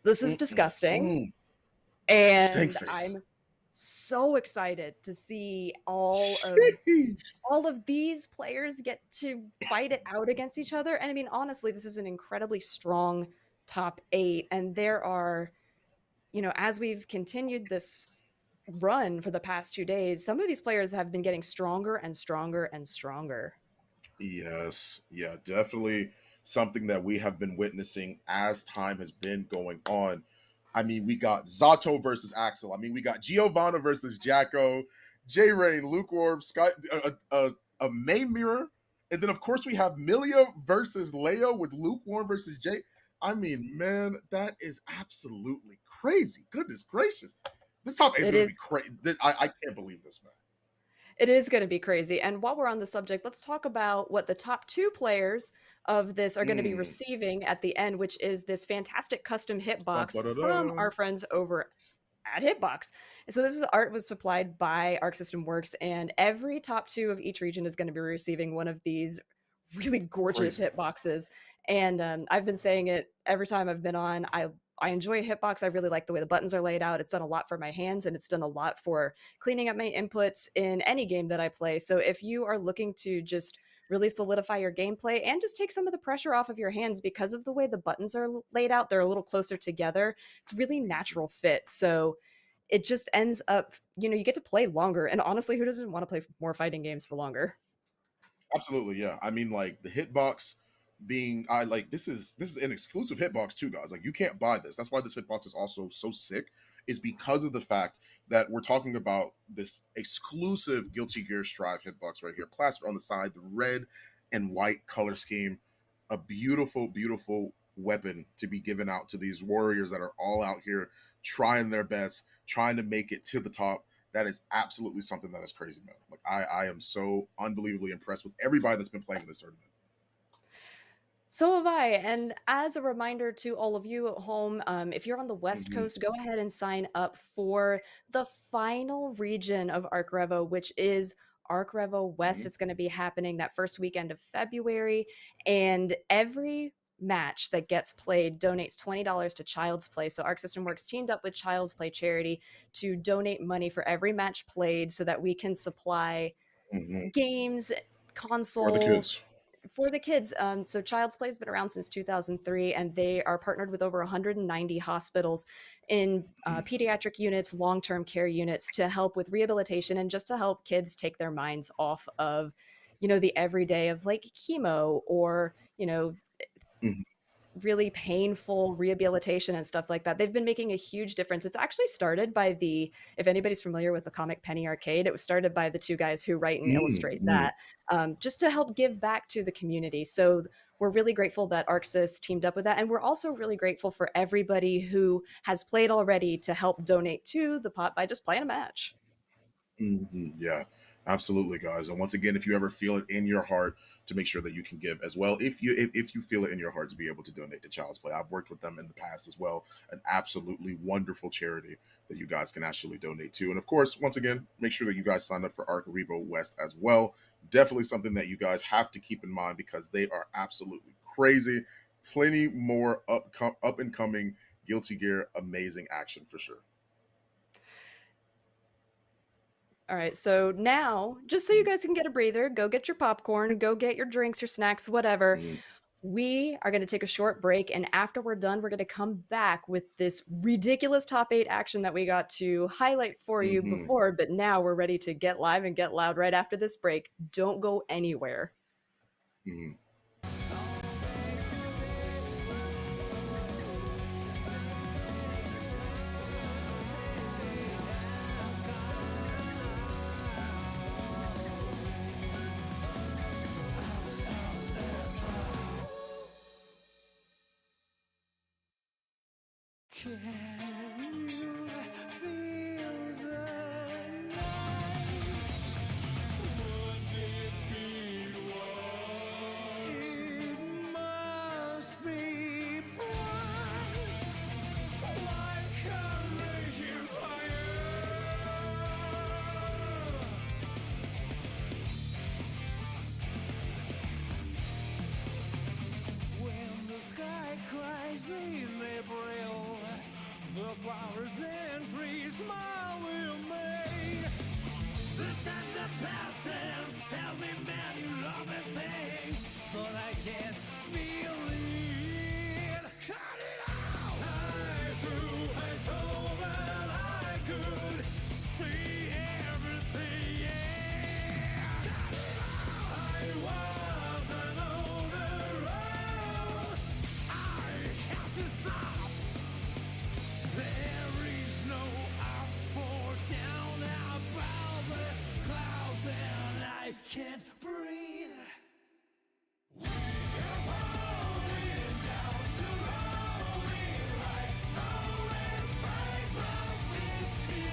[SPEAKER 1] disgusting.
[SPEAKER 8] Stank
[SPEAKER 1] And
[SPEAKER 8] face.
[SPEAKER 1] I'm so excited to see all of these players get to fight it out against each other. And I mean, honestly, this is an incredibly strong top 8. And there are, as we've continued this run for the past 2 days, some of these players have been getting stronger and stronger and stronger.
[SPEAKER 8] Yes, yeah, definitely something that we have been witnessing as time has been going on. I mean, we got Zato versus Axel. I mean, we got Giovanna versus Jacko, J Rain, Lukewarm, Sky, a main mirror, and then of course we have Milia versus Leo with Lukewarm versus Jay. I mean, man, that is absolutely crazy. Goodness gracious, this top eight is
[SPEAKER 1] It
[SPEAKER 8] going to
[SPEAKER 1] is
[SPEAKER 8] be crazy. I can't believe this, man.
[SPEAKER 1] It is going to be crazy. And while we're on the subject, let's talk about what the top 2 players of this are going to be receiving at the end, which is this fantastic custom hitbox from
[SPEAKER 8] Ba-ba-da-da.
[SPEAKER 1] our friends over at Hitbox. And so art was supplied by Arc System Works, and every top 2 of each region is going to be receiving one of these really gorgeous
[SPEAKER 8] Crazy.
[SPEAKER 1] hitboxes. And I've been saying it every time I've been on. I enjoy a hitbox. I really like the way the buttons are laid out. It's done a lot for my hands, and it's done a lot for cleaning up my inputs in any game that I play. So if you are looking to just really solidify your gameplay and just take some of the pressure off of your hands because of the way the buttons are laid out, they're a little closer together. It's really natural fit. So it just ends up, you get to play longer. And honestly, who doesn't want to play more fighting games for longer?
[SPEAKER 8] Absolutely, yeah. I mean, like the hitbox being, I like this is an exclusive hitbox too, guys. Like you can't buy this. That's why this hitbox is also so sick. Is because of the fact that we're talking about this exclusive Guilty Gear Strive hitbox right here, plastered on the side, the red and white color scheme, a beautiful, beautiful weapon to be given out to these warriors that are all out here trying their best, trying to make it to the top. That is absolutely something that is crazy, man. Like I am so unbelievably impressed with everybody that's been playing in this tournament.
[SPEAKER 1] So have I. And as a reminder to all of you at home, if you're on the West
[SPEAKER 8] Mhm,
[SPEAKER 1] Coast, go ahead and sign up for the final region of ARCREVO, which is ARCREVO West.
[SPEAKER 8] mhm,
[SPEAKER 1] It's going to be happening that first weekend of February. And every match that gets played donates $20 to Child's Play. So Arc System Works teamed up with Child's Play charity to donate money for every match played so that we can supply
[SPEAKER 8] mhm.
[SPEAKER 1] games,
[SPEAKER 8] For the
[SPEAKER 1] consoles
[SPEAKER 8] kids.
[SPEAKER 1] for the kids. So Child's Play has been around since 2003, and they are partnered with over 190 hospitals in
[SPEAKER 8] Mhm,
[SPEAKER 1] pediatric units, long-term care units to help with rehabilitation and just to help kids take their minds off of, the everyday of like chemo or,
[SPEAKER 8] mhm.
[SPEAKER 1] really painful rehabilitation and stuff like that. They've been making a huge difference. It's actually started by if anybody's familiar with the comic Penny Arcade, it was started by the two guys who write and illustrate
[SPEAKER 8] Mm.
[SPEAKER 1] that, just to help give back to the community. So we're really grateful that ArcSys teamed up with that. And we're also really grateful for everybody who has played already to help donate to the pot by just playing a match.
[SPEAKER 8] Yeah, absolutely, guys. And once again, if you ever feel it in your heart to make sure that you can give as well, if you feel it in your heart to be able to donate to Child's Play, I've worked with them in the past as well. An absolutely wonderful charity that you guys can actually donate to. And of course, once again, make sure that you guys sign up for ARCREVO West as well. Definitely something that you guys have to keep in mind because they are absolutely crazy. Plenty more up and coming Guilty Gear amazing action for sure.
[SPEAKER 1] All right, so now, just so you guys can get a breather, go get your popcorn, go get your drinks, your snacks, whatever.
[SPEAKER 8] Mhm.
[SPEAKER 1] We are going to take a short break, and after we're done, we're going to come back with this ridiculous top 8 action that we got to highlight for you
[SPEAKER 8] Mhm.
[SPEAKER 1] before, but now we're ready to get live and get loud right after this break. Don't go anywhere.
[SPEAKER 8] Mhm.
[SPEAKER 2] Can you feel the night? Would it be one? It must be bright, like a raging fire. When the sky cries in April, the flowers and trees smile with me. The time that passes, tell me man you love me things, but I can't feel it. Cut it out! I threw my soul that I could see everything. Yeah. Cut it out! I wasn't on the road. I had to stop. There is no up or down above the clouds, and I can't breathe. We are falling down slowly, like snow and bright graffiti,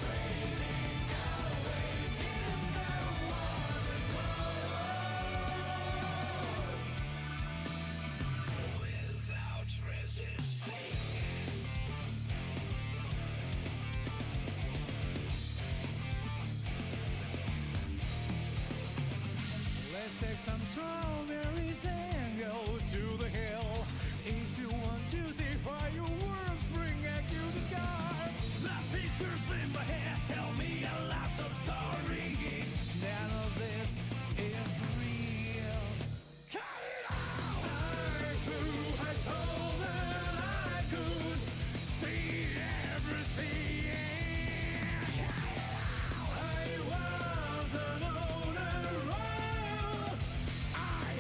[SPEAKER 2] fading away in the watercolor. Without resisting. Let's take some strawberries and go to the hill. If you want to see fireworks bring at you the sky. The pictures in my head tell me a lot of stories. None of this is real. Cut it out! I threw my soul that I could see everything. Cut it out! I wasn't on a road. I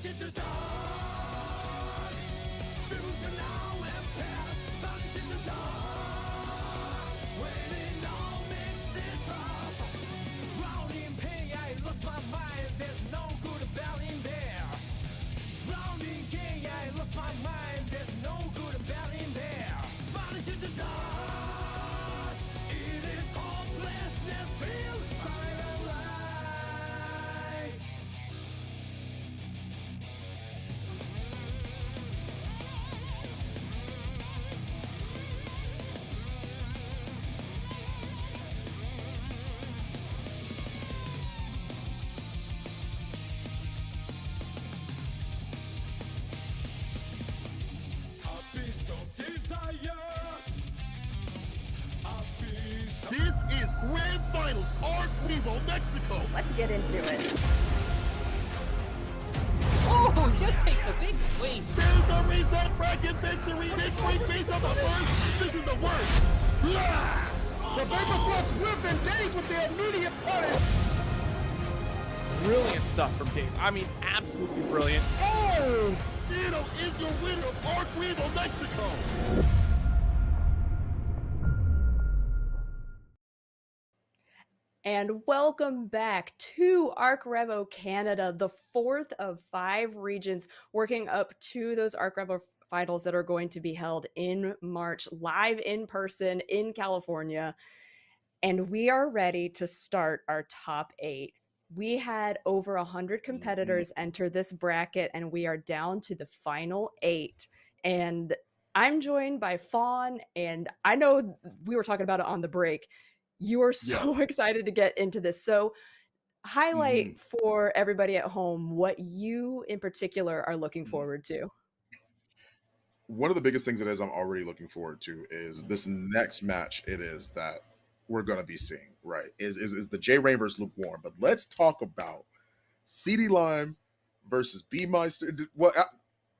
[SPEAKER 2] Vanish into dark. Fusion now and past. Vanish into dark. When it all mixes up. Drowning in pain, I lost my mind. There's no good about in there. Drowning in pain, I lost my mind. There's no good about in there. Vanish into dark. It is hopelessness filled by the light. A piece of desire. A piece of
[SPEAKER 5] This is Grand Finals, ARCREVO, Mexico.
[SPEAKER 1] Let's get into it.
[SPEAKER 4] Oh, just takes the big swing.
[SPEAKER 5] There's the reset bracket victory. Victory beats on the first. This is the worst. Blah!
[SPEAKER 7] The Vapor Flux whipped and dazed with the immediate punish.
[SPEAKER 6] Brilliant stuff from Dave. I mean, absolutely brilliant.
[SPEAKER 5] Oh! Gino is your winner of ARCREVO, Mexico.
[SPEAKER 1] And welcome back to ARCREVO Canada, the fourth of 5 regions working up to those ARCREVO finals that are going to be held in March, live in person in California. And we are ready to start our top 8. We had over 100 competitors enter this bracket, and we are down to the final 8. And I'm joined by Fawn, and I know we were talking about it on the break. You are so excited to get into this. So, highlight for everybody at home what you in particular are looking forward to.
[SPEAKER 8] One of the biggest things it is I'm already looking forward to is this next match it is that we're gonna be seeing, right? Is the J Rain versus Lukewarm. But let's talk about CD Lime versus B Meister. What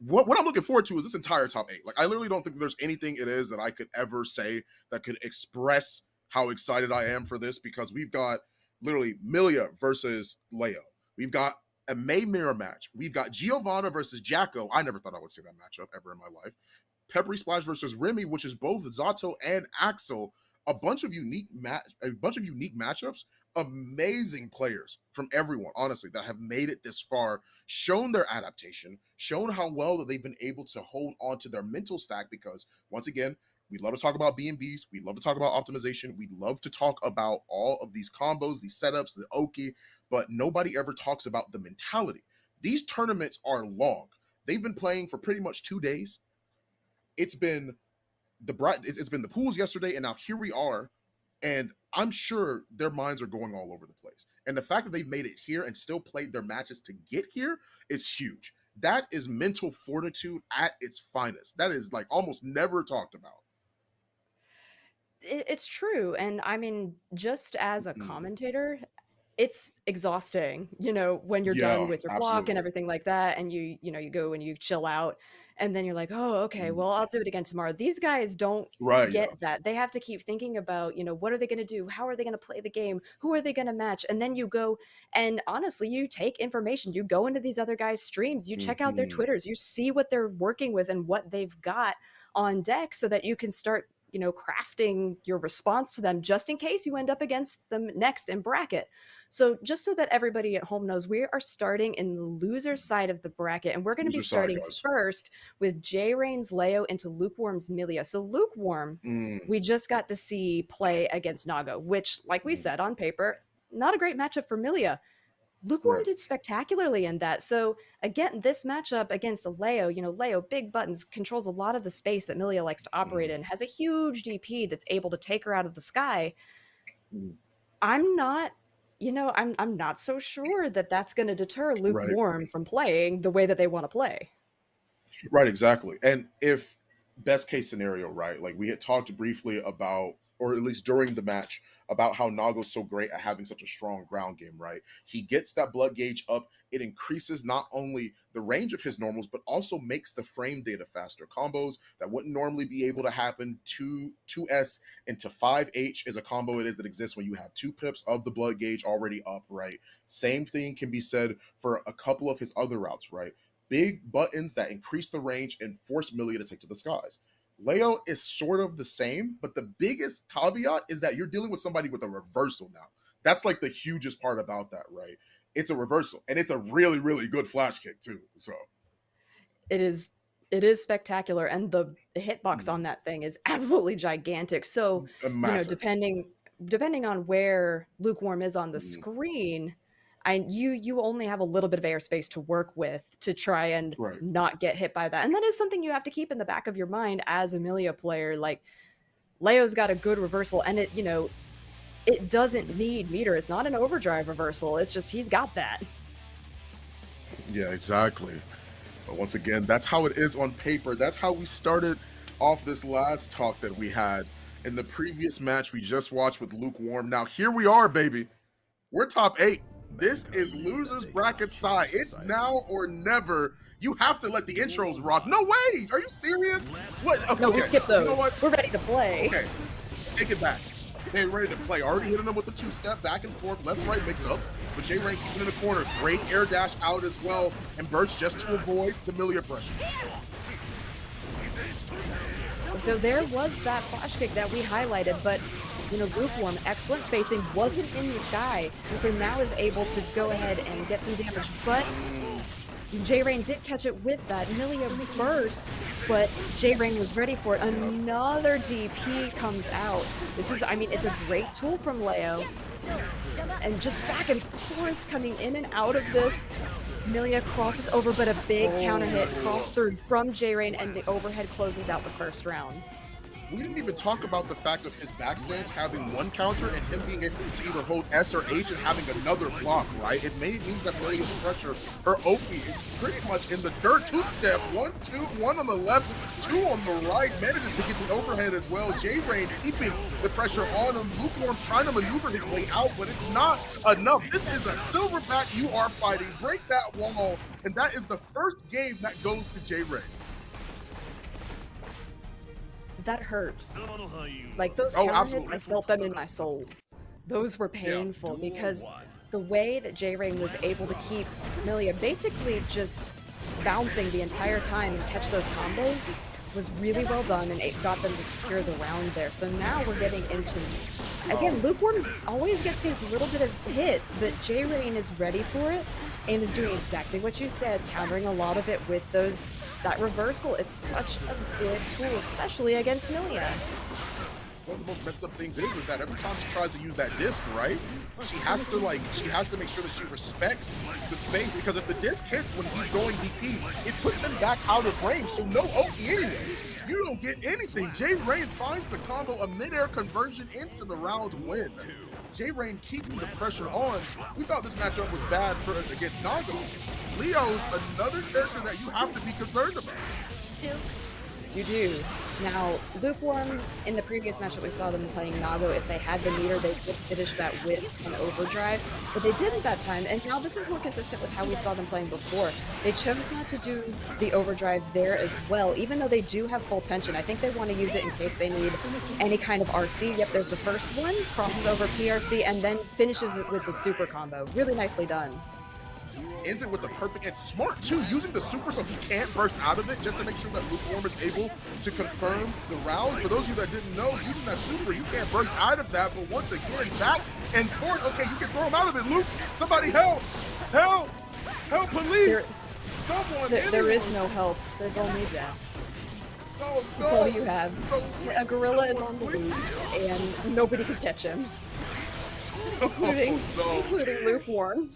[SPEAKER 8] I'm looking forward to is this entire top 8. Like I literally don't think there's anything it is that I could ever say that could express how excited I am for this, because we've got literally Milia versus Leo. We've got a May mirror match. We've got Giovanna versus Jacko. I never thought I would see that matchup ever in my life. Peppery Splash versus Remy, which is both Zato and Axel. A bunch of unique matchups. Amazing players from everyone, honestly, that have made it this far, shown their adaptation, shown how well that they've been able to hold on to their mental stack. Because once again, we love to talk about B&Bs. We love to talk about optimization. We love to talk about all of these combos, these setups, the Oki, but nobody ever talks about the mentality. These tournaments are long. They've been playing for pretty much 2 days. It's been it's been the pools yesterday, and now here we are, and I'm sure their minds are going all over the place. And the fact that they've made it here and still played their matches to get here is huge. That is mental fortitude at its finest. That is like almost never talked about.
[SPEAKER 1] It's true, and I mean, just as a
[SPEAKER 8] Mm.
[SPEAKER 1] commentator, it's exhausting, when you're done
[SPEAKER 8] Yeah,
[SPEAKER 1] with your block and
[SPEAKER 8] absolutely.
[SPEAKER 1] everything like that, and you go and you chill out, and then you're like, "Oh, okay,
[SPEAKER 8] Mm.
[SPEAKER 1] well, I'll do it again tomorrow." These guys don't
[SPEAKER 8] Right,
[SPEAKER 1] get
[SPEAKER 8] yeah.
[SPEAKER 1] that. They have to keep thinking about, what are they gonna do? How are they gonna play the game? Who are they gonna match? And then you go and honestly, you take information, you go into these other guys' streams, you check out their
[SPEAKER 8] Mhm.
[SPEAKER 1] Twitters, you see what they're working with and what they've got on deck so that you can start crafting your response to them just in case you end up against them next in bracket. So, just so that everybody at home knows, we are starting in the loser side of the bracket, and we're going to be
[SPEAKER 8] Loser side,
[SPEAKER 1] starting
[SPEAKER 8] guys.
[SPEAKER 1] first with J Rain's Leo into Lukewarm's Milia. So, Lukewarm,
[SPEAKER 8] Mm.
[SPEAKER 1] we just got to see play against Nago, which, like we
[SPEAKER 8] Mhm.
[SPEAKER 1] said on paper, not a great matchup for Milia. Lukewarm
[SPEAKER 8] Right.
[SPEAKER 1] did spectacularly in that. So again, this matchup against Leo, Leo, big buttons, controls a lot of the space that Milia likes to operate
[SPEAKER 8] Mhm.
[SPEAKER 1] in, has a huge DP that's able to take her out of the sky.
[SPEAKER 8] Mm.
[SPEAKER 1] I'm not, I'm not so sure that that's going to deter
[SPEAKER 8] Right.
[SPEAKER 1] Lukewarm from playing the way that they want to play.
[SPEAKER 8] Right, exactly. And if best case scenario, right? Like we had talked briefly about, or at least during the match, about how Nago's so great at having such a strong ground game, right? He gets that blood gauge up. It increases not only the range of his normals, but also makes the frame data faster. Combos that wouldn't normally be able to happen, 2S into 5H is a combo it is that exists when you have 2 pips of the blood gauge already up, right? Same thing can be said for a couple of his other routes, right? big buttons that increase the range and force Millia to take to the skies. Leo is sort of the same, but the biggest caveat is that you're dealing with somebody with a reversal now. That's like the hugest part about that, right? It's a reversal, and it's a really, really good flash kick too. So
[SPEAKER 1] It is spectacular, and the hitbox on that thing is absolutely gigantic. So,
[SPEAKER 8] massive.
[SPEAKER 1] depending on where Lukewarm is on the
[SPEAKER 8] Mhm.
[SPEAKER 1] screen, you only have a little bit of airspace to work with to try and
[SPEAKER 8] Right.
[SPEAKER 1] not get hit by that. And that is something you have to keep in the back of your mind as a Amelia player. Like Leo's got a good reversal, and it doesn't need meter. It's not an overdrive reversal. It's just he's got that.
[SPEAKER 8] Yeah, exactly. But once again, that's how it is on paper. That's how we started off this last talk that we had in the previous match we just watched with Lukewarm. Now here we are, baby. We're top 8. This is losers bracket side. It's now or never. You have to let the intros rock. No way. Are you serious? What? Okay,
[SPEAKER 1] No, we skip those.
[SPEAKER 8] You know what?
[SPEAKER 1] We're ready to play.
[SPEAKER 8] Okay, take it back. They're ready to play. Already hitting them with the 2-step, back and forth, left, right mix up. But J Rain keeping in the corner. Great air dash out as well. And burst just to avoid the Millia pressure.
[SPEAKER 1] So there was that flash kick that we highlighted, but Lukewarm, excellent spacing, wasn't in the sky, and so now is able to go ahead and get some damage. But J-Rain did catch it with that Millia burst, but J-Rain was ready for it. Another DP comes out. This is, it's a great tool from Leo. And just back and forth coming in and out of this. Millia crosses over, but a big counter hit cross through from J-Rain, and the overhead closes out the first round.
[SPEAKER 8] We didn't even talk about the fact of his backstance having one counter and him being able to either hold S or H and having another block, right? It means that Millia's pressure, her Oki, is pretty much in the dirt. 2-step, 1, 2, 1 on the left, 2 on the right. Manages to get the overhead as well. J-Rain keeping the pressure on him. Lukewarm's trying to maneuver his way out, but it's not enough. This is a silverback you are fighting. Break that wall, and that is the first game that goes to J-Rain.
[SPEAKER 1] That hurt. Like those counter hits,
[SPEAKER 8] absolutely.
[SPEAKER 1] I felt them in my soul. Those were painful because the way that J-Rain was able to keep Millia basically just bouncing the entire time and catch those combos was really well done, and it got them to secure the round there. So now we're getting into, again, Lukewarm always gets these little bit of hits, but J-Rain is ready for it and is doing exactly what you said, countering a lot of it with that reversal. It's such a good tool, especially against Millia.
[SPEAKER 8] One of the most messed up things is that every time she tries to use that disc, right, she has to make sure that she respects the space, because if the disc hits when he's going DP, it puts him back out of range, so no Oki anyway. You don't get anything. J-Rain finds the combo, a mid-air conversion into the round win. J-Rain keeping the pressure on. We thought this matchup was bad against Nago. Leo's another character that you have to be concerned about.
[SPEAKER 1] You do. Now, Lukewarm, in the previous match that we saw them playing Nago, if they had the meter, they could finish that with an overdrive, but they didn't that time, and now this is more consistent with how we saw them playing before. They chose not to do the overdrive there as well, even though they do have full tension. I think they want to use it in case they need any kind of RC. Yep, there's the first one, crosses over PRC, and then finishes it with the super combo. Really nicely done.
[SPEAKER 8] Ends it with the perfect, and smart too, using the super so he can't burst out of it, just to make sure that Lukewarm is able to confirm the round. For those of you that didn't know, using that super, you can't burst out of that, but once again, back and forth. Okay, you can throw him out of it, Luke. Somebody help! Help! Help, police!
[SPEAKER 1] There is no help. There's only death.
[SPEAKER 8] No,
[SPEAKER 1] That's all you have.
[SPEAKER 8] So,
[SPEAKER 1] A gorilla is on the loose, and nobody can catch him, including Lukewarm.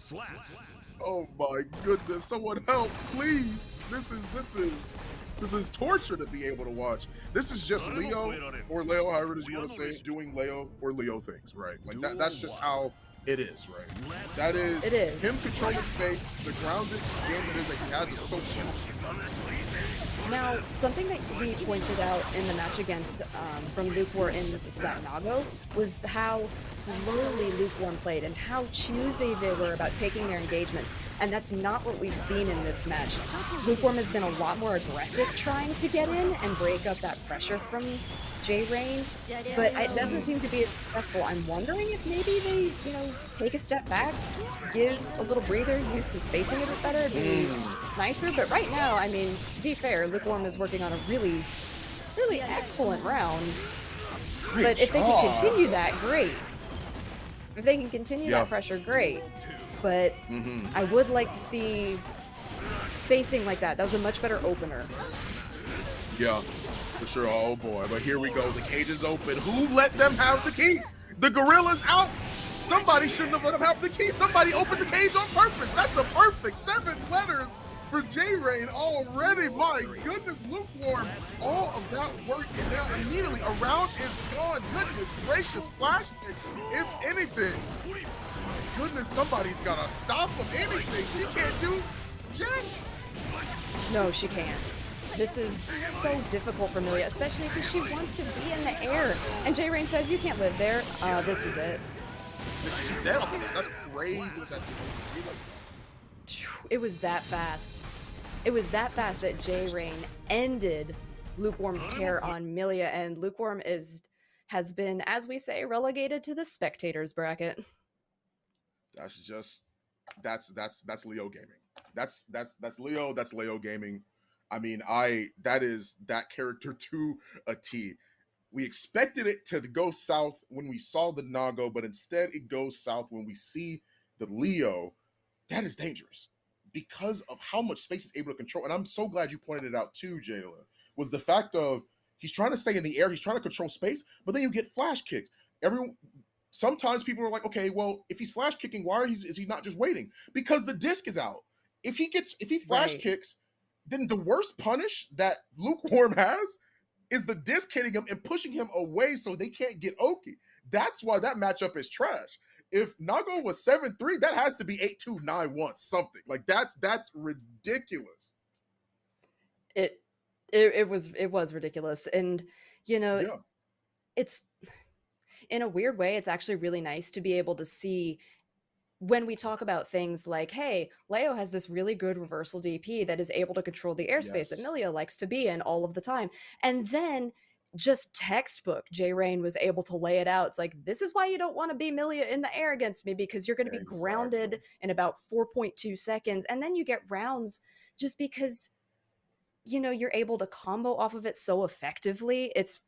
[SPEAKER 8] oh my goodness, someone help, please. This is torture to be able to watch. This is just Leo or Leo, however it is you want to say it, doing Leo or Leo things, right? Like that's just how it is, right? That is, him controlling space. The grounded game it is that he has is so strong.
[SPEAKER 1] Now, something that we pointed out in the match against from Lukewarm into that Nago was how slowly Lukewarm played and how choosy they were about taking their engagements, and that's not what we've seen in this match. Lukewarm has been a lot more aggressive trying to get in and break up that pressure from J-Rain, but it doesn't seem to be as successful. I'm wondering if maybe they, take a step back, give a little breather, use some spacing a bit better, it'd be nicer. But right now, I mean, to be fair, Lukewarm is working on a really, really excellent round. But if they can continue that, great. If they can continue that pressure, great. But I would like to see spacing like that. That was a much better opener.
[SPEAKER 8] Yeah, for sure. Oh boy, but here we go. The cage is open. Who let them have the key? The gorilla's out. Somebody shouldn't have let them have the key. Somebody opened the cage on purpose. That's a perfect 7 letters for J-Rain already. My goodness, Lukewarm. All of that work, and now immediately a round is gone. Goodness gracious, flash kick. If anything, goodness, somebody's gotta stop him. Anything. She can't do jack.
[SPEAKER 1] No, she can't. This is so difficult for Milia, especially because she wants to be in the air. And J-Rain says, you can't live there. This is it.
[SPEAKER 8] She's dead. That's crazy.
[SPEAKER 1] It was that fast. It was that fast that J-Rain ended Lukewarm's tear on Milia, and Lukewarm has been, as we say, relegated to the spectators bracket.
[SPEAKER 8] That's just that's Leo gaming. That's Leo. That's Leo gaming. I mean, that is that character to a T. We expected it to go south when we saw the Nago, but instead it goes south when we see the Leo. That is dangerous because of how much space he's able to control. And I'm so glad you pointed it out too, Jayla, was the fact of he's trying to stay in the air, he's trying to control space, but then you get flash kicked. Sometimes people are like, okay, well, if he's flash kicking, why is he not just waiting? Because the disc is out. If he flash kicks, then the worst punish that Lukewarm has is the disc hitting him and pushing him away so they can't get Oki. That's why that matchup is trash. If Nago was 7-3, that has to be 8-2, 9-1, something. Like that's ridiculous.
[SPEAKER 1] It was ridiculous. And it's in a weird way, it's actually really nice to be able to see when we talk about things like, hey, Leo has this really good reversal DP that is able to control the airspace that Milia likes to be in all of the time. And then just textbook, J-Rain was able to lay it out. It's like, this is why you don't want to be Milia in the air against me, because you're going to be grounded in about 4.2 seconds. And then you get rounds just because, you're able to combo off of it so effectively. It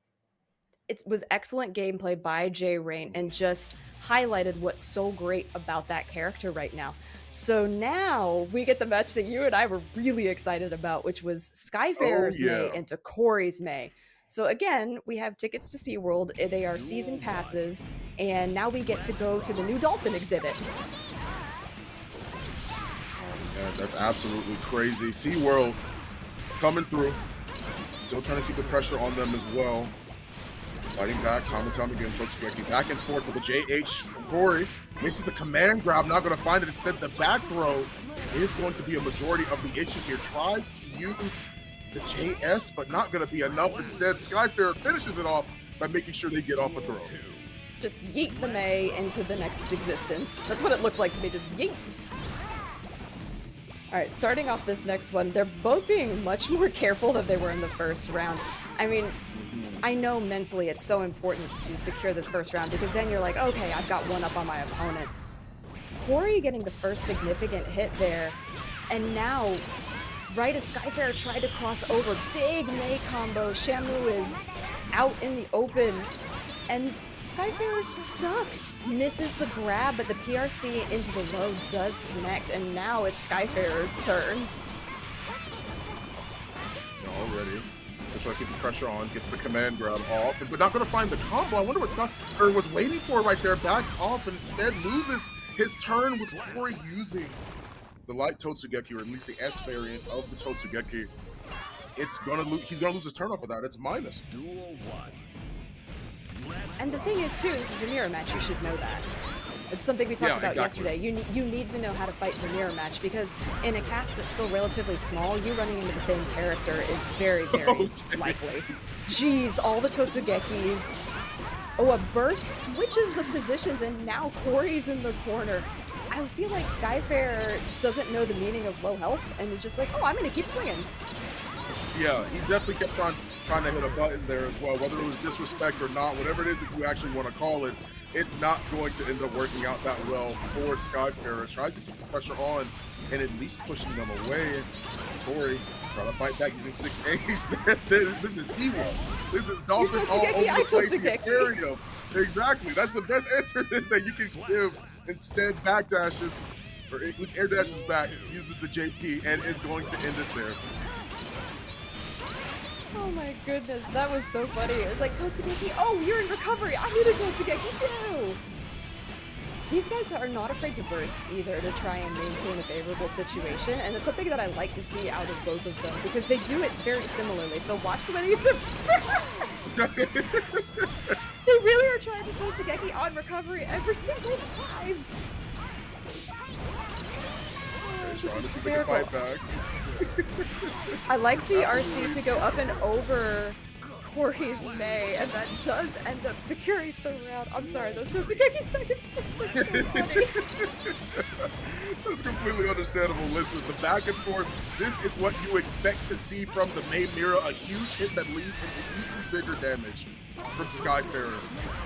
[SPEAKER 1] was excellent gameplay by J-Rain and just highlighted what's so great about that character right now. So now we get the match that you and I were really excited about, which was Skyfarer's May into Corey's May. So again, we have tickets to SeaWorld. They are season passes, and now we get to go to the new dolphin exhibit.
[SPEAKER 8] Yeah, that's absolutely crazy. SeaWorld coming through. Still trying to keep the pressure on them as well. Fighting back, time and time again, folks. Back and forth with the JH. Corey misses the command grab, not going to find it. Instead, the back throw is going to be a majority of the issue here. Tries to use the JS, but not going to be enough. Instead, Skyfarer finishes it off by making sure they get off a throw.
[SPEAKER 1] Just yeet the May into the next existence. That's what it looks like to me, just yeet. All right, starting off this next one, they're both being much more careful than they were in the first round. I mean, I know mentally it's so important to secure this first round because then you're like, okay, I've got one up on my opponent. Corey getting the first significant hit there, and now, right as Skyfarer tried to cross over, big May combo, Shamu is out in the open, and Skyfarer's stuck. Misses the grab, but the PRC into the low does connect, and now it's Skyfarer's turn.
[SPEAKER 8] Already. They're trying to keep the pressure on, gets the command grab off, but not going to find the combo. I wonder what Skyfarer was waiting for right there. Backs off and instead loses his turn with Corey using the light Totsugeki, or at least the S variant of the Totsugeki. He's gonna lose his turn off of that. It's minus.
[SPEAKER 2] Duel 1.
[SPEAKER 1] And the thing is, too, this is a mirror match. You should know that. It's something we talked about yesterday. You need to know how to fight the mirror match, because in a cast that's still relatively small, you running into the same character is very, very likely. Jeez, all the Totsugekis. Oh, a burst switches the positions, and now Corey's in the corner. I feel like Skyfarer doesn't know the meaning of low health and is just like, oh, I'm going to keep swinging.
[SPEAKER 8] Yeah, he definitely kept trying trying to hit a button there as well, whether it was disrespect or not, whatever it is that you actually want to call it, it's not going to end up working out that well for Skyfarer. Tries to keep the pressure on and at least pushing them away. Corey trying to fight back using 6H. This is SeaWorld. This is dolphins all over the place. The aquarium. Exactly. That's the best answer is that you can give. Instead, backdashes, or at least air dashes back, uses the JP, and is going to end it there.
[SPEAKER 1] Oh my goodness, that was so funny. It was like, Totsugeki, oh, you're in recovery. I need a Totsugeki too. These guys are not afraid to burst either to try and maintain a favorable situation, and it's something that I like to see out of both of them because they do it very similarly. So watch the way they use their They really are trying to Totsugeki on recovery every single time. Oh, this is hysterical.
[SPEAKER 8] Fight back.
[SPEAKER 1] I like the RC to go up and over Corey's May, and that does end up securing the round. I'm sorry, those Totsugekis back and forth were so funny.
[SPEAKER 8] That's completely understandable. Listen, the back and forth, this is what you expect to see from the May Mira, a huge hit that leads into even bigger damage from Skyfarer.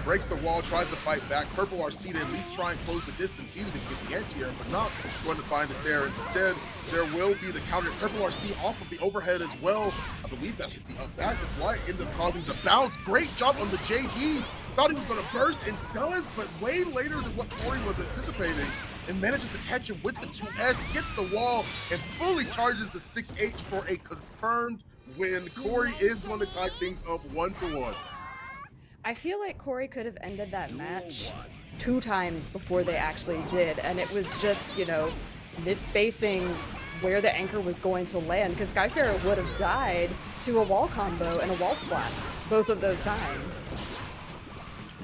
[SPEAKER 8] Breaks the wall, tries to fight back. Purple RC to at least try and close the distance. Seems to get the anti-air, but not going to find it there. Instead, there will be the counter. Purple RC off of the overhead as well. I believe that hit the up back. That's why it ended up causing the bounce. Great jump on the JD. Thought he was going to burst and does, but way later than what Corey was anticipating. And manages to catch him with the 2S, gets the wall, and fully charges the 6H for a confirmed win. Corey is going to tie things up 1-1.
[SPEAKER 1] I feel like Corey could have ended that match 2 times before they actually did, and it was just, you know, misspacing where the anchor was going to land, because Skyfarer would have died to a wall combo and a wall splat both of those times.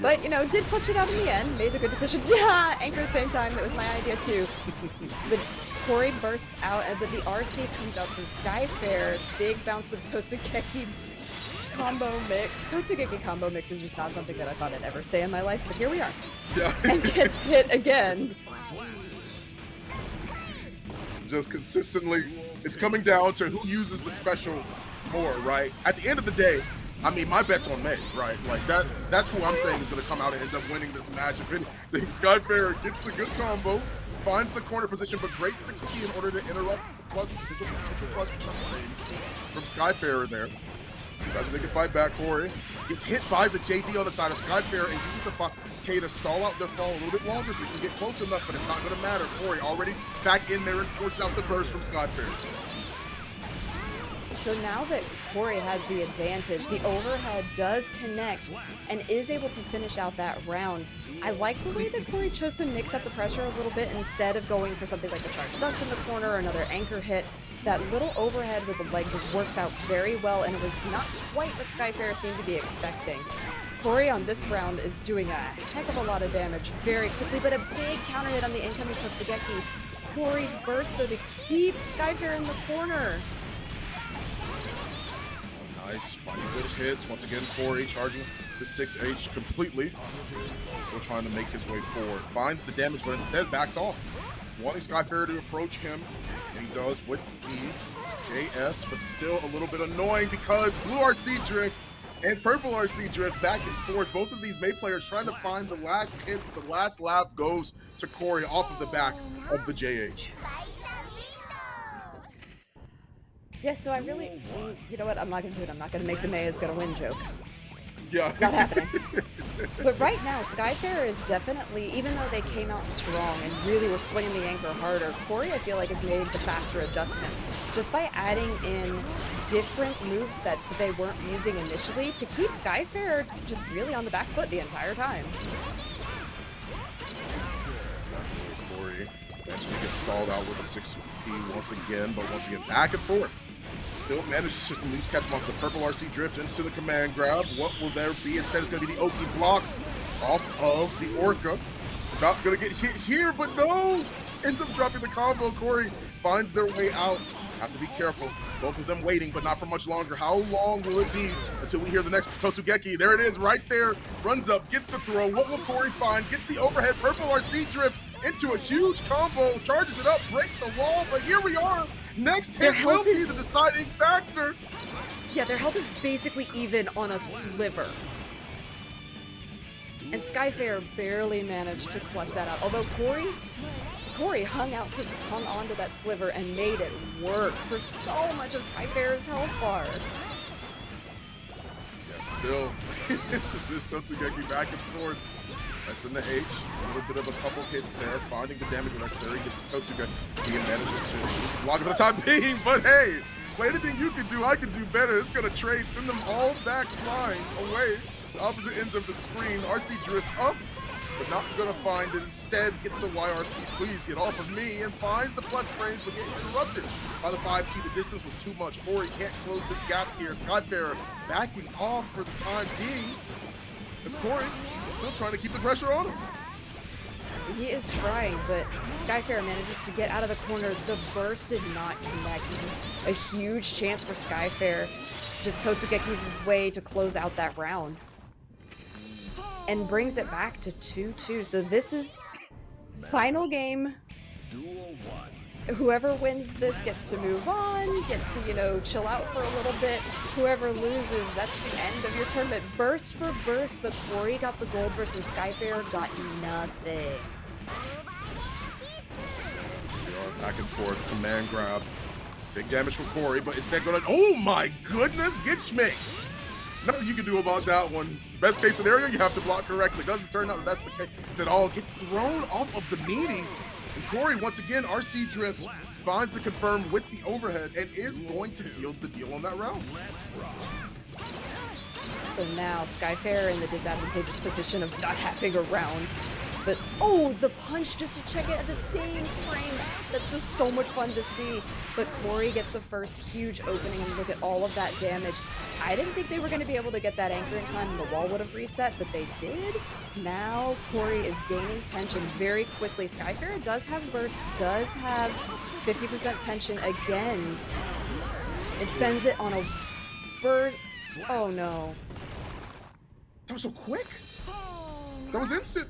[SPEAKER 1] But, you know, did clutch it out in the end, made the good decision. Yeah, anchor at the same time, that was my idea too. But Corey bursts out, but the RC comes out from Skyfarer. Big bounce with Totsugeki combo mix. Totsugeki combo mix is just not something that I thought I'd ever say in my life, but here we are.
[SPEAKER 8] Yeah.
[SPEAKER 1] And gets hit again.
[SPEAKER 8] Just consistently, it's coming down to who uses the special more, right? At the end of the day, I mean, my bet's on May, right? Like, that's who I'm saying is going to come out and end up winning this match. If anything, Skyfarer gets the good combo, finds the corner position, but great 6P in order to interrupt the potential plus frames from Skyfarer there. After they can fight back, Corey gets hit by the JD on the side of Skyfarer and uses the K to stall out their fall a little bit longer so he can get close enough, but it's not going to matter. Corey already back in there and forces out the burst from Skyfarer.
[SPEAKER 1] So now that Corey has the advantage, the overhead does connect and is able to finish out that round. I like the way that Corey chose to mix up the pressure a little bit instead of going for something like a charge dust in the corner or another anchor hit. That little overhead with the leg just works out very well, and it was not quite what Skyfarer seemed to be expecting. Corey on this round is doing a heck of a lot of damage very quickly, but a big counter hit on the incoming Totsugeki. Corey bursts though to keep Skyfarer in the corner.
[SPEAKER 8] Nice, finding good hits. Once again, Corey charging the 6H completely. Still trying to make his way forward. Finds the damage, but instead backs off. Wanting Skyfarer to approach him, and he does with the JS, but still a little bit annoying because Blue RC Drift and Purple RC Drift back and forth. Both of these May players trying to find the last hit, but the last laugh goes to Corey off of the back of the JH.
[SPEAKER 1] Yeah, so I really, you know what, I'm not going to do it. I'm not going to make the May is going to win joke.
[SPEAKER 8] Yeah.
[SPEAKER 1] It's not happening. But right now, Skyfarer is definitely, even though they came out strong and really were swinging the anchor harder, Corey, I feel like, has made the faster adjustments just by adding in different move sets that they weren't using initially to keep Skyfarer just really on the back foot the entire time.
[SPEAKER 8] Corey eventually gets stalled out with a 6P once again, but once again, back and forth. Still manages to at least catch him off the Purple RC Drift into the command grab. What will there be? Instead, it's going to be the Oki blocks off of the Orca. Not going to get hit here, but no! Ends up dropping the combo. Corey finds their way out. Have to be careful. Both of them waiting, but not for much longer. How long will it be until we hear the next Totsugeki? There it is, right there. Runs up, gets the throw. What will Corey find? Gets the overhead Purple RC Drift into a huge combo. Charges it up, breaks the wall, but here we are. Next hit will be the deciding factor.
[SPEAKER 1] Yeah, their health is basically even on a sliver. And Skyfair barely managed to clutch that out. Although Corey hung on to that sliver and made it work for so much of Skyfair's health bar.
[SPEAKER 8] Yeah, still, this Totsugeki back and forth. That's in the H. A little bit of a couple hits there, finding the damage necessary. Gets the Totsugeki and manages to just block it for the time being. But hey, for anything you can do, I can do better. It's gonna trade, send them all back flying away to opposite ends of the screen. RC drift up, but not gonna find it. Instead, gets the YRC, please get off of me, and finds the plus frames, but gets interrupted by the 5P. The distance was too much. Corey can't close this gap here. Skyfair backing off for the time being, as Corey is still trying to keep the pressure on him.
[SPEAKER 1] He is trying, but Skyfair manages to get out of the corner. The burst did not connect. This is a huge chance for Skyfair. Just Totsugeki's his way to close out that round. And brings it back to 2-2. So this is final game.
[SPEAKER 2] Duel 1.
[SPEAKER 1] Whoever wins this gets to move on, gets to, you know, chill out for a little bit. Whoever loses, that's the end of your tournament. Burst for burst, but Corey got the gold burst and Skyfair got nothing.
[SPEAKER 8] We are back and forth, command grab. Big damage from Corey, but instead gonna, oh my goodness, get schmixed. Nothing you can do about that one. Best case scenario, you have to block correctly. Doesn't turn out that that's the case. It all gets thrown off of the meaty. And Corey, once again, RC drift, finds the confirm with the overhead and is going to seal the deal on that round.
[SPEAKER 1] So now Skyfair in the disadvantageous position of not having a round. But, oh, the punch just to check it at the same frame. That's just so much fun to see. But Corey gets the first huge opening, and look at all of that damage. I didn't think they were going to be able to get that anchor in time and the wall would have reset, but they did. Now Corey is gaining tension very quickly. Skyfair does have burst, does have 50% tension again. It spends it on a burst. Oh no.
[SPEAKER 8] That was so quick. That was instant.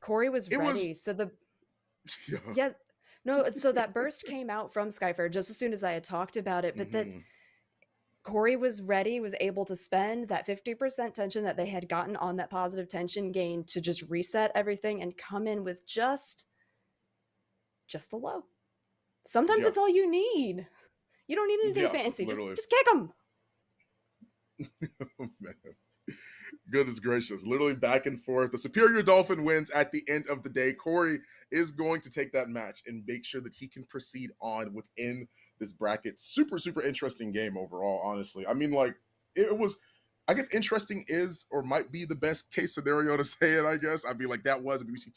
[SPEAKER 1] Corey was ready, so the so that burst came out from Skyfair just as soon as I had talked about it, but then Corey was ready, was able to spend that 50% tension that they had gotten on that positive tension gain to just reset everything and come in with just a low. Sometimes it's all you need. You don't need anything fancy. Just kick them.
[SPEAKER 8] Oh, man. Goodness gracious. Literally back and forth. The superior Dolphin wins at the end of the day. Corey is going to take that match and make sure that he can proceed on within this bracket. Super, super interesting game overall, honestly. I mean, like, it was, I guess, interesting is or might be the best case scenario to say it, I guess. I mean, like, that was, we see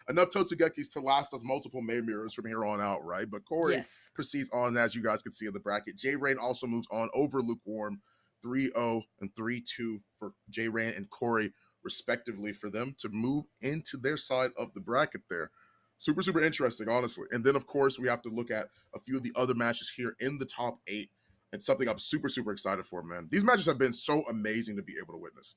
[SPEAKER 8] enough Totsugekis to last us multiple May mirrors from here on out, right? But Corey proceeds on, as you guys can see in the bracket. J-Rain also moves on over Lukewarm. 3-0 and 3-2 for J-Ran and Corey, respectively, for them to move into their side of the bracket there. Super, super interesting, honestly. And then, of course, we have to look at a few of the other matches here in the top 8. It's something I'm super, super excited for, man. These matches have been so amazing to be able to witness.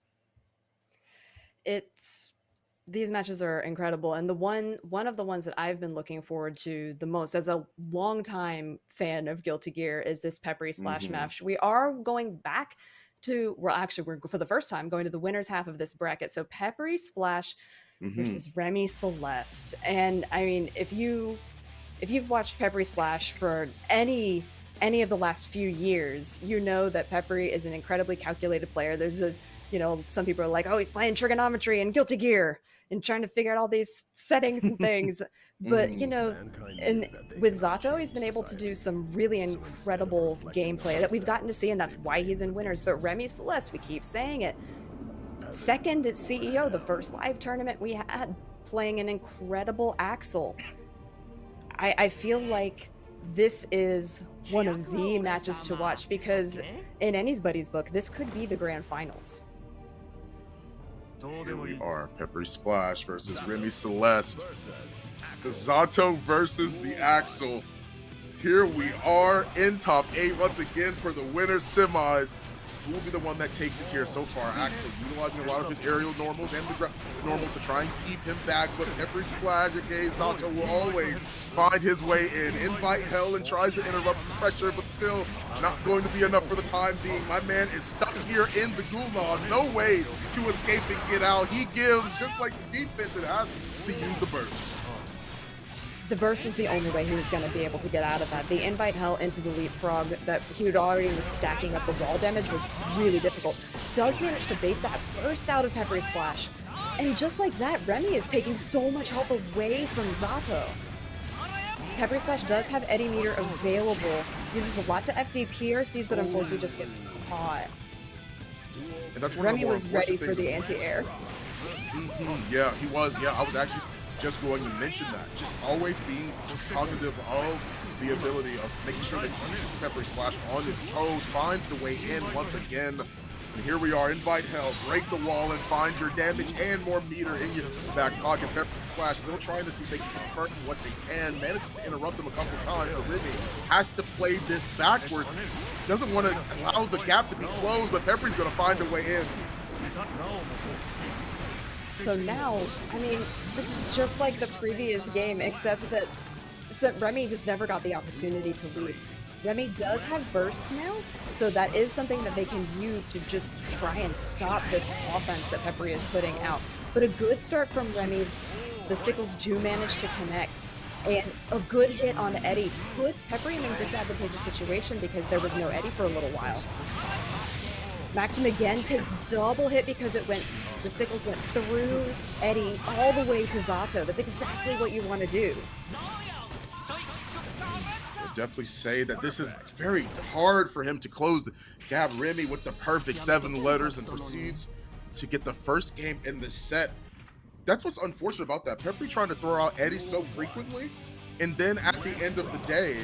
[SPEAKER 1] These matches are incredible, and one of the ones that I've been looking forward to the most as a longtime fan of Guilty Gear is this Peppery Splash match. We are going back to, we're for the first time going to the winner's half of this bracket. So Peppery Splash versus Remy Celeste. And I mean, if you've watched Peppery Splash for any of the last few years, you know that Peppery is an incredibly calculated player. There's some people are like, oh, he's playing trigonometry and Guilty Gear and trying to figure out all these settings and things. But, and with Zato, he's been able to do some really incredible gameplay that we've gotten to see, and that's why he's in winners. But Remy Celeste, we keep saying it, second at CEO, the first live tournament we had, playing an incredible Axel. I feel like this is one of the matches to watch because in anybody's book, this could be the grand finals.
[SPEAKER 8] Here we are, Peppery Splash versus Remy Celeste. The Zato versus the Axel. Here we are in top 8 once again for the winner's semis. who will be the one that takes it here so far? Axel utilizing a lot of his aerial normals and the normals to try and keep him back, but every splash, okay, Zato will always find his way in. Invite hell and tries to interrupt the pressure, but still not going to be enough for the time being. My man is stuck here in the gulag. No way to escape and get out. He gives, just like the defense, it has to use the burst.
[SPEAKER 1] The burst was the only way he was going to be able to get out of that. The invite hell into the leapfrog that he would already was stacking up the wall damage was really difficult. Does manage to bait that burst out of Peppery Splash. And just like that, Remy is taking so much health away from Zato. Peppery Splash does have Eddy meter available. Uses a lot to FD PRCs, but unfortunately just gets caught.
[SPEAKER 8] And that's one
[SPEAKER 1] Remy
[SPEAKER 8] of the more
[SPEAKER 1] was ready
[SPEAKER 8] unfortunate
[SPEAKER 1] for the
[SPEAKER 8] things.
[SPEAKER 1] anti-air.
[SPEAKER 8] Yeah, he was. Yeah, I was actually just going to mention that. Just always being cognitive of the ability of making sure that you keep Peppery Splash on his toes, finds the way in once again. And here we are, invite hell, break the wall and find your damage and more meter in your back pocket. Peppery Splash still trying to see if they can convert what they can, manages to interrupt them a couple times, but Remy has to play this backwards. Doesn't want to allow the gap to be closed, but Peppery's going to find a way in.
[SPEAKER 1] So now, I mean, this is just like the previous game, except that Remy just never got the opportunity to lead. Remy does have burst now, so that is something that they can use to just try and stop this offense that Peppery is putting out. But a good start from Remy, the sickles do manage to connect, and a good hit on Eddy puts Peppery in a disadvantageous situation because there was no Eddy for a little while. Maxim again takes double hit because the sickles went through Eddy all the way to Zato. That's exactly what you want to do.
[SPEAKER 8] I'll definitely say that this is very hard for him to close the gap. Remy with the perfect 7 letters and proceeds to get the first game in the set. That's what's unfortunate about that. Peppery trying to throw out Eddy so frequently, and then at the end of the day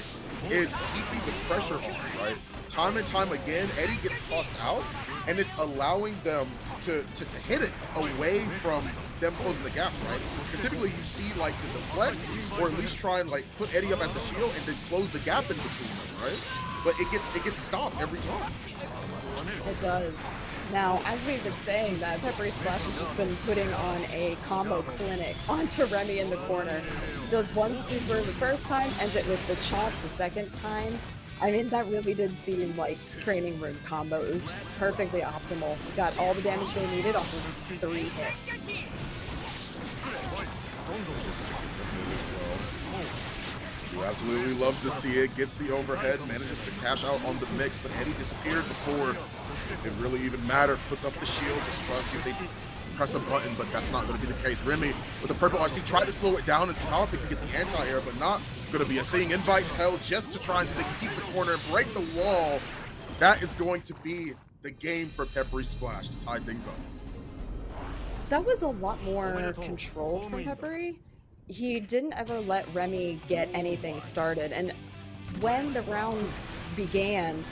[SPEAKER 8] is keeping the pressure on, right? Time and time again, Eddy gets tossed out, and it's allowing them to hit it away from them closing the gap, right? Because typically you see like the deflect, or at least try and like put Eddy up as the shield and then close the gap in between them, right? But it gets stopped every time.
[SPEAKER 1] It does. Now, as we've been saying, that Peppery Splash has just been putting on a combo clinic onto Remy in the corner. Does one super the first time, ends it with the chomp the second time. I mean, that really did seem like training room combo. It was perfectly optimal. Got all the damage they needed off of 3 hits.
[SPEAKER 8] You absolutely love to see it. Gets the overhead, manages to cash out on the mix, but Eddy disappeared before it really even mattered. Puts up the shield, just trying to see if they press a button, but that's not going to be the case. Remy with the purple RC tried to slow it down and saw if they could get the anti-air, but not going to be a thing. Invite hell just to try and see if they can keep the corner and break the wall. That is going to be the game for Peppery Splash to tie things up.
[SPEAKER 1] That was a lot more controlled from Peppery. He didn't ever let Remy get anything started, and when the rounds began,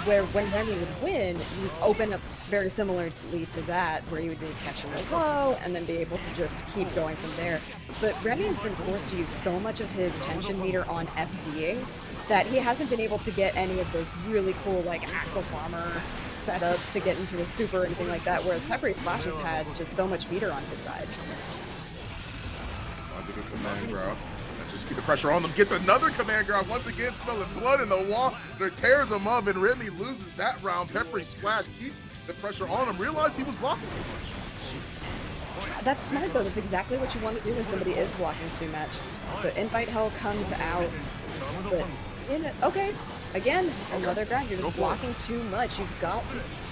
[SPEAKER 1] when Remy would win, he was open up very similarly to that, where he would be catching a low and then be able to just keep going from there. But Remy has been forced to use so much of his tension meter on FDing that he hasn't been able to get any of those really cool like Axel Bomber setups to get into a super or anything like that, whereas Peppery Splash has had just so much meter on his side.
[SPEAKER 8] Finds a good command grab. Just keep the pressure on them. Gets another command grab. Once again, smelling blood in the wall. That tears him up, and Remy loses that round. Peppery Splash keeps the pressure on him. Realized he was blocking too much.
[SPEAKER 1] That's smart though. That's exactly what you want to do when somebody is blocking too much. So Invite Hell comes out, but okay, again, another grind. You're just blocking too much. You've got to.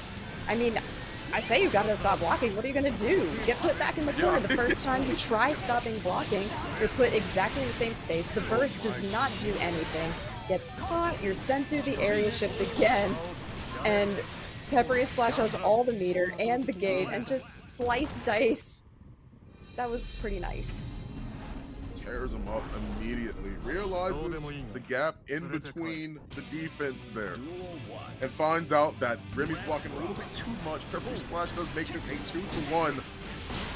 [SPEAKER 1] I mean, I say you gotta stop blocking. What are you gonna do? Get put back in the corner. The first time you try stopping blocking, you're put exactly in the same space. The burst does not do anything. Gets caught, you're sent through the area shift again, and Peppery Splash has all the meter and the gate and just slice dice. That was pretty nice.
[SPEAKER 8] Tears him up immediately. Realizes the gap in between the defense there. And finds out that Remy's blocking a little bit too much. Peppery Splash does make this a 2-1.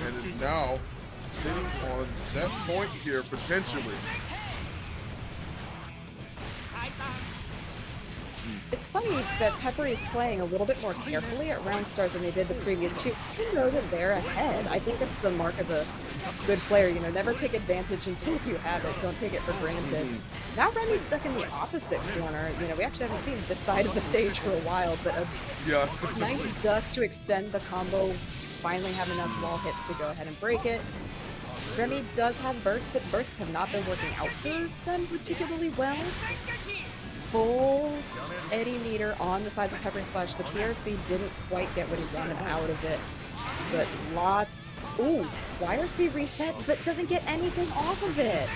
[SPEAKER 8] And is now sitting on set point here, potentially.
[SPEAKER 1] It's funny that Pepper is playing a little bit more carefully at round start than they did the previous two, even though that they're ahead. I think that's the mark of a good player, you know, never take advantage until you have it. Don't take it for granted. Now Remy's stuck in the opposite corner. You know, we actually haven't seen this side of the stage for a while, but a
[SPEAKER 8] Yeah.
[SPEAKER 1] nice dust to extend the combo. Finally have enough wall hits to go ahead and break it. Remy does have bursts, but bursts have not been working out for them particularly well. Full Eddie meter on the sides of Pepper Splash. The PRC didn't quite get what he wanted out of it, but lots. Ooh, YRC resets, but doesn't get anything off of it.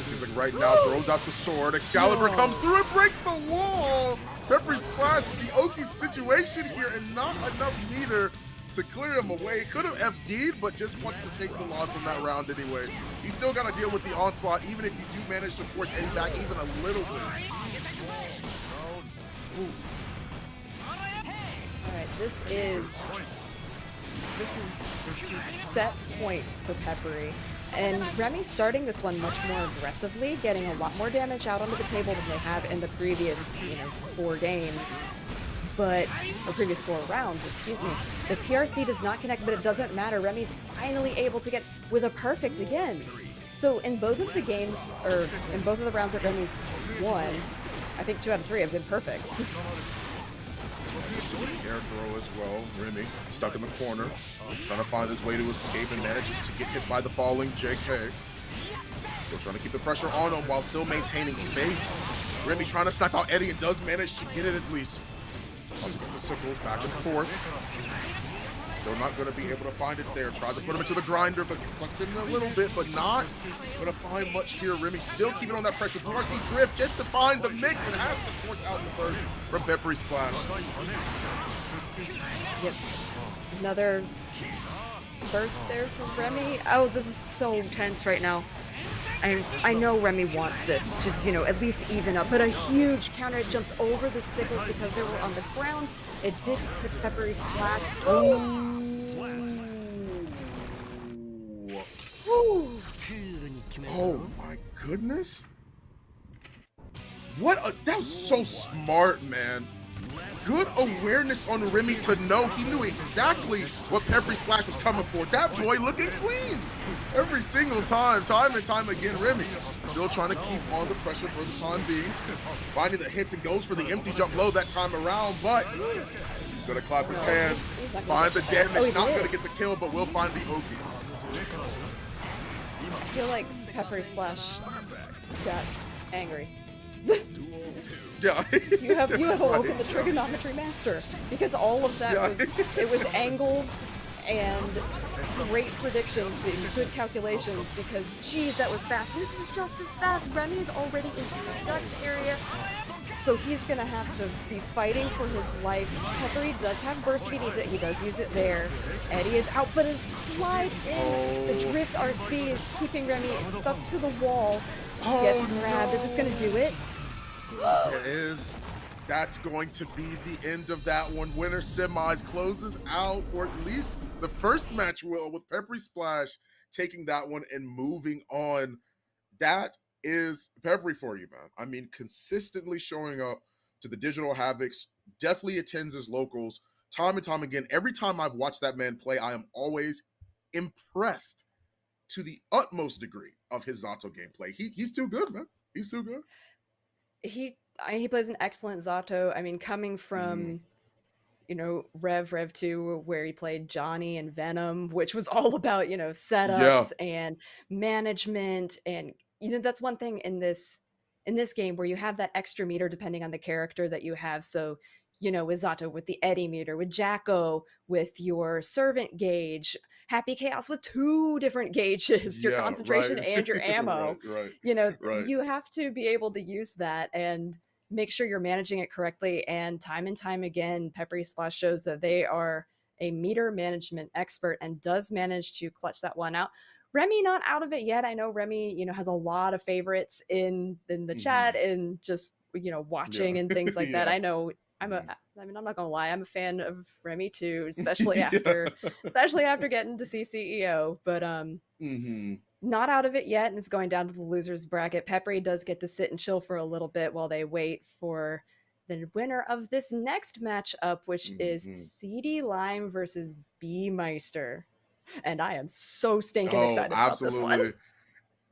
[SPEAKER 8] Seems like right now throws out the sword. Excalibur comes through and breaks the wall. Pepper Splash with the Oki situation here and not enough meter to clear him away. Could have FD'd, but just wants to take the loss in that round anyway. He's still got to deal with the onslaught, even if you do manage to force Eddie back even a little bit.
[SPEAKER 1] Alright, this is set point for Peppery. And Remy starting this one much more aggressively, getting a lot more damage out onto the table than they have in the previous, 4 games. Or previous 4 rounds, excuse me. The PRC does not connect, but it doesn't matter. Remy's finally able to get with a perfect again. So in both of the games, or in both of the rounds that Remy's won, I think 2 out of 3 have been perfect.
[SPEAKER 8] Air throw as well. Remy stuck in the corner, trying to find his way to escape and manages to get hit by the falling JK. Still trying to keep the pressure on him while still maintaining space. Remy trying to snipe out Eddie and does manage to get it at least. Also got the sickles back and forth. Still not going to be able to find it there. Tries to put him into the grinder, but gets sucked in a little bit, but not going to find much here. Remy still keeping on that pressure. RC drift just to find the mix and has to force out the burst from Peppery Splash.
[SPEAKER 1] Yep. Another burst there from Remy. Oh, this is so tense right now. I know Remy wants this to, at least even up, but a huge counter. It jumps over the sickles because they were on the ground. It did hit Peppery Splash. Oh.
[SPEAKER 8] Oh my goodness. That was so smart, man. Good awareness on Remy to know he knew exactly what Peppery Splash was coming for. That boy looking clean every single time and time again. Remy still trying to keep on the pressure for the time being, finding the hits and goes for the empty jump low that time around, but he's gonna clap his hands, find the damage, not gonna get the kill, but will find the Oki.
[SPEAKER 1] I feel like Peppery Splash got angry.
[SPEAKER 8] Yeah.
[SPEAKER 1] You have awoken the trigonometry master, because all of that was angles and great predictions, good calculations, because geez, that was fast. This is just as fast. Remy's already in the guts area, so he's gonna have to be fighting for his life. Peppery does have burst if he needs it. He does use it there. Eddie is out, but his slide in. The drift RC is keeping Remy stuck to the wall. Gets grabbed. Is this gonna do it?
[SPEAKER 8] It is. That's going to be the end of that one. Winner semis closes out, or at least the first match will, with Peppery Splash taking that one and moving on. That is Peppery for you, man. I mean, consistently showing up to the Digital Havocs, definitely attends his locals time and time again. Every time I've watched that man play, I am always impressed to the utmost degree of his Zato gameplay. He's too good, man. He's too good.
[SPEAKER 1] He plays an excellent Zato. I mean, coming from Rev 2, where he played Johnny and Venom, which was all about setups and management, and that's one thing in this game where you have that extra meter depending on the character that you have. So with Zato, with the Eddie meter, with Jacko, with your servant gauge, Happy Chaos with 2 different gauges, your concentration and your ammo.
[SPEAKER 8] Right.
[SPEAKER 1] You have to be able to use that and make sure you're managing it correctly. And time again, Peppery Splash shows that they are a meter management expert and does manage to clutch that one out. Remy not out of it yet. I know Remy, has a lot of favorites in the chat and just watching and things like that. I know I'm not gonna lie, I'm a fan of Remy too, especially after getting to see CEO. But not out of it yet, and it's going down to the losers bracket. Peppery does get to sit and chill for a little bit while they wait for the winner of this next matchup, which is
[SPEAKER 8] Mhm.
[SPEAKER 1] CD Lime versus B Meister. And I am so stinking
[SPEAKER 8] Oh,
[SPEAKER 1] excited about this one.
[SPEAKER 8] absolutely.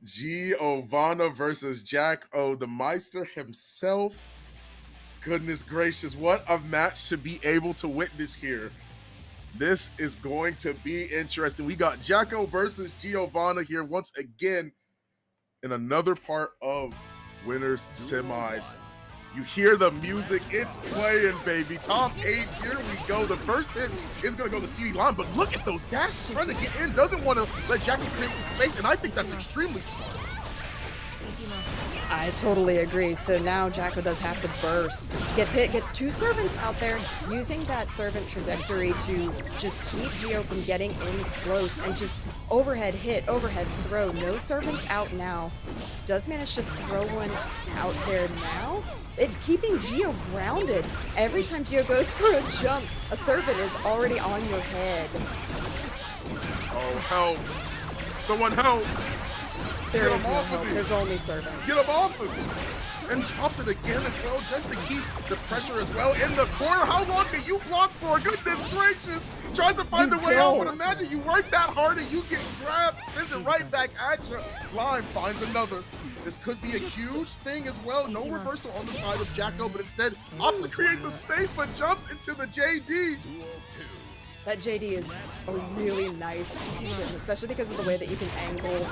[SPEAKER 8] Giovanna versus Jack O, the Meister himself. Goodness gracious, what a match to be able to witness here. This is going to be interesting. We got Jacko versus Giovanna here once again in another part of winners semis. You hear the music, it's playing, baby. Top 8, here we go. The first hit is going to go to CD Line, but look at those dashes trying to get in. Doesn't want to let Jackie create the space, and I think that's extremely smart.
[SPEAKER 1] I totally agree. So now Jacko does have to burst. Gets hit, gets 2 servants out there, using that servant trajectory to just keep Geo from getting in close and just overhead hit, overhead throw. No servants out now. Does manage to throw one out there now. It's keeping Geo grounded. Every time Geo goes for a jump, a servant is already on your head.
[SPEAKER 8] Oh, help. Someone help.
[SPEAKER 1] There
[SPEAKER 8] Get
[SPEAKER 1] is
[SPEAKER 8] him
[SPEAKER 1] no
[SPEAKER 8] off of
[SPEAKER 1] help.
[SPEAKER 8] me.
[SPEAKER 1] There's only servants.
[SPEAKER 8] Get him off of me. And drops it again as well, just to keep the pressure as well in the corner. How long can you block for? Goodness gracious. Tries to find
[SPEAKER 1] You
[SPEAKER 8] a way out,
[SPEAKER 1] don't.
[SPEAKER 8] but imagine you work that hard and you get grabbed, sends it right back at you. Lime finds another. This could be a huge thing as well. No reversal on the side of Jacko, but instead opts to create the space, but jumps into the JD.
[SPEAKER 1] That JD is a really nice action, especially because of the way that you can angle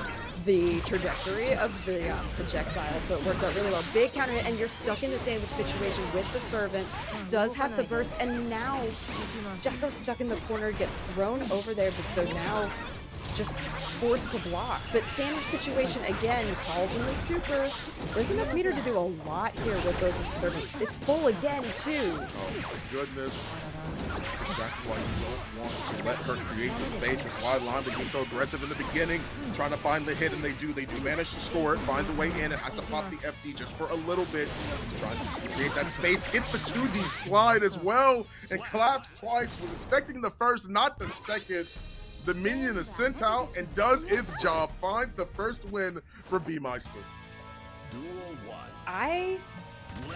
[SPEAKER 1] the trajectory of the projectile, so it worked out really well. Big counter hit, and you're stuck in the sandwich situation with the servant. Does have the burst, and now Jacko's stuck in the corner, gets thrown over there, but so now just forced to block. But sandwich situation again, calls in the super. There's enough meter to do a lot here with both of the servants. It's full again, too.
[SPEAKER 8] Oh my goodness. That's exactly why you don't want to let her create the space. It's why Lime being so aggressive in the beginning, trying to find the hit, and they do. They do manage to score it, finds a way in, and has to pop the FD just for a little bit. Tries to create that space, hits the 2D slide as well, and claps twice. Was expecting the first, not the second. The minion is sent out and does its job, finds the first win for B Meister.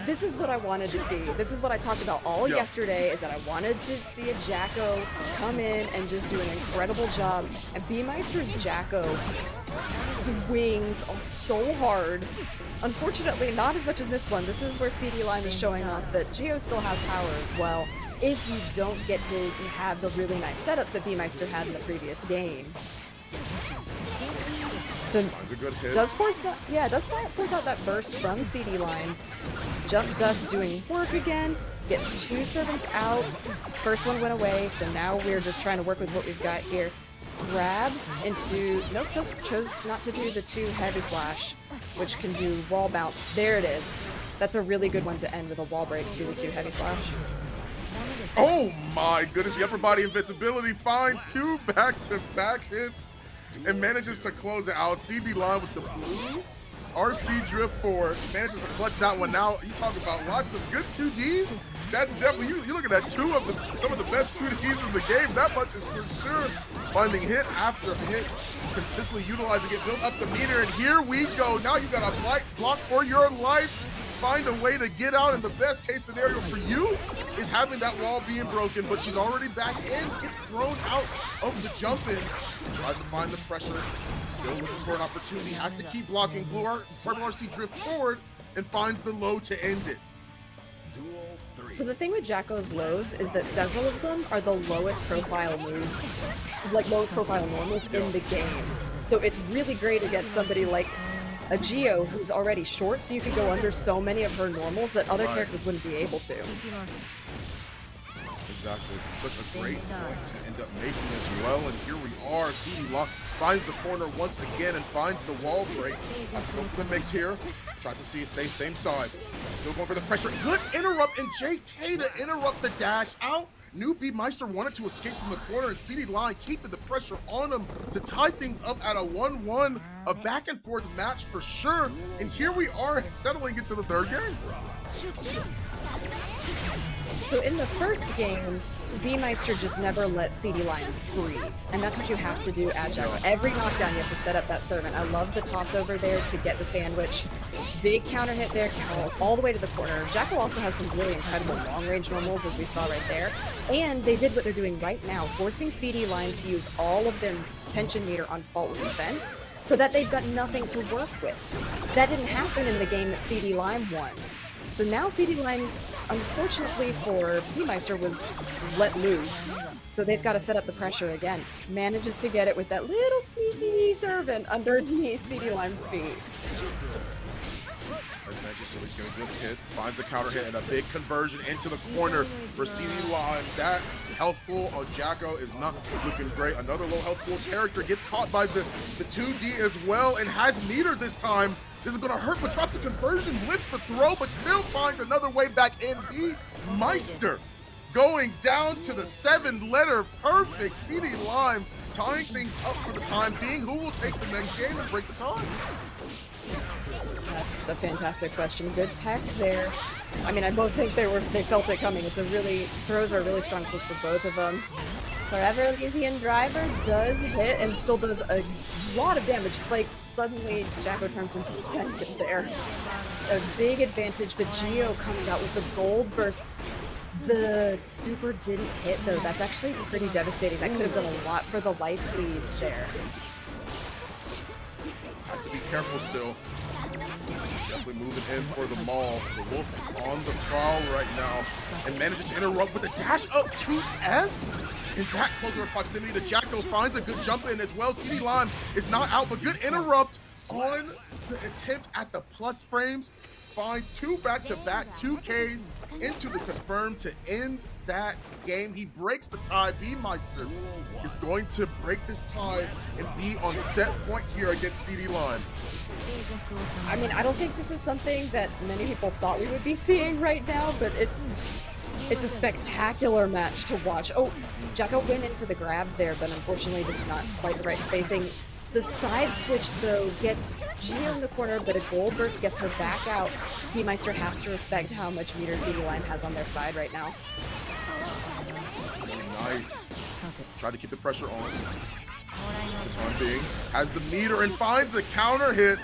[SPEAKER 1] This is what I wanted to see. This is what I talked about all
[SPEAKER 8] Yeah.
[SPEAKER 1] yesterday, is that I wanted to see a Jacko come in and just do an incredible job. And B Meister's Jacko swings so hard. Unfortunately, not as much as this one. This is where CD Lime is showing off that Geo still has power as well, if you don't get to have the really nice setups that B Meister had in the previous game. So
[SPEAKER 8] Finds a good hit.
[SPEAKER 1] does force out that burst from CD Line. Jump Dust doing work again. Gets 2 servants out. First one went away, so now we're just trying to work with what we've got here. Grab into... Nope, just chose not to do the 2 heavy slash, which can do wall bounce. There it is. That's a really good one to end with a wall break to the 2 heavy slash.
[SPEAKER 8] Oh my goodness, the upper body invincibility finds 2 back-to-back hits and manages to close it out. CB Line with the blue. RC Drift 4 manages to clutch that one. Now, you talk about lots of good 2Ds. That's definitely, you're looking at some of the best 2Ds in the game. That much is for sure. Finding hit after hit, consistently utilizing it, build up the meter, and here we go. Now you got a light block for your life. Find a way to get out, and the best case scenario for you is having that wall being broken, but she's already back in, gets thrown out of the jump in, tries to find the pressure, still looking for an opportunity, has to keep blocking. Purple RC drift forward and finds the low to end it.
[SPEAKER 1] So the thing with Jacko's lows is that several of them are the lowest profile moves, like lowest profile normals in the game. So it's really great against somebody like a Geo who's already short, so you could go under so many of her normals that other characters wouldn't be able to.
[SPEAKER 8] Exactly. Such a great point to end up making as well. And here we are. CD Lock finds the corner once again and finds the wall break. Has to go for the mix here. Tries to see it stay same side. Still going for the pressure. Good interrupt, and JK to interrupt the dash out. Newbie Meister wanted to escape from the corner, and CD Line keeping the pressure on him to tie things up at a 1-1. A back and forth match for sure. And here we are settling into the third game.
[SPEAKER 1] So in the first game, B-Meister just never let CD Line breathe, and that's what you have to do as Jacko. Every knockdown, you have to set up that servant. I love the toss over there to get the sandwich. Big counter hit there, all the way to the corner. Jacko also has some really incredible long-range normals, as we saw right there. And they did what they're doing right now, forcing CD Line to use all of their tension meter on faultless defense, so that they've got nothing to work with. That didn't happen in the game that CD Lime won. So now CD Lime, unfortunately for B-Meister, was let loose. So they've got to set up the pressure again. Manages to get it with that little sneaky servant underneath CD Lime's feet.
[SPEAKER 8] As mentioned, so he's going to get a hit, finds a counter hit, and a big conversion into the corner for CD Lime. That health pool on Jacko is not looking great. Another low health pool character gets caught by the 2D as well and has meter this time. This is going to hurt, but drops a conversion, whiffs the throw, but still finds another way back in. B-Meister going down to the 7-letter perfect. CD Lime tying things up for the time being. Who will take the next game and break the tie?
[SPEAKER 1] That's a fantastic question. Good tech there. I mean, I both think they felt it coming. Throws are really strong push for both of them. Forever Elysian Driver does hit and still does a lot of damage. It's like suddenly Jacko turns into a tank there. A big advantage, but Geo comes out with the gold burst. The super didn't hit though. That's actually pretty devastating. That could have done a lot for the life leads there.
[SPEAKER 8] Has to be careful still. He's definitely moving in for the maul. The Wolf is on the prowl right now and manages to interrupt with a dash up 2S. In that closer proximity to Jacko, finds a good jump in as well. CD Lime is not out, but good interrupt on the attempt at the plus frames. Finds two back-to-back 2Ks into the confirm to end that game. He breaks the tie. B-Meister is going to break this tie and be on set point here against CD Lime.
[SPEAKER 1] I mean, I don't think this is something that many people thought we would be seeing right now, but it's a spectacular match to watch. Oh, Jacko went in for the grab there, but unfortunately just not quite the right spacing. The side switch, though, gets Geo in the corner, but a gold burst gets her back out. B-Meister has to respect how much meter CD Lime has on their side right now.
[SPEAKER 8] Nice. Try to keep the pressure on. For the time being, has the meter and finds the counter hit.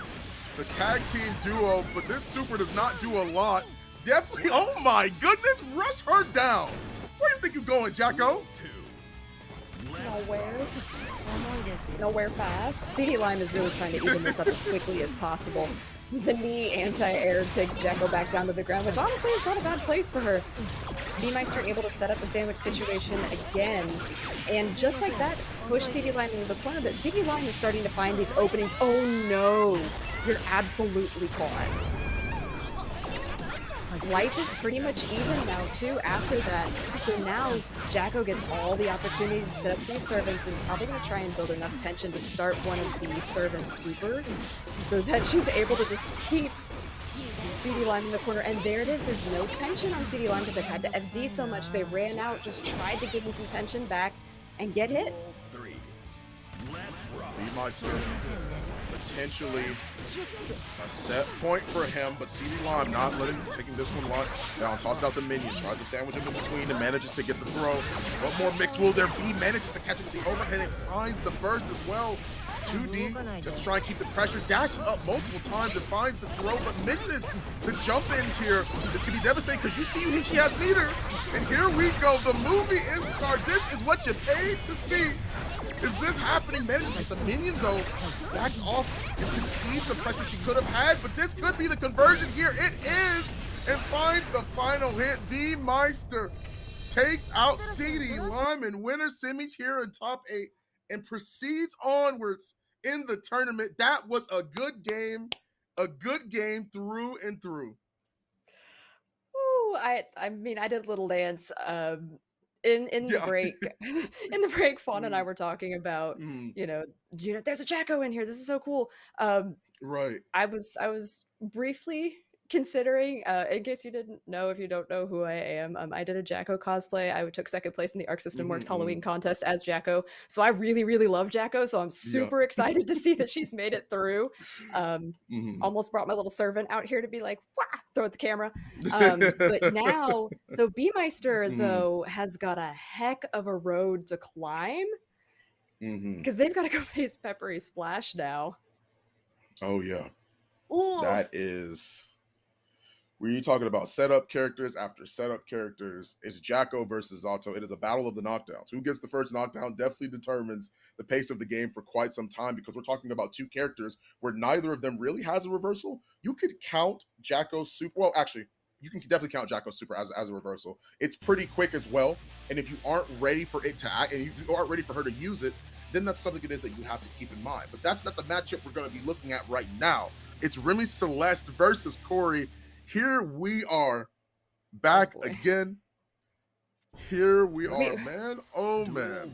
[SPEAKER 8] The tag team duo, but this super does not do a lot. Definitely, oh my goodness, rush her down. Where do you think you're going, Jacko?
[SPEAKER 1] Nowhere fast. CD Lime is really trying to even this up as quickly as possible. The knee anti-air takes Jacko back down to the ground, which honestly is not a bad place for her. B-Meister able to set up the sandwich situation again, and just like that, push CD Lime into the corner, but CD Lime is starting to find these openings. Oh no! You're absolutely caught. Life is pretty much even now, too, after that. So now, Jacko gets all the opportunities to set up these servants and is probably going to try and build enough tension to start one of the servant supers so that she's able to just keep CD Lime in the corner. And there it is. There's no tension on CD Lime because they've had to FD so much. They ran out, just tried to give me some tension back and get hit.
[SPEAKER 8] B-Meister potentially a set point for him, but CD Lime not taking this one down. Toss out the minion, tries to sandwich him in between and manages to get the throw. One more mix will there be, manages to catch it with the overhead and finds the burst as well. 2D, just to try and keep the pressure, dashes up multiple times and finds the throw, but misses the jump in here. This could be devastating because you see she has meter. And here we go, the movie is started. This is what you paid to see. Is this happening? Manages like the minion though, backs off and conceives the pressure she could have had, but this could be the conversion here. It is, and finds the final hit. B-Meister takes out CD Lime in winner semis here in top 8 and proceeds onwards in the tournament. That was a good game through and through.
[SPEAKER 1] Ooh, I mean, I did a little dance. In the break, in the break, Fawn and I were talking about, you know, there's a Jacko in here. This is so cool.
[SPEAKER 8] Right.
[SPEAKER 1] I was briefly considering, in case you didn't know, if you don't know who I am, I did a Jacko cosplay. I took second place in the Arc System Works Halloween contest as Jacko. So I really, really love Jacko. So I'm
[SPEAKER 8] Yeah.
[SPEAKER 1] super excited to see that she's made it through.
[SPEAKER 8] Mhm.
[SPEAKER 1] Almost brought my little servant out here to be like, wah, throw at the camera. But now, so B-Meister,
[SPEAKER 8] Mhm.
[SPEAKER 1] though, has got a heck of a road to climb
[SPEAKER 8] Mhm.
[SPEAKER 1] because they've got to go face Peppery Splash now.
[SPEAKER 8] Oh yeah. That
[SPEAKER 1] Oof.
[SPEAKER 8] is we're talking about setup characters after setup characters. It's Jacko versus Zato. It is a battle of the knockdowns. Who gets the first knockdown definitely determines the pace of the game for quite some time because we're talking about two characters where neither of them really has a reversal. You could count Jacko's super. Well, actually, you can definitely count Jacko's super as a reversal. It's pretty quick as well. And if you aren't ready for it to act and you aren't ready for her to use it, then that's something it is that you have to keep in mind. But that's not the matchup we're going to be looking at right now. It's Remy Celeste versus Corey. Here we are back
[SPEAKER 1] boy.
[SPEAKER 8] again. Here we
[SPEAKER 1] We
[SPEAKER 8] are, man. Oh man.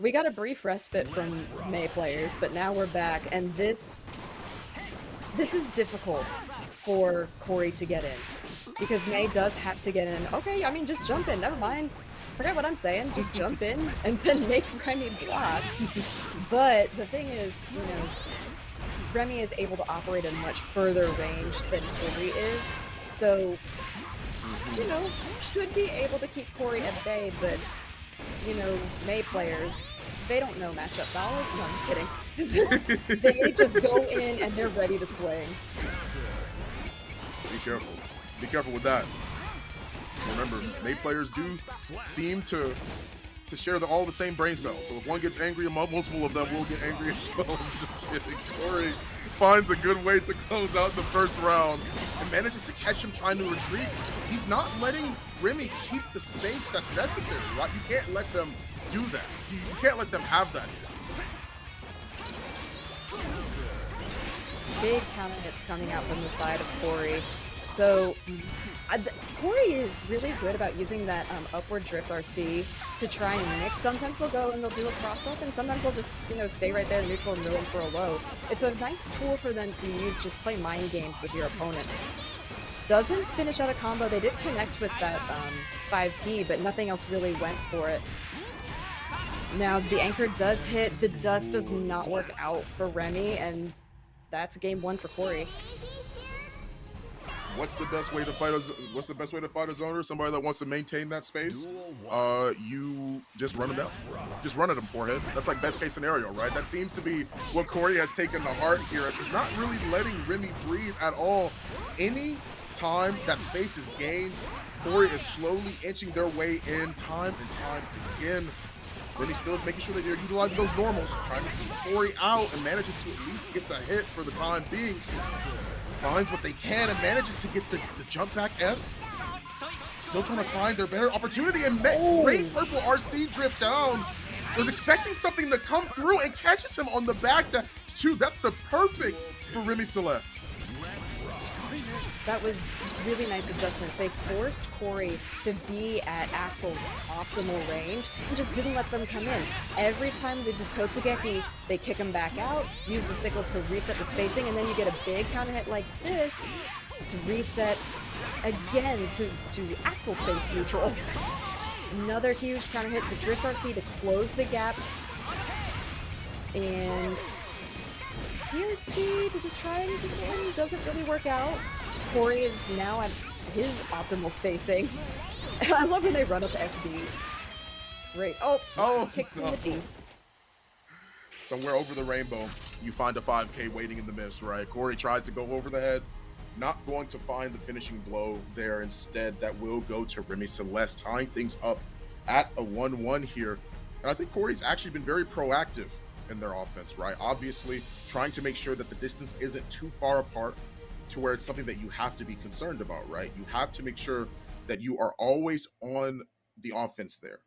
[SPEAKER 1] we got a brief respite from May players, but now we're back, and this is difficult for Corey to get in because May does have to get in. Okay, I mean, just jump in. Never mind. Forget what I'm saying. Just jump in and then make Remy block. But the thing is, Remy is able to operate at a much further range than Corey is. So, should be able to keep Corey at bay, but, May players, they don't know matchup knowledge. No, I'm kidding. They just go in and they're ready to swing.
[SPEAKER 8] Be careful. Be careful with that. Remember, May players do seem to share all the same brain cells. So if one gets angry, multiple of them will get angry as well. I'm just kidding. Corey finds a good way to close out the first round and manages to catch him trying to retreat. He's not letting Remy keep the space that's necessary, right? You can't let them do that. You can't let them have that.
[SPEAKER 1] Big counter hits coming out from the side of Corey. So Corey is really good about using that upward drift RC to try and mix. Sometimes they'll go and they'll do a cross up, and sometimes they'll just stay right there neutral and really for a low. It's a nice tool for them to use. Just play mind games with your opponent. Doesn't finish out a combo. They did connect with that 5P, but nothing else really went for it. Now the anchor does hit. The dust does not work out for Remy, and that's game one for Corey.
[SPEAKER 8] What's the best way to fight a zoner? Somebody that wants to maintain that space. You just run them down. Just run at them forehead. That's like best case scenario, right? That seems to be what Corey has taken to heart here. As he's not really letting Remy breathe at all. Any time that space is gained, Corey is slowly inching their way in time and time again. Remy still making sure that they're utilizing those normals, trying to keep Corey out, and manages to at least get the hit for the time being. Finds what they can and manages to get the jump back S. Still trying to find their better opportunity, and great purple RC drift down. Was expecting something to come through and catches him on the back dash too. That's the perfect for Remy Celeste.
[SPEAKER 1] That was really nice adjustments. They forced Corey to be at Axel's optimal range and just didn't let them come in. Every time they did Totsugeki, they kick him back out, use the sickles to reset the spacing, and then you get a big counter hit like this to reset again to Axel space neutral. Another huge counter hit, the Drift RC to close the gap. And PRC to just try and get in, doesn't really work out. Corey is now at his optimal spacing. I love when they run up FD. Great. Oh, kicked in the teeth.
[SPEAKER 8] Somewhere over the rainbow, you find a 5K waiting in the mist, right? Corey tries to go over the head, not going to find the finishing blow there. Instead, that will go to Remy Celeste, tying things up at a 1-1 here. And I think Corey's actually been very proactive in their offense, right? Obviously, trying to make sure that the distance isn't too far apart to where it's something that you have to be concerned about, right? You have to make sure that you are always on the offense there.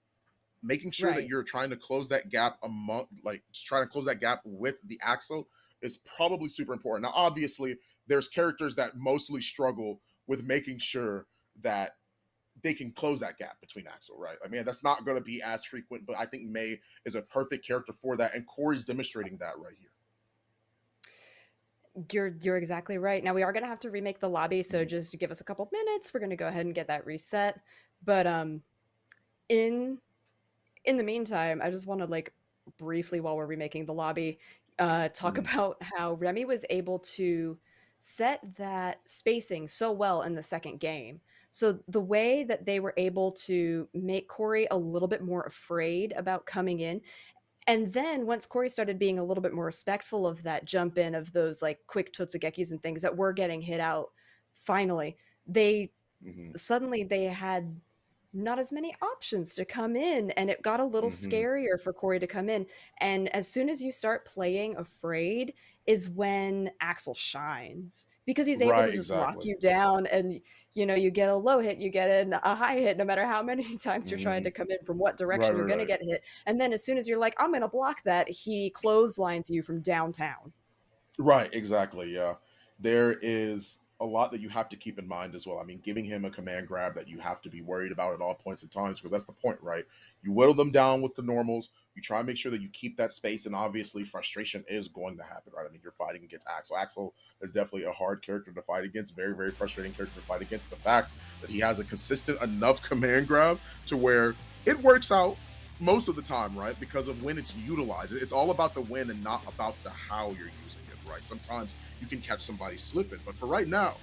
[SPEAKER 8] Making sure that you're trying to close that gap trying to close that gap with the Axel is probably super important. Now, obviously, there's characters that mostly struggle with making sure that they can close that gap between Axel, right? I mean, that's not going to be as frequent, but I think May is a perfect character for that, and Corey's demonstrating that right here.
[SPEAKER 1] You're exactly right. Now we are gonna have to remake the lobby, so
[SPEAKER 8] Mhm,
[SPEAKER 1] just give us a couple minutes. We're gonna go ahead and get that reset. But in in the meantime, I just want to like briefly while we're remaking the lobby, talk
[SPEAKER 8] mhm,
[SPEAKER 1] about how Remy was able to set that spacing so well in the second game. So the way that they were able to make Corey a little bit more afraid about coming in, and then once Corey started being a little bit more respectful of that jump in of those like quick Totsugekis and things that were getting hit out, finally, they
[SPEAKER 8] mhm,
[SPEAKER 1] suddenly they had not as many options to come in, and it got a little
[SPEAKER 8] mhm.
[SPEAKER 1] scarier for Corey to come in. And as soon as you start playing afraid is when Axel shines because he's able
[SPEAKER 8] Right,
[SPEAKER 1] to just lock
[SPEAKER 8] exactly.
[SPEAKER 1] you down, and you get a low hit, you get a high hit, no matter how many times you're trying to
[SPEAKER 8] Mhm.
[SPEAKER 1] come in from what
[SPEAKER 8] Right,
[SPEAKER 1] direction you're
[SPEAKER 8] right,
[SPEAKER 1] going to
[SPEAKER 8] right.
[SPEAKER 1] get hit. And then as soon as you're like, I'm going to block that, he clotheslines you from downtown.
[SPEAKER 8] Right, exactly. Yeah. There is a lot that you have to keep in mind as well. I mean, giving him a command grab that you have to be worried about at all points in times, because that's the point, right? You whittle them down with the normals. You try and make sure that you keep that space, and obviously frustration is going to happen, right? I mean, you're fighting against Axel. Axel is definitely a hard character to fight against, very, very frustrating character to fight against. The fact that he has a consistent enough command grab to where it works out most of the time, right? Because of when it's utilized. It's all about the when and not about the how you're using it, right? Sometimes you can catch somebody slipping, but for right now,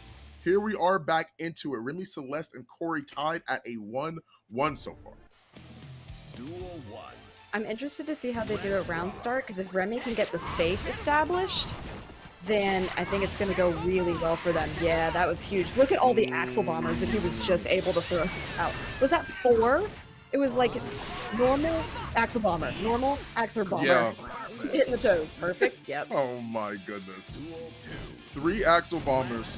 [SPEAKER 8] here we are back into it. Remy Celeste and Corey tied at a 1-1 so far.
[SPEAKER 2] Duel 1.
[SPEAKER 1] I'm interested to see how they do a round start because if Remy can get the space established, then I think it's going to go really well for them. Yeah, that was huge. Look at all the Axle Bombers that he was just able to throw out. Was that 4? It was like normal Axle Bomber, normal Axle Bomber,
[SPEAKER 8] Yeah.
[SPEAKER 1] hitting the toes. Perfect. Yep.
[SPEAKER 8] Oh my goodness.
[SPEAKER 2] Duel 2.
[SPEAKER 8] 3 Axel Bombers.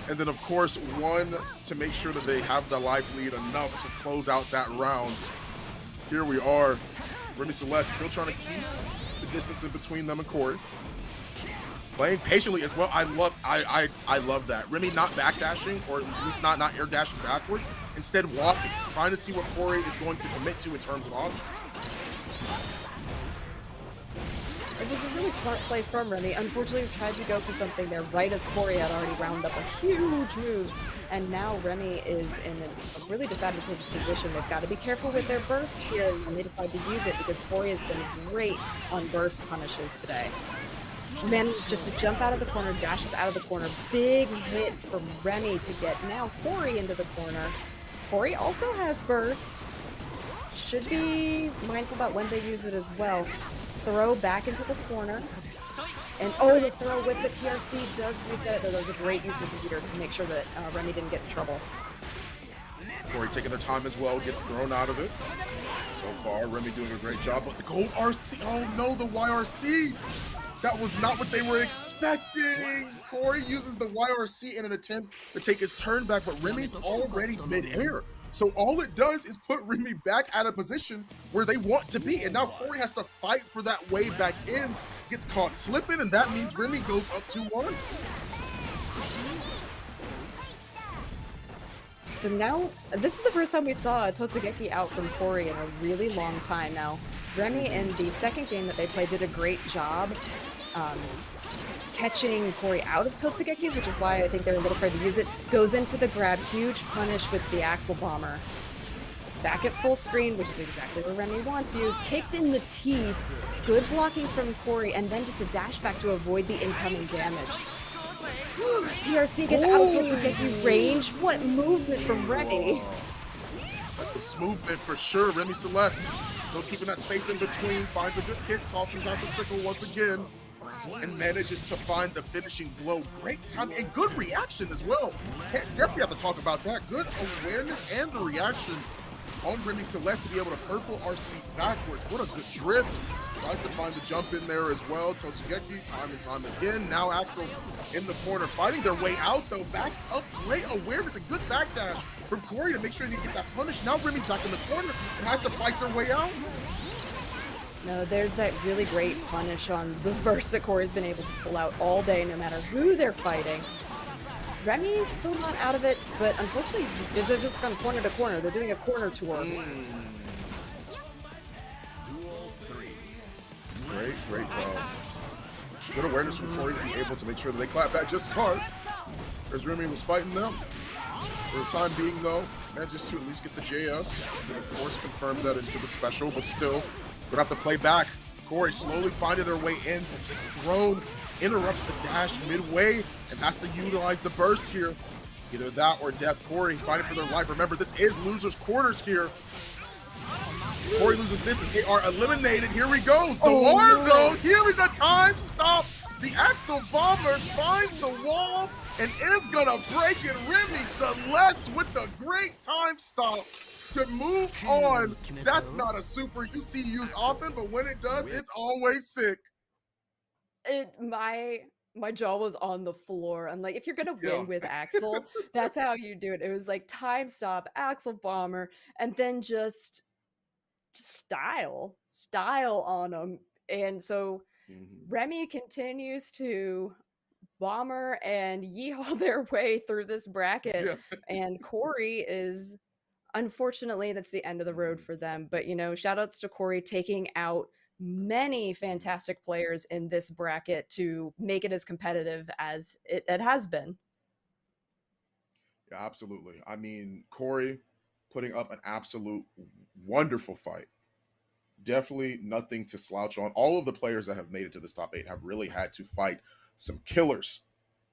[SPEAKER 8] And then, of course, 1 to make sure that they have the life lead enough to close out that round. Here we are. Remy Celeste still trying to keep the distance in between them and Corey. Playing patiently as well. I love that. Remy not backdashing, or at least not air dashing backwards. Instead walking, trying to see what Corey is going to commit to in terms of options.
[SPEAKER 1] It was a really smart play from Remy. Unfortunately, we tried to go for something there right as Corey had already rounded up a huge move. And now Remy is in a really disadvantageous position. They've got to be careful with their burst here when they decide to use it because Corey has been great on burst punishes today. Manages just to jump out of the corner, dashes out of the corner. Big hit from Remy to get now Corey into the corner. Corey also has burst. Should be mindful about when they use it as well. Throw back into the corner. And oh, the throw with the PRC does reset it, though. That was a great use of the heater to make sure that Remy didn't get in trouble.
[SPEAKER 8] Corey taking their time as well, gets thrown out of it. So far, Remy doing a great job, but the gold RC, oh no, the YRC! That was not what they were expecting! Corey uses the YRC in an attempt to take his turn back, but Remy's already mid-air. So all it does is put Remy back at a position where they want to be, and now Corey has to fight for that way back in, gets caught slipping, and that means Remy goes up 2-1.
[SPEAKER 1] So now, this is the first time we saw a Totsugeki out from Corey in a really long time now. Remy in the second game that they played did a great job catching Corey out of Totsugekis, which is why I think they're a little afraid to use it. Goes in for the grab, huge punish with the Axle Bomber. Back at full screen, which is exactly where Remy wants you. Kicked in the teeth, good blocking from Corey, and then just a dash back to avoid the incoming damage. PRC gets out of Totsugeki range. What movement from Remy?
[SPEAKER 8] That's the smoothment for sure. Remy Celeste still keeping that space in between, finds a good kick, tosses out the sickle once again, and manages to find the finishing blow. Great time and good reaction as well. Definitely have to talk about that. Good awareness and the reaction on Remy Celeste to be able to purple RC backwards. What a good drift. Tries to find the jump in there as well. Totsugeki, time and time again. Now Axel's in the corner, fighting their way out though. Backs up, great awareness, a good backdash from Corey to make sure he didn't get that punish. Now Remy's back in the corner and has to fight their way out.
[SPEAKER 1] No, there's that really great punish on those bursts that Corey's been able to pull out all day, no matter who they're fighting. Remy's still not out of it, but unfortunately, they're just from corner to corner. They're doing a corner tour.
[SPEAKER 2] Duel 3.
[SPEAKER 8] Great job. Good awareness from Corey to be able to make sure that they clap back just as hard as Remy was fighting them. For the time being, though, manages to at least get the JS. And of course, confirms that into the special, but still, gonna have to play back. Corey slowly finding their way in, but gets thrown, interrupts the dash midway, and has to utilize the burst here. Either that or death. Corey fighting for their life. Remember, this is losers' quarters here. Corey loses this, and they are eliminated. Here we go. Zawardo, here is the time stop. The Axel Bomber finds the wall and is gonna break it. Remy Celeste with the great time stop to move on. That's not a super you see used often, but when it does, it's always sick.
[SPEAKER 1] My jaw was on the floor. I'm like, if you're gonna
[SPEAKER 8] Yeah.
[SPEAKER 1] win with Axel, that's how you do it. It was like time stop, Axel Bomber, and then just style on him. And so Remy continues to bomber and yeehaw their way through this bracket,
[SPEAKER 8] Yeah.
[SPEAKER 1] and Corey is unfortunately that's the end of the road for them. But shout outs to Corey taking out many fantastic players in this bracket to make it as competitive as it has been.
[SPEAKER 8] Yeah, absolutely. I mean, Corey putting up an absolute wonderful fight. Definitely nothing to slouch on. All of the players that have made it to this top 8 have really had to fight some killers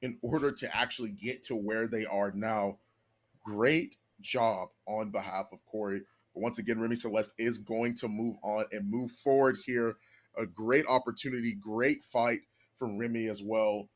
[SPEAKER 8] in order to actually get to where they are now. Great job on behalf of Corey. But once again, Remy Celeste is going to move on and move forward here. A great opportunity, great fight from Remy as well.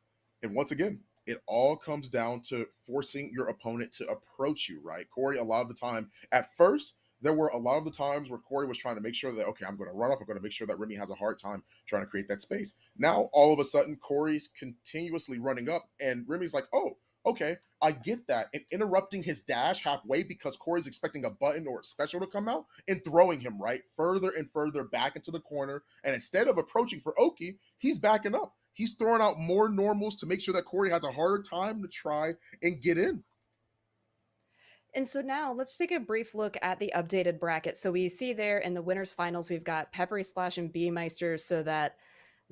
[SPEAKER 8] And once again, it all comes down to forcing your opponent to approach you, right? Corey, a lot of the time, at first, there were a lot of the times where Corey was trying to make sure that, okay, I'm going to run up. I'm going to make sure that Remy has a hard time trying to create that space. Now, all of a sudden, Corey's continuously running up, and Remy's like, oh, okay, I get that. And interrupting his dash halfway because Corey's expecting a button or a special to come out and throwing him, right, further and further back into the corner. And instead of approaching for Oki, he's backing up. He's throwing out more normals to make sure that Corey has a harder time to try and get in.
[SPEAKER 1] And so now let's take a brief look at the updated bracket. So we see there in the winners finals, we've got Peppery Splash and B-Meister. So that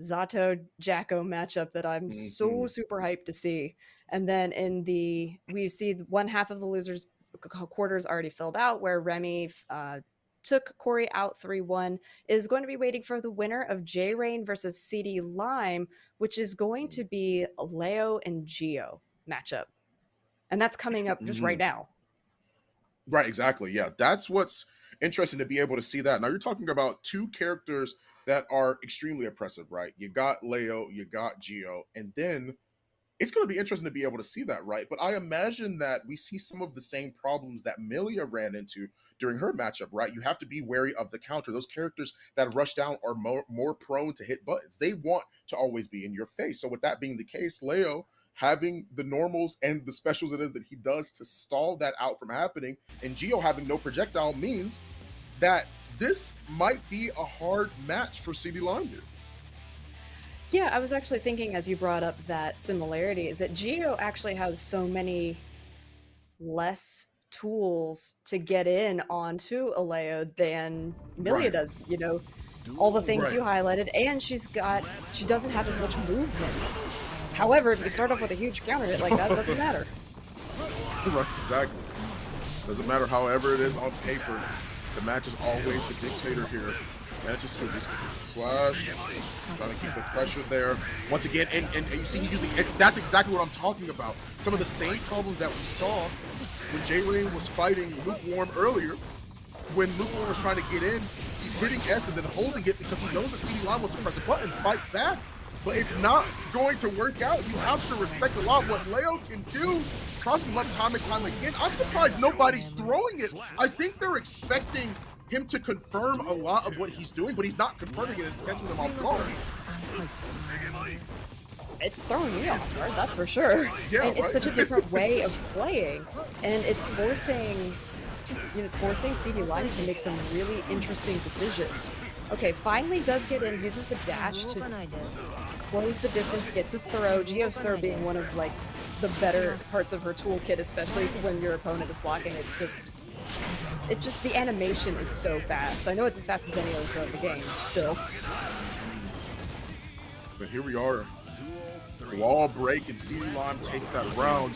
[SPEAKER 1] Zato Jacko matchup that I'm so super hyped to see. And then we see one half of the losers quarters already filled out, where Remy took Corey out 3-1, is going to be waiting for the winner of J Rain versus CD Lime, which is going to be Leo and Geo matchup. And that's coming up just right now.
[SPEAKER 8] Right, exactly. Yeah, that's what's interesting to be able to see that. Now you're talking about two characters that are extremely oppressive, right? You got Leo, you got Geo, and then it's going to be interesting to be able to see that, right? But I imagine that we see some of the same problems that Milia ran into during her matchup, right? You have to be wary of the counter. Those characters that rush down are more prone to hit buttons. They want to always be in your face. So with that being the case, Leo having the normals and the specials it is that he does to stall that out from happening, and Geo having no projectile means that this might be a hard match for CD Lime here.
[SPEAKER 1] Yeah, I was actually thinking as you brought up that similarity is that Geo actually has so many less tools to get in onto Aleo than Milia does, all the things you highlighted, and she doesn't have as much movement. However, if you start off with a huge counter hit like that, it doesn't matter.
[SPEAKER 8] Right, exactly. Doesn't matter however it is on paper. The match is always the dictator here. Manages to just slash, trying to keep the pressure there. Once again, and you see he using, and that's exactly what I'm talking about. Some of the same problems that we saw when J-Rain was fighting Lukewarm earlier. When Lukewarm was trying to get in, he's hitting S and then holding it because he knows that CD Lime wants to press a button, fight back. But it's not going to work out. You have to respect a lot what Leo can do. Crossing him up time and time again. I'm surprised nobody's throwing it. I think they're expecting him to confirm a lot of what he's doing, but he's not confirming it and catching them off guard.
[SPEAKER 1] It's throwing me off guard, that's for sure.
[SPEAKER 8] Yeah,
[SPEAKER 1] and it's
[SPEAKER 8] right?
[SPEAKER 1] such a different way of playing, and it's forcing CD Lime to make some really interesting decisions. Okay, finally does get in, uses the dash to close the distance, gets a throw. Geo's throw being one of the better parts of her toolkit, especially when your opponent is blocking it. Just the animation is so fast. I know it's as fast as any other throw in the game, still.
[SPEAKER 8] But here we are. Wall break, and CD Lime takes that round.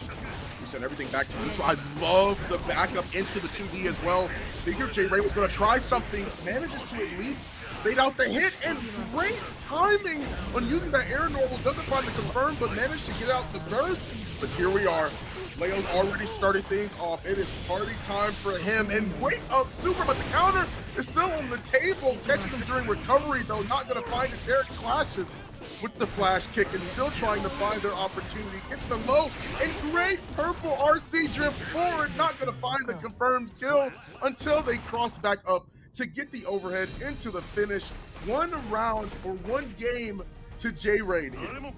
[SPEAKER 8] We send everything back to neutral. I love the backup into the 2D as well. Figured J Ray was going to try something. Manages to at least bait out the hit, and great timing on using that air normal. Doesn't find the confirm, but managed to get out the burst. But here we are. Leo's already started things off. It is party time for him. And wait up super, but the counter is still on the table. Catches him during recovery, though. Not going to find it. There clashes with the flash kick and still trying to find their opportunity. Gets the low, and great purple RC drift forward. Not going to find the confirmed kill until they cross back up to get the overhead into the finish. One round or one game to J-Rain here.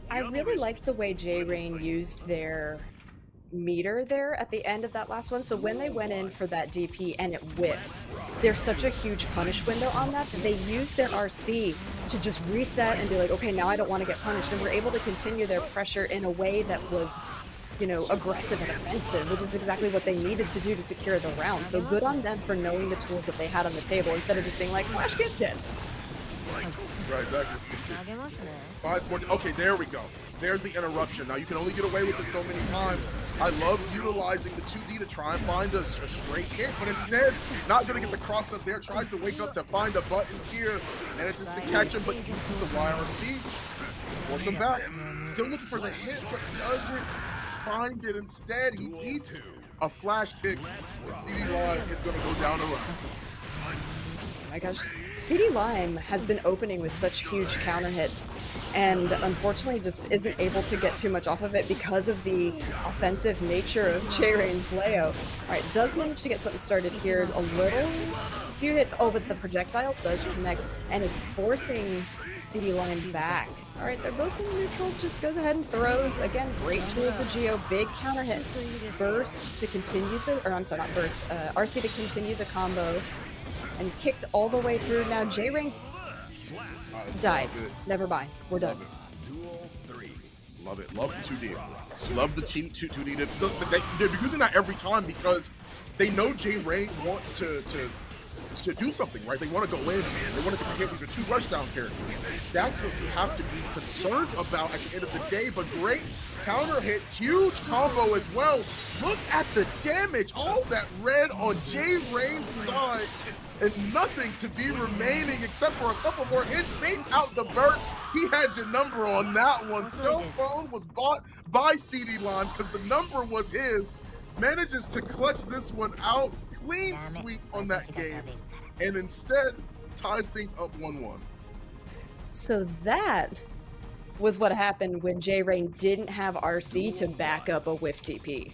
[SPEAKER 1] I really liked the way J-Rain used their meter there at the end of that last one. So when they went in for that DP and it whiffed, there's such a huge punish window on that they used their RC to just reset and be like, okay, now I don't want to get punished. And were able to continue their pressure in a way that was, you know, aggressive and offensive, which is exactly what they needed to do to secure the round. So good on them for knowing the tools that they had on the table instead of just being like, flash get dead.
[SPEAKER 8] Right, exactly. Okay, there we go. There's the interruption. Now you can only get away with it so many times. I love utilizing the 2D to try and find a straight hit, but instead, not gonna get the cross up there, tries to wake up to find a button here, manages to catch him, but uses the YRC, force him back. Still looking for the hit, but doesn't find it. Instead, he eats a flash kick, and CD Lime is gonna go down a run.
[SPEAKER 1] Oh my gosh, CD Lime has been opening with such huge counter hits and unfortunately just isn't able to get too much off of it because of the offensive nature of J-Rain's Leo. Alright, does manage to get something started here, a few hits. Oh, but the projectile does connect and is forcing CD Lime back. Alright, they're both in neutral, just goes ahead and throws. Again, great tool for Geo, big counter hit. Burst to continue the, or I'm sorry, not burst, RC to continue the combo. And kicked all the way through. Now J-Ring died. Never mind. We're done.
[SPEAKER 8] Love it. Love the 2D. Love the 2D. They're using that every time because they know J-Ray wants to do something, right? They want to go in. They want to get the hit. These are two rushdown characters. That's what you have to be concerned about at the end of the day. But great counter hit. Huge combo as well. Look at the damage. All that red on J-Ray's side. And nothing to be remaining except for a couple more hits. Baits out the burst. He had your number on that one. Cell phone was bought by CD Lime because the number was his. Manages to clutch this one out. Clean sweep on that game. And instead ties things up 1-1.
[SPEAKER 1] So that was what happened when J-Rain didn't have RC to back up a whiff DP.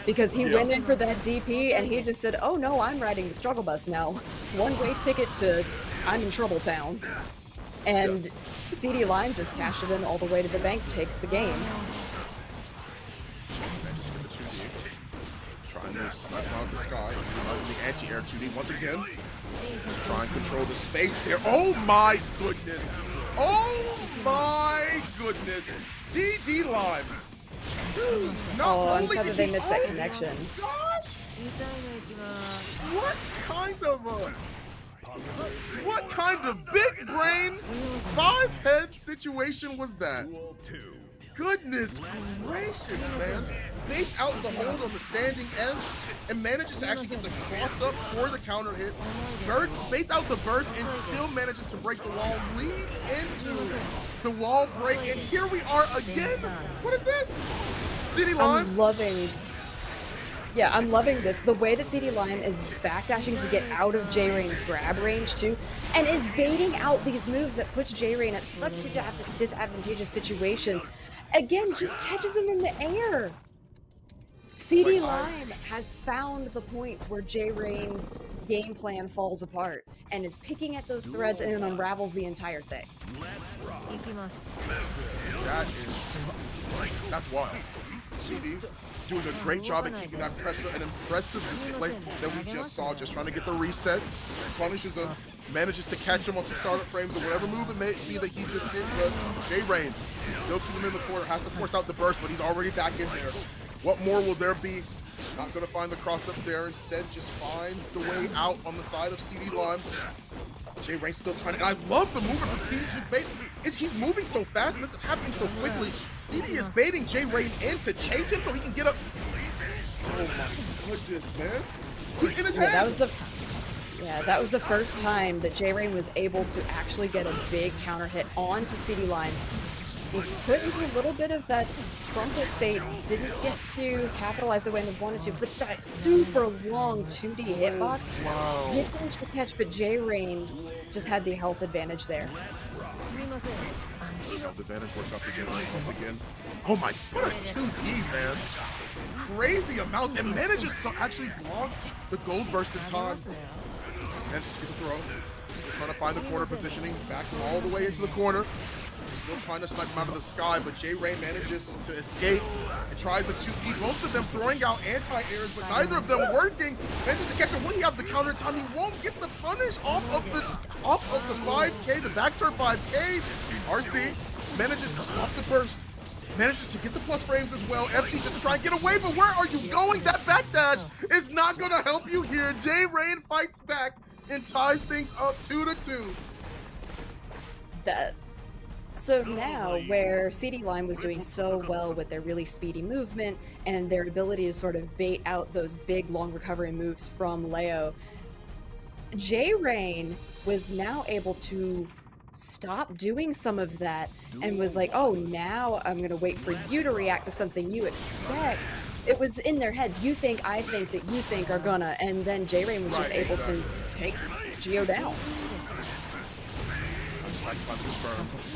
[SPEAKER 1] Because he went in for that DP and he just said, oh no, I'm riding the struggle bus now. One-way ticket to I'm in Trouble Town. And CD Lime just cashed it in all the way to the bank, takes the game.
[SPEAKER 8] Trying to snipe out the sky. The anti-air 2D once again. Just try and control the space there. Oh my goodness. Oh my goodness. CD Lime.
[SPEAKER 1] Oh, I'm sad that they missed that connection.
[SPEAKER 8] Gosh! What kind of big brain 5-head situation was that? Goodness gracious, man. Baits out the hold on the standing S and manages to actually get the cross up for the counter hit. Baits out the burst and still manages to break the wall. Leads into the wall break, and here we are again. What is this? CD Lime.
[SPEAKER 1] I'm loving this. The way that CD Lime is backdashing to get out of J-Rain's grab range too, and is baiting out these moves that puts J-Rain at such disadvantageous situations. Again, just catches him in the air. CD Lime has found the points where J-Rain's game plan falls apart and is picking at those threads and unravels the entire thing.
[SPEAKER 8] That's wild. CD doing a great job at keeping that pressure. An impressive display that we just saw, just trying to get the reset. Punishes him, manages to catch him on some startup frames or whatever move it may be that he just hit. But J-Rain still keeping him in the corner, has to force out the burst, but he's already back in there. What more will there be? Not going to find the cross up there. Instead, just finds the way out on the side of CD Lime. Jay Rain still trying to, and I love the movement from CD. He's moving so fast, and this is happening so quickly. CD is baiting Jay Rain in to chase him so he can get up. Oh my goodness, man. He's in his head.
[SPEAKER 1] That was the first time that Jay Rain was able to actually get a big counter hit onto CD Line. Was put into a little bit of that crumple state, didn't get to capitalize the way they wanted to, but that super long 2D hitbox did manage to catch, but Jay Rain just had the health advantage there.
[SPEAKER 8] Health advantage works out for Jay Rain once again. Oh my, what a 2D, man. Crazy amounts, and manages to actually block the gold burst in time. Manages to get the throw. Still trying to find the corner positioning, back all the way into the corner. Still trying to snipe him out of the sky, but Jay Rain manages to escape and tries the 2P. Both of them throwing out anti-airs, but neither of them working. Manages to catch him. Will he have the counter time? He won't. Gets the punish off of the 5K, the back turn 5K. RC manages to stop the burst. Manages to get the plus frames as well. FG just to try and get away, but where are you going? That backdash is not going to help you here. Jay Rain fights back and ties things up 2-2.
[SPEAKER 1] So now, where CD Line was doing so well with their really speedy movement and their ability to sort of bait out those big, long recovery moves from Leo, Jay Rain was now able to stop doing some of that and was like, oh, now I'm going to wait for you to react to something you expect. It was in their heads. You think, I think, that you think are gonna, and then Jay Rain was just able to take Geo down.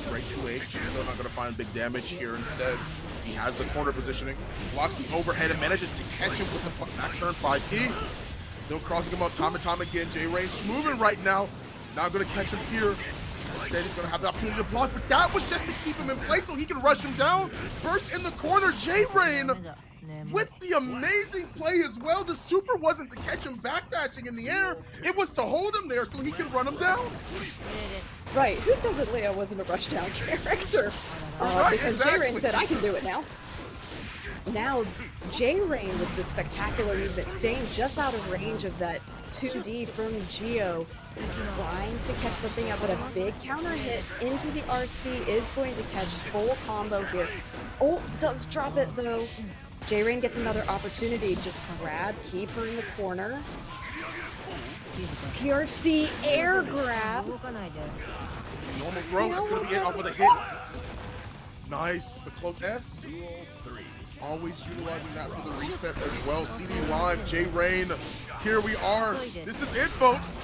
[SPEAKER 8] Great 2H, but still not going to find big damage here instead. He has the corner positioning, blocks the overhead, and manages to catch him with the back turn 5P. Still crossing him up time and time again. Jay Rain's moving right now. Not going to catch him here. Instead, he's going to have the opportunity to block, but that was just to keep him in place so he can rush him down. Burst in the corner, Jay Rain with the amazing play as well. The super wasn't to catch him backdashing in the air. It was to hold him there so he can run him down.
[SPEAKER 1] Right, who said that Leo wasn't a rushdown character? Because Jay Rain said, I can do it now. Now, Jay Rain with the spectacular movement, staying just out of range of that 2D from Geo, trying to catch something up, but a big counter hit into the RC is going to catch full combo here. Oh, does drop it though. Jay Rain gets another opportunity, just grab, keep her in the corner. PRC air grab.
[SPEAKER 8] Normal throw, that's going to be it off with a hit. Nice, the close S. Always utilizing that for the reset as well. CD Lime, Jay Rain, here we are. This is it, folks.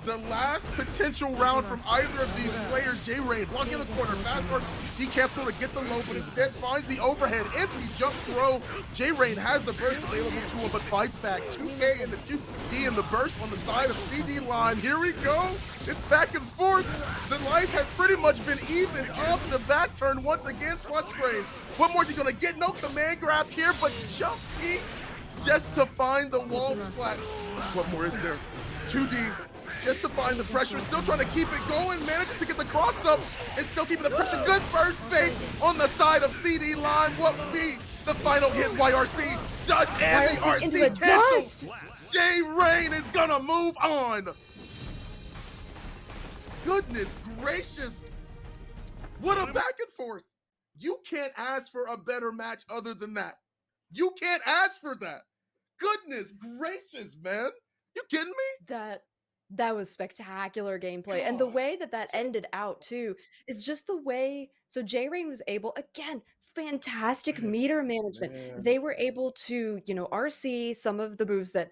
[SPEAKER 8] The last potential round from either of these players. Jay Rain blocking in the corner, fast forward. C-Capsule to get the low, but instead finds the overhead. Empty jump throw. Jay Rain has the burst available to him, but fights back. 2K and the 2D and the burst on the side of CD Line. Here we go. It's back and forth. The life has pretty much been even off the back turn once again, plus frames. What more is he gonna get? No command grab here, but jump peek just to find the wall splat. What more is there? 2D. Just to find the pressure, still trying to keep it going, manages to get the cross up and still keeping the pressure. Good first bait on the side of CD Line. What will be the final hit? YRC dust and the RC cancels. Jay Rain is gonna move on. Goodness gracious. What a back and forth. You can't ask for a better match other than that. You can't ask for that. Goodness gracious, man. You kidding me?
[SPEAKER 1] That was spectacular gameplay. And the way that that ended out, too, is just the way... So Jay Rain was able, again, fantastic meter management.
[SPEAKER 8] Man.
[SPEAKER 1] They were able to, RC some of the moves that,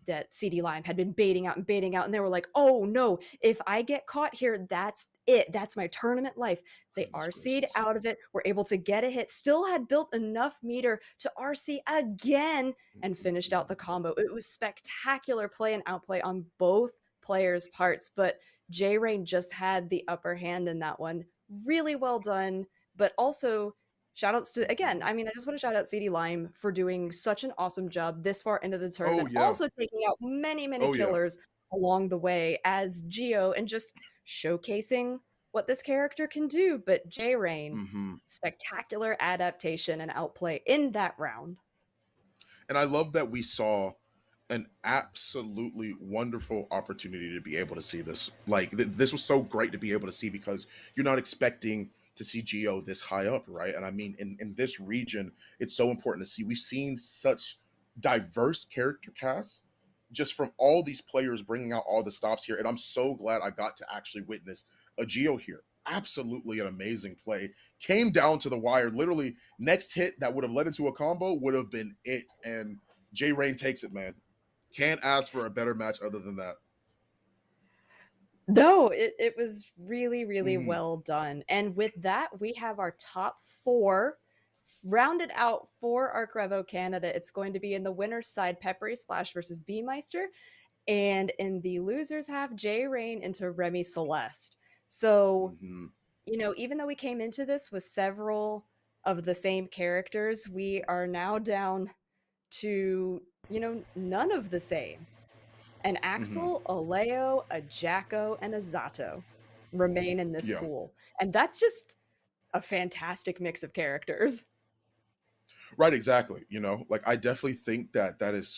[SPEAKER 1] that CD Lime had been baiting out. And they were like, oh, no, if I get caught here, that's it. That's my tournament life. They RC'd out of it, were able to get a hit, still had built enough meter to RC again, and finished out the combo. It was spectacular play and outplay on both players' parts, but Jay Rain just had the upper hand in that one. Really well done, but also shout outs to, again, I just want to shout out CD Lime for doing such an awesome job this far into the tournament, also taking out many killers along the way as Geo and just showcasing what this character can do. But Jay Rain, spectacular adaptation and outplay in that round.
[SPEAKER 8] And I love that we saw an absolutely wonderful opportunity to be able to see this. Like this was so great to be able to see because you're not expecting to see Geo this high up, right? And I mean, in this region, it's so important to see. We've seen such diverse character casts just from all these players bringing out all the stops here, and I'm so glad I got to actually witness a Geo here. Absolutely an amazing play. Came down to the wire. Literally, next hit that would have led into a combo would have been it. And J Rain takes it, man. Can't ask for a better match other than that.
[SPEAKER 1] No, it was really, really
[SPEAKER 8] Mhm,
[SPEAKER 1] well done. And with that, we have our top four rounded out for ARCREVO Canada. It's going to be in the winner's side, Peppery Splash versus B Meister, and in the losers half, J Rain into Remy Celeste. So,
[SPEAKER 8] mhm,
[SPEAKER 1] even though we came into this with several of the same characters, we are now down to, none of the same. An
[SPEAKER 8] mhm.
[SPEAKER 1] Axel, a Leo, a Jacko, and a Zato remain in this
[SPEAKER 8] Yeah.
[SPEAKER 1] pool. And that's just a fantastic mix of characters.
[SPEAKER 8] Right, exactly. Like I definitely think that that is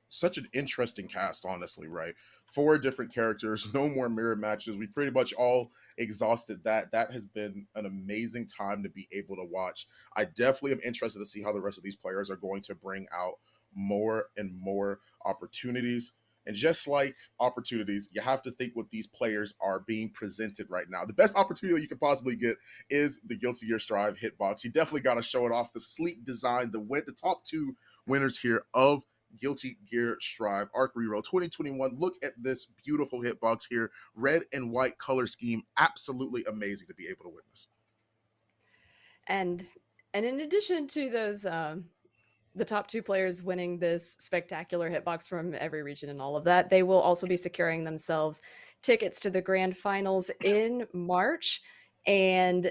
[SPEAKER 8] such an interesting cast, honestly, right? Four different characters, no more mirror matches. We pretty much all exhausted that. That has been an amazing time to be able to watch. I definitely am interested to see how the rest of these players are going to bring out more and more opportunities. And just like opportunities, you have to think what these players are being presented right now. The best opportunity you could possibly get is the Guilty Gear Strive hitbox. You definitely got to show it off. The sleek design, the top two winners here of Guilty Gear Strive Arc Reroll 2021. Look at this beautiful hitbox here, red and white color scheme. Absolutely amazing to be able to witness.
[SPEAKER 1] And in addition to those the top two players winning this spectacular hitbox from every region and all of that, they will also be securing themselves tickets to the grand finals in March. And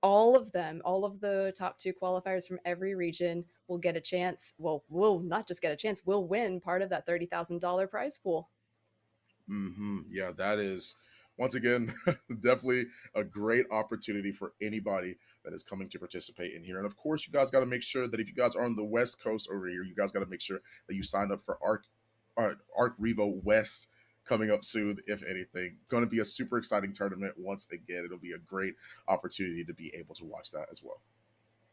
[SPEAKER 1] all of them, all of the top two qualifiers from every region will get a chance. Well, will not just get a chance, will win part of that $30,000 prize pool.
[SPEAKER 8] Yeah, that is once again definitely a great opportunity for anybody that is coming to participate in here. And of course, you guys got to make sure that if you guys are on the West Coast over here, you guys got to make sure that you signed up for Arc Revo West coming up soon. If anything, going to be a super exciting tournament. Once again, it'll be a great opportunity to be able to watch that as well.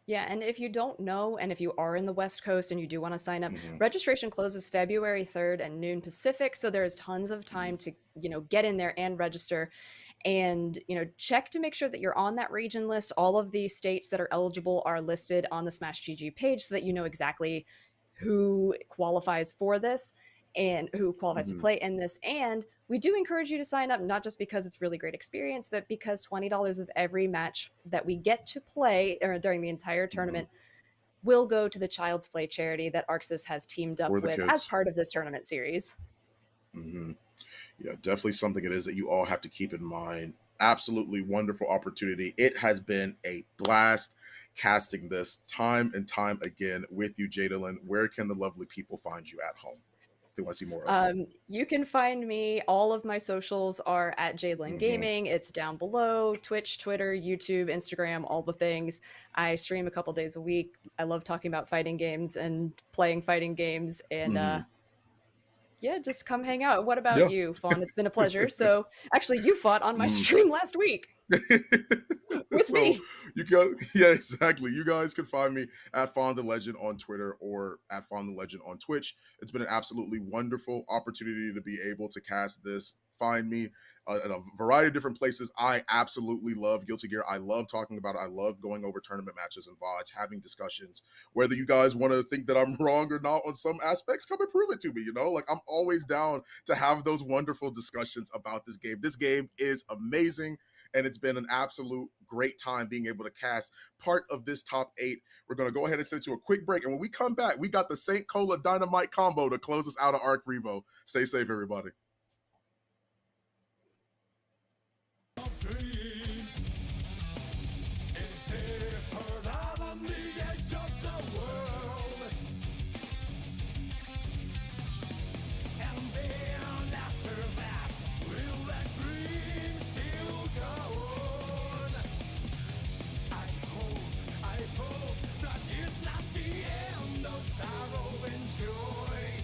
[SPEAKER 1] Yeah, and if you don't know, and if you are in the West Coast and you do want to sign up,
[SPEAKER 8] Hmm.
[SPEAKER 1] registration closes February 3rd at noon Pacific, so there is tons of
[SPEAKER 8] Hmm.
[SPEAKER 1] time to, get in there and register and, check to make sure that you're on that region list. All of the states that are eligible are listed on the Smash GG page so that you know exactly who qualifies for this and who qualifies to
[SPEAKER 8] Hmm.
[SPEAKER 1] play in this. And we do encourage you to sign up, not just because it's really great experience, but because $20 of every match that we get to play during the entire
[SPEAKER 8] Hmm.
[SPEAKER 1] tournament will go to the Child's Play charity that ArcSys has teamed up
[SPEAKER 8] For the
[SPEAKER 1] with as
[SPEAKER 8] kids.
[SPEAKER 1] part of this tournament series.
[SPEAKER 8] Hmm. Yeah, definitely something it is that you all have to keep in mind. Absolutely wonderful opportunity. It has been a blast casting this time and time again with you, Jadalyn. Where can the lovely people find you at home if they want to see more of you?
[SPEAKER 1] You can find me. All of my socials are at Jadelyn
[SPEAKER 8] Hmm.
[SPEAKER 1] Gaming. It's down below: Twitch, Twitter, YouTube, Instagram, all the things. I stream a couple days a week. I love talking about fighting games and playing fighting games. And
[SPEAKER 8] Hmm.
[SPEAKER 1] yeah, just come hang out. What about
[SPEAKER 8] Yeah.
[SPEAKER 1] you, Fawn? It's been a pleasure. So actually, you fought on my stream last week with
[SPEAKER 8] So
[SPEAKER 1] me.
[SPEAKER 8] you got yeah, exactly. You guys can find me at Fawn the Legend on Twitter or at Fawn the Legend on Twitch. It's been an absolutely wonderful opportunity to be able to cast this. Find me in a variety of different places. I absolutely love Guilty Gear. I love talking about it. I love going over tournament matches and VODs, having discussions. Whether you guys want to think that I'm wrong or not on some aspects, come and prove it to me. Like I'm always down to have those wonderful discussions about this game. This game is amazing, and it's been an absolute great time being able to cast part of this top 8. We're going to go ahead and send it to a quick break, and when we come back, we got the St. Cola Dynamite combo to close us out of Arc Revo. Stay safe, everybody.
[SPEAKER 2] Dreams is here for out on the edge of the world. And then after that, will that dream still go on? I hope that it's not the end of sorrow and joy.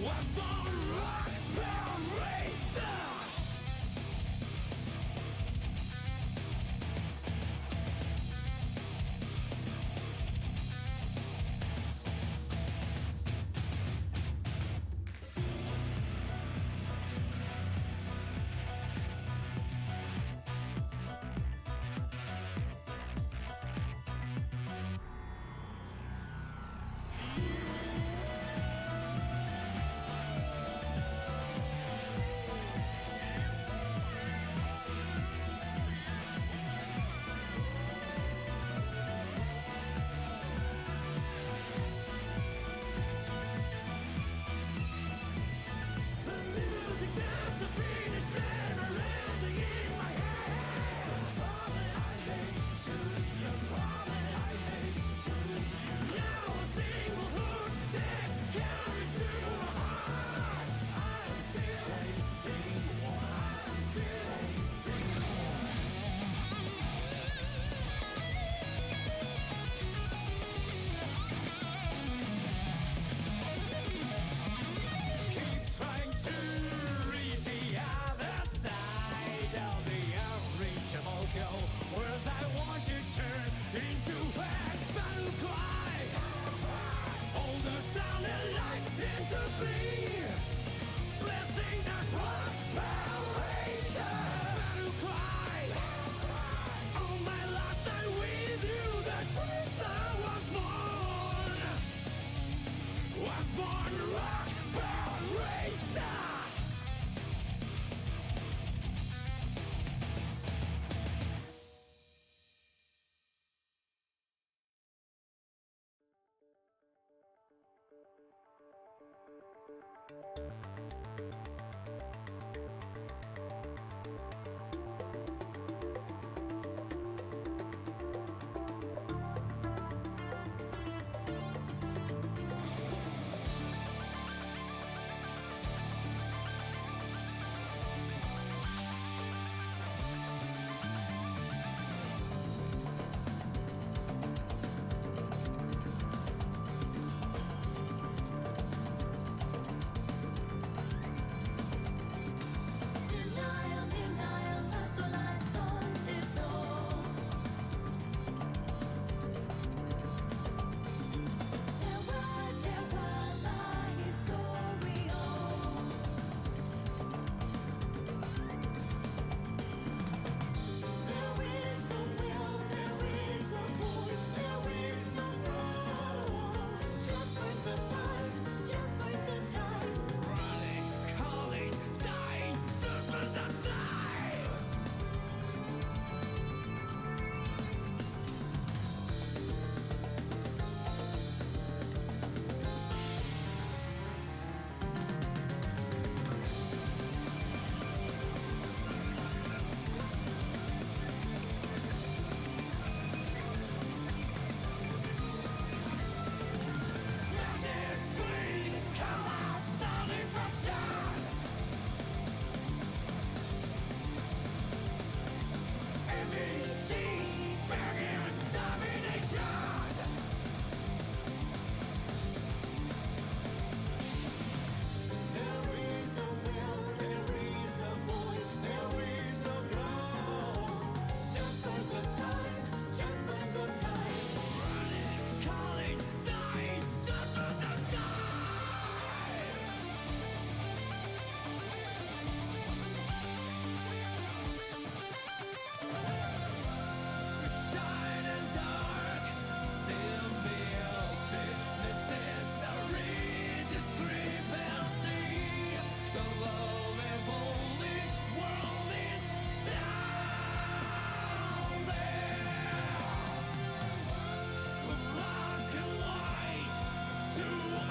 [SPEAKER 2] Was born rock operator.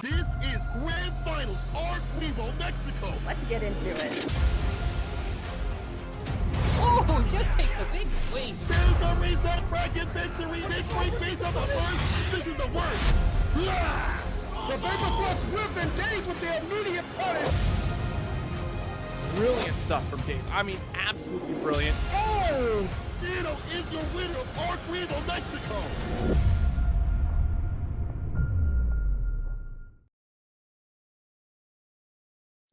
[SPEAKER 5] This is Grand Finals, ARCREVO, Mexico.
[SPEAKER 1] Let's get into it.
[SPEAKER 4] Oh, just takes the big swing.
[SPEAKER 5] There's the reset bracket victory. Victory beats on the first. This is the worst. Yeah!
[SPEAKER 7] The Vapor Flux whip engage with the immediate punish.
[SPEAKER 6] Brilliant stuff from Dave. I mean, absolutely brilliant.
[SPEAKER 5] Oh! Gino is your winner of ARCREVO, Mexico.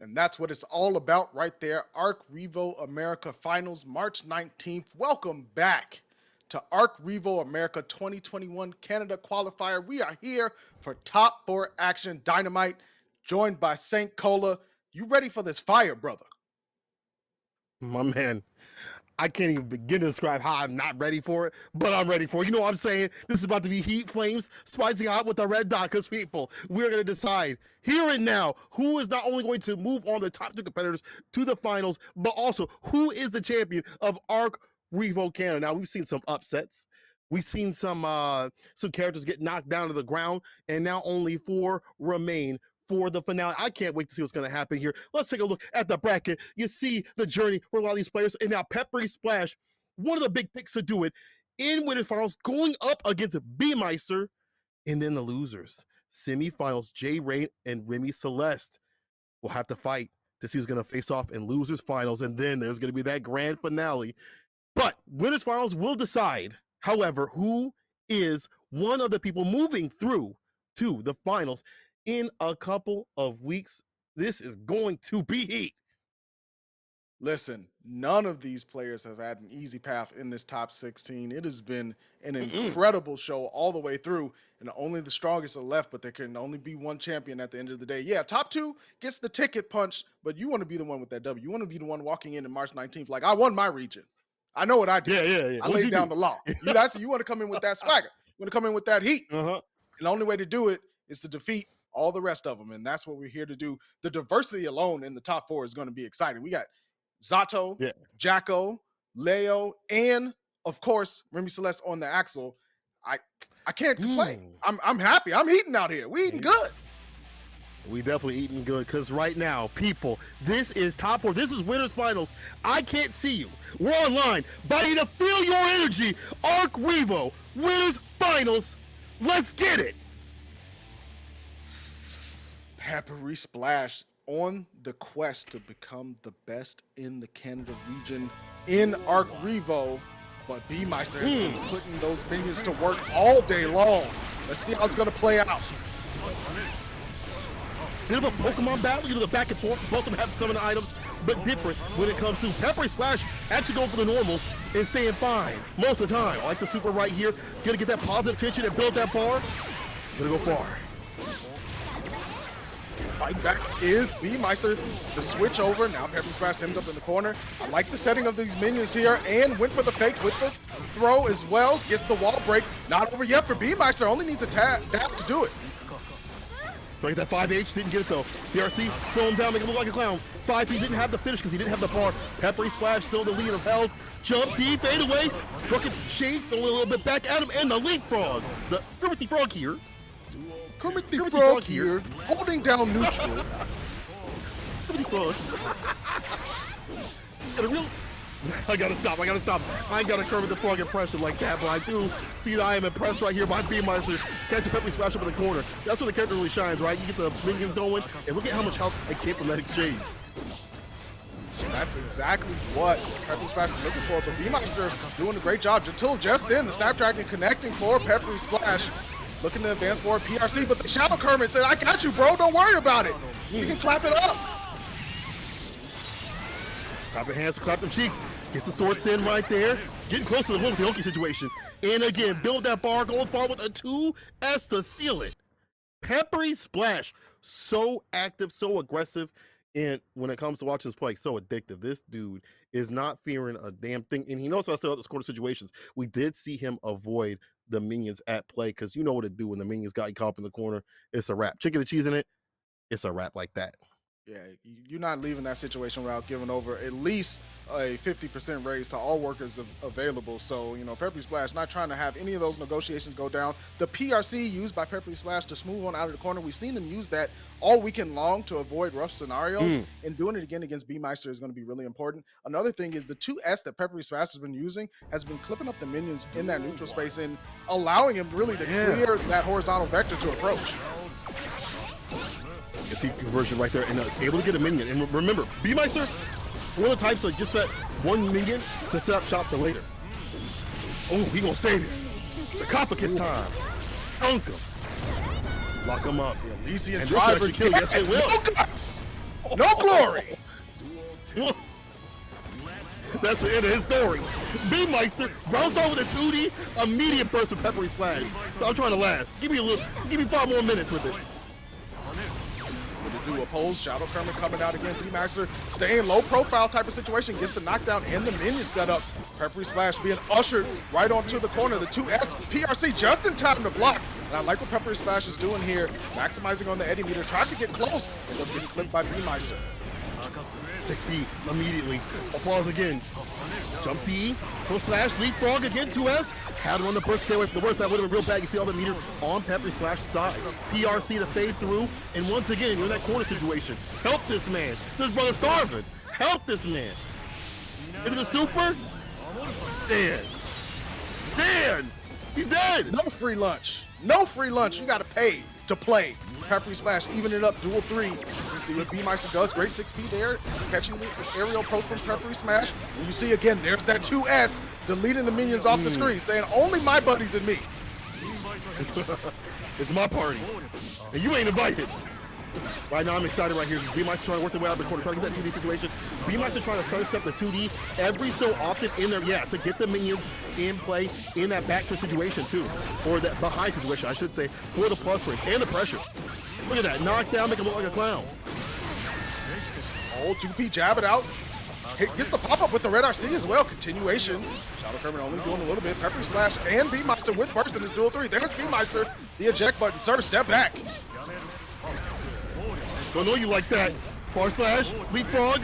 [SPEAKER 7] And that's what it's all about right there. ARCREVO America Finals, March 19th. Welcome back to ARCREVO America 2021 Canada Qualifier. We are here for top 4 action dynamite, joined by St. Cola. You ready for this fire, brother?
[SPEAKER 5] My man, I can't even begin to describe how I'm not ready for it, but I'm ready for it. You know what I'm saying? This is about to be heat flames, spicy hot with the red dot, because people, we're going to decide here and now who is not only going to move on the top 2 competitors to the finals, but also who is the champion of ARC Revo Canada. Now, we've seen some upsets. We've seen some characters get knocked down to the ground, and now only 4 remain for the finale. I can't wait to see what's going to happen here. Let's take a look at the bracket. You see the journey for a lot of these players, and now Peppery Splash, one of the big picks to do it in winter finals, going up against B-Meister, and then the losers. Semifinals, J Rain and Remy Celeste will have to fight to see who's going to face off in losers finals, and then there's going to be that grand finale. But winners finals will decide, however, who is one of the people moving through to the finals in a couple of weeks. This is going to be heat.
[SPEAKER 7] Listen, none of these players have had an easy path in this top 16. It has been an incredible show all the way through, and only the strongest are left, but there can only be one champion at the end of the day. Yeah, top 2 gets the ticket punch, but you want to be the one with that W. You want to be the one walking in March 19th. Like, I won my region. I know what I did.
[SPEAKER 5] Yeah.
[SPEAKER 7] I laid down the law. You want to come in with that swagger. You want to come in with that heat.
[SPEAKER 5] Uh-huh.
[SPEAKER 7] And the only way to do it is to defeat all the rest of them, and that's what we're here to do. The diversity alone in the top 4 is going to be exciting. We got Zato, Jacko, Leo, and of course Remy Celeste on the Axel. I can't complain. I'm happy. I'm eating out here. We eating good.
[SPEAKER 5] We definitely eating good, because right now, people, this is top 4. This is winners finals. I can't see you. We're online, but I need to feel your energy. Arc Revo, winners finals. Let's get it.
[SPEAKER 7] Peppery Splash on the quest to become the best in the Canada region in ARCREVO, but B-Meister has been putting those minions to work all day long. Let's see how it's going to play out.
[SPEAKER 5] Bit of a Pokemon battle, the back and forth. Both of them have summon items, but different when it comes to Peppery Splash. Actually going for the normals and staying fine most of the time. I like the super right here. Gonna get that positive tension and build that bar. Gonna go far.
[SPEAKER 7] Fight back is B-Meister. The switch over. Now Peppery Splash hemmed up in the corner. I like the setting of these minions here, and went for the fake with the throw as well. Gets the wall break. Not over yet for B-Meister. Only needs a tap to do it.
[SPEAKER 5] Trying to get that 5H, didn't get it though. PRC, slow him down, make him look like a clown. 5P didn't have the finish because he didn't have the bar. Peppery Splash still the lead of health. Jump deep, fade away. Truck it, shade, throwing a little bit back at him, and the leapfrog. The Kermit the Frog here.
[SPEAKER 7] Kermit the Frog here, holding down neutral.
[SPEAKER 5] Kermit the Frog. Got a real... I gotta stop. I ain't got a Kermit the Frog impression like that, but I do see that I am impressed right here by B-Meister. Catch a Peppery Splash up in the corner. That's where the character really shines, right? You get the minions going, and look at how much help it came from that exchange.
[SPEAKER 7] That's exactly what Peppery Splash is looking for, but B-Meister doing a great job until just then. The Snapdragon connecting for Peppery Splash. Looking to advance for PRC, but the Shadow Kermit said, I got you, bro. Don't worry about it. You can clap it up.
[SPEAKER 5] Clap your hands, clap them cheeks. Gets the swords in right there. Getting close to the one with the Oki situation. And again, build that bar, going far with a 2S to seal it. Peppery Splash, so active, so aggressive, and when it comes to watching this play, so addictive. This dude is not fearing a damn thing, and he knows how to stay out the score situations. We did see him avoid the minions at play, because you know what to do when the minions got you caught up in the corner. It's a wrap. Chicken and cheese in it, it's a wrap like that.
[SPEAKER 7] Yeah, you're not leaving that situation without giving over at least a 50% raise to all workers available. So, you know, Peppery Splash not trying to have any of those negotiations go down. The PRC used by Peppery Splash to smooth on out of the corner. We've seen them use that all weekend long to avoid rough scenarios. And doing it again against B-Meister is going to be really important. Another thing is the 2S that Peppery Splash has been using has been clipping up the minions in that neutral space and allowing him really to clear that horizontal vector to approach.
[SPEAKER 5] You see conversion right there, and able to get a minion. And remember, B-Meister, one of the types of just that one minion to set up shop for later. Oh, he gonna save it. Sarcophagus time. Dunk him. Lock him up.
[SPEAKER 7] The Elysian
[SPEAKER 5] and
[SPEAKER 7] driver
[SPEAKER 5] kill. Yes, it will.
[SPEAKER 7] No guts. No glory.
[SPEAKER 5] That's the end of his story. B-Meister, ground start with a 2D, immediate burst of Peppery Splash. So I'm trying to last. Give me 5 more minutes with it.
[SPEAKER 7] To do oppose, Shadow Kermit coming out again. B-Master staying low profile type of situation, gets the knockdown and the minion setup. Peppery Splash being ushered right onto the corner. The 2S PRC just in time to block. And I like what Peppery Splash is doing here, maximizing on the Eddie meter, tried to get close, and then getting flipped by B-Meister.
[SPEAKER 5] 6B immediately. Applause again. Jump D, pro slash, leapfrog again, 2S. Had him on the burst, stay away from the worst. That would have been real bad. You see all the meter on Peppery Splash's side. PRC to fade through. And once again, you're in that corner situation. Help this man. This brother's starving. Help this man. Into the super. Dan. Dan. He's dead.
[SPEAKER 7] No free lunch. No free lunch. You got to pay to play. Peppery Splash, even it up, dual 3. You see what B-Meister does. Great 6P there, catching the aerial approach from Peppery Smash. And you see again, there's that 2S deleting the minions off the screen, saying only my buddies and me.
[SPEAKER 5] It's my party, and you ain't invited. Right now, I'm excited right here because B-Meister trying to work their way out of the corner, trying to get that 2D situation. B-Meister trying to step the 2D every so often in there, to get the minions in play in that back turn situation too, or that behind situation, I should say, for the plus rates and the pressure. Look at that, knockdown, make him look like a clown.
[SPEAKER 7] Oh, 2P jab it out. Gets the pop-up with the red RC as well. Continuation. Shadow Kermit only doing a little bit. Peppery Splash and B-Meister with burst in his dual 3. There's B-Meister. The eject button. Sir, step back.
[SPEAKER 5] Don't know you like that. Far slash, leapfrog.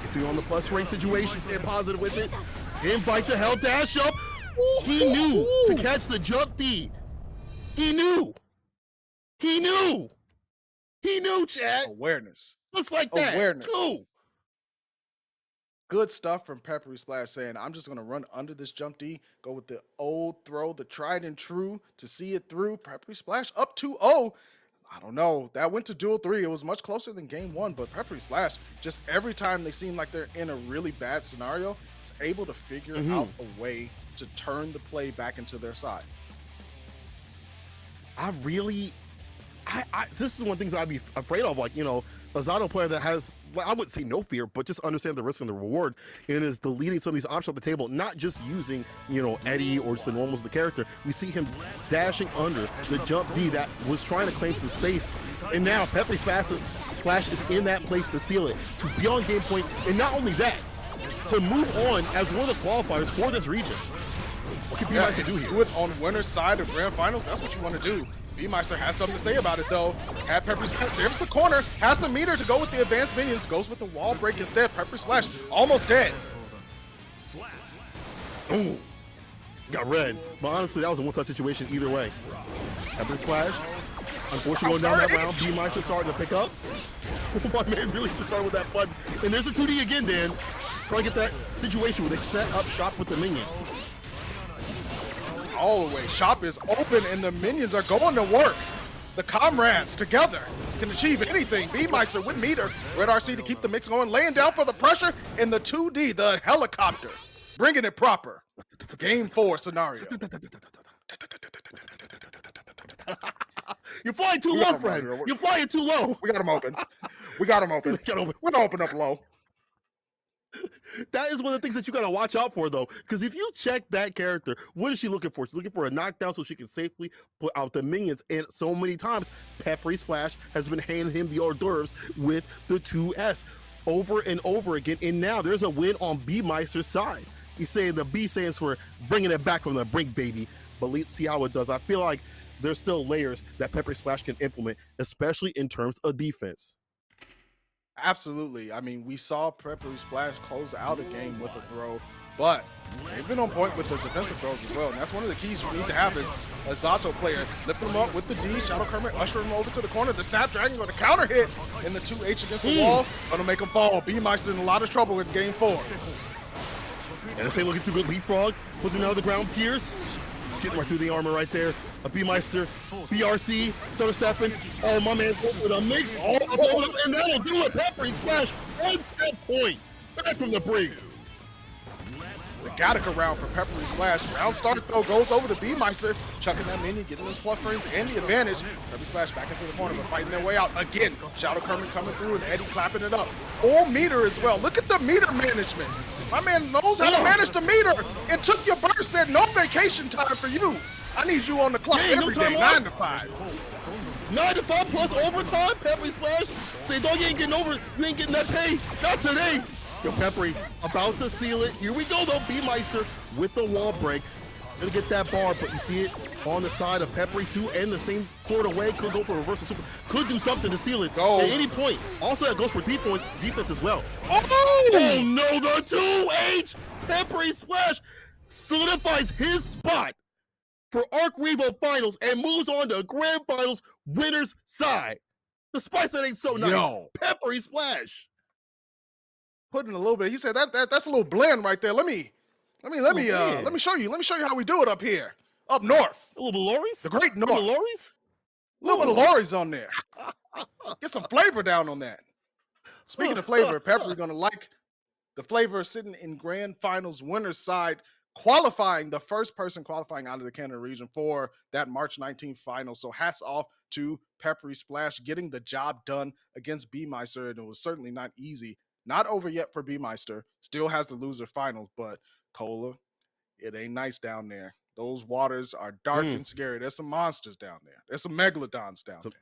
[SPEAKER 5] Continue on the plus range situation, stay positive with it. Invite the hell dash up. He knew to catch the jump D. He knew. He knew. He knew, Chad.
[SPEAKER 7] Awareness.
[SPEAKER 5] Just like that.
[SPEAKER 7] Awareness.
[SPEAKER 5] Too.
[SPEAKER 7] Good stuff from Peppery Splash saying, I'm just going to run under this jump D, go with the old throw, the tried and true to see it through. Peppery Splash up 2-0. I don't know. That went to duel 3. It was much closer than game 1, but Peppery Splash, just every time they seem like they're in a really bad scenario, is able to figure out a way to turn the play back into their side.
[SPEAKER 5] This is one of the things I'd be afraid of, like, a Zato player that has, I wouldn't say no fear, but just understand the risk and the reward, and is deleting some of these options off the table, not just using, Eddie or just the normals of the character. We see him dashing under the jump D that was trying to claim some space, and now Peppery Splash is in that place to seal it, to be on game point, and not only that, to move on as one of the qualifiers for this region. What can B-Meister do here?
[SPEAKER 7] Do it on winner's side of grand finals. That's what you want to do. B-Meister has something to say about it, though. Had Peppery Splash, there's the corner, has the meter to go with the advanced minions, goes with the wall break instead. Peppery Splash almost dead.
[SPEAKER 5] Ooh, got red. But honestly, that was a one-touch situation either way. Peppery Splash, unfortunately going down that round. B-Meister starting to pick up. My man really just started with that button. And there's a 2D again, Dan. Trying to get that situation where they set up shop with the minions.
[SPEAKER 7] All the way. Shop is open and the minions are going to work. The comrades together can achieve anything. B-Meister with meter. Red RC to keep the mix going. Laying down for the pressure in the 2D, the helicopter. Bringing it proper. Game 4 scenario.
[SPEAKER 5] You're flying too low, friend. You're flying too low.
[SPEAKER 7] We got him open. We got him open. We're gonna open up low.
[SPEAKER 5] That is one of the things that you got to watch out for, though, because if you check that character, what is she looking for? She's looking for a knockdown so she can safely put out the minions. And so many times, Peppery Splash has been handing him the hors d'oeuvres with the 2S over and over again. And now there's a win on B-Meister's side. He's saying the B stands for bringing it back from the brink, baby. But let's see how it does. I feel like there's still layers that Peppery Splash can implement, especially in terms of defense.
[SPEAKER 7] Absolutely. I mean, we saw Peppery Splash close out a game with a throw, but they've been on point with the defensive throws as well. And that's one of the keys you need to have as a Zato player. Lift them up with the D, Shadow Kermit, usher him over to the corner. The Snapdragon going to counter hit in the 2H against the wall. Going to make him fall. B-Meister in a lot of trouble in game 4.
[SPEAKER 5] And they looking too good. Leapfrog, puts him down to the ground. Pierce, it's getting right through the armor right there. A B-Meister, BRC, stutter stepping. Oh, my man, with a mix. Oh, and that'll do it. Peppery Splash on that point. Back from the brink.
[SPEAKER 7] the Gattaca round for Peppery Splash. Round started though, goes over to B-Meister, chucking that minion, getting his plus frames and the advantage. Peppery Splash back into the corner, but fighting their way out again. Shadow Kermit coming through and Eddie clapping it up. Full meter as well. Look at the meter management. My man knows how to manage the meter and took your burst, said no vacation time for you. I need you on the clock every day, 9 to 5.
[SPEAKER 5] 9 to 5 plus overtime. Peppery Splash. Say, dog, you ain't getting over. You ain't getting that pay. Not today. Yo, Peppery about to seal it. Here we go, though. B-Meister with the wall break. Gonna get that bar, but you see it on the side of Peppery too, and the same sort of way. Could go for a reversal super. Could do something to seal it
[SPEAKER 7] Go.
[SPEAKER 5] at any point. Also, that goes for defense as well.
[SPEAKER 7] Oh
[SPEAKER 5] No, the 2H. Peppery Splash solidifies his spot for ARCREVO Finals and moves on to Grand Finals winner's side. The spice that ain't so nice.
[SPEAKER 7] Yo.
[SPEAKER 5] Peppery Splash.
[SPEAKER 7] Putting a little bit. He said that's a little blend right there. Let me show you. Let me show you how we do it up here, up north.
[SPEAKER 5] A little bit of Lori's?
[SPEAKER 7] The great
[SPEAKER 5] A little
[SPEAKER 7] north.
[SPEAKER 5] bit of Lori's?
[SPEAKER 7] A little bit of Lori's on there. Get some flavor down on that. Speaking of flavor, Peppery gonna like the flavor sitting in Grand Finals winner's side, qualifying, the first person qualifying out of the Canada region for that March 19th final. So hats off to Peppery Splash getting the job done against B-Meister, and it was certainly not easy. Not over yet for B-Meister. Still has the loser finals, but Cola, it ain't nice down there. Those waters are dark and scary. There's some monsters down there. There's some megalodons down there.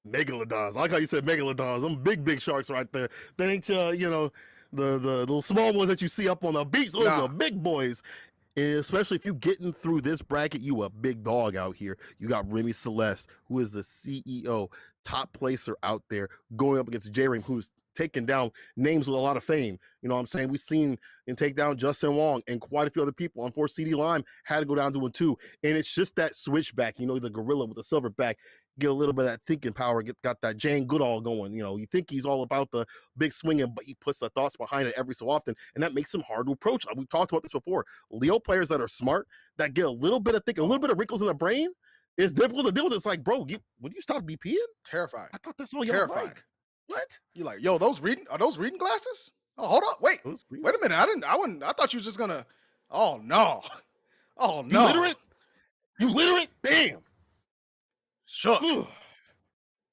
[SPEAKER 5] Megalodons. I like how you said megalodons. Them big sharks right there. That ain't the little small ones that you see up on the beach. Those are big boys. And especially if you getting through this bracket, you a big dog out here. You got Remy Celeste, who is the CEO, top placer out there, going up against J-Ring, who's taking down names with a lot of fame. You know what I'm saying? We've seen him take down Justin Wong and quite a few other people. Unfortunately, CD Lime had to go down to 2. And it's just that switchback, the gorilla with the silverback. Get a little bit of that thinking power, got that Jane Goodall going. You think he's all about the big swinging, but he puts the thoughts behind it every so often, and that makes him hard to approach. We've talked about this before. Leo players that are smart, that get a little bit of thinking, a little bit of wrinkles in the brain, is difficult to deal with. It's like, bro, would you stop DPing?
[SPEAKER 7] Terrifying.
[SPEAKER 5] I thought that's all you
[SPEAKER 7] Terrifying.
[SPEAKER 5] like. What?
[SPEAKER 7] You like, yo, are those reading glasses? Oh, hold up. Wait a minute. I thought you were just gonna, oh no. Oh no.
[SPEAKER 5] You literate? Damn.
[SPEAKER 7] Sure.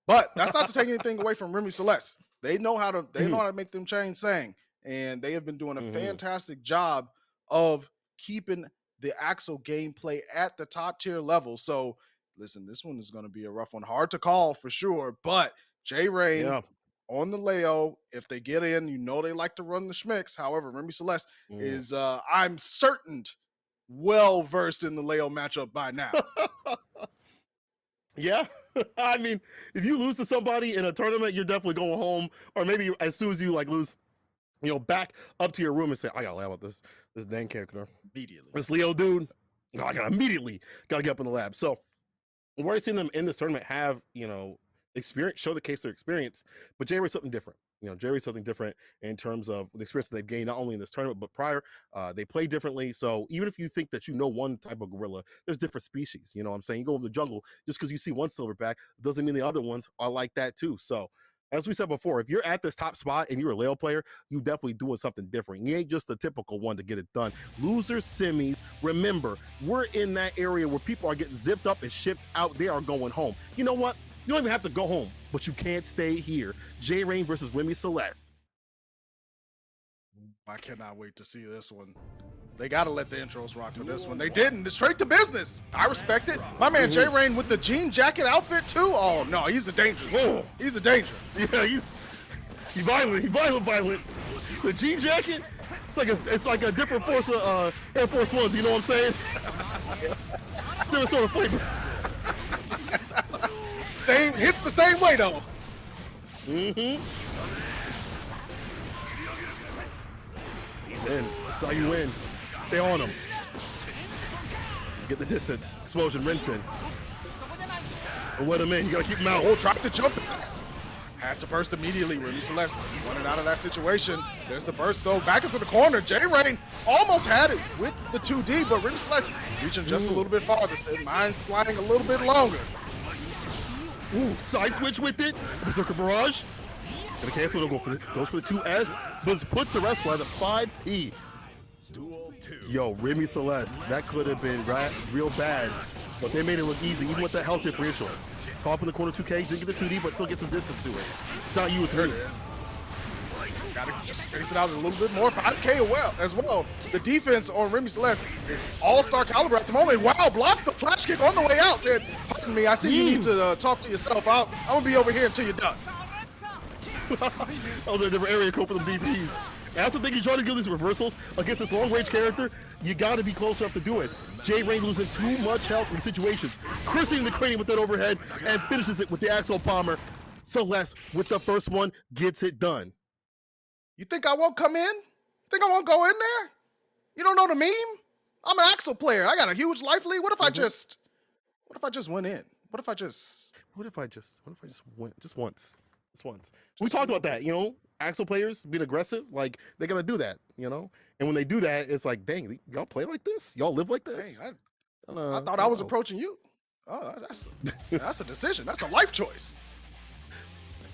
[SPEAKER 7] But that's not to take anything away from Remy Celeste. They know how to make them chains sing, and they have been doing a fantastic job of keeping the Axel gameplay at the top tier level. So listen, this one is going to be a rough one, hard to call for sure. But J-Rain on the Leo, if they get in, they like to run the schmicks. However, Remy Celeste is, I'm certain, well versed in the Leo matchup by now.
[SPEAKER 5] Yeah. I mean, if you lose to somebody in a tournament, you're definitely going home, or maybe as soon as you lose, back up to your room and say, I gotta lab about this dang character.
[SPEAKER 7] Immediately.
[SPEAKER 5] This Leo dude, I gotta get up in the lab. So we've already seen them in this tournament have, experience, show the case their experience, but J-Ray's something different. J-Ray's something different in terms of the experience that they've gained, not only in this tournament, but prior. They play differently. So even if you think that one type of gorilla, there's different species. You know what I'm saying? You go in the jungle, just because you see one silverback doesn't mean the other ones are like that too. So as we said before, if you're at this top spot and you're a Leo player, you definitely doing something different. You ain't just the typical one to get it done. Losers, semis, remember, we're in that area where people are getting zipped up and shipped out. They are going home. You know what? You don't even have to go home, but you can't stay here. J-Rain versus Remy Celeste.
[SPEAKER 7] I cannot wait to see this one. They got to let the intros rock for this one. They didn't. It's straight to business. I respect it. My man J-Rain with the jean jacket outfit too. Oh no, he's a danger.
[SPEAKER 5] Oh.
[SPEAKER 7] He's a danger.
[SPEAKER 5] Yeah, he's violent. He's violent. The jean jacket, it's like a different force of Air Force Ones. You know what I'm saying? Different sort of flavor.
[SPEAKER 7] Hits the same way though.
[SPEAKER 5] He's in. That's how you win. Stay on him. Get the distance. Explosion, rinsing. And let him in. You gotta keep him out.
[SPEAKER 7] Oh, tried to jump. Had to burst immediately. Remy Celeste running out of that situation. There's the burst though. Back into the corner. J-Rain almost had it with the 2D, but Remy Celeste reaching just a little bit farther. Mine sliding a little bit longer.
[SPEAKER 5] Ooh, side switch with it. Berserker Barrage. Gonna cancel. Goes for the 2S. Was put to rest by the 5P. Yo, Remy Celeste, that could have been real bad, but they made it look easy, even with that health differential. Caught up in the corner 2K, didn't get the 2D, but still get some distance to it. It's not you, it's me.
[SPEAKER 7] Gotta just space it out a little bit more. 5K as well. The defense on Remy Celeste is all-star caliber at the moment. Wow, blocked the flash kick on the way out. Said, pardon me, I see you need to talk to yourself. I'm gonna be over here until you're done.
[SPEAKER 5] Oh, they're a different area code for the DPs. That's the thing, you try to do these reversals against this long-range character, you gotta be close enough to do it. J Rain losing too much health in these situations. Chrissing the cranium with that overhead and finishes it with the Axel Bomber. Celeste, with the first one, gets it done.
[SPEAKER 7] You think I won't come in? Think I won't go in there? You don't know the meme? I'm an Axel player. I got a huge life lead. What if I just went in? What if I just
[SPEAKER 5] went just once? We talked about that, you know, Axel players being aggressive, like they're gonna do that, you know? And when they do that, it's like, dang, y'all play like this? Y'all live like this?
[SPEAKER 7] Dang, I thought I was approaching you. Oh, that's a decision. That's a life choice.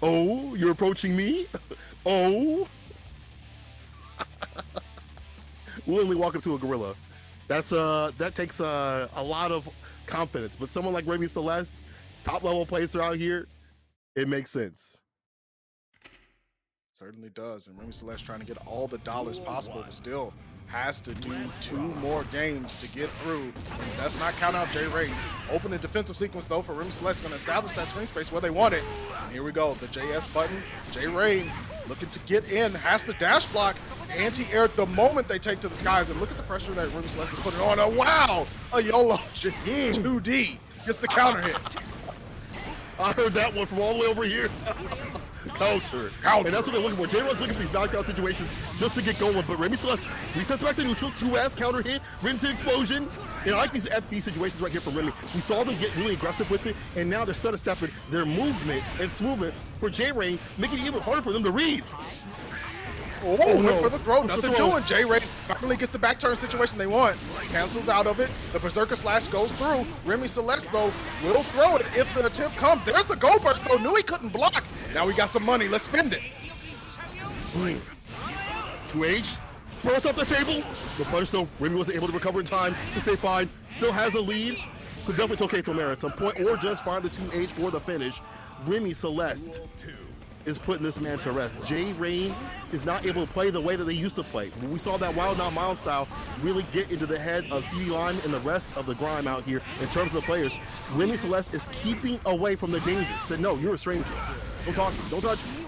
[SPEAKER 5] Oh, you're approaching me? Oh. Willingly walk up to a gorilla. That takes a lot of confidence. But someone like Remy Celeste, top level placer out here, it makes sense.
[SPEAKER 7] Certainly does. And Remy Celeste trying to get all the dollars possible, but still has to do 2 more games to get through. And that's not count out J Rain. Open the defensive sequence though for Remy Celeste, going to establish that screen space where they want it. And here we go, the JS button. J Rain looking to get in, has the dash block, anti-air the moment they take to the skies. And look at the pressure that Remy Celeste is putting on. Wow, a YOLO 2D gets the counter hit.
[SPEAKER 5] I heard that one from all the way over here. Counter. And that's what they're looking for. J-Rod's looking for these knockdown situations just to get going. But Remy Celeste resets back to neutral, 2S counter hit, rinse explosion. And I like these situations right here from Remy. We saw them get really aggressive with it, and now they're stutter stepping their movement and smoothment for J-Rain, making it even harder for them to read.
[SPEAKER 7] Oh, went for the throw, nothing doing. J Rain finally gets the back turn situation they want. Cancels out of it. The Berserker Slash goes through. Remy Celeste, though, will throw it if the attempt comes. There's the goal burst, though. Knew he couldn't block. Now we got some money. Let's spend it.
[SPEAKER 5] 2H. Burst off the table. The punish, though. Remy wasn't able to recover in time to stay fine. Still has a lead. Could definitely take Tomera at some point, or just find the 2H for the finish. Remy Celeste is putting this man to rest. J Rain is not able to play the way that they used to play. We saw that Wild Not Mild style really get into the head of CD Lime and the rest of the grime out here in terms of the players. Remy Celeste is keeping away from the danger. Said, no, you're a stranger. Don't talk to me. Don't touch me.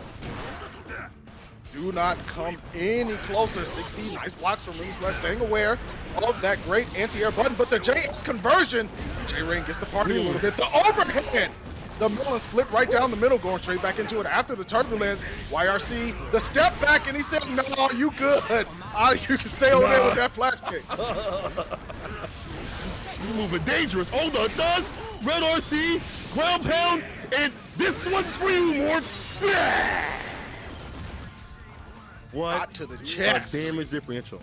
[SPEAKER 7] Do not come any closer. 6B, nice blocks from Remy Celeste, staying aware of that great anti-air button, but the JS conversion, J Rain gets the party a little bit. The overhead, the melon split right down the middle, going straight back into it after the turbulence. YRC, the step back, and he said, no, you good. You can stay over there with that flat kick.
[SPEAKER 5] You're moving dangerous. Hold on, does Red RC, ground pound, and this one's for you, Morph. What?
[SPEAKER 7] Shot to the chest.
[SPEAKER 5] A damage differential.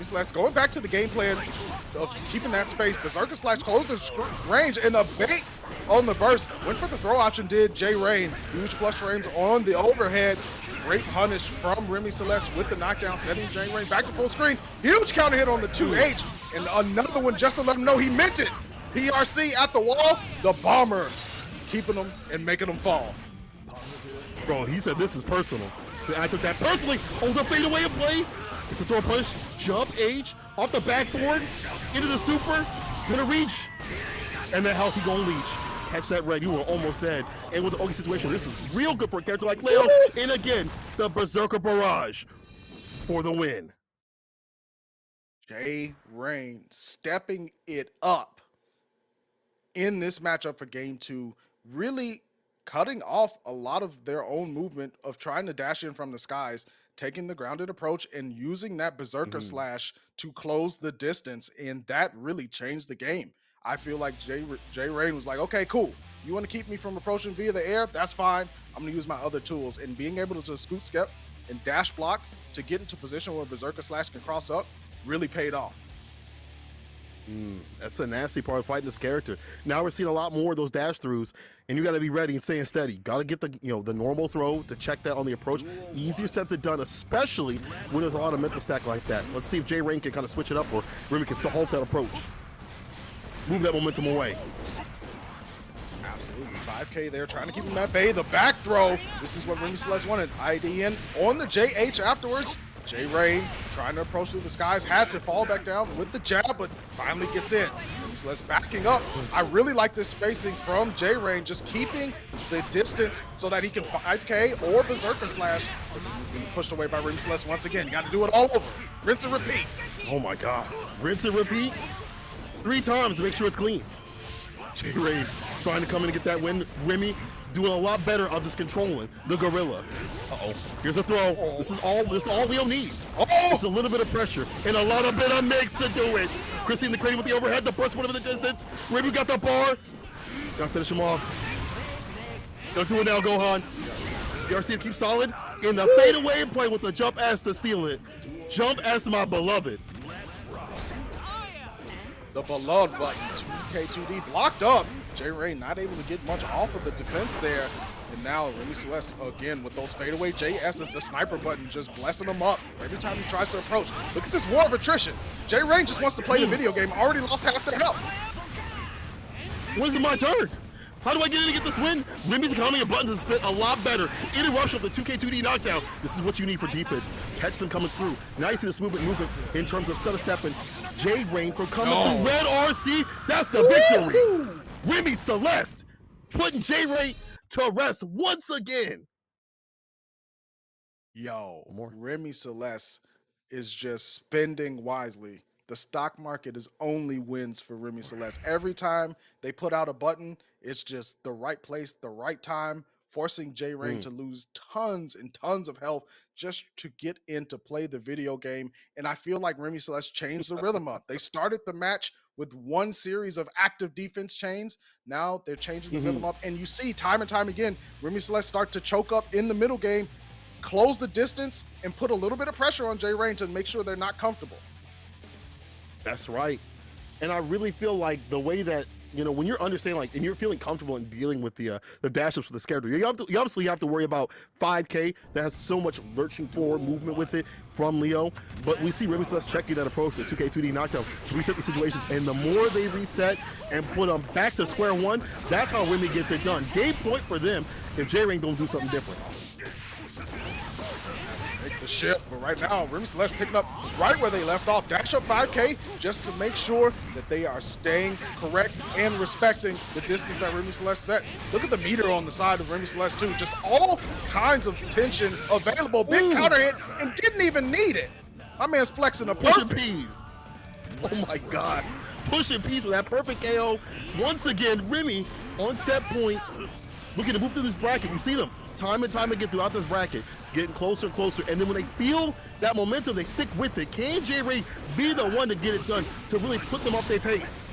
[SPEAKER 7] Celeste going back to the game plan of keeping that space. Berserker Slash closed the range and a bait on the burst. Went for the throw option, did J Rain. Huge flush frames on the overhead. Great punish from Remy Celeste with the knockdown, setting J Rain back to full screen. Huge counter hit on the 2H, and another one just to let him know he meant it. PRC at the wall, the bomber keeping them and making them fall.
[SPEAKER 5] Bro, he said this is personal. So I took that personally. Oh, the fadeaway of play. It's a throw push, jump H, off the backboard, into the super, gonna reach. And the health he gonna leech. Catch that red, you were almost dead. And with the Ogi situation, this is real good for a character like Leo. And again, the Berserker Barrage for the win.
[SPEAKER 7] J Rain stepping it up in this matchup for game 2, really cutting off a lot of their own movement of trying to dash in from the skies, taking the grounded approach and using that Berserker Slash to close the distance, and that really changed the game. I feel like J Rain was like, okay, cool. You want to keep me from approaching via the air? That's fine. I'm going to use my other tools. And being able to scoot step and dash block to get into position where Berserker Slash can cross up really paid off.
[SPEAKER 5] That's a nasty part of fighting this character. Now we're seeing a lot more of those dash throughs, and you got to be ready and staying steady. Got to get the the normal throw to check that on the approach. Easier said than done, especially when there's a lot of mental stack like that. Let's see if J Rain can kind of switch it up, or Remy can still halt that approach, move that momentum away.
[SPEAKER 7] Absolutely. 5K there trying to keep him at bay. The back throw. This is what Remy Celeste wanted. ID in on the JH afterwards. J Rain trying to approach through the skies. Had to fall back down with the jab, but finally gets in. Remy Celeste backing up. I really like this spacing from J Rain, just keeping the distance so that he can 5K or Berserker Slash. Getting pushed away by Remy Celeste once again. You got to do it all over. Rinse and repeat.
[SPEAKER 5] Oh my God. Rinse and repeat 3 times to make sure it's clean. J Rain trying to come in and get that win. Remy doing a lot better of just controlling the gorilla. Uh-oh. Here's a throw. This is all Leo needs. Just a little bit of pressure and a lot of bit of mix to do it. Chrissy in the crane with the overhead, the burst one over the distance. Remy got the bar. Gotta finish him off. Gotta do it now, Gohan. You ever see it keep solid? In the fadeaway play with the jump S to seal it. Jump S, my beloved.
[SPEAKER 7] The beloved button, 2K2D blocked up. J Rain not able to get much off of the defense there. And now Remy Celeste again with those fadeaway JS's, the sniper button just blessing him up every time he tries to approach. Look at this war of attrition. J Rain just wants to play the video game, already lost half their health.
[SPEAKER 5] When is it my turn? How do I get in to get this win? Remy's economy of buttons has been a lot better. Interruption of the 2K2D knockdown. This is what you need for defense. Catch them coming through. Now you see this movement in terms of stutter stepping. J Rain from coming through. Red RC, that's the victory. Remy Celeste putting J Rain to rest once again.
[SPEAKER 7] Yo, Remy Celeste is just spending wisely. The stock market is only wins for Remy Celeste. Every time they put out a button, it's just the right place, the right time, forcing J Rain to lose tons and tons of health just to get in to play the video game. And I feel like Remy Celeste changed the rhythm up. They started the match with one series of active defense chains. Now they're changing the rhythm up. And you see time and time again, Remy Celeste start to choke up in the middle game, close the distance, and put a little bit of pressure on J Rain to make sure they're not comfortable.
[SPEAKER 5] That's right. And I really feel like the way that, when you're understanding, like, and you're feeling comfortable in dealing with the dash ups with this character, you obviously have to worry about 5K that has so much lurching forward movement with it from Leo. But we see Remy Celeste checking that approach to 2K2D knockdown to reset the situations. And the more they reset and put them back to square one, that's how Remy gets it done. Game point for them if J Rain don't do something different.
[SPEAKER 7] The shift, but right now Remy Celeste picking up right where they left off. Dash up 5K just to make sure that they are staying correct and respecting the distance that Remy Celeste sets. Look at the meter on the side of Remy Celeste too. Just all kinds of tension available. Big counter hit and didn't even need it. My man's flexing a
[SPEAKER 5] Pushing
[SPEAKER 7] perfect.
[SPEAKER 5] P's. Oh my God. Pushing P's with that perfect KO. Once again, Remy on set point, looking to move through this bracket. You see them time and time again throughout this bracket, getting closer and closer. And then when they feel that momentum, they stick with it. Can J Rain be the one to get it done, to really put them off their pace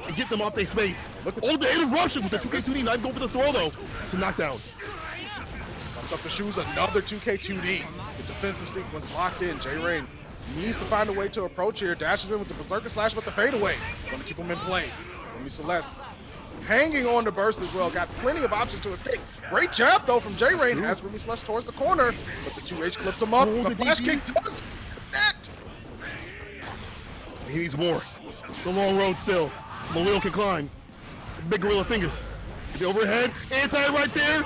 [SPEAKER 5] and get them off their space? Look at the interruption with the 2K2D. Not going for the throw though. It's a knockdown.
[SPEAKER 7] Scuffed up the shoes, another 2K2D. The defensive sequence locked in. J Rain needs to find a way to approach here. Dashes in with the Berserker Slash with the fadeaway. Going to keep him in play. Remy Celeste hanging on to burst as well. Got plenty of options to escape. Great jab though from J Rain as Remy Celeste towards the corner, but the 2H clips him up. The flash kick does connect.
[SPEAKER 5] He needs more. The long road still. Malil can climb. Big gorilla fingers. The overhead. Anti right there.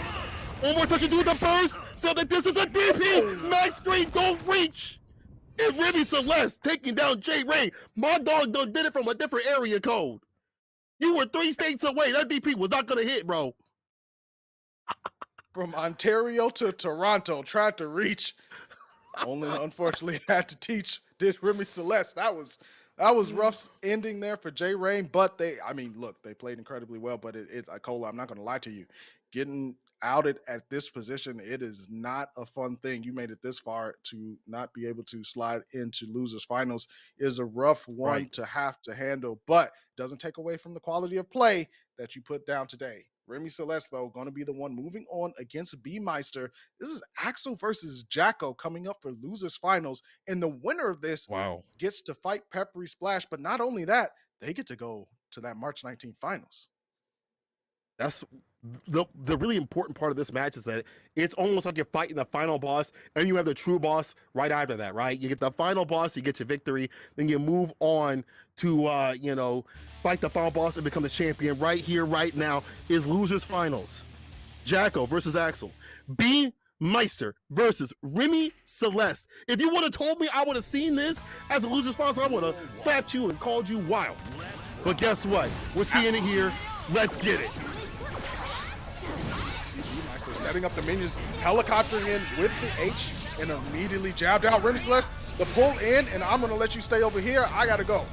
[SPEAKER 5] One more touch to do with the burst. So that this is a DP. Max screen don't reach. And Remy Celeste taking down J Rain. My dog done did it from a different area code. You were 3 states away. That DP was not gonna hit, bro.
[SPEAKER 7] From Ontario to Toronto, tried to reach. Only unfortunately had to teach did Remy Celeste. That was rough ending there for J Rain, but they played incredibly well, but it's Cola, I'm not gonna lie to you. Getting outed at this position, it is not a fun thing. You made it this far, to not be able to slide into losers finals is a rough one to have to handle, but doesn't take away from the quality of play that you put down today. Remy Celeste, though, going to be the one moving on against B-Meister. This is Axel versus Jacko coming up for losers finals, and the winner of this gets to fight Peppery Splash. But not only that, they get to go to that March 19th finals.
[SPEAKER 5] That's the really important part of this match, is that it's almost like you're fighting the final boss, and you have the true boss right after that, right? You get the final boss, you get your victory, then you move on to fight the final boss and become the champion. Right here, right now, is losers finals. Jacko versus Axel. B Meister versus Remy Celeste. If you would have told me I would have seen this as a losers finals, I would have slapped you and called you wild. But guess what? We're seeing it here. Let's get it.
[SPEAKER 7] See B-Meister setting up the minions, helicoptering in with the H, and immediately jabbed out Remy Celeste. The pull in, and I'm gonna let you stay over here. I gotta go.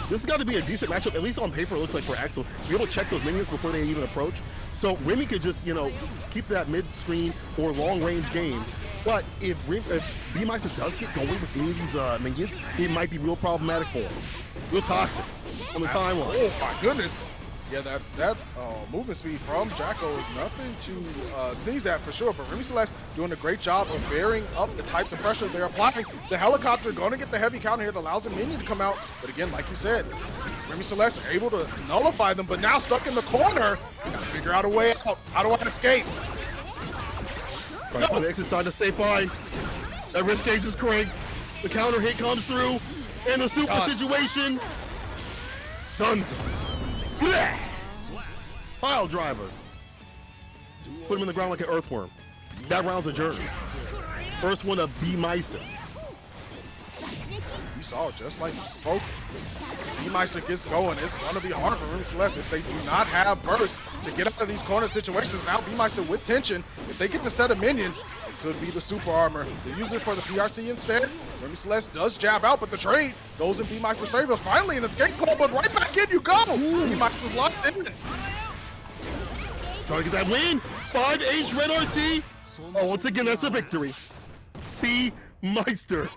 [SPEAKER 5] This has got to be a decent matchup, at least on paper. It looks like for Axel, be able to check those minions before they even approach. So Remy could just, keep that mid-screen or long-range game. But if B-Meister does get going with any of these minions, it might be real problematic for him. Real toxic on the timeline.
[SPEAKER 7] Oh my goodness. Yeah, that movement speed from Jacko is nothing to sneeze at for sure, but Remy Celeste doing a great job of varying up the types of pressure they're applying. The helicopter going to get the heavy counter here that allows a minion to come out, but again, like you said, Remy Celeste able to nullify them, but now stuck in the corner. Gotta figure out a way out. How do I escape?
[SPEAKER 5] Right, on the exit side to stay fine. That risk gauge is cranked. The counter hit comes through, and the super situation. Dunzo. Pile driver. Put him in the ground like an earthworm. That round's adjourned. First one to B-Meister.
[SPEAKER 7] You saw it just like you spoke. B-Meister gets going. It's going to be hard for Remy Celeste if they do not have burst to get out of these corner situations. Now B-Meister with tension. If they get to set a minion, it could be the super armor. They use it for the PRC instead. Remy Celeste does jab out, but the trade goes in B-Meister's favor. Finally an escape club, but right back in you go. B-Meister's locked in.
[SPEAKER 5] Trying to get that win. 5H Red RC. Oh, once again, that's a victory. B-Meister.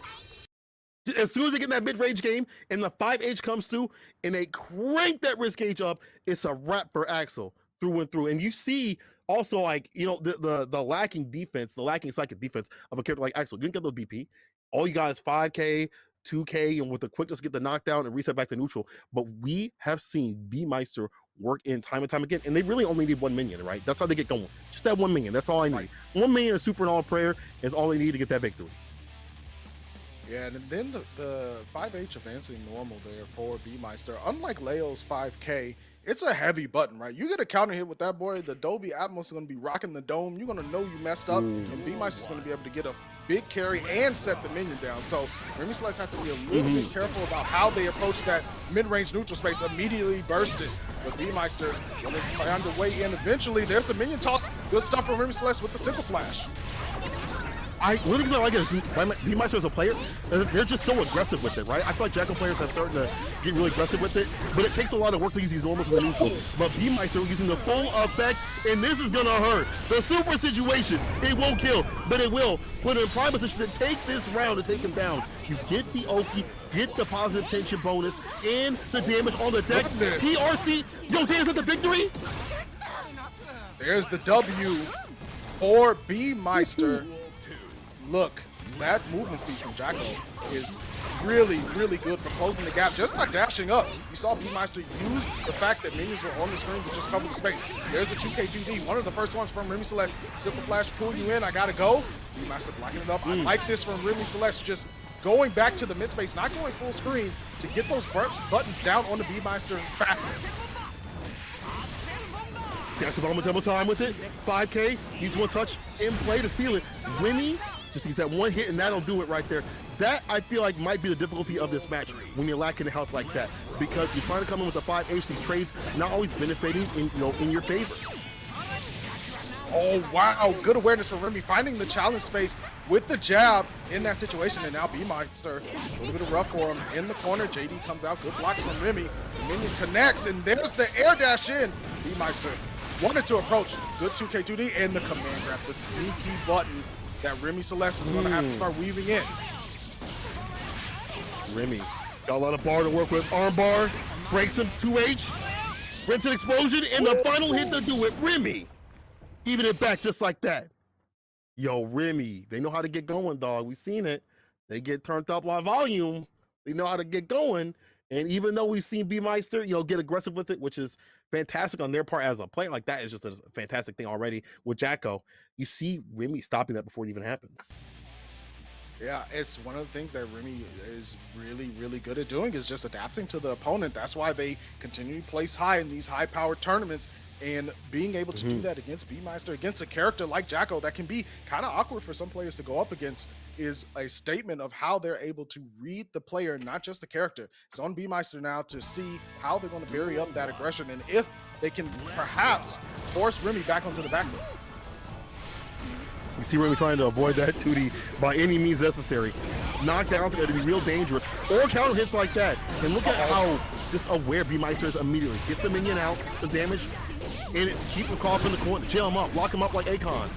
[SPEAKER 5] As soon as they get in that mid-range game and the 5H comes through and they crank that risk gauge up, it's a wrap for Axel through and through. And you see also, like, the lacking defense, the lacking psychic defense of a character like Axel. You didn't get those DP. All you got is 5K, 2K, and with the quickness get the knockdown and reset back to neutral. But we have seen B-Meister work in time and time again, and they really only need one minion, right? That's how they get going. Just that one minion. That's all I need. Right. 1 minion of super and all prayer is all they need to get that victory.
[SPEAKER 7] Yeah, and then the 5H advancing normal there for B-Meister. Unlike Leo's 5K, it's a heavy button, right? You get a counter hit with that boy, the Dolby Atmos is going to be rocking the dome. You're going to know you messed up, and B-Meister's going to be able to get a big carry and set the minion down. So Remy Celeste has to be a little bit careful about how they approach that mid-range neutral space. Immediately bursted, but B-Meister going to find a way in eventually. There's the minion toss. Good stuff from Remy Celeste with the single flash.
[SPEAKER 5] One of the things I like is B-Meister as a player, they're just so aggressive with it, right? I feel like Jacko players have started to get really aggressive with it, but it takes a lot of work to use these normals in the neutral. But B-Meister using the full effect, and this is gonna hurt. The super situation, it won't kill, but it will put him in prime position to take this round to take him down. You get the Oki, get the positive tension bonus, and the damage on the deck. PRC, yo, Dan's got the victory?
[SPEAKER 7] There's the W for B-Meister. Look, that movement speed from Jacko is really, really good for closing the gap just by dashing up. You saw B-Meister use the fact that minions were on the screen to just cover the space. There's the 2K2D, one of the first ones from Remy Celeste. Simple flash, pull you in, I gotta go. B-Meister blocking it up. I like this from Remy Celeste, just going back to the mid space, not going full screen to get those buttons down on the B-Meister faster.
[SPEAKER 5] Axel Bomber double time with it. 5K, needs one touch in play to seal it. Remy just needs that one hit and that'll do it right there. That, I feel like, might be the difficulty of this match when you're lacking health like that, because you're trying to come in with the 5H, these trades not always benefiting in your favor.
[SPEAKER 7] Oh, wow, good awareness from Remy, finding the challenge space with the jab in that situation, and now B-Meister, a little bit of rough for him in the corner. JD comes out, good blocks from Remy. The minion connects, and there's the air dash in. B-Meister wanted to approach, good 2K2D, and the command grab, the sneaky button that Remy Celeste is going to have to start weaving in.
[SPEAKER 5] Remy got a lot of bar to work with. Arm bar, breaks him, 2H, rinse an explosion, and the final hit to do it. Remy, even it back just like that. Yo, Remy, they know how to get going, dog. We've seen it. They get turned up live volume. They know how to get going. And even though we've seen B Meister, get aggressive with it, which is fantastic on their part as a player, like that is just a fantastic thing already with Jacko. You see Remy stopping that before it even happens.
[SPEAKER 7] Yeah, it's one of the things that Remy is really, really good at doing is just adapting to the opponent. That's why they continue to place high in these high-powered tournaments, and being able to do that against B-Meister, against a character like Jacko that can be kind of awkward for some players to go up against, is a statement of how they're able to read the player, not just the character. It's on B-Meister now to see how they're going to bury up that aggression, and if they can perhaps force Remy back onto the back foot.
[SPEAKER 5] You see Remy trying to avoid that 2D by any means necessary. Knockdowns are going to be real dangerous. Or counter hits like that. And look at how just aware B-Meister is immediately. Gets the minion out, some damage, and it's keep him caught up in the corner, jail him up, lock him up like Akon.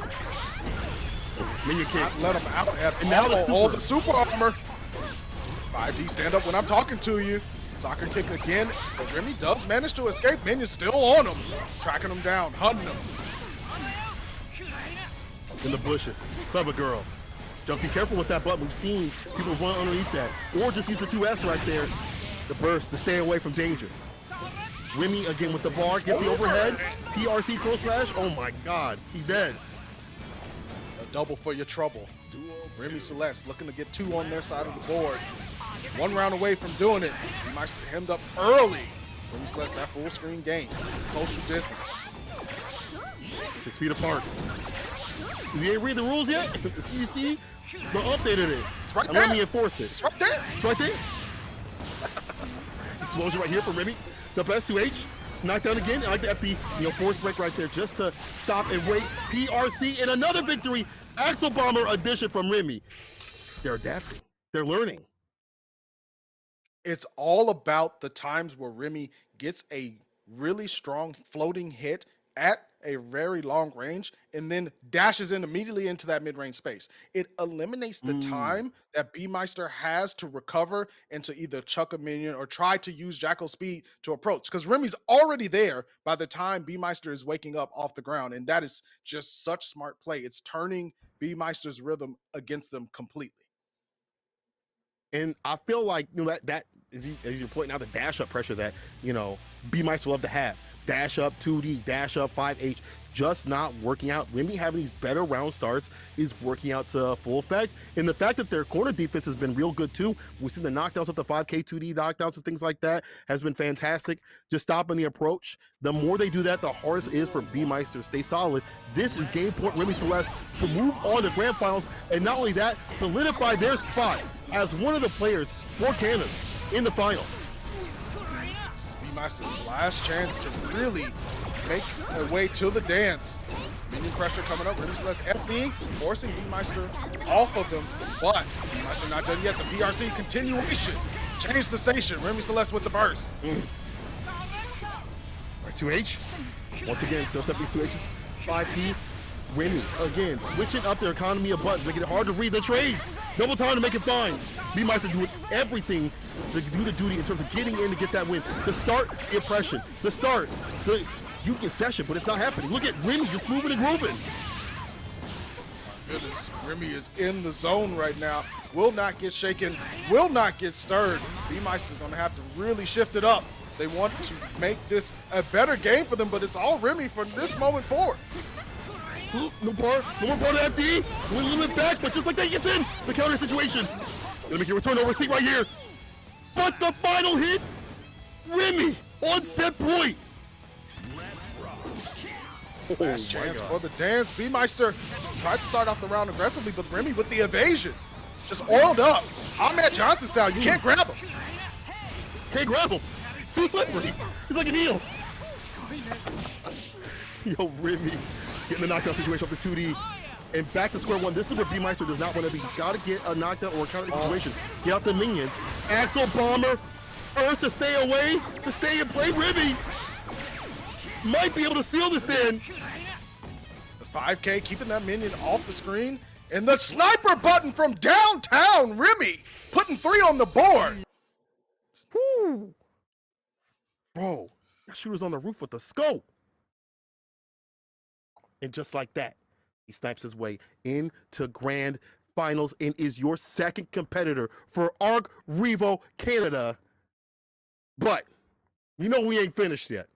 [SPEAKER 5] Minion kick.
[SPEAKER 7] Let him out at
[SPEAKER 5] and now
[SPEAKER 7] the super armor. 5D stand up when I'm talking to you. Soccer kick again, but Remy does manage to escape. Minion's still on him, tracking him down, hunting him.
[SPEAKER 5] In the bushes. Clever girl. Jumpy, careful with that button. We've seen people run underneath that. Or just use the 2S right there. The burst to stay away from danger. Remy again with the bar. Gets the overhead. PRC crow slash. Oh my god. He's dead.
[SPEAKER 7] A double for your trouble. Remy Celeste looking to get 2 on their side of the board. 1 round away from doing it. He might get hemmed up early. Remy Celeste, that full screen game. Social distance.
[SPEAKER 5] 6 feet apart. You ain't read the rules yet? The CDC? They updated it.
[SPEAKER 7] It's right
[SPEAKER 5] and
[SPEAKER 7] there.
[SPEAKER 5] let me enforce it.
[SPEAKER 7] It's right there.
[SPEAKER 5] It's right there. Explosion right here for Remy. Jump S2H. Knockdown again. I like the FD, force break right there just to stop and wait. PRC and another victory. Axle Bomber addition from Remy. They're adapting. They're learning.
[SPEAKER 7] It's all about the times where Remy gets a really strong floating hit at a very long range and then dashes in immediately into that mid-range space. It eliminates the time that B-Meister has to recover and to either chuck a minion or try to use Jackal's speed to approach, because Remy's already there by the time B-Meister is waking up off the ground, and that is just such smart play. It's turning B-Meister's rhythm against them completely.
[SPEAKER 5] And I feel like that as you're pointing out, the dash up pressure that B-Meister love to have. Dash up 2D, dash up 5H, just not working out. Remy having these better round starts is working out to full effect. And the fact that their corner defense has been real good too. We've seen the knockdowns at the 5K 2D knockdowns and things like that has been fantastic. Just stopping the approach. The more they do that, the harder it is for B-Meister to stay solid. This is game point Remy Celeste to move on to grand finals, and not only that, solidify their spot as one of the players for Canada in the finals.
[SPEAKER 7] B-Meister's last chance to really make a way to the dance. Minion pressure coming up. Remy Celeste FD forcing B-Meister off of them, but B-Meister not done yet. The PRC continuation. Change the station. Remy Celeste with the burst.
[SPEAKER 5] Right, 2H. Once again, still set these 2Hs. 5P. Remy again switching up their economy of buttons, making it hard to read the trades. Double time to make it fine. B-Meister doing everything to do the duty in terms of getting in to get that win, to start the oppression, to start the Yuki session, but it's not happening. Look at Remy just moving and grooving.
[SPEAKER 7] My goodness, Remy is in the zone right now. Will not get shaken, will not get stirred. B-Meister's gonna have to really shift it up. They want to make this a better game for them, but it's all Remy from this moment forward.
[SPEAKER 5] No more part of FD. A little bit back, but just like that, he gets in the counter situation. Gonna make your return over seat right here. But the final hit, Remy on set point.
[SPEAKER 7] Last chance for the dance. B-Meister tried to start off the round aggressively, but Remy with the evasion just oiled up. Ahmed Johnson style. You can't grab him.
[SPEAKER 5] Can't grab him. It's too slippery. He's like an eel. Yo, Remy getting the knockdown situation off the 2D. And back to square one. This is where B-Meister does not want to be. He's got to get a knockdown or a counter situation. Get out the minions. Axle Bomber. First to stay away. To stay and play. Remy might be able to seal this then.
[SPEAKER 7] The 5K keeping that minion off the screen. And the sniper button from downtown. Remy putting 3 on the board.
[SPEAKER 5] Woo. Bro, that shooter's on the roof with the scope. And just like that, he snipes his way into grand finals and is your second competitor for ARCREVO Canada. But we ain't finished yet.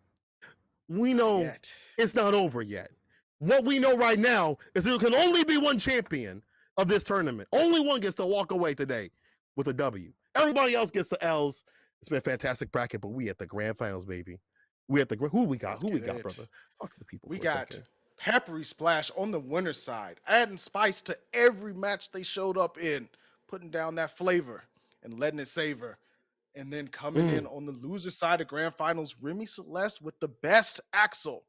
[SPEAKER 5] We know
[SPEAKER 7] Yet.
[SPEAKER 5] it's not over yet. What we know right now is there can only be one champion of this tournament. Only one gets to walk away today with a W. Everybody else gets the L's. It's been a fantastic bracket, but we at the grand finals, baby. We at the who we got? Who we got, brother? Talk to the people.
[SPEAKER 7] We
[SPEAKER 5] for a
[SPEAKER 7] got
[SPEAKER 5] second.
[SPEAKER 7] Peppery Splash on the winner's side, adding spice to every match they showed up in, putting down that flavor and letting it savor. And then coming in on the loser side of grand finals, Remy Celeste with the best Axel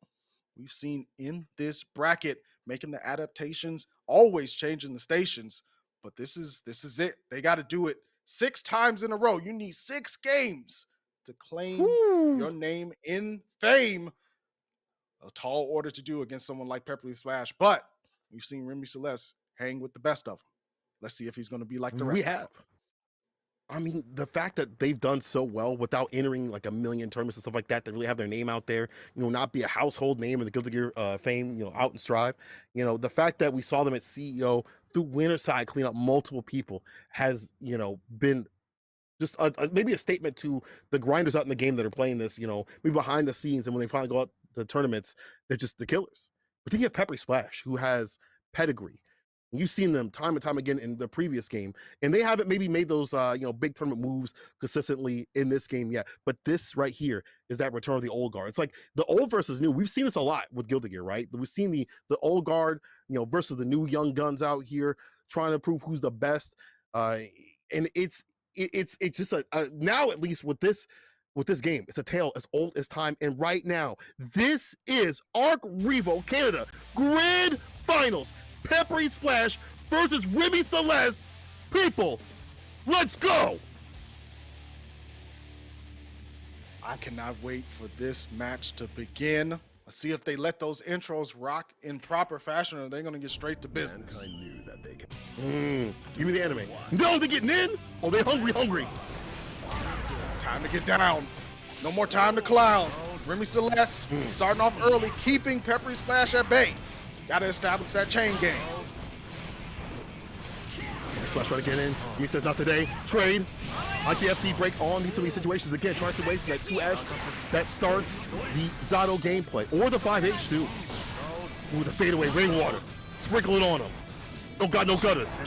[SPEAKER 7] we've seen in this bracket, making the adaptations, always changing the stations. But this is it. They got to do it 6 times in a row. You need 6 games to claim your name in fame. A tall order to do against someone like Peppery Splash, but we've seen Remy Celeste hang with the best of them. Let's see if he's going to be like the rest of them.
[SPEAKER 5] I mean, the fact that they've done so well without entering like a million tournaments and stuff like that, to really have their name out there, not be a household name in the Guilty Gear fame, out and strive. The fact that we saw them at CEO through winter side clean up multiple people has, been just maybe a statement to the grinders out in the game that are playing this, maybe behind the scenes. And when they finally go out to tournaments, they're just the killers. But then you have Peppery Splash, who has pedigree. You've seen them time and time again in the previous game, and they haven't maybe made those big tournament moves consistently in this game yet. But this right here is that return of the old guard. It's like the old versus new. We've seen this a lot with Guilty Gear, right? We've seen the old guard, versus the new young guns out here trying to prove who's the best. And it's just now, at least with this game, it's a tale as old as time. And right now, this is ARCREVO Canada Grand Finals. Peppery Splash versus Remy Celeste. People, let's go.
[SPEAKER 7] I cannot wait for this match to begin. Let's see if they let those intros rock in proper fashion, or they're going to get straight to business.
[SPEAKER 2] I knew that they could.
[SPEAKER 5] Give me the anime. No, they're getting in. Oh, they hungry.
[SPEAKER 7] Time to get down. No more time to clown. Remy Celeste starting off early, keeping Peppery Splash at bay. Got to establish that chain game.
[SPEAKER 5] Splash trying to get in. He says not today. Trade. Like the FD break on these situations again. Tries to away from that 2S that starts the Zato gameplay. Or the 5H too. With a fadeaway rainwater. Sprinkle it on him. No God, no gutters.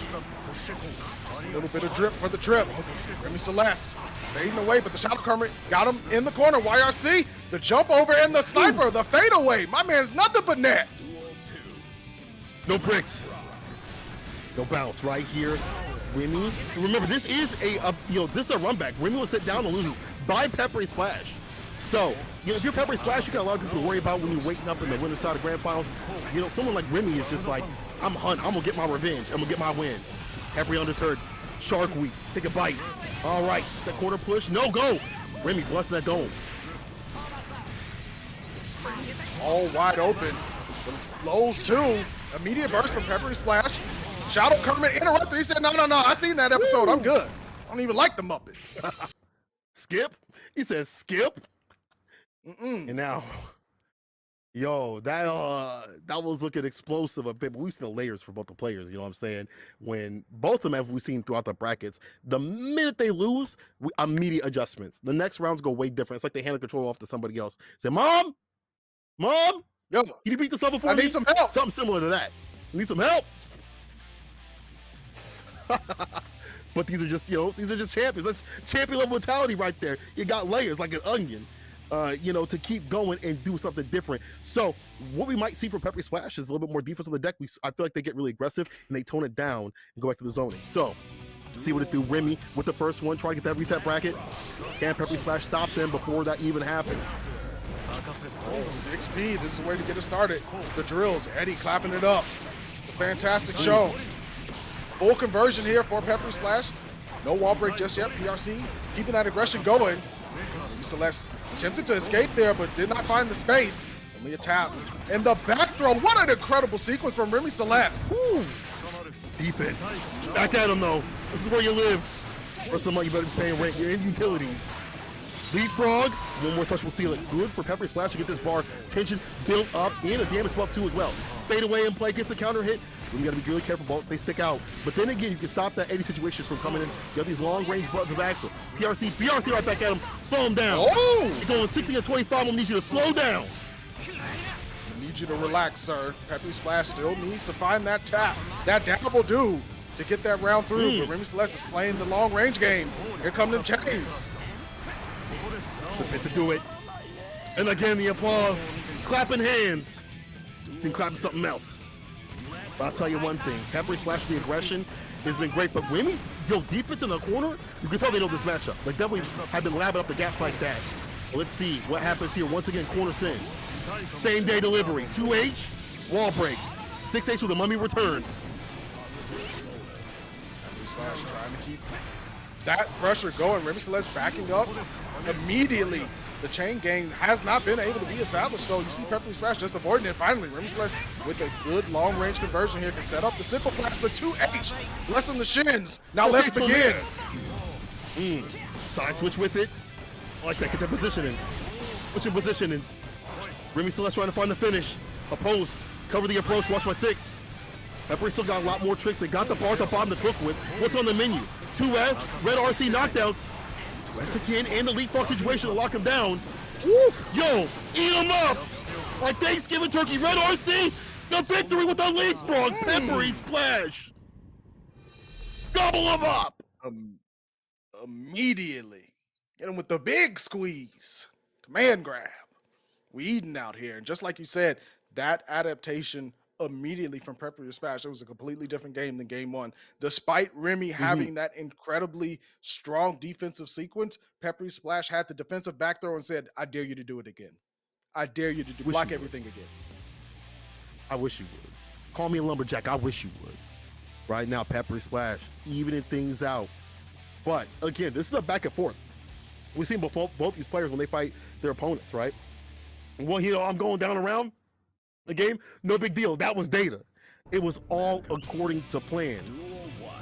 [SPEAKER 7] Just a little bit of drip for the trip. Remy Celeste fading away, but the shadow current got him in the corner. YRC, the jump over and the sniper, the fadeaway. My man's nothing but net.
[SPEAKER 5] No bricks. No bounce right here. Remy. Remember, this is this is a run back. Remy will sit down and lose by Peppery Splash. So, if you're Peppery Splash, you got a lot of people to worry about when you're waiting up in the winner's side of grand finals. Someone like Remy is just like, I'm gonna get my revenge. I'm gonna get my win. Peppery undeterred. Shark Week. Take a bite. All right. That quarter push. No go. Remy busting that dome.
[SPEAKER 7] All wide open. The lows too. Immediate burst from Peppery Splash. Shadow Kermit interrupted. He said, no. I seen that episode. I'm good. I don't even like the Muppets.
[SPEAKER 5] Skip. He says skip. And now, that was looking explosive a bit, but we've seen the layers for both the players, you know what I'm saying? When both of them we've seen throughout the brackets, the minute they lose, immediate adjustments. The next rounds go way different. It's like they hand the control off to somebody else. Say, Mom,
[SPEAKER 7] Yo,
[SPEAKER 5] can you beat this up before
[SPEAKER 7] I need some help.
[SPEAKER 5] Something similar to that. Need some help. But these are just champions. That's champion level mentality right there. You got layers like an onion, to keep going and do something different. So what we might see from Peppery Splash is a little bit more defense on the deck. I feel like they get really aggressive and they tone it down and go back to the zoning. So see what it do. Remy with the first one, try to get that reset bracket. Can Peppery Splash stop them before that even happens?
[SPEAKER 7] 6B, this is the way to get it started. The drills, Eddie clapping it up. A fantastic show. Full conversion here for Peppery Splash. No wall break just yet. PRC keeping that aggression going. Remy Celeste attempted to escape there, but did not find the space. Only a tap. And the back throw. What an incredible sequence from Remy Celeste.
[SPEAKER 5] Woo. Defense. Back at him though. This is where you live. For some money, you better be paying rent. You're in utilities. Leapfrog, one more touch will seal it. Good for Peppery Splash to get this bar tension built up and a damage buff too as well. Fade away and play, gets a counter hit. You gotta be really careful, they stick out. But then again, you can stop that Eddie situation from coming in. You have these long range buttons of Axel. PRC right back at him, slow him down.
[SPEAKER 7] Oh!
[SPEAKER 5] You're going 60 and 25, I'm gonna need you to slow down.
[SPEAKER 7] I need you to relax, sir. Peppery Splash still needs to find that tap. That dab will do to get that round through. But Remy Celeste is playing the long range game. Here come them chains.
[SPEAKER 5] It's a bit to do it. And again, the applause. Clapping hands. Seem clapping something else. But I'll tell you one thing. Peppery Splash, the aggression has been great. But Remy's defense in the corner, you can tell they know this matchup. Like, definitely have been labbing up the gaps like that. Well, let's see what happens here. Once again, corner sin. Same day delivery. 2H, wall break. 6H with the mummy returns.
[SPEAKER 7] Peppery Splash trying to keep that pressure going. Remy Celeste backing up immediately. The chain gang has not been able to be established though. You see Peppery Splash just avoiding it. Finally, Remy Celeste with a good long range conversion here can set up the sickle flash, but 2H, lessen the shins. Now let's begin.
[SPEAKER 5] Side switch with it. I like that, get that positioning. Put your positioning. Remy Celeste trying to find the finish. Oppose, cover the approach, watch my 6. Peppery still got a lot more tricks. They got the bar at the bottom to cook with. What's on the menu? 2S, red RC knockdown. 2S again, and the leapfrog situation to lock him down. Woo! Yo, eat him up! Like Thanksgiving turkey, red RC, the victory with the leapfrog, Peppery Splash. Gobble him up!
[SPEAKER 7] Immediately. Get him with the big squeeze. Command grab. We eating out here. And just like you said, that adaptation immediately from Peppery Splash, it was a completely different game than game one. Despite Remy having that incredibly strong defensive sequence, Peppery Splash had the defensive back throw and said, I dare you to do it again. I dare you to block everything again.
[SPEAKER 5] I wish you would. Call me a lumberjack, I wish you would. Right now, Peppery Splash, evening things out. But again, this is a back and forth. We've seen both these players when they fight their opponents, right? Well, I'm going down around the game, no big deal. That was data. It was all according to plan.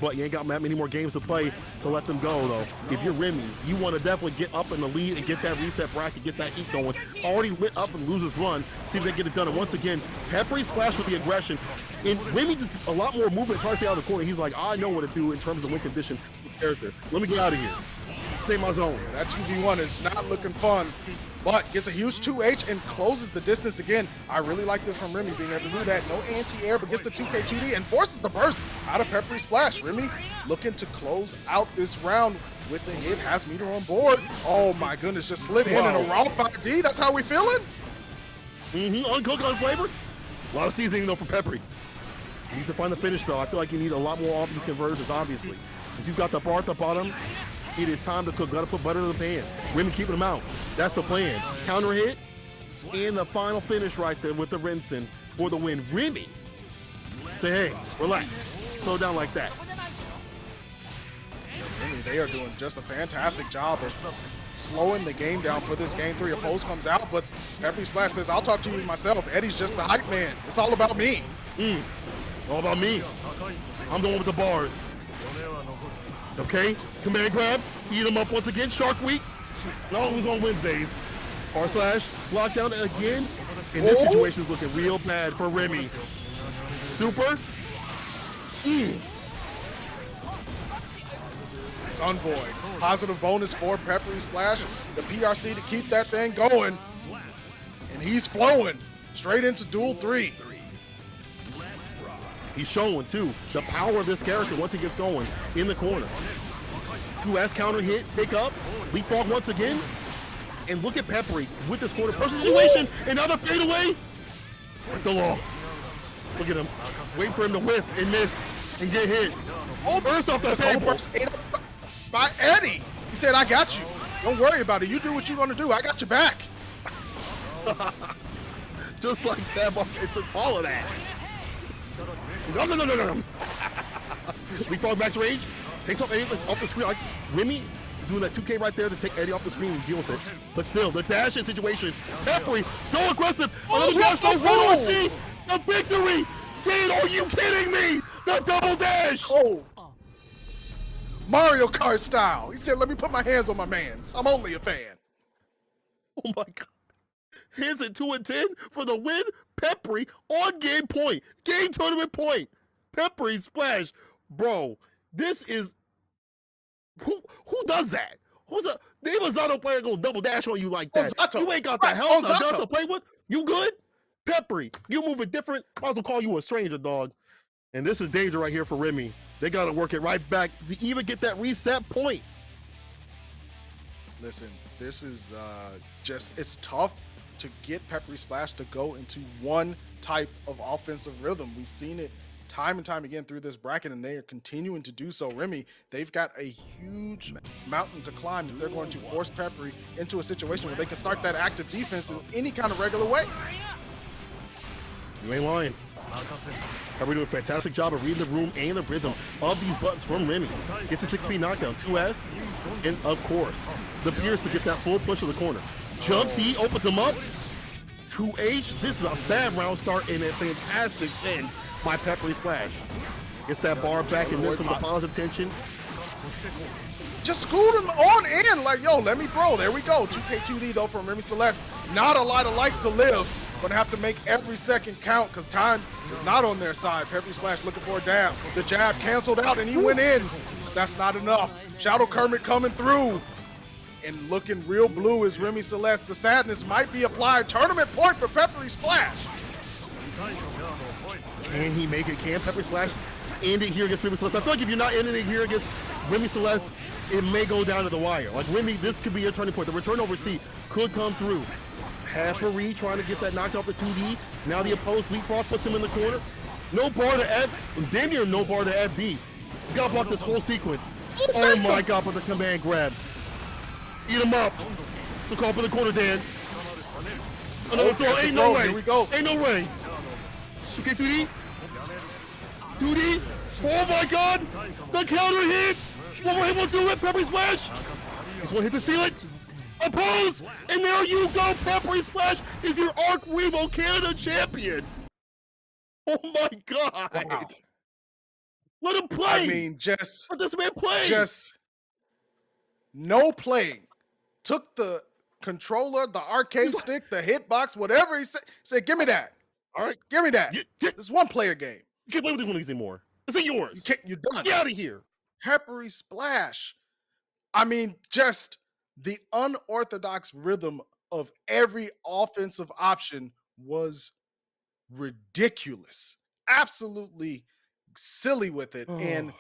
[SPEAKER 5] But you ain't got that many more games to play to let them go, though. If you're Remy, you want to definitely get up in the lead and get that reset bracket, get that heat going. Already lit up and losers run. See if they get it done. And once again, Peppery Splash with the aggression. And Remy just a lot more movement, trying to stay out of the corner. He's like, I know what to do in terms of win condition character. Let me get out of here. Stay my zone.
[SPEAKER 7] That 2v1 is not looking fun, but gets a huge 2H and closes the distance again. I really like this from Remy, being able to do that. No anti-air, but gets the 2K2D and forces the burst out of Peppery Splash. Remy looking to close out this round with the hit, has meter on board. Oh my goodness, just slid in a raw 5D. That's how we feeling?
[SPEAKER 5] Uncooked, unflavored. A lot of seasoning though for Peppery. He needs to find the finish though. I feel like you need a lot more off these conversions, obviously. Because you've got the bar at the bottom. It is time to cook. Gotta put butter in the pan. Remy keeping them out. That's the plan. Counter hit. And the final finish right there with the Rinsen for the win. Remy say, hey, relax. Slow down like that.
[SPEAKER 7] Remy, they are doing just a fantastic job of slowing the game down for this game 3. Oppose comes out, but Peppery Splash says, I'll talk to you myself. Eddie's just the hype man. It's all about me.
[SPEAKER 5] All about me. I'm the one with the bars. Okay, command grab, eat him up once again, Shark Week. No, it was on Wednesdays. R/, lockdown again. And this situation is looking real bad for Remy. Super.
[SPEAKER 7] Unvoid. Positive bonus for Peppery Splash. The PRC to keep that thing going. And he's flowing straight into Duel 3.
[SPEAKER 5] He's showing, too, the power of this character once he gets going in the corner. 2S counter hit, pick up, leapfrog once again. And look at Peppery with this corner pressure situation. Another fadeaway. Break the law. Look at him. Waiting for him to whiff and miss and get hit. Oh, burst off the table.
[SPEAKER 7] By Eddie. He said, I got you. Don't worry about it. You do what you're going to do. I got your back.
[SPEAKER 5] Just like that. It's all of that. He's like, no. Leapfrog max range. Takes off Eddie off the screen. Like Remy is doing that 2K right there to take Eddie off the screen and deal with it. But still, the dash-in situation. Peppery, so aggressive. Another dash, no run RC. The victory. Dude, are you kidding me? The double dash.
[SPEAKER 7] Oh. Mario Kart style. He said, let me put my hands on my mans. I'm only a fan.
[SPEAKER 5] my god. Hits it 2 and 10 for the win. Peppery on game point. Game tournament point. Peppery splash. Bro, this is who does that? Who's a name a Zato player gonna double dash on you like
[SPEAKER 7] On
[SPEAKER 5] that?
[SPEAKER 7] Zato.
[SPEAKER 5] You ain't got the
[SPEAKER 7] Right,
[SPEAKER 5] health
[SPEAKER 7] on
[SPEAKER 5] of Zato
[SPEAKER 7] Zato.
[SPEAKER 5] to play with. You good? Peppery, you moving different. Might as well call you a stranger, dog. And this is danger right here for Remy. They gotta work it right back to even get that reset point.
[SPEAKER 7] Listen, this is it's tough to get Peppery Splash to go into one type of offensive rhythm. We've seen it time and time again through this bracket, and they are continuing to do so. Remy, they've got a huge mountain to climb if they're going to force Peppery into a situation where they can start that active defense in any kind of regular way.
[SPEAKER 5] You ain't lying. Peppery doing a fantastic job of reading the room and the rhythm of these buttons from Remy. Gets a 6-speed knockdown, 2S, and of course, the Pierce to get that full push to the corner. Jump D opens him up. 2H, this is a bad round start and a fantastic send by Peppery Splash. Gets that bar back and then some of the positive tension.
[SPEAKER 7] Just scoot him on in, like, yo, let me throw. There we go. 2K2D though from Remy Celeste. Not a lot of life to live. Gonna have to make every second count because time is not on their side. Peppery Splash looking for a dab. The jab canceled out and he went in. That's not enough. Shadow Kermit coming through. And looking real blue is Remy Celeste. The sadness might be applied. Tournament point for Peppery Splash.
[SPEAKER 5] Can he make it? Can Peppery Splash end it here against Remy Celeste? I feel like if you're not ending it here against Remy Celeste, it may go down to the wire. Like Remy, this could be a turning point. The return over C could come through. Peppery trying to get that knocked off the 2D. Now the opposed leapfrog puts him in the corner. No bar to F, and damn near no bar to FB. You gotta block this whole sequence. Oh my god, for the command grab. Eat him up. It's a call for the corner, Dan. Another throw. Ain't no way.
[SPEAKER 7] Here we go.
[SPEAKER 5] Ain't no way. Okay, 2D. 2D. Oh my god. The counter hit. One more hit will do it. Peppery Splash. He's gonna hit the ceiling. Oppose. And there you go. Peppery Splash is your ARCREVO Canada champion. Oh my god.
[SPEAKER 7] Wow.
[SPEAKER 5] Let him play.
[SPEAKER 7] I mean,
[SPEAKER 5] Let this man play.
[SPEAKER 7] just no playing. Took the controller, the arcade stick, the hitbox, whatever he said, give me that.
[SPEAKER 5] All right.
[SPEAKER 7] Give me that.
[SPEAKER 5] This
[SPEAKER 7] This is one player game.
[SPEAKER 5] you can't play with one of these anymore. This ain't yours.
[SPEAKER 7] You're done.
[SPEAKER 5] Get out of here.
[SPEAKER 7] Peppery Splash. I mean, just the unorthodox rhythm of every offensive option was ridiculous. Absolutely silly with it. And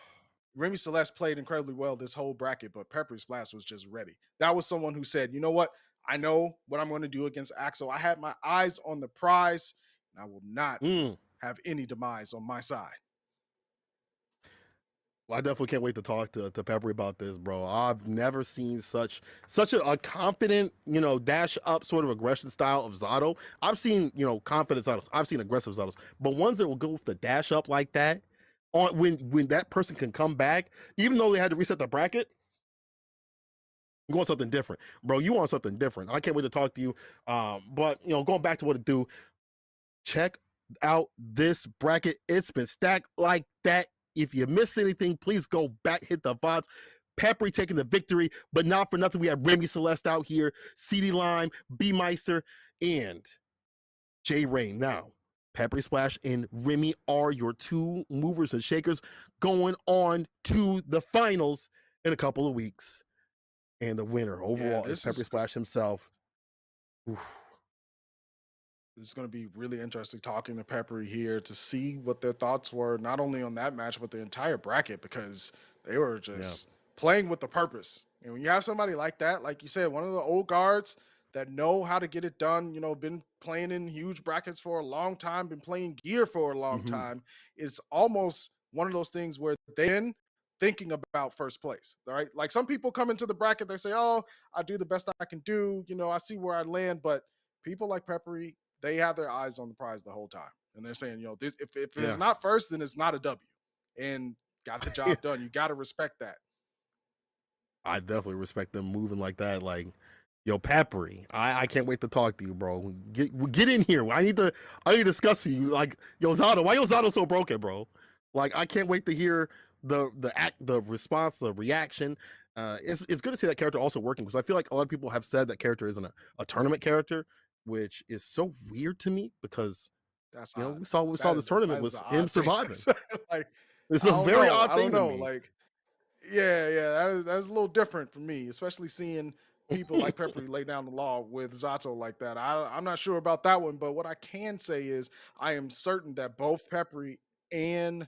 [SPEAKER 7] Remy Celeste played incredibly well this whole bracket, but Peppery Splash was just ready. That was someone who said, you know what? I know what I'm going to do against Axel. I had my eyes on the prize, and I will not have any demise on my side.
[SPEAKER 5] Well, I definitely can't wait to talk to Peppery about this, bro. I've never seen such a confident, dash up sort of aggression style of Zato. I've seen, confident Zatos. I've seen aggressive Zatos, but ones that will go with the dash up like that, on when that person can come back, even though they had to reset the bracket. You want something different, bro. You want something different. I can't wait to talk to you. But going back to what to do, check out this bracket. It's been stacked like that. If you miss anything, please go back, hit the VODs. Peppery taking the victory, but not for nothing. We have Remy Celeste out here, CD Lime, B Meister, and J Rain. Now, Peppery Splash and Remy are your two movers and shakers going on to the finals in a couple of weeks. And the winner overall is Peppery Splash himself. Oof.
[SPEAKER 7] It's going to be really interesting talking to Peppery here to see what their thoughts were, not only on that match, but the entire bracket, because they were just playing with the purpose. And when you have somebody like that, like you said, one of the old guards that know how to get it done, been playing in huge brackets for a long time, been playing gear for a long time, it's almost one of those things where they're thinking about first place, all right? Like some people come into the bracket, they say, oh, I do the best I can do, I see where I land, but people like Peppery, they have their eyes on the prize the whole time. And they're saying, this, if it's not first, then it's not a W. And got the job done. You got to respect that.
[SPEAKER 5] I definitely respect them moving like that. Like, yo, Peppery, I can't wait to talk to you, bro. Get in here. I need to discuss with you. Like, yo, Zato, why your Zato so broken, bro? Like, I can't wait to hear the response, the reaction. it's good to see that character also working because I feel like a lot of people have said that character isn't a tournament character, which is so weird to me because
[SPEAKER 7] That's
[SPEAKER 5] you know
[SPEAKER 7] odd.
[SPEAKER 5] we saw this tournament
[SPEAKER 7] That is
[SPEAKER 5] was
[SPEAKER 7] an
[SPEAKER 5] him
[SPEAKER 7] odd thing to
[SPEAKER 5] surviving.
[SPEAKER 7] say. Like,
[SPEAKER 5] It's a very odd
[SPEAKER 7] I don't
[SPEAKER 5] thing to
[SPEAKER 7] know.
[SPEAKER 5] me.
[SPEAKER 7] Like, yeah, that's a little different for me, especially seeing people like Peppery lay down the law with Zato like that. I'm not sure about that one, but what I can say is I am certain that both Peppery and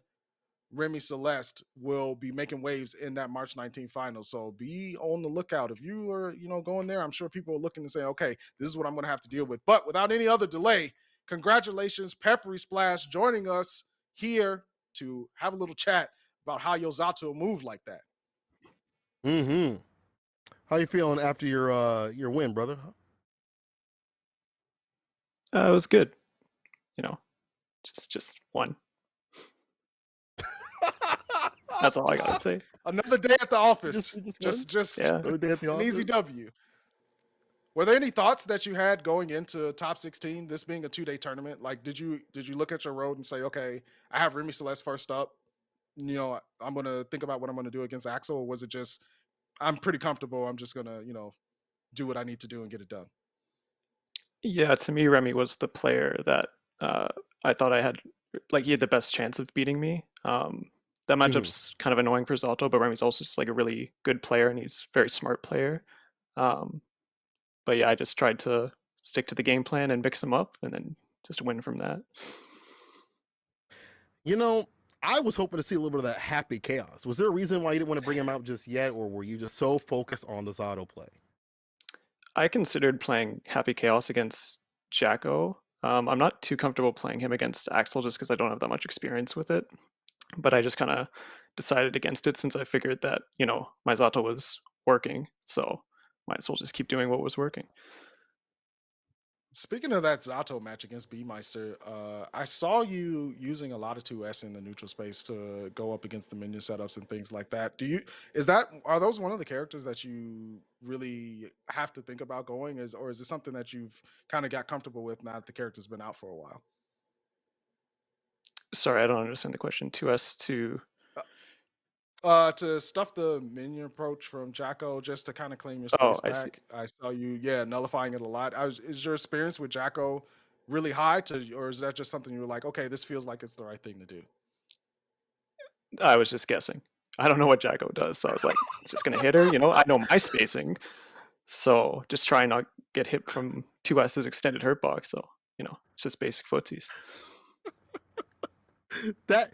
[SPEAKER 7] Remy Celeste will be making waves in that March 19th final. So be on the lookout. If you are, going there, I'm sure people are looking and saying, okay, this is what I'm going to have to deal with. But without any other delay, congratulations, Peppery Splash, joining us here to have a little chat about how Yozato moved like that.
[SPEAKER 5] Hmm. How you feeling after your win, brother?
[SPEAKER 9] It was good, you know, just one. That's all I gotta
[SPEAKER 7] Just
[SPEAKER 9] say.
[SPEAKER 7] another day at the office.
[SPEAKER 5] You just won.
[SPEAKER 7] Just
[SPEAKER 9] Yeah.
[SPEAKER 5] Another day at the
[SPEAKER 7] an easy
[SPEAKER 5] office.
[SPEAKER 7] W. Were there any thoughts that you had going into top 16, this being a 2-day tournament? Like, did you look at your road and say, okay, I have Remy Celeste first up. I'm gonna think about what I'm gonna do against Axel, or was it just I'm pretty comfortable. I'm just gonna, do what I need to do and get it done.
[SPEAKER 9] Yeah, to me, Remy was the player that uh, I thought I had, like, he had the best chance of beating me. That
[SPEAKER 5] Mhm.
[SPEAKER 9] matchup's kind of annoying for Zalto, but Remy's also just like a really good player and he's a very smart player. Um, but yeah, I just tried to stick to the game plan and mix them up and then just win from that.
[SPEAKER 5] You know, I was hoping to see a little bit of that happy chaos. Was there a reason why you didn't want to bring him out just yet, or were you just so focused on the Zato play?
[SPEAKER 9] I considered playing Happy Chaos against Jacko. I'm not too comfortable playing him against Axel just because I don't have that much experience with it. But I just kind of decided against it since I figured that, my Zato was working. So might as well just keep doing what was working.
[SPEAKER 7] Speaking of that Zato match against B Meister, I saw you using a lot of 2S in the neutral space to go up against the minion setups and things like that. Are those one of the characters that you really have to think about going, or is it something that you've kind of got comfortable with now that the character's been out for a while?
[SPEAKER 9] Sorry, I don't understand the question. 2S to.
[SPEAKER 7] To stuff the minion approach from Jacko just to kind of claim your
[SPEAKER 9] Oh,
[SPEAKER 7] space
[SPEAKER 9] I see.
[SPEAKER 7] back. I saw you, yeah, nullifying it a lot. Is your experience with Jacko really high or is that just something you were like, okay, this feels like it's the right thing to do?
[SPEAKER 9] I was just guessing. I don't know what Jacko does. So I was like, just going to hit her. I know my spacing. So just try and not get hit from 2S's extended hurt box. So, it's just basic footsies.
[SPEAKER 5] That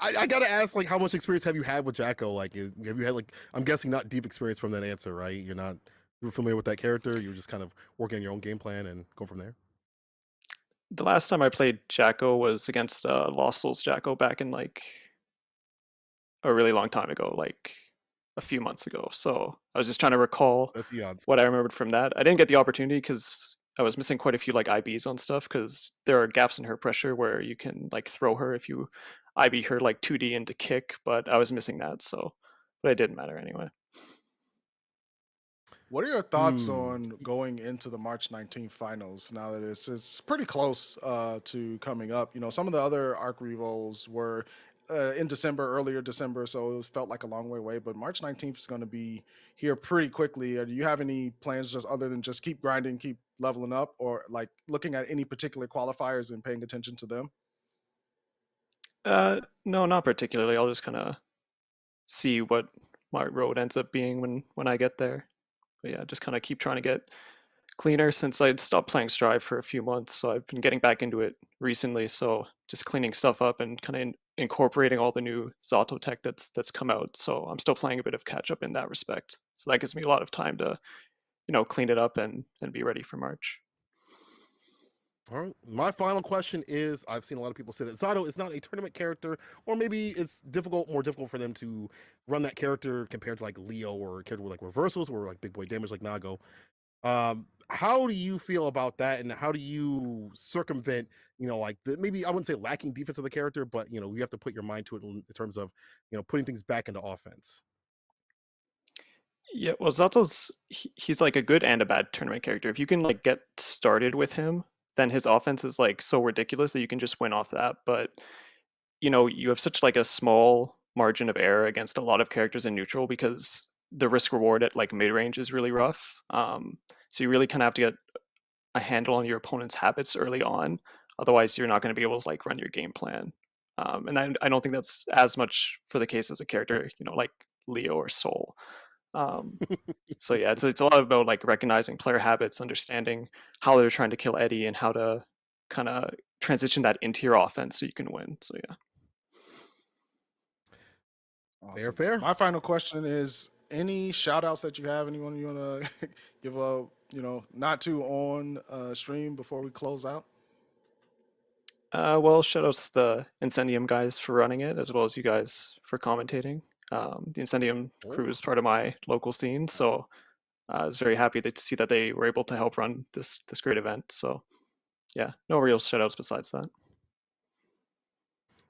[SPEAKER 5] I gotta ask, like, how much experience have you had with Jacko? Like, have you had like? I'm guessing not deep experience from that answer, right? You're familiar with that character. You're just kind of working on your own game plan and go from there.
[SPEAKER 9] The last time I played Jacko was against Lost Souls Jacko back in like a really long time ago, like a few months ago. So I was just trying to recall
[SPEAKER 5] That's eons.
[SPEAKER 9] what I remembered from that. I didn't get the opportunity because I was missing quite a few like IBs on stuff because there are gaps in her pressure where you can like throw her if you IB her like 2D into kick, but I was missing that. So, but it didn't matter anyway.
[SPEAKER 7] What are your thoughts
[SPEAKER 5] Hmm.
[SPEAKER 7] on going into the March 19th finals now that it's pretty close to coming up? Some of the other Arc Revos were in December, earlier December, so it felt like a long way away. But March 19th is going to be here pretty quickly. Do you have any plans just other than just keep grinding, keep leveling up, or like looking at any particular qualifiers and paying attention to them?
[SPEAKER 9] No, not particularly. I'll just kind of see what my road ends up being when I get there. But yeah, just kind of keep trying to get cleaner since I'd stopped playing Strive for a few months. So I've been getting back into it recently. So just cleaning stuff up and kind of incorporating all the new Zato tech that's come out. So I'm still playing a bit of catch up in that respect. So that gives me a lot of time to clean it up and be ready for March.
[SPEAKER 5] All right. My final question is: I've seen a lot of people say that Zato is not a tournament character, or maybe it's more difficult for them to run that character compared to like Leo or a character with like reversals or like big boy damage like Nago. How do you feel about that, and how do you circumvent, like the maybe I wouldn't say lacking defense of the character, but you have to put your mind to it in terms of putting things back into offense.
[SPEAKER 9] Yeah, well, Zato's he's like a good and a bad tournament character. If you can like get started with him, then his offense is like so ridiculous that you can just win off that. But you have such like a small margin of error against a lot of characters in neutral because the risk reward at like mid range is really rough. So you really kind of have to get a handle on your opponent's habits early on. Otherwise, you're not going to be able to like run your game plan. And I don't think that's as much for the case as a character, like Leo or Soul. Um, so yeah, it's a lot about like recognizing player habits, understanding how they're trying to kill Eddie, and how to kind of transition that into your offense so you can win. So yeah.
[SPEAKER 5] Fair,
[SPEAKER 7] Awesome.
[SPEAKER 5] fair.
[SPEAKER 7] My final question is: any shout outs that you have? Anyone you want to give a not too on stream before we close out?
[SPEAKER 9] Well, shout outs to the Incendium guys for running it, as well as you guys for commentating. The Incendium crew
[SPEAKER 5] Oh,
[SPEAKER 9] is part of my local scene,
[SPEAKER 7] Nice.
[SPEAKER 9] so I was very happy to see that they were able to help run this great event. So yeah, no real shout outs besides that.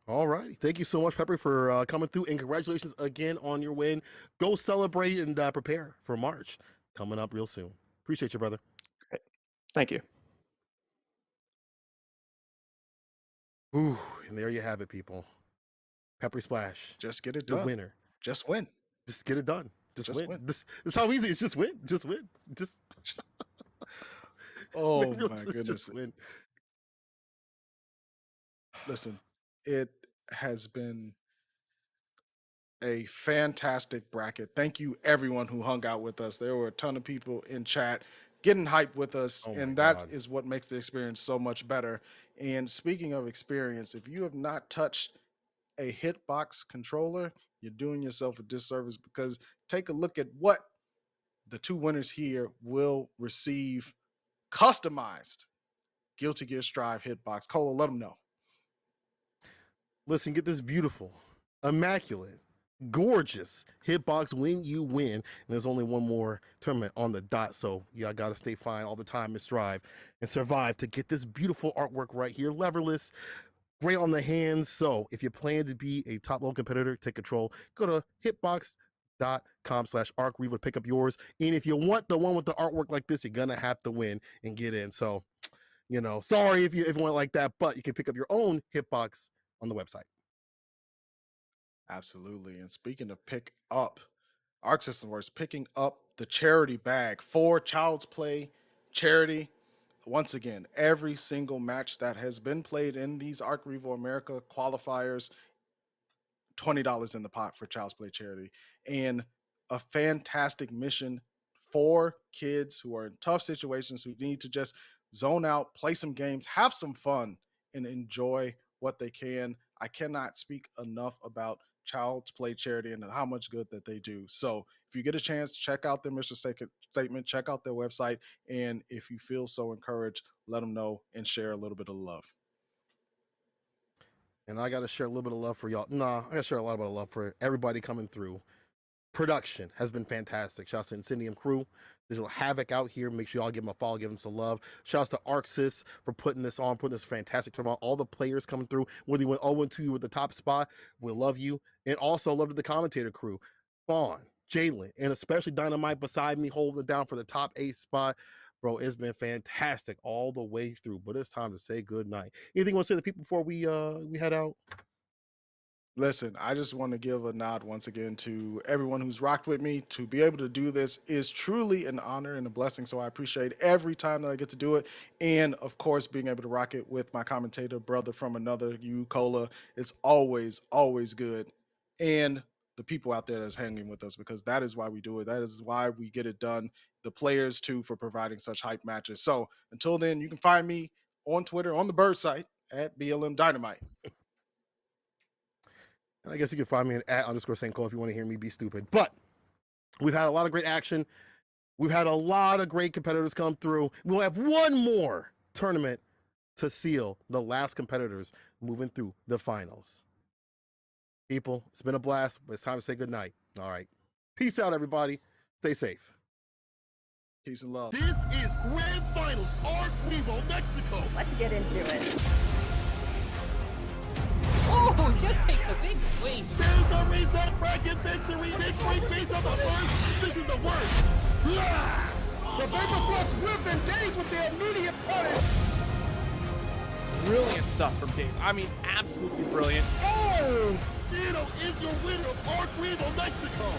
[SPEAKER 5] all right. Thank you so much, Pepper, for coming through, and congratulations again on your win. Go celebrate and prepare for March coming up real soon. Appreciate you, brother.
[SPEAKER 9] Great. Thank you.
[SPEAKER 5] Ooh, and there you have it, people. Pepper Splash,
[SPEAKER 7] Just get it
[SPEAKER 5] the
[SPEAKER 7] done.
[SPEAKER 5] winner.
[SPEAKER 7] Just win.
[SPEAKER 5] Just get it done. Just
[SPEAKER 7] Just
[SPEAKER 5] win.
[SPEAKER 7] win.
[SPEAKER 5] This how easy. It's just win. Just win. Just
[SPEAKER 7] Oh
[SPEAKER 5] maybe
[SPEAKER 7] my
[SPEAKER 5] let's
[SPEAKER 7] goodness.
[SPEAKER 5] just win.
[SPEAKER 7] Listen, it has been a fantastic bracket. Thank you, everyone who hung out with us. There were a ton of people in chat getting hype with us,
[SPEAKER 5] Oh my
[SPEAKER 7] and that
[SPEAKER 5] God.
[SPEAKER 7] is what makes the experience so much better. And speaking of experience, if you have not touched a hitbox controller, you're doing yourself a disservice, because take a look at what the two winners here will receive: customized Guilty Gear Strive hitbox. Cole, let them know.
[SPEAKER 5] Listen, get this beautiful, immaculate, gorgeous hitbox when you win. And there's only one more tournament on the dot, so y'all gotta stay fine all the time and strive and survive to get this beautiful artwork right here. Leverless, great on the hands. So if you plan to be a top level competitor, take control. Go to hitbox.com/ARCREVO to pick up yours. And if you want the one with the artwork like this, you're gonna have to win and get in. So, sorry if you want like that, but you can pick up your own hitbox on the website.
[SPEAKER 7] Absolutely. And speaking of pick up, Arc System Works picking up the charity bag for Child's Play charity. Once again, every single match that has been played in these ARCREVO America qualifiers, $20 in the pot for Child's Play charity, and a fantastic mission for kids who are in tough situations, who need to just zone out, play some games, have some fun, and enjoy what they can. I cannot speak enough about Child's Play charity and how much good that they do. So if you get a chance, check out their mission statement, check out their website, and if you feel so encouraged, let them know and share a little bit of love.
[SPEAKER 5] And I got to share a little bit of love for y'all. Nah, I got to share a lot of love for everybody coming through. Production has been fantastic. Shouts to Incendium crew, Digital Havoc out here. Make sure y'all give them a follow, give them some love. Shouts to ArcSys for putting this on, putting this fantastic tournament on. All the players coming through, whether you went 0-2 with the top spot, we love you. And also love to the commentator crew, Fawn, Jalen, and especially Dynamite beside me holding it down for the top 8 spot. Bro, it's been fantastic all the way through. But it's time to say good night. Anything you want to say to the people before we head out?
[SPEAKER 7] Listen, I just want to give a nod once again to everyone who's rocked with me. To be able to do this is truly an honor and a blessing. So I appreciate every time that I get to do it. And of course, being able to rock it with my commentator brother from another, you, Cola. It's always, always good. And the people out there that's hanging with us, because that is why we do it. That is why we get it done. The players, too, for providing such hype matches. So until then, you can find me on Twitter, on the Bird site, at BLM Dynamite.
[SPEAKER 5] And I guess you can find me at @_St. Cole if you want to hear me be stupid. But we've had a lot of great action. We've had a lot of great competitors come through. We'll have one more tournament to seal the last competitors moving through the finals. People, it's been a blast, but it's time to say good night. All right. Peace out, everybody. Stay safe.
[SPEAKER 7] Peace and love.
[SPEAKER 5] This is Grand Finals, ARCREVO, Mexico.
[SPEAKER 1] Let's get into it.
[SPEAKER 4] Oh, just takes the big swing.
[SPEAKER 5] There's the reset bracket victory. Victory beats on the first. This is the worst.
[SPEAKER 7] The Vaporflux Rift and Days with their immediate punish.
[SPEAKER 6] Brilliant stuff from Dave. I mean, absolutely brilliant.
[SPEAKER 5] Oh, Gino is your winner of ARCREVO Mexico.